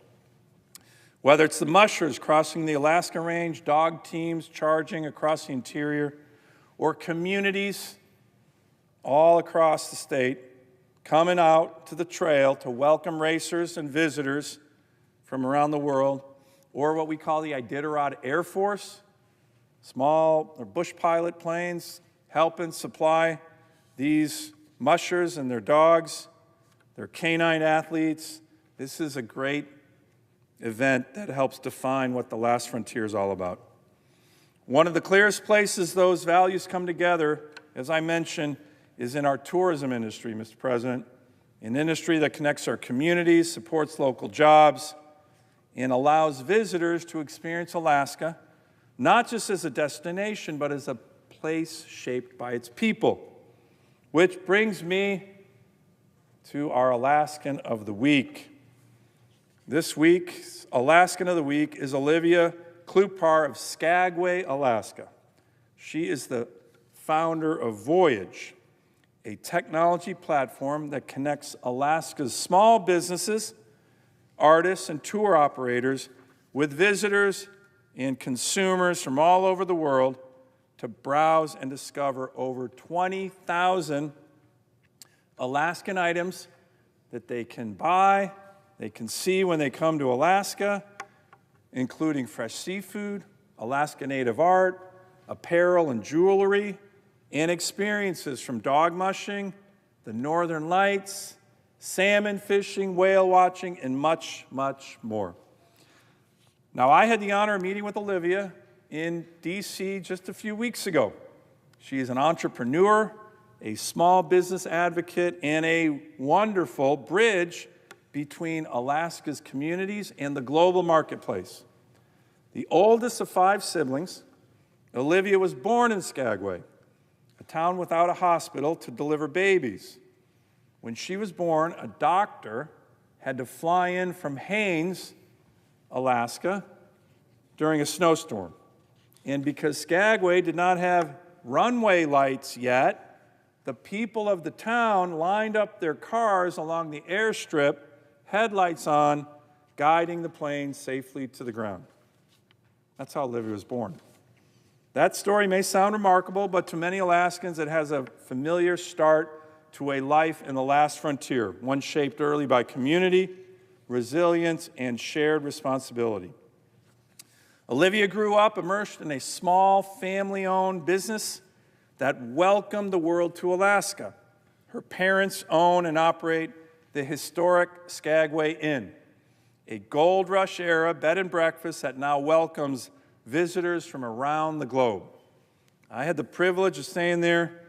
Whether it's the mushers crossing the Alaska Range, dog teams charging across the interior, or communities all across the state coming out to the trail to welcome racers and visitors from around the world, or what we call the Iditarod Air Force, small or bush pilot planes helping supply these mushers and their dogs, their canine athletes. This is a great event that helps define what the last frontier is all about. One of the clearest places those values come together, as I mentioned, is in our tourism industry, Mr. President, an industry that connects our communities, supports local jobs, and allows visitors to experience Alaska, not just as a destination, but as a place shaped by its people. Which brings me to our Alaskan of the Week. This week's Alaskan of the Week is Olivia Klupar of Skagway, Alaska. She is the founder of Voyage, a technology platform that connects Alaska's small businesses, artists, and tour operators with visitors and consumers from all over the world to browse and discover over 20,000 Alaskan items that they can buy, they can see when they come to Alaska, including fresh seafood, Alaska Native art, apparel and jewelry, and experiences from dog mushing, the Northern Lights, salmon fishing, whale watching, and much, much more. Now, I had the honor of meeting with Olivia in D.C. just a few weeks ago. She is an entrepreneur, a small business advocate, and a wonderful bridge between Alaska's communities and the global marketplace. The oldest of 5 siblings, Olivia was born in Skagway, a town without a hospital to deliver babies. When she was born, a doctor had to fly in from Haines, Alaska, during a snowstorm. And because Skagway did not have runway lights yet, the people of the town lined up their cars along the airstrip, headlights on, guiding the plane safely to the ground. That's how Olivia was born. That story may sound remarkable, but to many Alaskans, it has a familiar start to a life in the last frontier, one shaped early by community, resilience, and shared responsibility. Olivia grew up immersed in a small, family-owned business that welcomed the world to Alaska. Her parents own and operate the historic Skagway Inn, a gold rush era bed and breakfast that now welcomes visitors from around the globe. I had the privilege of staying there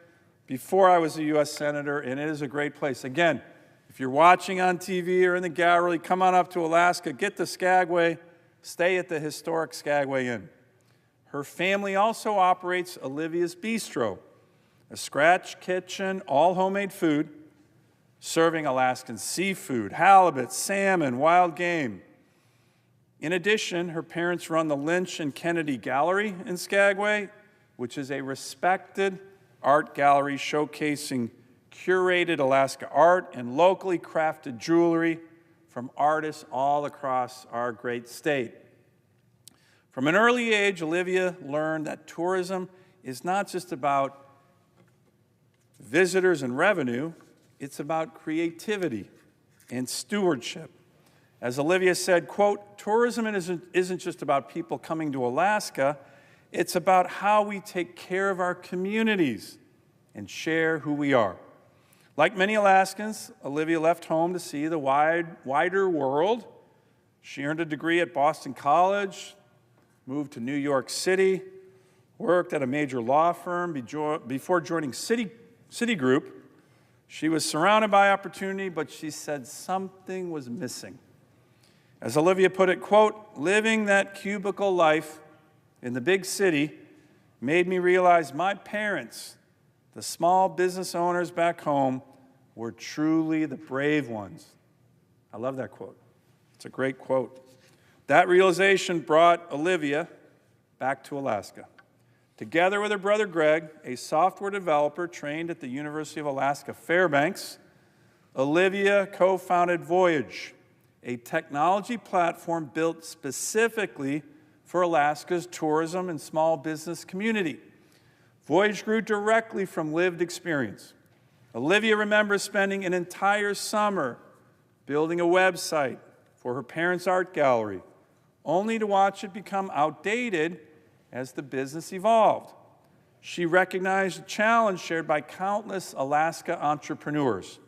before I was a U.S. Senator, and it is a great place. Again, if you're watching on TV or in the gallery, come on up to Alaska, get to Skagway, stay at the historic Skagway Inn. Her family also operates Olivia's Bistro, a scratch kitchen, all homemade food, serving Alaskan seafood, halibut, salmon, wild game. In addition, her parents run the Lynch and Kennedy Gallery in Skagway, which is a respected art gallery showcasing curated Alaska art and locally crafted jewelry from artists all across our great state. From an early age, Olivia learned that tourism is not just about visitors and revenue, it's about creativity and stewardship. As Olivia said, quote, tourism isn't just about people coming to Alaska, it's about how we take care of our communities and share who we are. Like many Alaskans, Olivia left home to see the wider world. She earned a degree at Boston College, moved to New York City, worked at a major law firm before joining Citigroup. She was surrounded by opportunity, but she said something was missing. As Olivia put it, quote, living that cubicle life in the big city made me realize my parents, the small business owners back home, were truly the brave ones. I love that quote. It's a great quote. That realization brought Olivia back to Alaska. Together with her brother Greg, a software developer trained at the University of Alaska Fairbanks, Olivia co-founded Voyage, a technology platform built specifically for Alaska's tourism and small business community. Voyage grew directly from lived experience. Olivia remembers spending an entire summer building a website for her parents' art gallery, only to watch it become outdated as the business evolved. She recognized a challenge shared by countless Alaska entrepreneurs.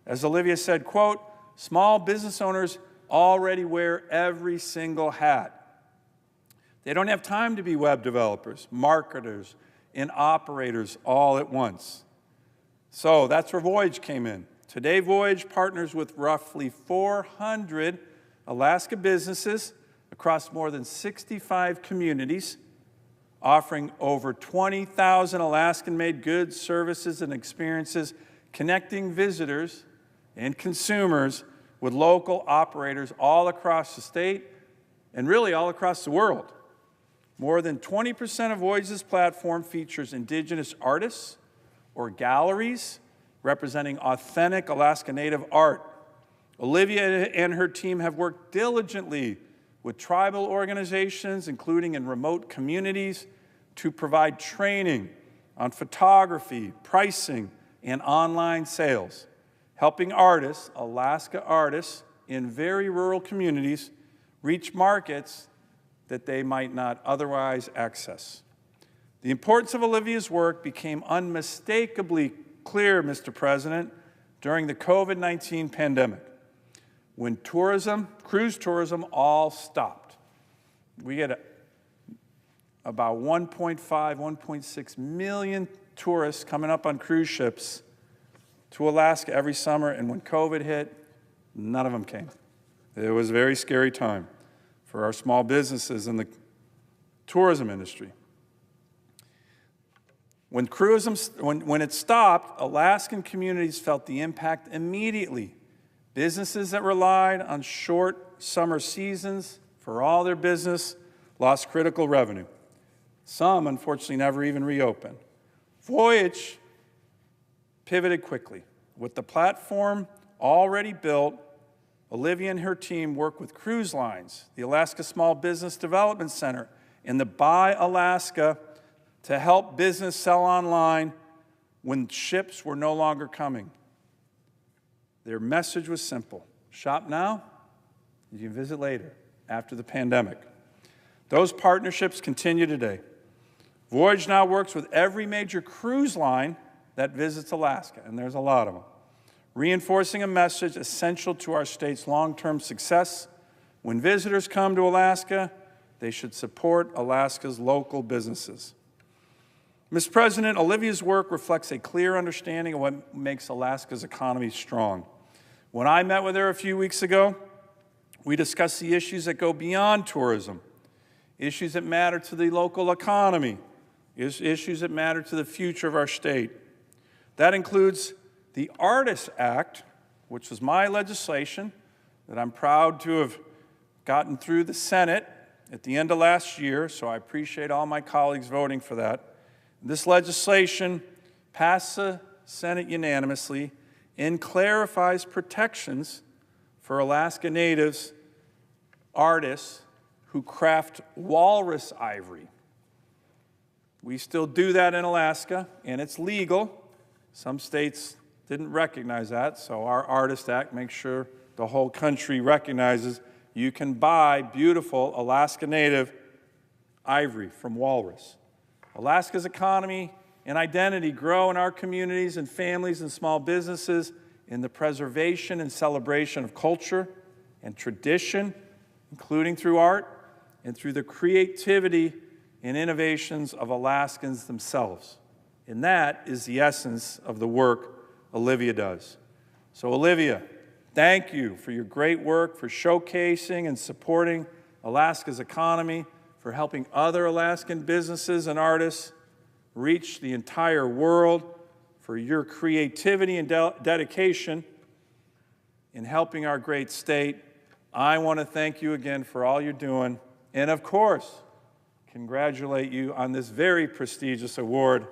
As Olivia said, quote, small business owners already wear every single hat. They don't have time to be web developers, marketers, and operators all at once. So that's where Voyage came in. Today, Voyage partners with roughly 400 Alaska businesses across more than 65 communities, offering over 20,000 Alaskan-made goods, services, and experiences, connecting visitors and consumers with local operators all across the state and really all across the world. More than 20% of Voyage's platform features indigenous artists or galleries representing authentic Alaska Native art. Olivia and her team have worked diligently with tribal organizations, including in remote communities, to provide training on photography, pricing, and online sales, helping artists, Alaska artists, in very rural communities reach markets that they might not otherwise access. The importance of Olivia's work became unmistakably clear, Mr. President, during the COVID-19 pandemic, when tourism, cruise tourism, all stopped. We had about 1.5, 1.6 million tourists coming up on cruise ships to Alaska every summer, and when COVID hit, none of them came. It was a very scary time for our small businesses in the tourism industry. When it stopped, Alaskan communities felt the impact immediately. Businesses that relied on short summer seasons for all their business lost critical revenue. Some, unfortunately, never even reopened. Voyage pivoted quickly. With the platform already built, Olivia and her team worked with cruise lines, the Alaska Small Business Development Center, and the Buy Alaska to help business sell online when ships were no longer coming. Their message was simple: shop now, you can visit later, after the pandemic. Those partnerships continue today. Voyage now works with every major cruise line that visits Alaska, and there's a lot of them, reinforcing a message essential to our state's long-term success. When visitors come to Alaska, they should support Alaska's local businesses. Mr. President, Olivia's work reflects a clear understanding of what makes Alaska's economy strong. When I met with her a few weeks ago, we discussed the issues that go beyond tourism, issues that matter to the local economy, issues that matter to the future of our state. That includes the Artists Act, which was my legislation that I'm proud to have gotten through the Senate at the end of last year, so I appreciate all my colleagues voting for that. This legislation passed the Senate unanimously and clarifies protections for Alaska Natives artists who craft walrus ivory. We still do that in Alaska, and it's legal. Some states didn't recognize that, so our Artist Act makes sure the whole country recognizes you can buy beautiful Alaska Native ivory from walrus. Alaska's economy and identity grow in our communities and families and small businesses in the preservation and celebration of culture and tradition, including through art and through the creativity and innovations of Alaskans themselves. And that is the essence of the work Olivia does. So Olivia, thank you for your great work, for showcasing and supporting Alaska's economy, for helping other Alaskan businesses and artists reach the entire world, for your creativity and dedication in helping our great state. I want to thank you again for all you're doing, and of course, congratulate you on this very prestigious award,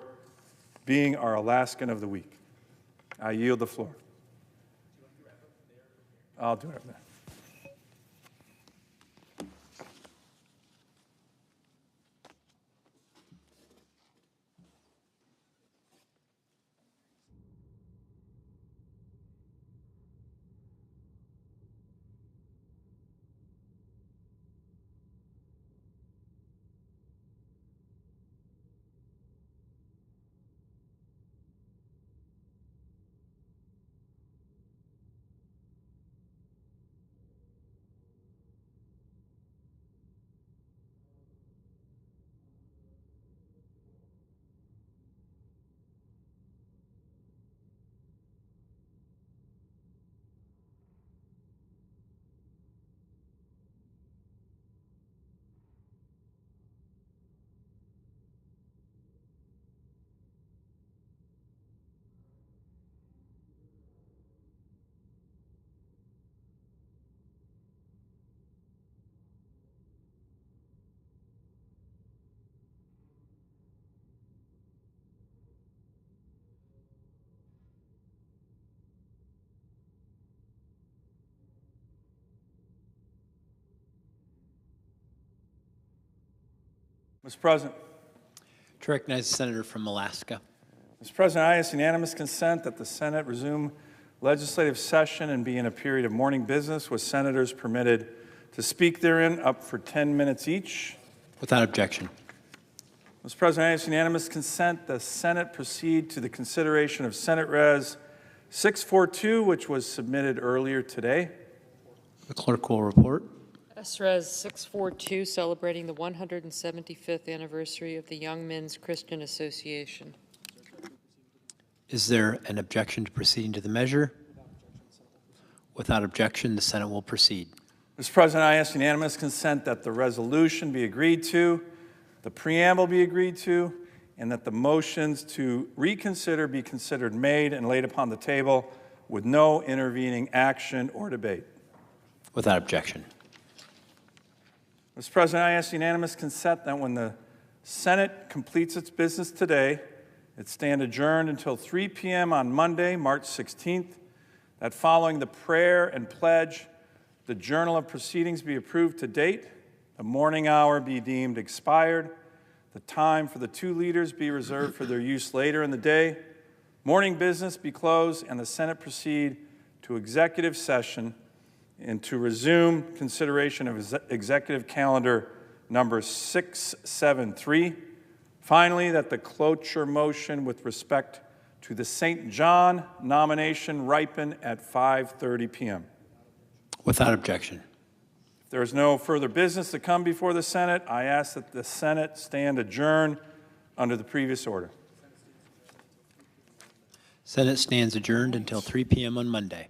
being our Alaskan of the Week. I yield the floor. I'll do it up there. Mr. President. To recognize the senator from Alaska. Mr. President, I ask unanimous consent that the Senate resume legislative session and be in a period of morning business with senators permitted to speak therein up for 10 minutes each. Without objection. Mr. President, I ask unanimous consent the Senate proceed to the consideration of Senate Res 642, which was submitted earlier today. The clerk will report. SRES 642, celebrating the 175th anniversary of the Young Men's Christian Association. Is there an objection to proceeding to the measure? Without objection, the Senate will proceed. Mr. President, I ask unanimous consent that the resolution be agreed to, the preamble be agreed to, and that the motions to reconsider be considered made and laid upon the table with no intervening action or debate. Without objection. Mr. President, I ask unanimous consent that when the Senate completes its business today, it stand adjourned until 3 p.m. on Monday, March 16th, that following the prayer and pledge, the Journal of Proceedings be approved to date, the morning hour be deemed expired, the time for the two leaders be reserved for their use later in the day, morning business be closed, and the Senate proceed to executive session and to resume consideration of executive calendar number 673. Finally, that the cloture motion with respect to the St. John nomination ripen at 5:30 p.m. Without objection. If there is no further business to come before the Senate, I ask that the Senate stand adjourned under the previous order. Senate stands adjourned until 3 p.m. on Monday.